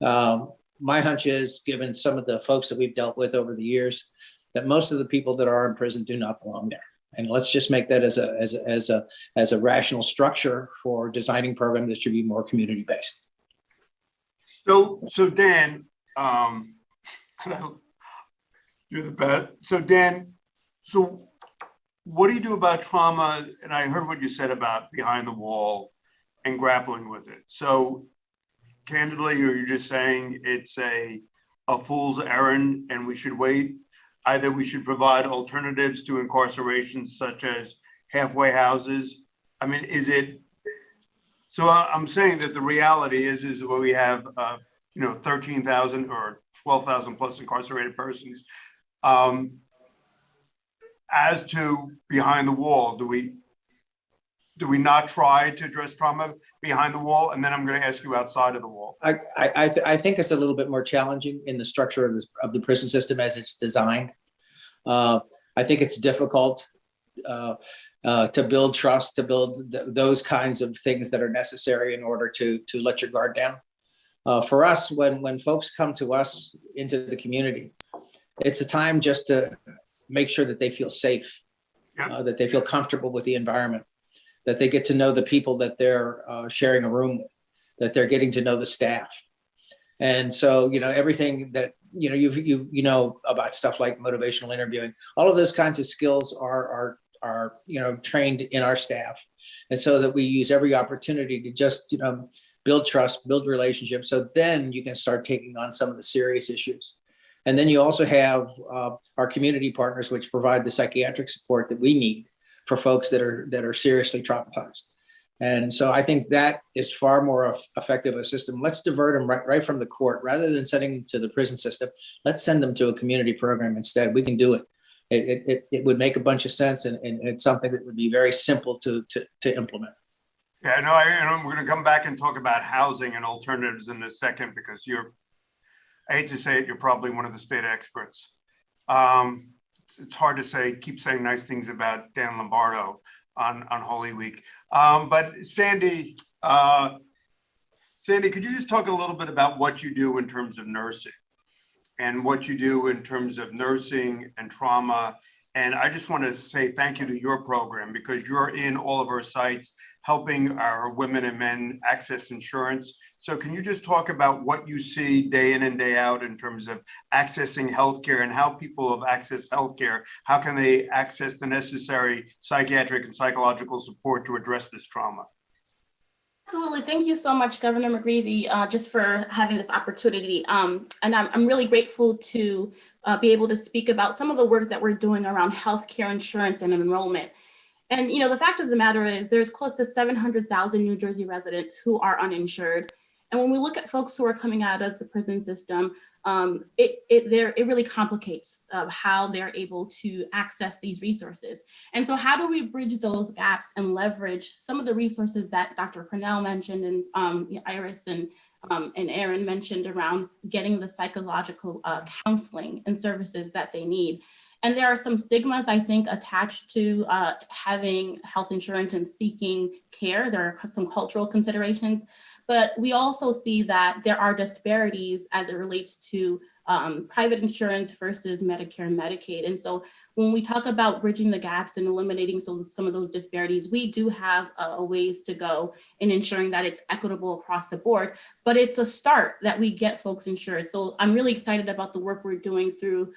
My hunch is, given some of the folks that we've dealt with over the years, that most of the people that are in prison do not belong there. And let's just make that as a rational structure for designing programs that should be more community-based. So Dan, you're the best. So Dan, so what do you do about trauma? And I heard what you said about behind the wall and grappling with it. So candidly, or you're just saying it's a fool's errand and we should wait? Either we should provide alternatives to incarceration, such as halfway houses. I mean, is it, so I'm saying that the reality is where we have, 13,000 or 12,000 plus incarcerated persons. As to behind the wall, do we not try to address trauma behind the wall? And then I'm going to ask you outside of the wall. I think it's a little bit more challenging in the structure of the prison system as it's designed. I think it's difficult to build trust, to build those kinds of things that are necessary in order to let your guard down. For us, when folks come to us into the community, it's a time just to make sure that they feel safe, that they feel comfortable with the environment, that they get to know the people that they're sharing a room with, that they're getting to know the staff. And so, everything that, you know about stuff like motivational interviewing, all of those kinds of skills are trained in our staff. And so that we use every opportunity to just, build trust, build relationships. So then you can start taking on some of the serious issues. And then you also have our community partners, which provide the psychiatric support that we need for folks that are seriously traumatized. And so I think that is far more effective a system. Let's divert them right from the court rather than sending them to the prison system. Let's send them to a community program instead. We can do it. It would make a bunch of sense, and it's something that would be very simple to implement. Yeah, no, we're going to come back and talk about housing and alternatives in a second, because I hate to say it, you're probably one of the state experts. It's hard to keep saying nice things about Dan Lombardo on Holy Week. But Sandy, could you just talk a little bit about what you do in terms of nursing and what you do in terms of nursing and trauma? And I just want to say thank you to your program, because you're in all of our sites helping our women and men access insurance. So can you just talk about what you see day in and day out in terms of accessing healthcare and how people have accessed healthcare? How can they access the necessary psychiatric and psychological support to address this trauma? Absolutely. Thank you so much, Governor McGreevy, just for having this opportunity. And I'm really grateful to be able to speak about some of the work that we're doing around healthcare insurance and enrollment. And, the fact of the matter is there's close to 700,000 New Jersey residents who are uninsured. And when we look at folks who are coming out of the prison system, it really complicates how they're able to access these resources. And so how do we bridge those gaps and leverage some of the resources that Dr. Purnell mentioned and Iris and Aaron mentioned around getting the psychological counseling and services that they need? And there are some stigmas, I think, attached to having health insurance and seeking care. There are some cultural considerations, but we also see that there are disparities as it relates to private insurance versus Medicare and Medicaid. And so when we talk about bridging the gaps and eliminating some of those disparities, we do have a ways to go in ensuring that it's equitable across the board, but it's a start that we get folks insured. So I'm really excited about the work we're doing through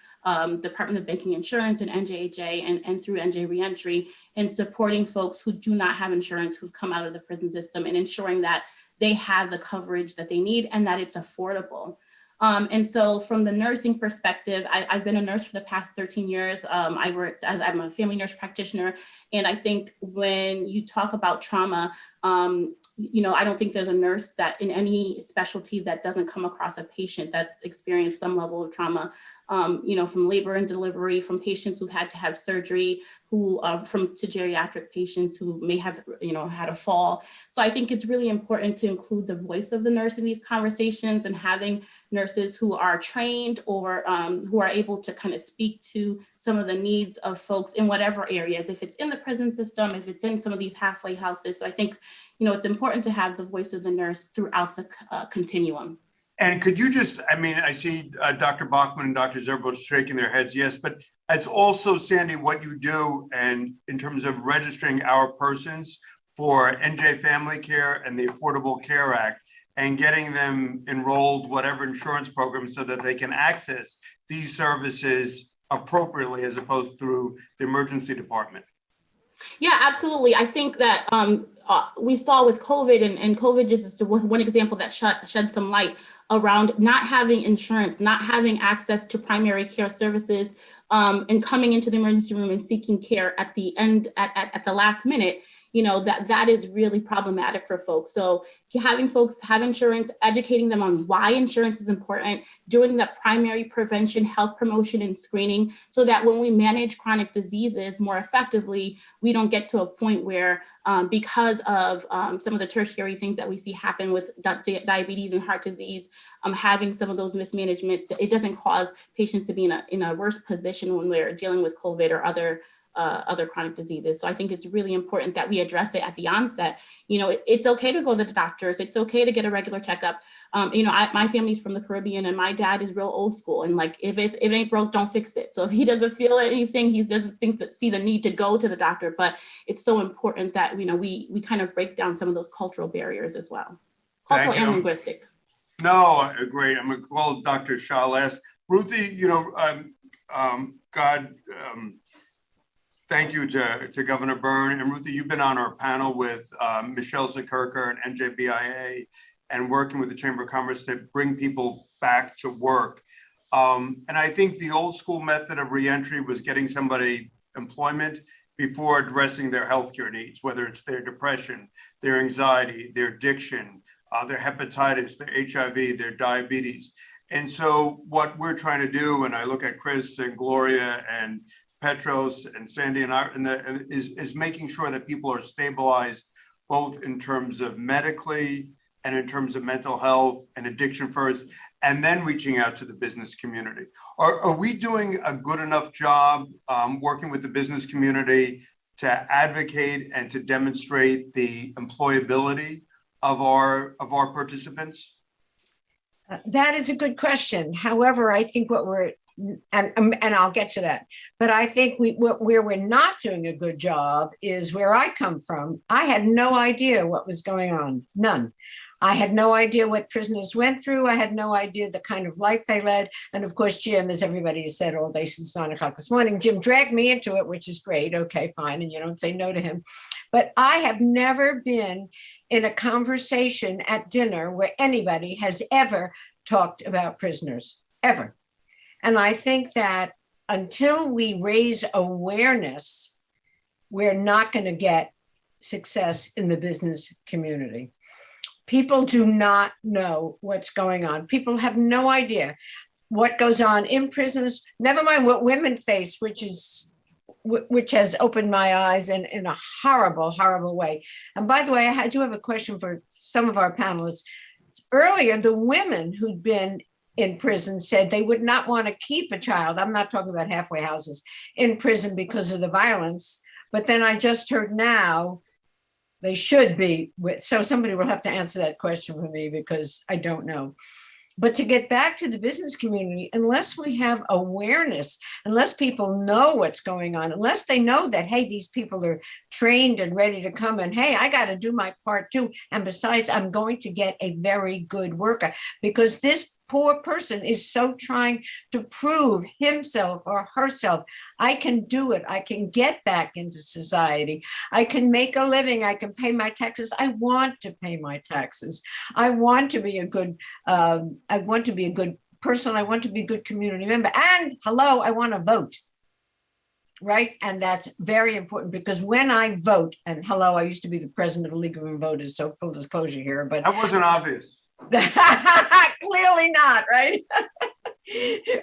Department of Banking Insurance and NJHA and through NJ Reentry in supporting folks who do not have insurance, who've come out of the prison system, and ensuring that they have the coverage that they need and that it's affordable. And so from the nursing perspective, I've been a nurse for the past 13 years. I'm a family nurse practitioner. And I think when you talk about trauma, I don't think there's a nurse that in any specialty that doesn't come across a patient that's experienced some level of trauma. from labor and delivery, from patients who've had to have surgery, to geriatric patients who may have, had a fall. So I think it's really important to include the voice of the nurse in these conversations, and having nurses who are trained or who are able to kind of speak to some of the needs of folks in whatever areas, if it's in the prison system, if it's in some of these halfway houses. So I think, it's important to have the voice of the nurse throughout the continuum. And could you just, I see Dr. Bachman and Dr. Zerbo shaking their heads, yes, but it's also, Sandy, what you do and in terms of registering our persons for NJ Family Care and the Affordable Care Act, and getting them enrolled, whatever insurance program, so that they can access these services appropriately as opposed through the emergency department. Yeah, absolutely. I think that we saw with COVID, and COVID just is one example that shed some light around not having insurance, not having access to primary care services, and coming into the emergency room and seeking care at the end, at the last minute. That is really problematic for folks. So having folks have insurance, educating them on why insurance is important, doing the primary prevention, health promotion, and screening, so that when we manage chronic diseases more effectively, we don't get to a point where because of some of the tertiary things that we see happen with diabetes and heart disease, having some of those mismanagement, it doesn't cause patients to be in a worse position when we're dealing with COVID or other chronic diseases. So I think it's really important that we address it at the onset. It's okay to go to the doctors. It's okay to get a regular checkup. My family's from the Caribbean, and my dad is real old school. And if it ain't broke, don't fix it. So if he doesn't feel anything, he doesn't see the need to go to the doctor. But it's so important that, we kind of break down some of those cultural barriers as well. Cultural and linguistic. No, great. I'm going to call Dr. Shah last. Ruthie, thank you to Governor Byrne. And Ruthie, you've been on our panel with Michelle Zakurka and NJBIA, and working with the Chamber of Commerce to bring people back to work. And I think the old school method of reentry was getting somebody employment before addressing their healthcare needs, whether it's their depression, their anxiety, their addiction, their hepatitis, their HIV, their diabetes. And so what we're trying to do, and I look at Chris and Gloria and Petros and Sandy and I, is making sure that people are stabilized, both in terms of medically and in terms of mental health and addiction first, and then reaching out to the business community. Are we doing a good enough job working with the business community to advocate and to demonstrate the employability of our participants? That is a good question. However, I think what we're, and I'll get to that, but I think where we're not doing a good job is where I come from. I had no idea what was going on, none. I had no idea what prisoners went through. I had no idea the kind of life they led. And of course, Jim, as everybody has said all day since 9 o'clock this morning, Jim dragged me into it, which is great. Okay, fine. And you don't say no to him. But I have never been in a conversation at dinner where anybody has ever talked about prisoners, ever. And I think that until we raise awareness, we're not going to get success in the business community. People do not know what's going on. People have no idea what goes on in prisons, never mind what women face, which has opened my eyes in a horrible, horrible way. And by the way, I do have a question for some of our panelists. Earlier, the women who'd been in prison said they would not want to keep a child, I'm not talking about halfway houses, in prison because of the violence. But then I just heard now they should be. So somebody will have to answer that question for me because I don't know. But to get back to the business community, unless we have awareness, unless people know what's going on, unless they know that, hey, these people are trained and ready to come and, hey, I got to do my part too. And besides, I'm going to get a very good worker, because this poor person is so trying to prove himself or herself. I can do it. I can get back into society. I can make a living. I can pay my taxes. I want to pay my taxes. I want to be a good person. I want to be a good community member. And hello, I want to vote. Right. And that's very important, because when I vote, and hello, I used to be the president of the League of Women Voters, so full disclosure here, but that wasn't obvious. Clearly not, right?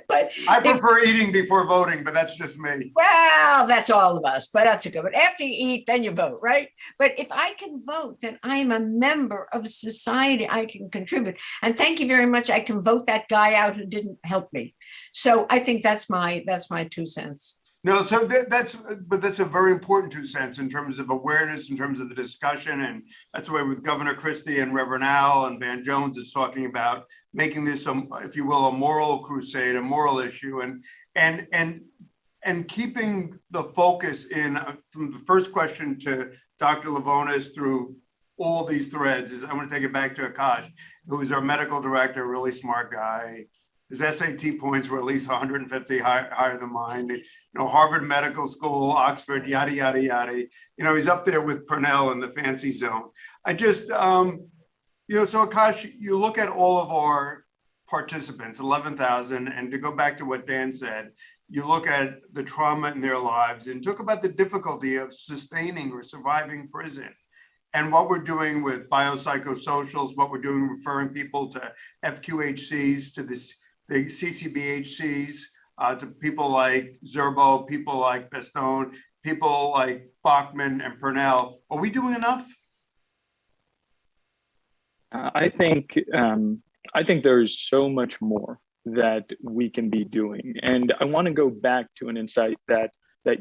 But I prefer eating before voting, but that's just me. well, that's all of us, but that's a good one. After you eat, then you vote, right? But if I can vote, then I am a member of society. I can contribute. And thank you very much. I can vote that guy out who didn't help me. So I think that's my 2 cents. No, so that's a very important 2 cents in terms of awareness, in terms of the discussion. And that's why with Governor Christie and Reverend Al and Van Jones is talking about making this, if you will, a moral crusade, a moral issue, and keeping the focus in from the first question to Dr. Lavonis through all these threads. I want to take it back to Akash, who is our medical director, a really smart guy. His SAT points were at least 150 higher than mine. You know, Harvard Medical School, Oxford, yada, yada, yada. You know, he's up there with Purnell in the fancy zone. I just, you know, so Akash, you look at all of our participants, 11,000, and to go back to what Dan said, you look at the trauma in their lives and talk about the difficulty of sustaining or surviving prison. And what we're doing with biopsychosocials, what we're doing referring people to FQHCs, to the CCBHCs, to people like Zerbo, people like Pestone, people like Bachman and Purnell. Are we doing enough? I think there's so much more that we can be doing. And I want to go back to an insight that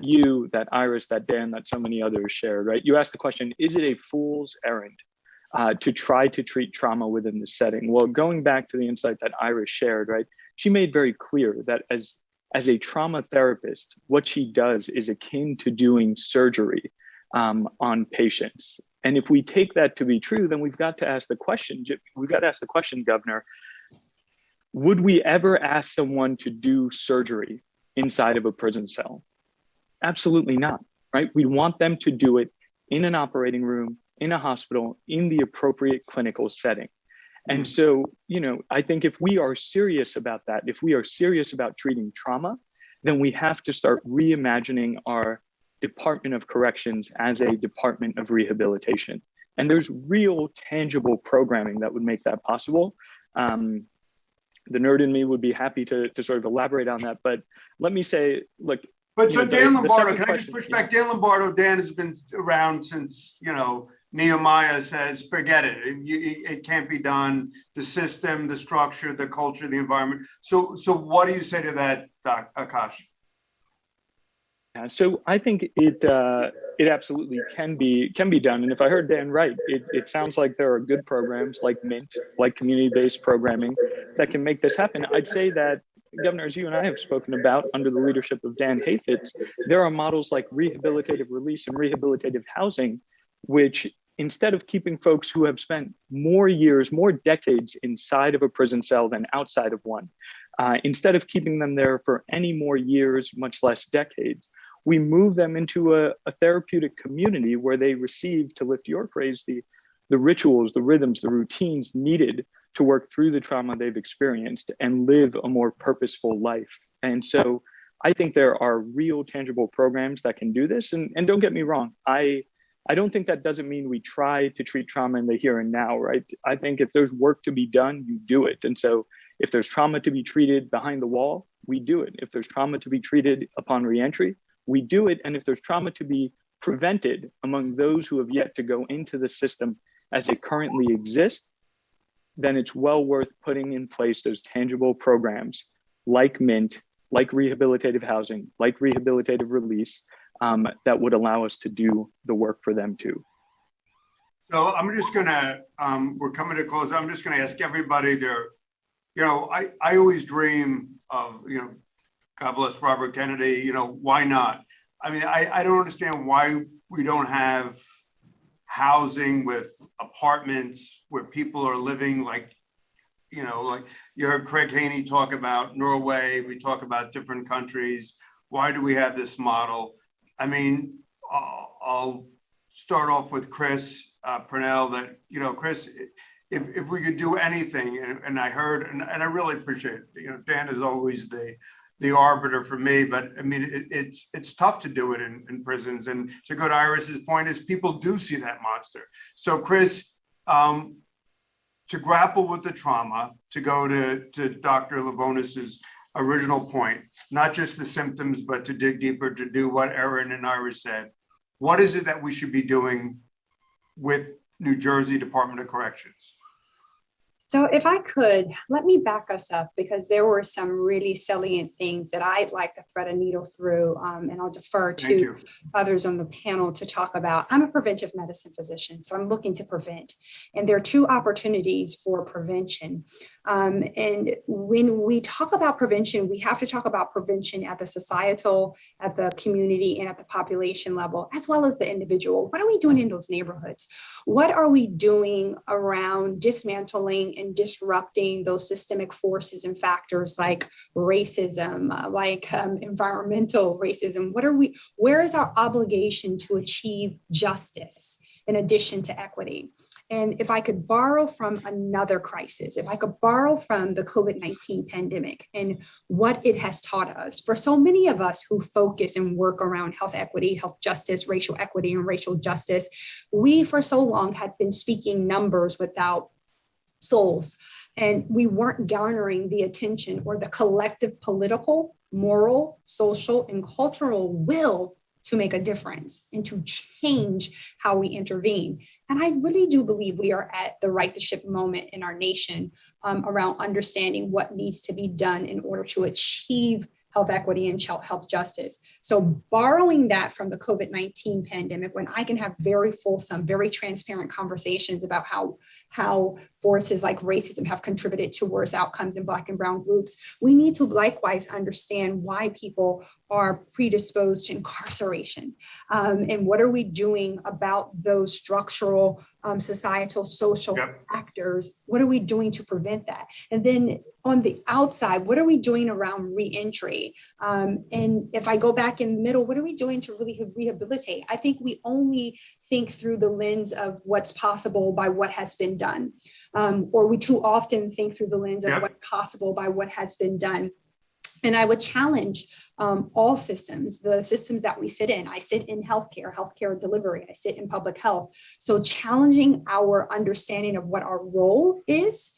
you, that Iris, that Dan, that so many others shared, right? You asked the question, is it a fool's errand to try to treat trauma within the setting? Well, going back to the insight that Iris shared, right? She made very clear that as a trauma therapist, what she does is akin to doing surgery on patients. And if we take that to be true, then we've got to ask the question, Governor, would we ever ask someone to do surgery inside of a prison cell? Absolutely not, right? We want them to do it in an operating room, in a hospital, in the appropriate clinical setting. And so, you know, I think if we are serious about that, if we are serious about treating trauma, then we have to start reimagining our Department of Corrections as a Department of Rehabilitation. And there's real tangible programming that would make that possible. The nerd in me would be happy to sort of elaborate on that, but let me say, look. But so Dan Lombardo, can I just push back? Dan Lombardo, Dan has been around since, you know, Nehemiah says, forget it. It can't be done. The system, the structure, the culture, the environment. So what do you say to that, Akash? Yeah, so I think it absolutely can be done. And if I heard Dan right, it sounds like there are good programs like MINT, like community-based programming that can make this happen. I'd say that, Governor, as you and I have spoken about under the leadership of Dan Hayfitz, there are models like rehabilitative release and rehabilitative housing, which instead of keeping folks who have spent more years, more decades inside of a prison cell than outside of one, instead of keeping them there for any more years, much less decades, we move them into a therapeutic community where they receive, to lift your phrase, the rituals, the rhythms, the routines needed to work through the trauma they've experienced and live a more purposeful life. And so I think there are real tangible programs that can do this. And don't get me wrong, I don't think that doesn't mean we try to treat trauma in the here and now, right? I think if there's work to be done, you do it. And so if there's trauma to be treated behind the wall, we do it. If there's trauma to be treated upon reentry, we do it. And if there's trauma to be prevented among those who have yet to go into the system as it currently exists, then it's well worth putting in place those tangible programs like MINT, like rehabilitative housing, like rehabilitative release, that would allow us to do the work for them too. So I'm just gonna, we're coming to close. I'm just gonna ask everybody there, you know, I always dream of, you know, God bless Robert Kennedy, you know, why not? I mean, I don't understand why we don't have housing with apartments where people are living like, you know, like you heard Craig Haney talk about Norway, we talk about different countries. Why do we have this model? I mean, I'll start off with Chris Purnell that, you know, Chris, if we could do anything, and I heard, and I really appreciate it, you know, Dan is always the arbiter for me, but I mean, it's tough to do it in prisons. And to go to Iris's point is people do see that monster. So Chris, to grapple with the trauma, to go to Dr. Lavonis's original point, not just the symptoms, but to dig deeper, to do what Erin and Iris said. What is it that we should be doing with New Jersey Department of Corrections? So if I could, let me back us up because there were some really salient things that I'd like to thread a needle through, and I'll defer to others on the panel to talk about. I'm a preventive medicine physician, so I'm looking to prevent. And there are two opportunities for prevention. And when we talk about prevention, we have to talk about prevention at the societal, at the community, and at the population level, as well as the individual. What are we doing in those neighborhoods? What are we doing around dismantling and disrupting those systemic forces and factors like racism, like environmental racism? Where is our obligation to achieve justice in addition to equity? And if I could borrow from another crisis, if I could borrow from the COVID-19 pandemic and what it has taught us, for so many of us who focus and work around health equity, health justice, racial equity, and racial justice, we for so long had been speaking numbers without souls, and we weren't garnering the attention or the collective political, moral, social, and cultural will to make a difference and to change how we intervene. And I really do believe we are at the right to ship moment in our nation around understanding what needs to be done in order to achieve health equity and health justice. So borrowing that from the COVID-19 pandemic, when I can have very fulsome, very transparent conversations about how forces like racism have contributed to worse outcomes in Black and brown groups, we need to likewise understand why people are predisposed to incarceration. And what are we doing about those structural, societal, social factors? What are we doing to prevent that? And then on the outside, what are we doing around reentry? And if I go back in the middle, what are we doing to really rehabilitate? I think we only think through the lens of what's possible by what has been done. Or we too often think through the lens of what's possible by what has been done. And I would challenge all systems, the systems that we sit in. I sit in healthcare delivery, I sit in public health. So challenging our understanding of what our role is,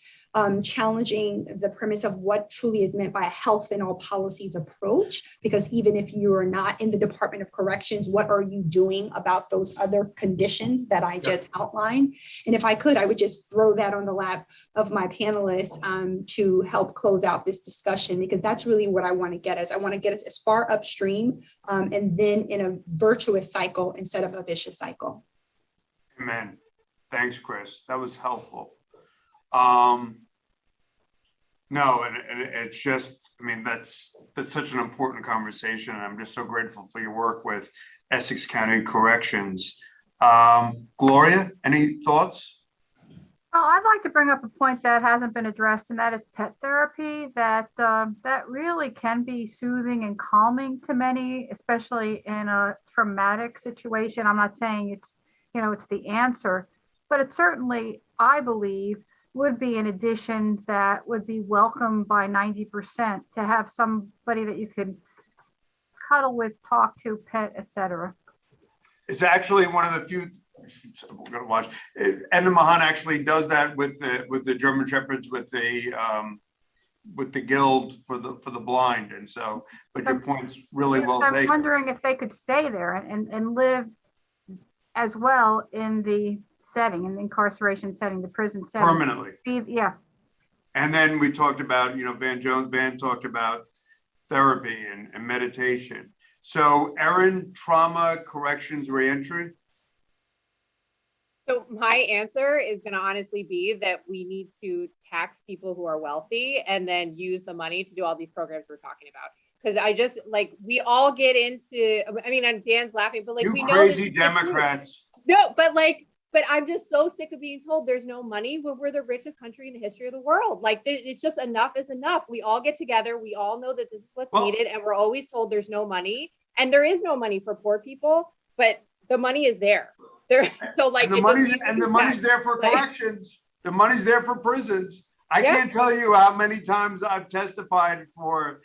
challenging the premise of what truly is meant by a health in all policies approach, because even if you are not in the Department of Corrections, what are you doing about those other conditions that I just outlined? And if I could, I would just throw that on the lap of my panelists to help close out this discussion, because that's really what I want to get us. I want to get us as far upstream and then in a virtuous cycle instead of a vicious cycle. Amen. Thanks, Chris. That was helpful. No, and it's just, I mean, that's such an important conversation. And I'm just so grateful for your work with Essex County Corrections. Gloria, any thoughts? Well, I'd like to bring up a point that hasn't been addressed, and that is pet therapy, that really can be soothing and calming to many, especially in a traumatic situation. I'm not saying it's the answer, but it certainly, I believe, would be an addition that would be welcomed by 90%, to have somebody that you could cuddle with, talk to, pet, etc. It's actually one of the few we're going to watch. Edna Mahan actually does that with the German Shepherds, with the guild for the blind, and so. But your point's really well taken. I'm wondering if they could stay there and live as well in the setting, in the incarceration setting, the prison setting. Permanently. Yeah. And then we talked about, Van talked about therapy and meditation. So Erin, trauma, corrections, reentry? So my answer is going to honestly be that we need to tax people who are wealthy and then use the money to do all these programs we're talking about. Because I just, we all get into, and Dan's laughing, but we know crazy Democrats. No, but I'm just so sick of being told there's no money when we're the richest country in the history of the world. It's just enough is enough. We all get together. We all know that this is what's needed. And we're always told there's no money. And there is no money for poor people, but the money is there. So the money's there for corrections. The money's there for prisons. I can't tell you how many times I've testified for,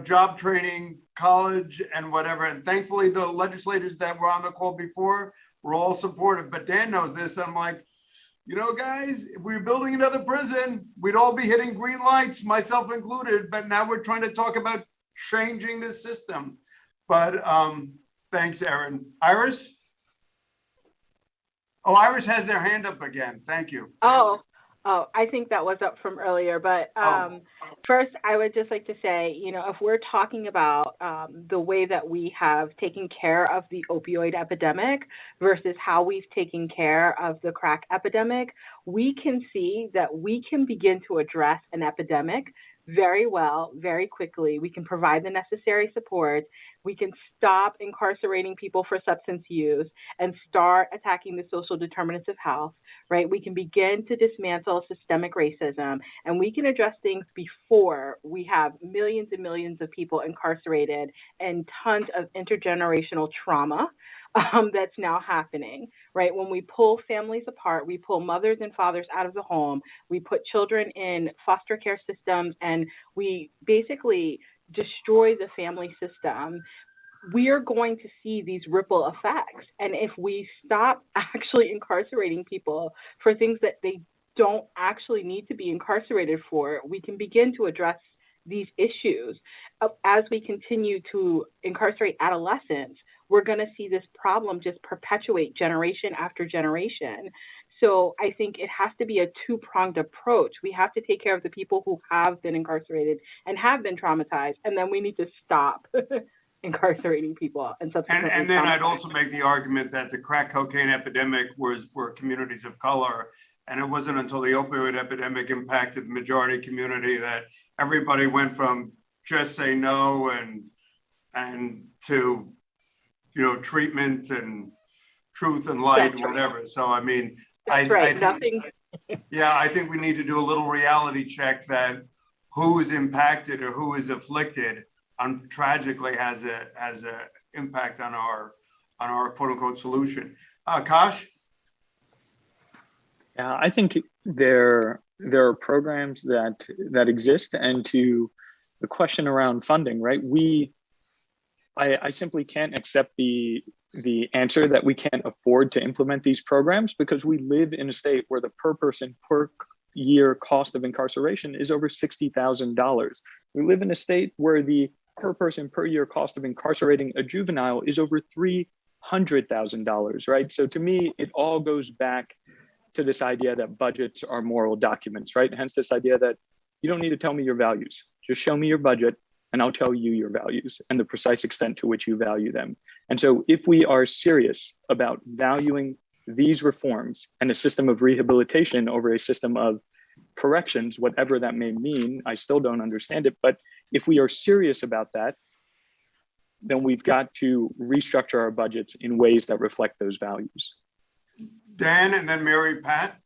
job training, college, and whatever. And thankfully, the legislators that were on the call before were all supportive. But Dan knows this. I'm like, you know, guys, if we were building another prison, we'd all be hitting green lights, myself included. But now we're trying to talk about changing the system. But thanks, Erin. Iris? Oh, Iris has their hand up again. Thank you. Oh, I think that was up from earlier. But first, I would just like to say, you know, if we're talking about the way that we have taken care of the opioid epidemic versus how we've taken care of the crack epidemic, we can see that we can begin to address an epidemic very well, very quickly. We can provide the necessary support. We can stop incarcerating people for substance use and start attacking the social determinants of health, right? We can begin to dismantle systemic racism, and we can address things before we have millions and millions of people incarcerated and tons of intergenerational trauma that's now happening, right? When we pull families apart, we pull mothers and fathers out of the home, we put children in foster care systems, and we basically destroy the family system, we are going to see these ripple effects. And if we stop actually incarcerating people for things that they don't actually need to be incarcerated for, we can begin to address these issues. As we continue to incarcerate adolescents, we're going to see this problem just perpetuate generation after generation. So I think it has to be a two-pronged approach. We have to take care of the people who have been incarcerated and have been traumatized, and then we need to stop incarcerating people. And then I'd also make the argument that the crack cocaine epidemic were communities of color, and it wasn't until the opioid epidemic impacted the majority community that everybody went from just say no and to, you know, treatment and truth and light and whatever. So I mean, I think we need to do a little reality check that who is impacted or who is afflicted tragically has a impact on our quote unquote solution. Kash? Yeah, I think there are programs that exist, and to the question around funding, right? I simply can't accept the answer that we can't afford to implement these programs, because we live in a state where the per person per year cost of incarceration is over $60,000. We live in a state where the per person per year cost of incarcerating a juvenile is over $300,000, right? So to me, it all goes back to this idea that budgets are moral documents, right? Hence this idea that you don't need to tell me your values. Just show me your budget and I'll tell you your values and the precise extent to which you value them. And so if we are serious about valuing these reforms and a system of rehabilitation over a system of corrections, whatever that may mean, I still don't understand it. But if we are serious about that, then we've got to restructure our budgets in ways that reflect those values. Dan and then Mary Pat.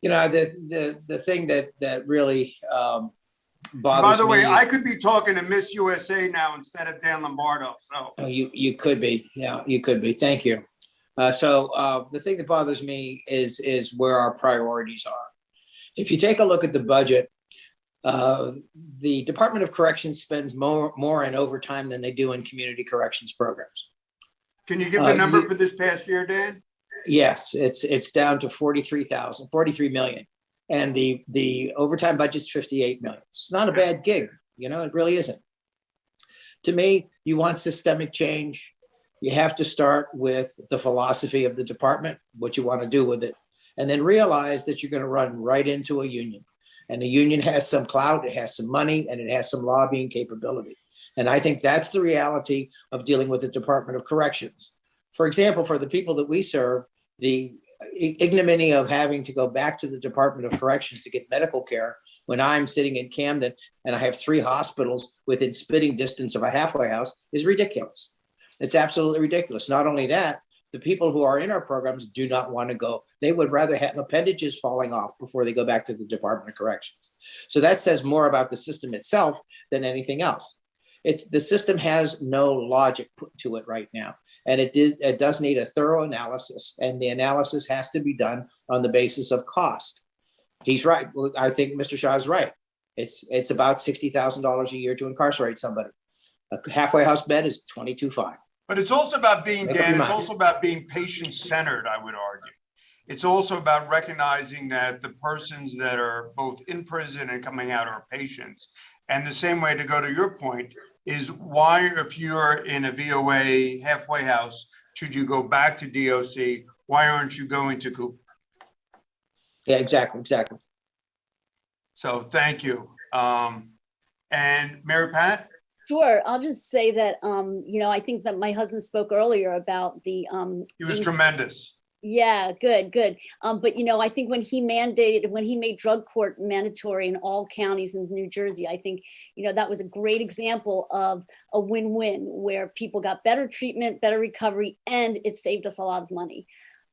You know, the thing that really bothers me. By the way, I could be talking to Miss USA now instead of Dan Lombardo. So you could be, yeah, you could be. Thank you. So the thing that bothers me is where our priorities are. If you take a look at the budget, the Department of Corrections spends more in overtime than they do in community corrections programs. Can you give the number for this past year, Dan? Yes, it's down to 43 million. And the overtime budget's 58 million. It's not a bad gig, you know, it really isn't. To me, you want systemic change, you have to start with the philosophy of the department, what you want to do with it, and then realize that you're going to run right into a union. And the union has some clout, it has some money, and it has some lobbying capability. And I think that's the reality of dealing with the Department of Corrections. For example, for the people that we serve, the ignominy of having to go back to the Department of Corrections to get medical care when I'm sitting in Camden and I have 3 hospitals within spitting distance of a halfway house is ridiculous. It's absolutely ridiculous. Not only that, the people who are in our programs do not want to go. They would rather have appendages falling off before they go back to the Department of Corrections. So that says more about the system itself than anything else. The system has no logic put to it right now. And it does need a thorough analysis, and the analysis has to be done on the basis of cost. He's right. I think Mr. Shah is right. It's about $60,000 a year to incarcerate somebody. A halfway house bed is $22,500. But it's also about being, Make up Dan, your it's mind. also about being patient-centered, I would argue. It's also about recognizing that the persons that are both in prison and coming out are patients. And the same way, to go to your point, is why, if you're in a VOA halfway house, should you go back to DOC? Why aren't you going to Cooper? Yeah, exactly. So thank you. And Mary Pat? Sure. I'll just say that, I think that my husband spoke earlier about the. He was tremendous. Yeah, good. But I think when he made drug court mandatory in all counties in New Jersey, I think, that was a great example of a win-win where people got better treatment, better recovery, and it saved us a lot of money.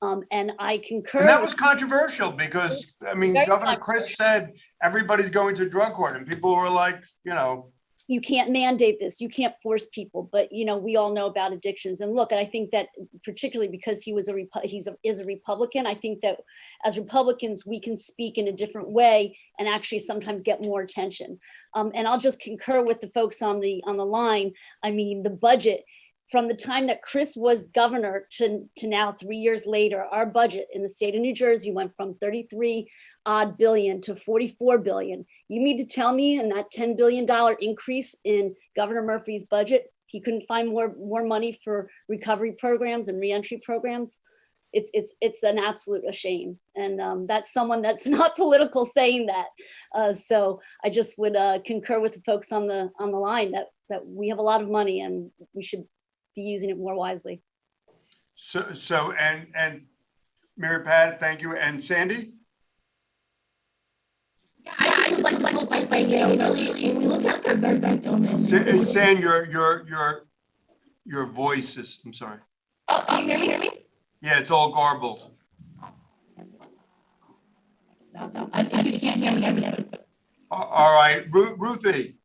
And I concur. And that was controversial because, Governor Chris said everybody's going to drug court, and people were like, you can't mandate this, you can't force people, but we all know about addictions. And look, I think that particularly because he is a Republican, I think that as Republicans we can speak in a different way and actually sometimes get more attention. And I'll just concur with the folks on the line. The budget, from the time that Chris was governor to now 3 years later, our budget in the state of New Jersey went from 33 odd billion to 44 billion. You mean to tell me in that $10 billion increase in Governor Murphy's budget, he couldn't find more money for recovery programs and reentry programs? It's an absolute shame. And that's someone that's not political saying that. So I just would concur with the folks on the line that we have a lot of money and we should be using it more wisely. So and Mary Pat, thank you. And Sandy? I just like by saying, really, when we look at preventative illness. San, your voice is, I'm sorry. Oh, you hear me? Yeah, it's all garbled. If you can't hear me, all right, Ruthie.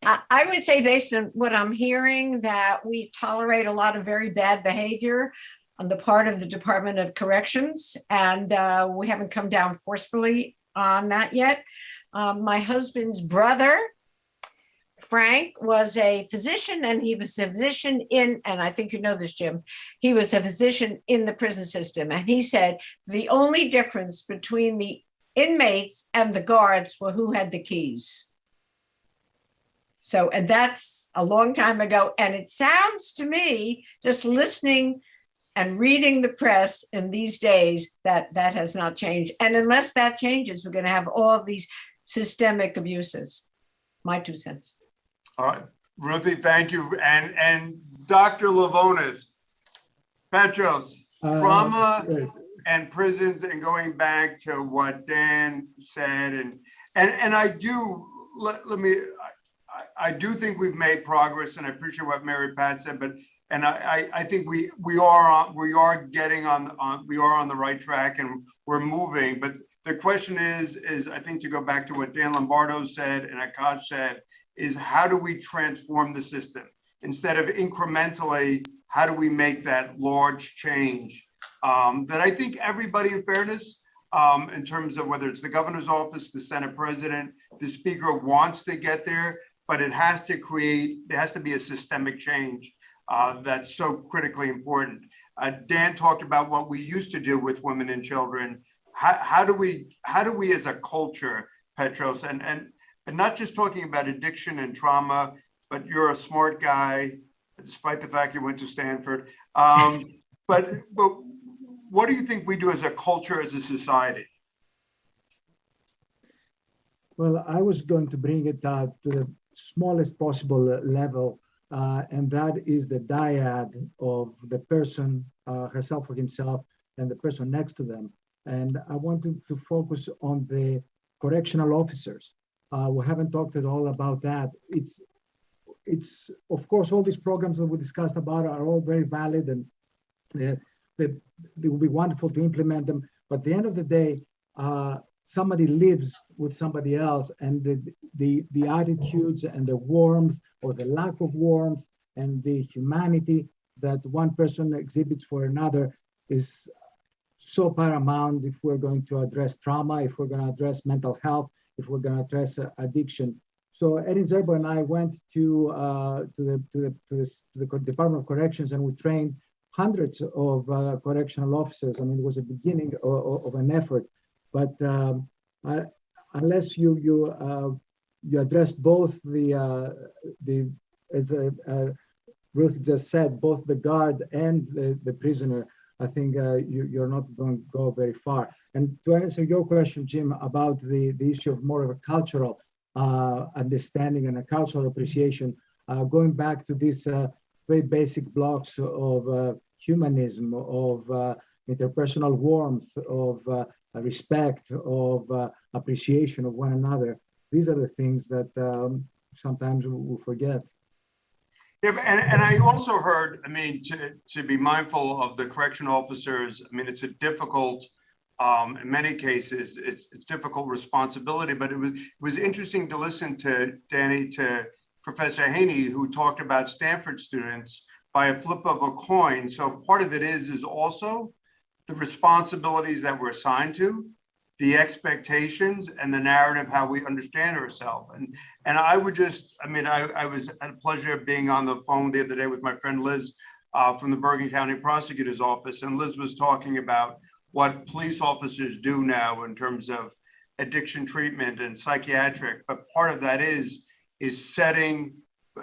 I would say, based on what I'm hearing, that we tolerate a lot of very bad behavior on the part of the Department of Corrections, and we haven't come down forcefully on that yet. My husband's brother, Frank, was a physician, and he was a physician and I think you know this, Jim, he was a physician in the prison system. And he said the only difference between the inmates and the guards were who had the keys. So, and that's a long time ago. And it sounds to me, just listening and reading the press in these days, that has not changed. And unless that changes, we're going to have all of these systemic abuses. My 2 cents. All right, Ruthie, thank you. And Dr. Lavonis, Petros, trauma and prisons, and going back to what Dan said, and I do, I do think we've made progress, and I appreciate what Mary Pat said, but I think we are getting on the right track, and we're moving. But the question is I think, to go back to what Dan Lombardo said and Akash said, is how do we transform the system? Instead of incrementally, how do we make that large change? That I think everybody, in fairness, in terms of whether it's the governor's office, the Senate president, the speaker, wants to get there, but it has to there has to be a systemic change that's so critically important. Dan talked about what we used to do with women and children. How do we as a culture, Petros, and not just talking about addiction and trauma, but you're a smart guy, despite the fact you went to Stanford. But what do you think we do as a culture, as a society? Well, I was going to bring it to the smallest possible level, and that is the dyad of the person, herself or himself, and the person next to them. And I wanted to focus on the correctional officers. We haven't talked at all about that. It's of course, all these programs that we discussed about are all very valid, and they will be wonderful to implement them. But at the end of the day, somebody lives with somebody else, and the attitudes and the warmth or the lack of warmth and the humanity that one person exhibits for another is so paramount if we're going to address trauma, if we're going to address mental health, if we're going to address addiction. So Eddie Zerbo and I went to the Department of Corrections, and we trained hundreds of correctional officers. I mean, it was a beginning of an effort, but unless you address both as Ruth just said, both the guard and the prisoner, I think you're not going to go very far. And to answer your question, Jim, about the issue of more of a cultural understanding and a cultural appreciation, going back to these very basic blocks of humanism, of interpersonal warmth, of respect, of appreciation of one another. These are the things that sometimes we forget. Yeah, and I also heard, I mean, to be mindful of the correction officers, I mean, it's a difficult, in many cases, it's difficult responsibility, but it was interesting to listen to Professor Haney, who talked about Stanford students by a flip of a coin. So part of it is also the responsibilities that we're assigned to, the expectations and the narrative, how we understand ourselves. And I would just, I mean, I was had a pleasure of being on the phone the other day with my friend Liz from the Bergen County Prosecutor's Office. And Liz was talking about what police officers do now in terms of addiction treatment and psychiatric. But part of that is setting,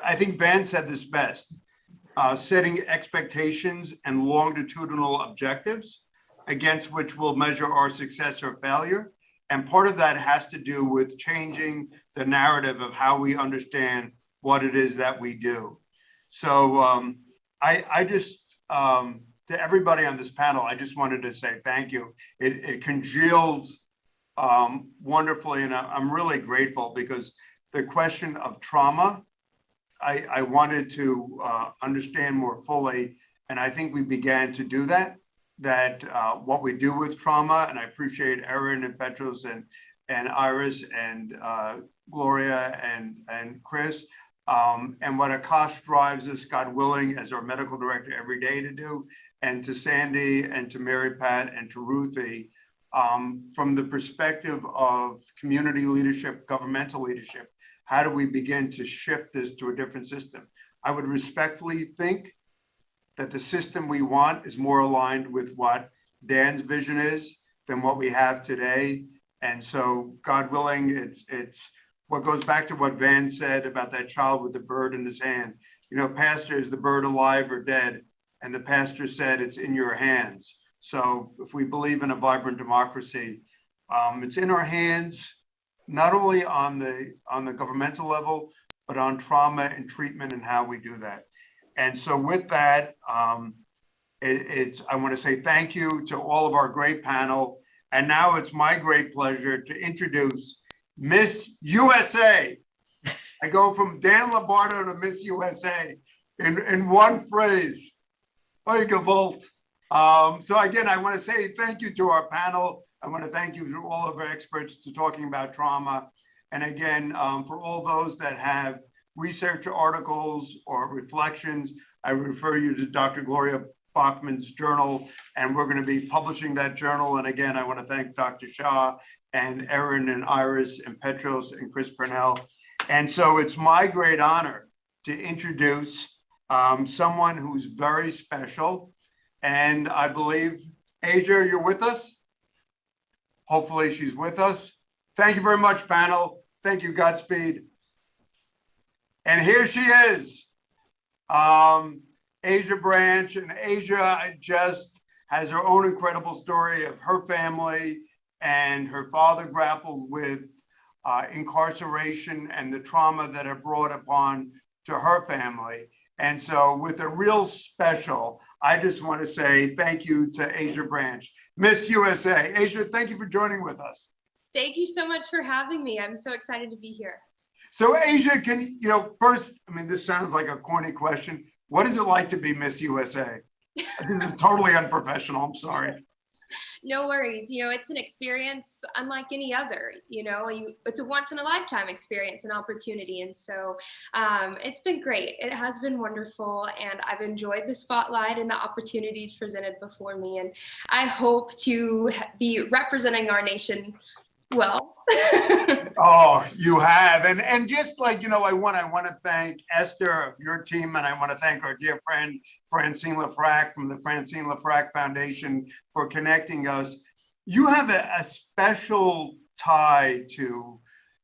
I think Van said this best, setting expectations and longitudinal objectives against which we'll measure our success or failure. And part of that has to do with changing the narrative of how we understand what it is that we do. So I just, to everybody on this panel, I just wanted to say thank you. It congealed wonderfully, and I'm really grateful because the question of trauma, I wanted to understand more fully, and I think we began to do that what we do with trauma, and I appreciate Erin and Petros and Iris and Gloria and Chris, and what Akash drives us, God willing, as our medical director every day to do, and to Sandy and to Mary Pat and to Ruthie, from the perspective of community leadership, governmental leadership, how do we begin to shift this to a different system? I would respectfully think that the system we want is more aligned with what Dan's vision is than what we have today. And so, God willing, it's what goes back to what Van said about that child with the bird in his hand. You know, Pastor, is the bird alive or dead? And the pastor said, it's in your hands. So if we believe in a vibrant democracy, it's in our hands, not only on the governmental level, but on trauma and treatment and how we do that. And so with that, I want to say thank you to all of our great panel. And now it's my great pleasure to introduce Miss USA. I go from Dan Lombardo to Miss USA in one phrase. Gewalt. So again, I want to say thank you to our panel. I want to thank you to all of our experts to talking about trauma. And again, for all those that have research articles or reflections, I refer you to Dr. Gloria Bachman's journal, and we're going to be publishing that journal. And again, I want to thank Dr. Shah and Erin and Iris and Petros and Chris Purnell. And so it's my great honor to introduce someone who's very special. And I believe, Asia, you're with us? Hopefully she's with us. Thank you very much, panel. Thank you, Godspeed. And here she is, Asia Branch. And Asia just has her own incredible story of her family, and her father grappled with incarceration and the trauma that it brought upon to her family. And so with a real special, I just want to say thank you to Asia Branch, Miss USA. Asia, thank you for joining with us. Thank you so much for having me. I'm so excited to be here. So Asia, can you, first, I mean, this sounds like a corny question. What is it like to be Miss USA? This is totally unprofessional, I'm sorry. No worries. It's an experience unlike any other. It's a once in a lifetime experience and opportunity. And so it's been great. It has been wonderful. And I've enjoyed the spotlight and the opportunities presented before me. And I hope to be representing our nation well Oh, you have. And just like, you know, I want to thank Esther of your team, and I want to thank our dear friend Francine Lafrac from the Francine Lafrac Foundation for connecting us. You have a special tie to,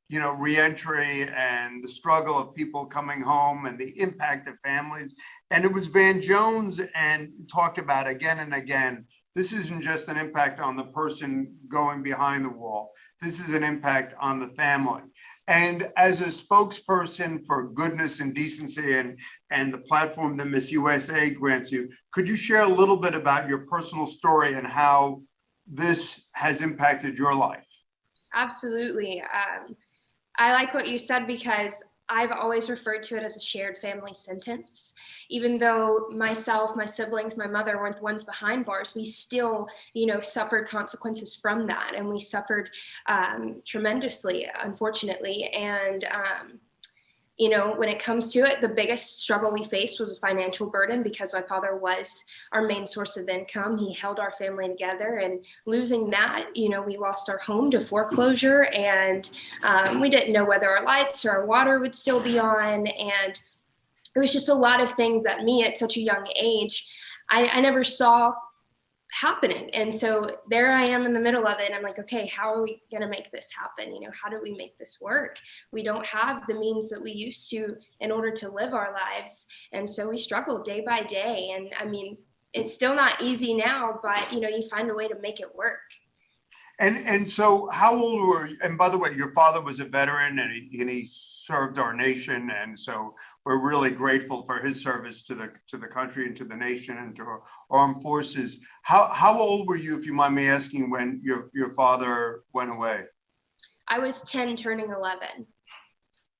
you know, reentry and the struggle of people coming home and the impact of families. And it was Van Jones and talked about again and again, this isn't just an impact on the person going behind the wall. This is an impact on the family. And as a spokesperson for goodness and decency and the platform that Miss USA grants you, could you share a little bit about your personal story and how this has impacted your life? Absolutely. I like what you said because I've always referred to it as a shared family sentence. Even though myself, my siblings, my mother weren't the ones behind bars, we still, you know, suffered consequences from that. And we suffered tremendously, unfortunately. And, you know, when it comes to it, the biggest struggle we faced was a financial burden because my father was our main source of income. He held our family together, and losing that, you know, we lost our home to foreclosure, and we didn't know whether our lights or our water would still be on. And it was just a lot of things that me at such a young age, I never saw happening. And so there I am in the middle of it, and I'm like, okay, how are we going to make this happen? You know, how do we make this work? We don't have the means that we used to in order to live our lives. And so we struggle day by day. And I mean, it's still not easy now, but you know, you find a way to make it work. And so how old were you? And by the way, your father was a veteran, and he served our nation. And so we're really grateful for his service to the country and to the nation and to our armed forces. How old were you, if you mind me asking, when your father went away? I was 10 turning 11.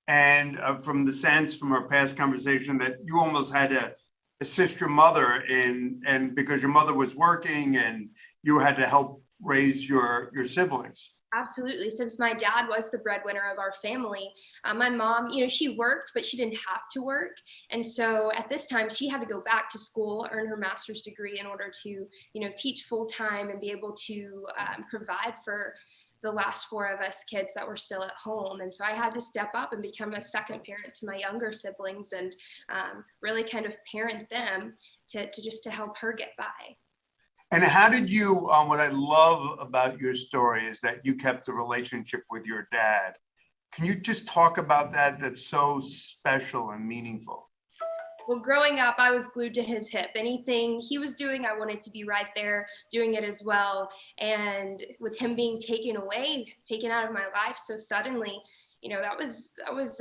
And from the sense from our past conversation that you almost had to assist your mother and because your mother was working and you had to help raise your siblings. Absolutely. Since my dad was the breadwinner of our family, my mom, you know, she worked, but she didn't have to work. And so at this time, she had to go back to school, earn her master's degree in order to, you know, teach full time and be able to provide for the last 4 of us kids that were still at home. And so I had to step up and become a second parent to my younger siblings and really kind of parent them to help her get by. And how did you, what I love about your story is that you kept a relationship with your dad. Can you just talk about that? That's so special and meaningful. Well, growing up, I was glued to his hip. Anything he was doing, I wanted to be right there doing it as well. And with him being taken out of my life so suddenly, you know, that was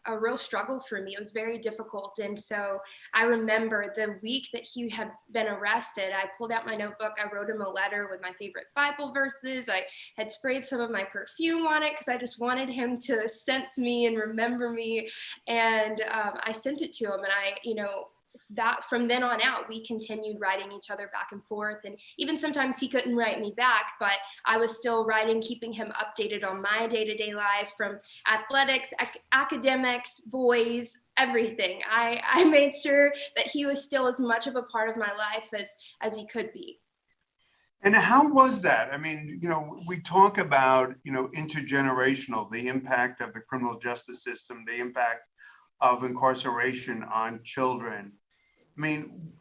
a real struggle for me. It was very difficult. And so I remember the week that he had been arrested, I pulled out my notebook. I wrote him a letter with my favorite Bible verses. I had sprayed some of my perfume on it because I just wanted him to sense me and remember me. And I sent it to him. And I, you know, that from then on out, we continued writing each other back and forth. And even sometimes he couldn't write me back, but I was still writing, keeping him updated on my day-to-day life, from athletics, academics, boys, everything. I made sure that he was still as much of a part of my life as he could be. And how was that? I mean, you know, we talk about, you know, intergenerational, the impact of the criminal justice system, the impact of incarceration on children. I mean,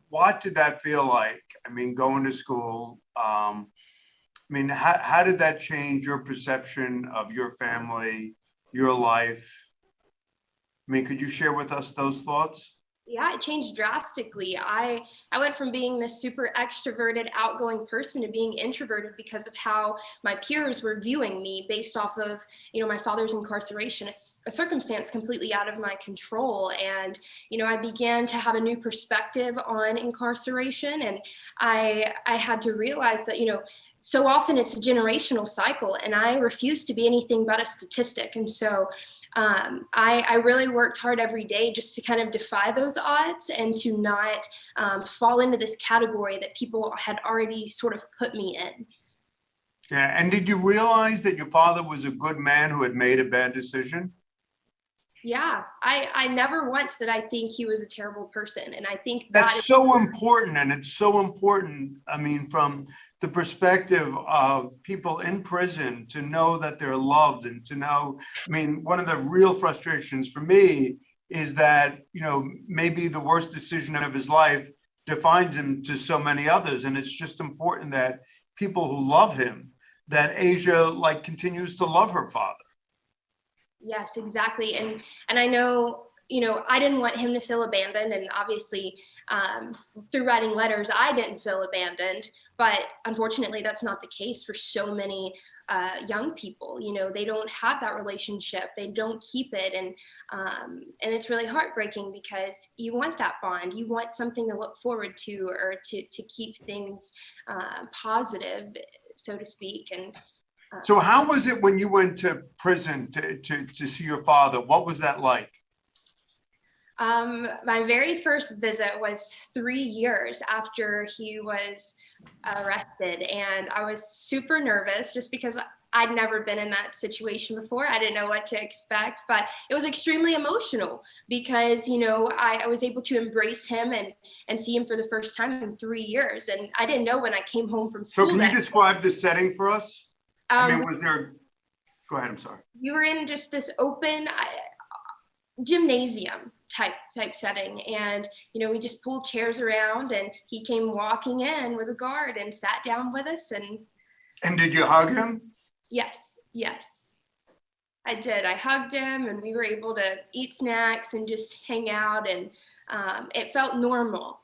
what did that feel like? I mean, going to school, I mean, how did that change your perception of your family, your life? I mean, could you share with us those thoughts? Yeah, it changed drastically. I went from being this super extroverted, outgoing person to being introverted because of how my peers were viewing me based off of, you know, my father's incarceration, a circumstance completely out of my control. And, you know, I began to have a new perspective on incarceration. And I had to realize that, you know, so often it's a generational cycle, and I refuse to be anything but a statistic. And so I really worked hard every day just to kind of defy those odds and to not fall into this category that people had already sort of put me in. Yeah, and did you realize that your father was a good man who had made a bad decision? Yeah, I never once did I think he was a terrible person. And I think that's so important. And it's so important. I mean, from the perspective of people in prison to know that they're loved and to know, I mean, one of the real frustrations for me is that, you know, maybe the worst decision of his life defines him to so many others. And it's just important that people who love him, that Asia like continues to love her father. Yes, exactly. And I know, you know, I didn't want him to feel abandoned, and obviously through writing letters, I didn't feel abandoned, but unfortunately that's not the case for so many young people. You know, they don't have that relationship, they don't keep it, and it's really heartbreaking because you want that bond, you want something to look forward to, or to keep things positive, so to speak. And so how was it when you went to prison to see your father? What was that like? My very first visit was 3 years after he was arrested, and I was super nervous just because I'd never been in that situation before. I didn't know what to expect, but it was extremely emotional because, you know, I was able to embrace him and see him for the first time in 3 years. And I didn't know when I came home from school. So can you describe the setting for us? I mean, was there, go ahead, I'm sorry. You were in just this open gymnasium type setting, and you know, we just pulled chairs around, and he came walking in with a guard and sat down with us. And did you hug him? Yes, I did. I hugged him, and we were able to eat snacks and just hang out, and it felt normal.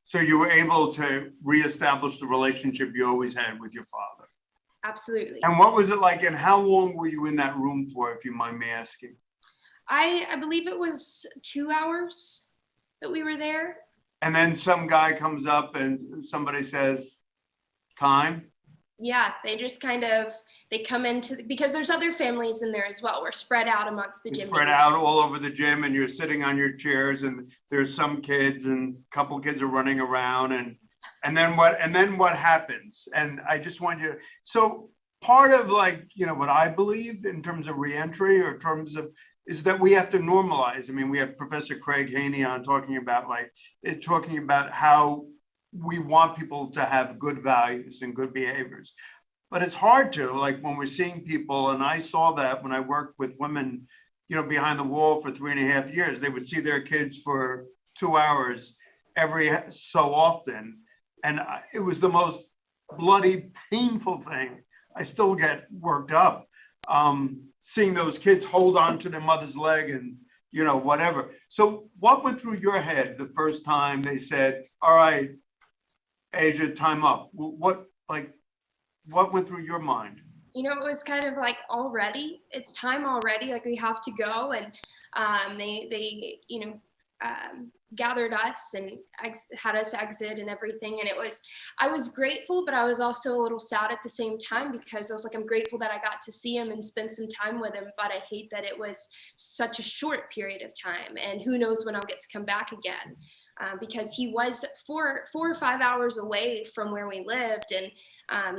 So you were able to reestablish the relationship you always had with your father? Absolutely. And what was it like, and how long were you in that room for, if you mind me asking? I believe it was 2 hours that we were there. And then some guy comes up and somebody says, time? Yeah, they just they come into, because there's other families in there as well. We're spread out amongst the gym. Spread out all over the gym, and you're sitting on your chairs, and there's some kids, and a couple kids are running around, and then what happens? And I just want you, so part of, like, you know, what I believe in terms of reentry, or in terms of, is that we have to normalize. I mean, we have Professor Craig Haney on talking about how we want people to have good values and good behaviors. But it's hard to, like, when we're seeing people, and I saw that when I worked with women, you know, behind the wall for 3.5 years, they would see their kids for 2 hours every so often. And it was the most bloody, painful thing. I still get worked up. Seeing those kids hold on to their mother's leg and, you know, whatever. So what went through your head the first time they said, all right, Asia, time up? What went through your mind? You know, it was kind of like, already, it's time already, like we have to go. And they you know, gathered us and had us exit and everything. And I was grateful, but I was also a little sad at the same time, because I was like, I'm grateful that I got to see him and spend some time with him, but I hate that it was such a short period of time, and who knows when I'll get to come back again. Because he was 4 or 5 hours away from where we lived, and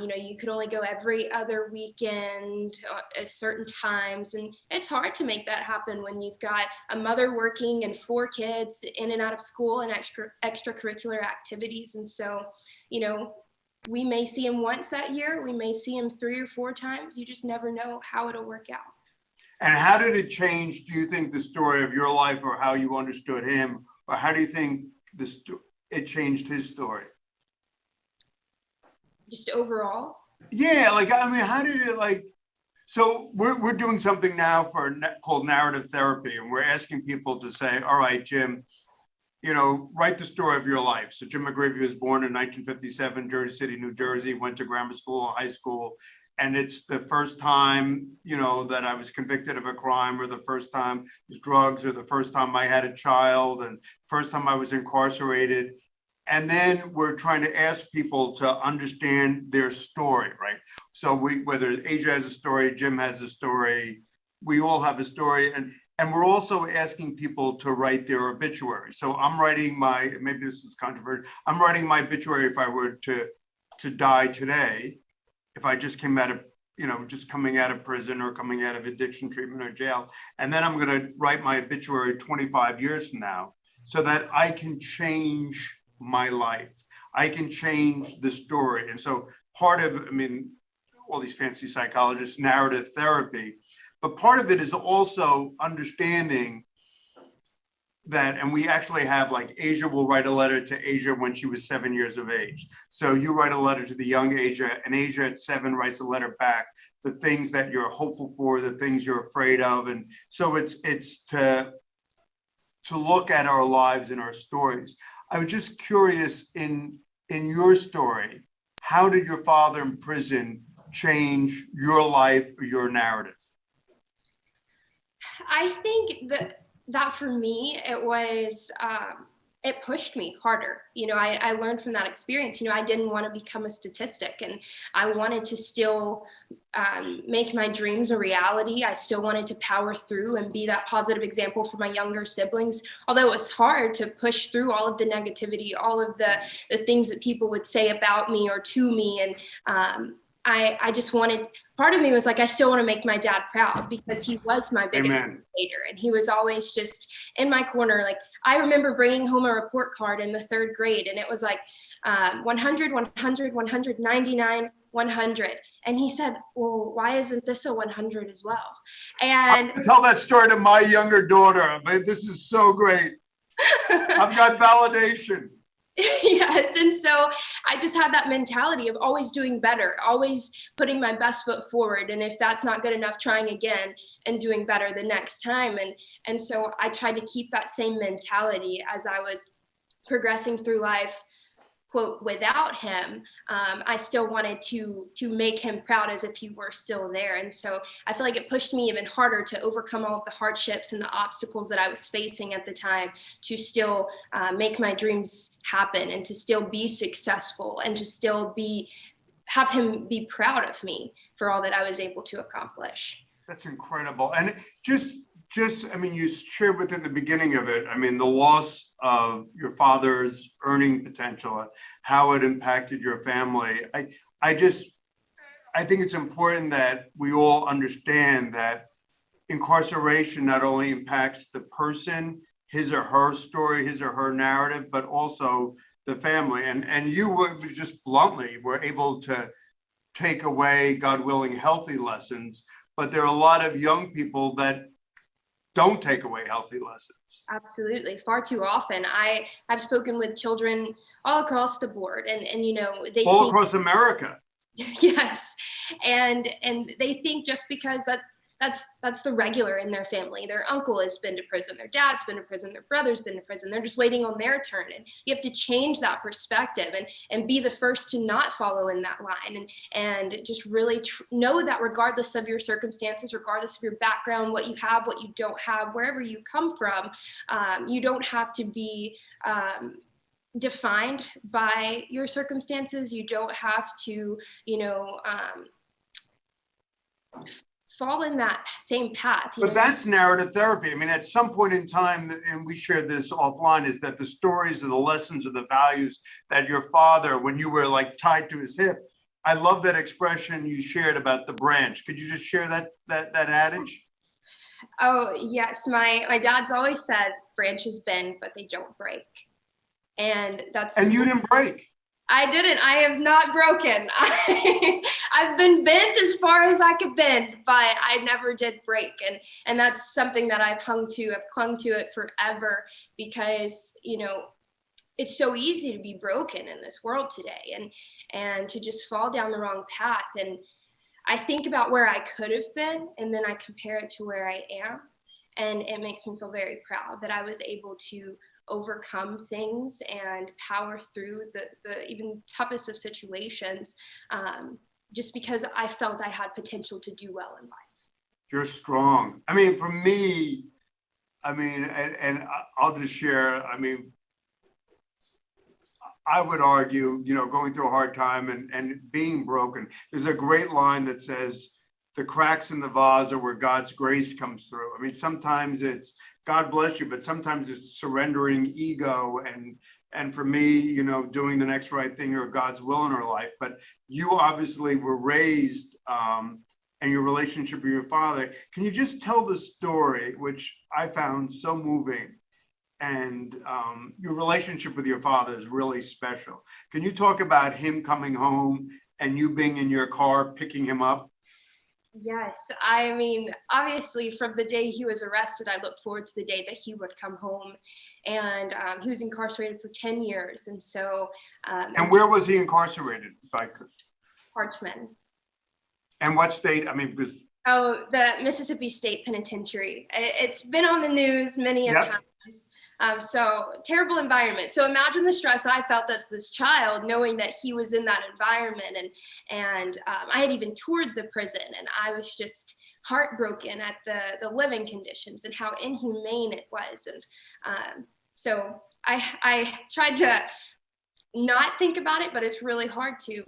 you know, you could only go every other weekend at certain times, and it's hard to make that happen when you've got a mother working and 4 kids in and out of school and extracurricular activities. And so, you know, we may see him once that year, we may see him 3 or 4 times. You just never know how it'll work out. And how did it change, do you think, the story of your life, or how you understood him? Or how do you think it changed his story? Just overall? Yeah, like, I mean, how did it, like, so we're doing something now called narrative therapy, and we're asking people to say, all right, Jim, you know, write the story of your life. So Jim McGreevy was born in 1957, Jersey City, New Jersey, went to grammar school, high school. And it's the first time, you know, that I was convicted of a crime, or the first time it was drugs, or the first time I had a child, and first time I was incarcerated. And then we're trying to ask people to understand their story, right? So whether Asia has a story, Jim has a story, we all have a story. And we're also asking people to write their obituary. So I'm writing maybe this is controversial, I'm writing my obituary if I were to die today. If I just came out of, you know, just coming out of prison, or coming out of addiction treatment or jail. And then I'm going to write my obituary 25 years from now, so that I can change my life. I can change the story. And so part of, I mean, all these fancy psychologists, narrative therapy, but part of it is also understanding that, and we actually have like Asia will write a letter to Asia when she was 7 years of age. So you write a letter to the young Asia, and Asia at 7 writes a letter back, the things that you're hopeful for, the things you're afraid of. And so it's to look at our lives and our stories. I was just curious, in your story, how did your father in prison change your life or your narrative? I think that for me, it was, it pushed me harder. You know, I learned from that experience. You know, I didn't want to become a statistic, and I wanted to still make my dreams a reality. I still wanted to power through and be that positive example for my younger siblings. Although it was hard to push through all of the negativity, all of the things that people would say about me or to me. And I just wanted, part of me was like, I still want to make my dad proud, because he was my biggest motivator, and he was always just in my corner. Like, I remember bringing home a report card in the 3rd grade, and it was like 100, 100, 100, 99, 100. And he said, well, why isn't this a 100 as well? And I tell that story to my younger daughter. I mean, this is so great. I've got validation. Yes. And so I just had that mentality of always doing better, always putting my best foot forward. And if that's not good enough, trying again and doing better the next time. And so I tried to keep that same mentality as I was progressing through life, quote, without him. I still wanted to make him proud as if he were still there. And so I feel like it pushed me even harder to overcome all of the hardships and the obstacles that I was facing at the time, to still make my dreams happen, and to still be successful, and to still have him be proud of me for all that I was able to accomplish. That's incredible. And just, I mean, you shared within the beginning of it, I mean, the loss of your father's earning potential, how it impacted your family. I think it's important that we all understand that incarceration not only impacts the person, his or her story, his or her narrative, but also the family. And you were just bluntly were able to take away, God willing, healthy lessons, but there are a lot of young people that don't take away healthy lessons. Absolutely. Far too often. I've spoken with children all across the board, and you know, they all think, across America. Yes. And they think just because that's the regular in their family. Their uncle has been to prison, their dad's been to prison, their brother's been to prison. They're just waiting on their turn. And you have to change that perspective and be the first to not follow in that line, and just really know that regardless of your circumstances, regardless of your background, what you have, what you don't have, wherever you come from, you don't have to be defined by your circumstances. You don't have to, you know, fall in that same path. But that's narrative therapy. I mean, at some point in time, and we shared this offline, is that the stories or the lessons or the values that your father, when you were like tied to his hip, I love that expression you shared about the branch. Could you just share that adage? Oh, yes. My dad's always said branches bend, but they don't break. And you didn't break. I didn't. I have not broken. I've been bent as far as I could bend, but I never did break. And that's something that I've clung to it forever, because, you know, it's so easy to be broken in this world today, and to just fall down the wrong path. And I think about where I could have been, and then I compare it to where I am. And it makes me feel very proud that I was able to overcome things and power through the even toughest of situations, just because I felt I had potential to do well in life. You're strong. I mean, for me, I mean, and I'll just share, I mean, I would argue, you know, going through a hard time and being broken, there's a great line that says, the cracks in the vase are where God's grace comes through. I mean, sometimes it's God bless you, but sometimes it's surrendering ego and for me, you know, doing the next right thing or God's will in our life. But you obviously were raised and your relationship with your father. Can you just tell the story, which I found so moving, and your relationship with your father is really special. Can you talk about him coming home and you being in your car picking him up? Yes, I mean, obviously, from the day he was arrested, I looked forward to the day that he would come home. And he was incarcerated for 10 years. And so. And where was he incarcerated, if I could? Parchman. And what state? I mean, because. Oh, the Mississippi State Penitentiary. It's been on the news many Yep. times. So terrible environment. So imagine the stress I felt as this child, knowing that he was in that environment, and I had even toured the prison, and I was just heartbroken at the living conditions and how inhumane it was. And so I tried to not think about it, but it's really hard to.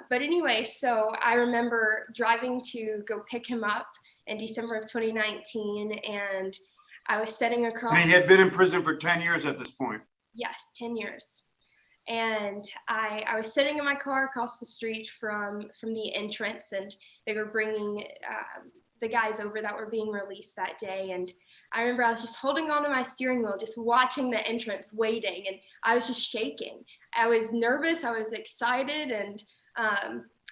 But anyway, so I remember driving to go pick him up in December of 2019, and I was sitting across. And he had been in prison for 10 years at this point. Yes, 10 years. And I was sitting in my car across the street from the entrance, and they were bringing the guys over that were being released that day. And I remember I was just holding onto my steering wheel, just watching the entrance, waiting, and I was just shaking. I was nervous, I was excited, and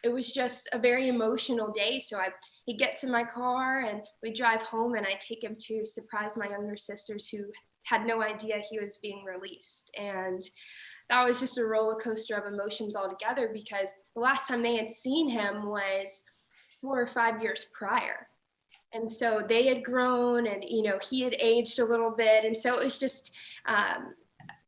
it was just a very emotional day. So he gets in my car and we drive home, and I take him to surprise my younger sisters who had no idea he was being released. And that was just a roller coaster of emotions altogether, because the last time they had seen him was 4 or 5 years prior. And so they had grown, and, he had aged a little bit. And so it was just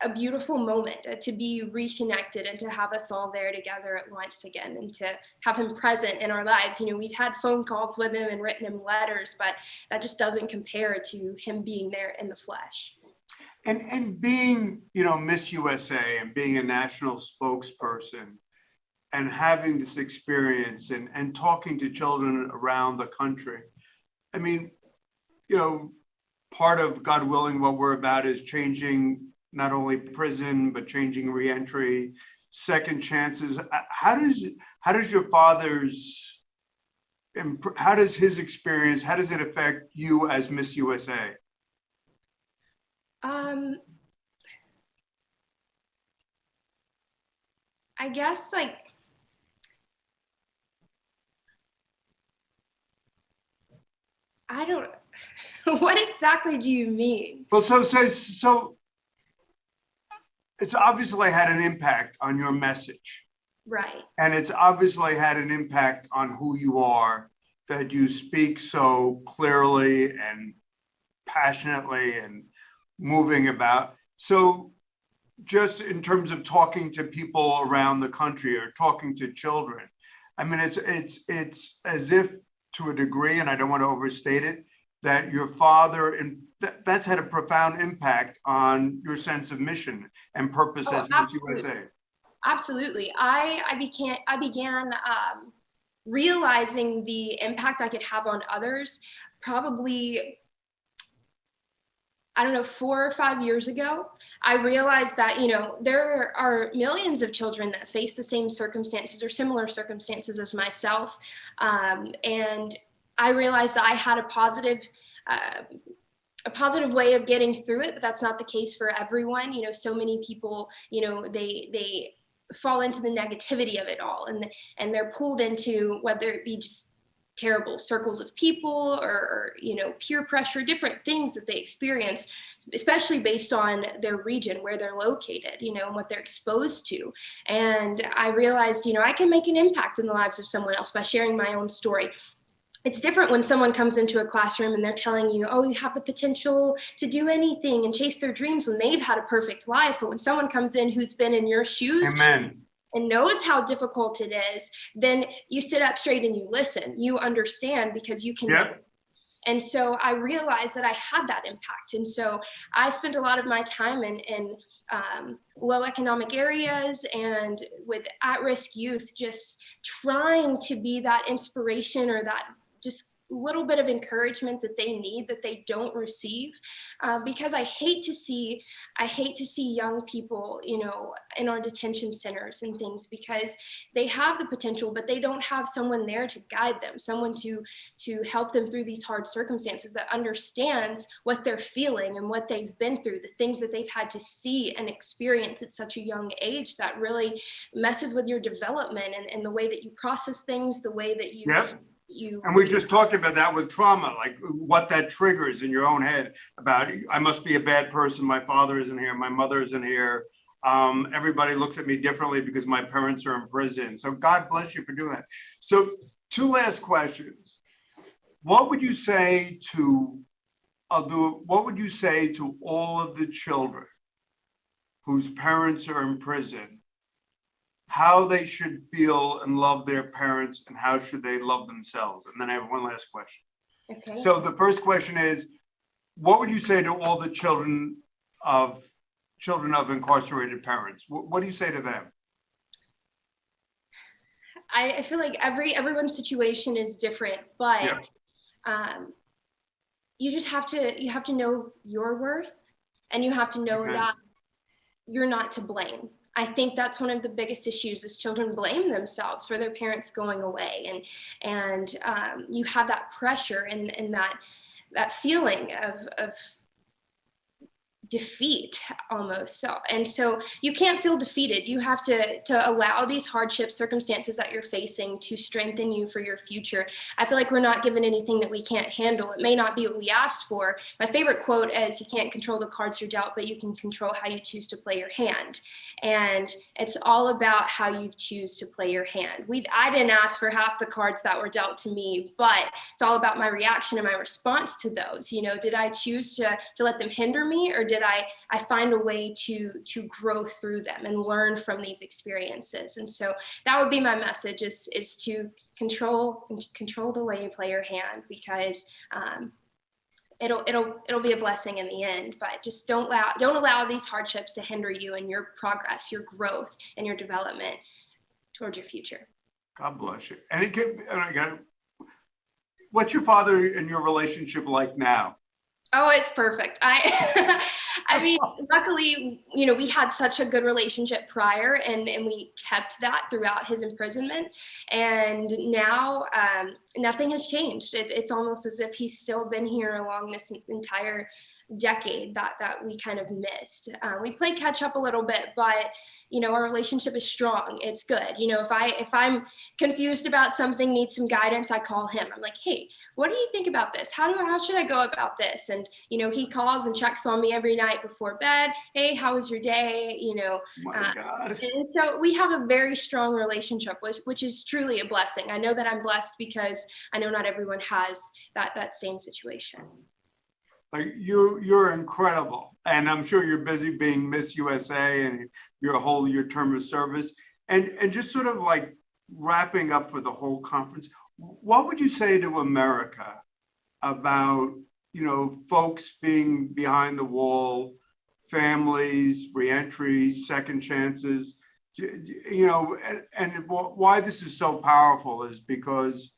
a beautiful moment to be reconnected and to have us all there together at once again, and to have him present in our lives. We've had phone calls with him and written him letters, but that just doesn't compare to him being there in the flesh. And being, Miss USA and being a national spokesperson and having this experience and talking to children around the country. I mean, part of, God willing, what we're about is changing not only prison, but changing reentry, second chances. How does your father's, how does his experience, how does it affect you as Miss USA? I guess I don't, what exactly do you mean? Well, so it's obviously had an impact on your message. Right. And it's obviously had an impact on who you are, that you speak so clearly and passionately and moving about. So just in terms of talking to people around the country or talking to children, I mean, it's as if, to a degree, and I don't want to overstate it, that your father, and that's had a profound impact on your sense of mission and purpose as Miss USA. Absolutely. I began realizing the impact I could have on others probably, 4 or 5 years ago. I realized that, there are millions of children that face the same circumstances or similar circumstances as myself. And I realized that I had a positive way of getting through it, but that's not the case for everyone. So many people, they fall into the negativity of it all, and they're pulled into, whether it be just terrible circles of people or peer pressure, different things that they experience, especially based on their region, where they're located, and what they're exposed to. And I realized, I can make an impact in the lives of someone else by sharing my own story. It's different when someone comes into a classroom and they're telling you, oh, you have the potential to do anything and chase their dreams when they've had a perfect life. But when someone comes in who's been in your shoes, Amen, and knows how difficult it is, then you sit up straight and you listen. You understand, because you can. Yep. And so I realized that I had that impact. And so I spent a lot of my time in low economic areas and with at-risk youth, just trying to be that inspiration or that just little bit of encouragement that they need that they don't receive, because I hate to see young people, in our detention centers and things, because they have the potential, but they don't have someone there to guide them, someone to help them through these hard circumstances, that understands what they're feeling and what they've been through, the things that they've had to see and experience at such a young age, that really messes with your development and the way that you process things, the way that you Yep. And we just talked about that with trauma, like what that triggers in your own head about, I must be a bad person. My father isn't here. My mother isn't here. Everybody looks at me differently because my parents are in prison. So God bless you for doing that. So 2 last questions. What would you say to all of the children whose parents are in prison, how they should feel and love their parents, and how should they love themselves? And then I have one last question. Okay. So the first question is, what would you say to all the children of incarcerated parents? What do you say to them? I feel like everyone's situation is different, but you have to know your worth, and you have to know that you're not to blame. I think that's one of the biggest issues, is children blame themselves for their parents going away, and you have that pressure and that feeling of defeat almost. So you can't feel defeated. You have to allow these hardship circumstances that you're facing to strengthen you for your future. I feel like we're not given anything that we can't handle. It may not be what we asked for. My favorite quote is, you can't control the cards you're dealt, but you can control how you choose to play your hand. And it's all about how you choose to play your hand. I didn't ask for half the cards that were dealt to me, but it's all about my reaction and my response to those. Did I choose to let them hinder me, or did I find a way to grow through them and learn from these experiences? And so that would be my message, is to control the way you play your hand, because it'll be a blessing in the end. But just don't allow these hardships to hinder you in your progress, your growth, and your development towards your future. God bless you. And what's your father and your relationship like now? Oh, it's perfect. I mean, luckily, we had such a good relationship prior, and we kept that throughout his imprisonment. And now nothing has changed. It's almost as if he's still been here along this entire decade that we kind of missed. We play catch up a little bit, but our relationship is strong. It's good. If I'm confused about something, need some guidance, I call him. I'm like, hey, what do you think about this? How should I go about this? And he calls and checks on me every night before bed. Hey, how was your day? My God. And so we have a very strong relationship, which is truly a blessing. I know that I'm blessed, because I know not everyone has that same situation. Like you're incredible, and I'm sure you're busy being Miss USA and your term of service, and just sort of like wrapping up for the whole conference. What would you say to America about folks being behind the wall, families, reentries, second chances, and why this is so powerful is because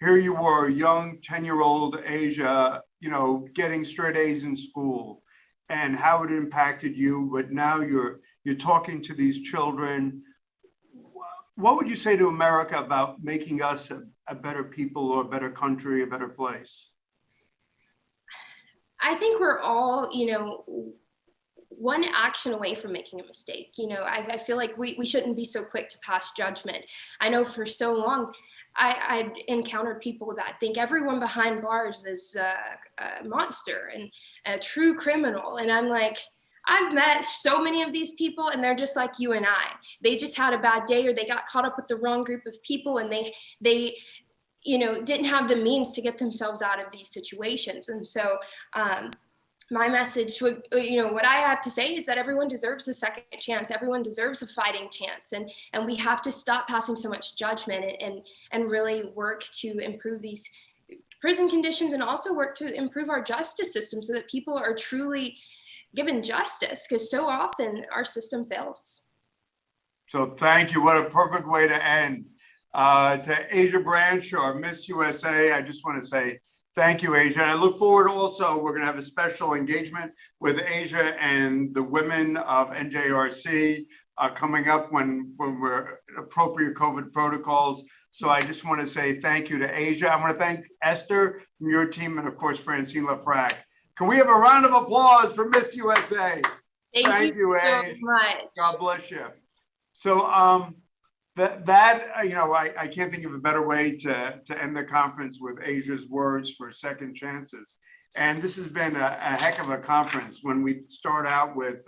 here you were, young 10-year-old Asia, getting straight A's in school, and how it impacted you. But now you're talking to these children. What would you say to America about making us a better people, or a better country, a better place? I think we're all, one action away from making a mistake. I feel like we shouldn't be so quick to pass judgment. I know for so long, I'd encountered people that think everyone behind bars is a monster and a true criminal. And I'm like, I've met so many of these people, and they're just like you and I. They just had a bad day, or they got caught up with the wrong group of people, and they didn't have the means to get themselves out of these situations. And so my message would, what I have to say is that everyone deserves a second chance. Everyone deserves a fighting chance. And we have to stop passing so much judgment and really work to improve these prison conditions, and also work to improve our justice system so that people are truly given justice, because so often our system fails. So thank you. What a perfect way to end. To Asia Branch, or Miss USA, I just want to say thank you, Asia. And I look forward also, we're going to have a special engagement with Asia and the women of NJRC coming up when we're appropriate COVID protocols. So I just want to say thank you to Asia. I want to thank Esther from your team and of course, Francine Lafrac. Can we have a round of applause for Miss USA? Thank you, so Asia. much. God bless you. So I can't think of a better way to end the conference with Asia's words for second chances. And this has been a heck of a conference. When we start out with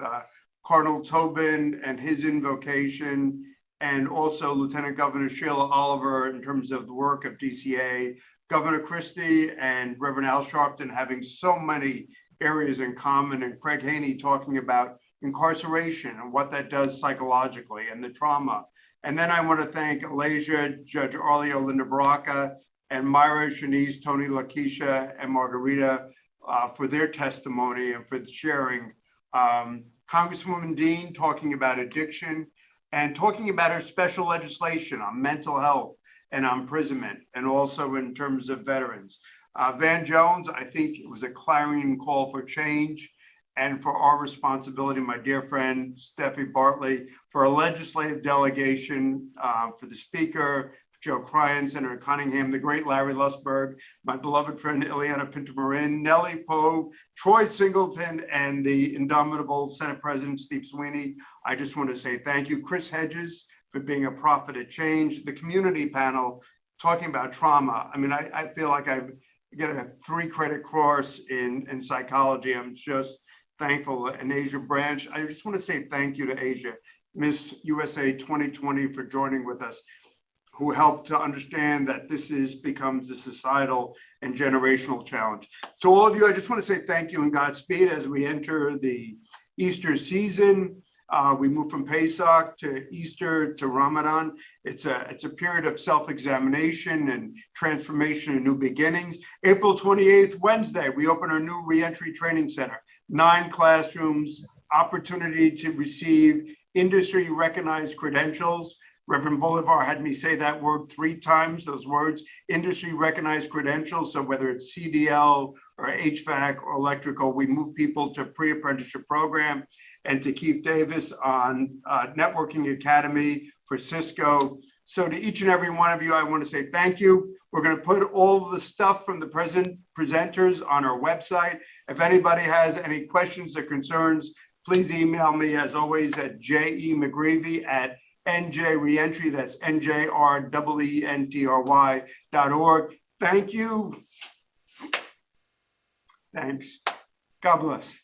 Cardinal Tobin and his invocation, and also Lieutenant Governor Sheila Oliver in terms of the work of DCA, Governor Christie and Reverend Sharpton having so many areas in common, and Craig Haney talking about incarceration and what that does psychologically and the trauma. And then I want to thank Alasia, Judge Arleo, Linda Baraka, and Myra, Shanice, Tony, Lakeisha, and Margarita for their testimony and for sharing. Congresswoman Dean talking about addiction and talking about her special legislation on mental health and on imprisonment, and also in terms of veterans. Van Jones, I think it was a clarion call for change and for our responsibility, my dear friend, Steffi Bartley, for a legislative delegation, for the speaker, Joe Cryan, Senator Cunningham, the great Larry Lusberg, my beloved friend Ileana Pinto-Marin, Nellie Poe, Troy Singleton, and the indomitable Senate President Steve Sweeney. I just want to say thank you. Chris Hedges for being a prophet of change. The community panel talking about trauma. I mean, I feel like I get a 3-credit course in psychology. I'm just thankful. And Asia Branch, I just want to say thank you to Asia, Miss USA 2020, for joining with us, who helped to understand that this becomes a societal and generational challenge. To all of you, I just want to say thank you and Godspeed as we enter the Easter season. We move from Pesach to Easter to Ramadan. It's a period of self-examination and transformation and new beginnings. April 28th, Wednesday, we open our new reentry training center, 9 classrooms, opportunity to receive industry recognized credentials. Reverend Bolivar had me say that word 3 times, those words, industry recognized credentials. So whether it's CDL or HVAC or electrical, we move people to pre-apprenticeship program. And to Keith Davis on Networking Academy for Cisco. So to each and every one of you, I want to say thank you. We're going to put all of the stuff from the presenters on our website. If anybody has any questions or concerns, please email me as always at jemcgreevy@njreentry, that's NJREENTRY.org. Thank you. Thanks. God bless.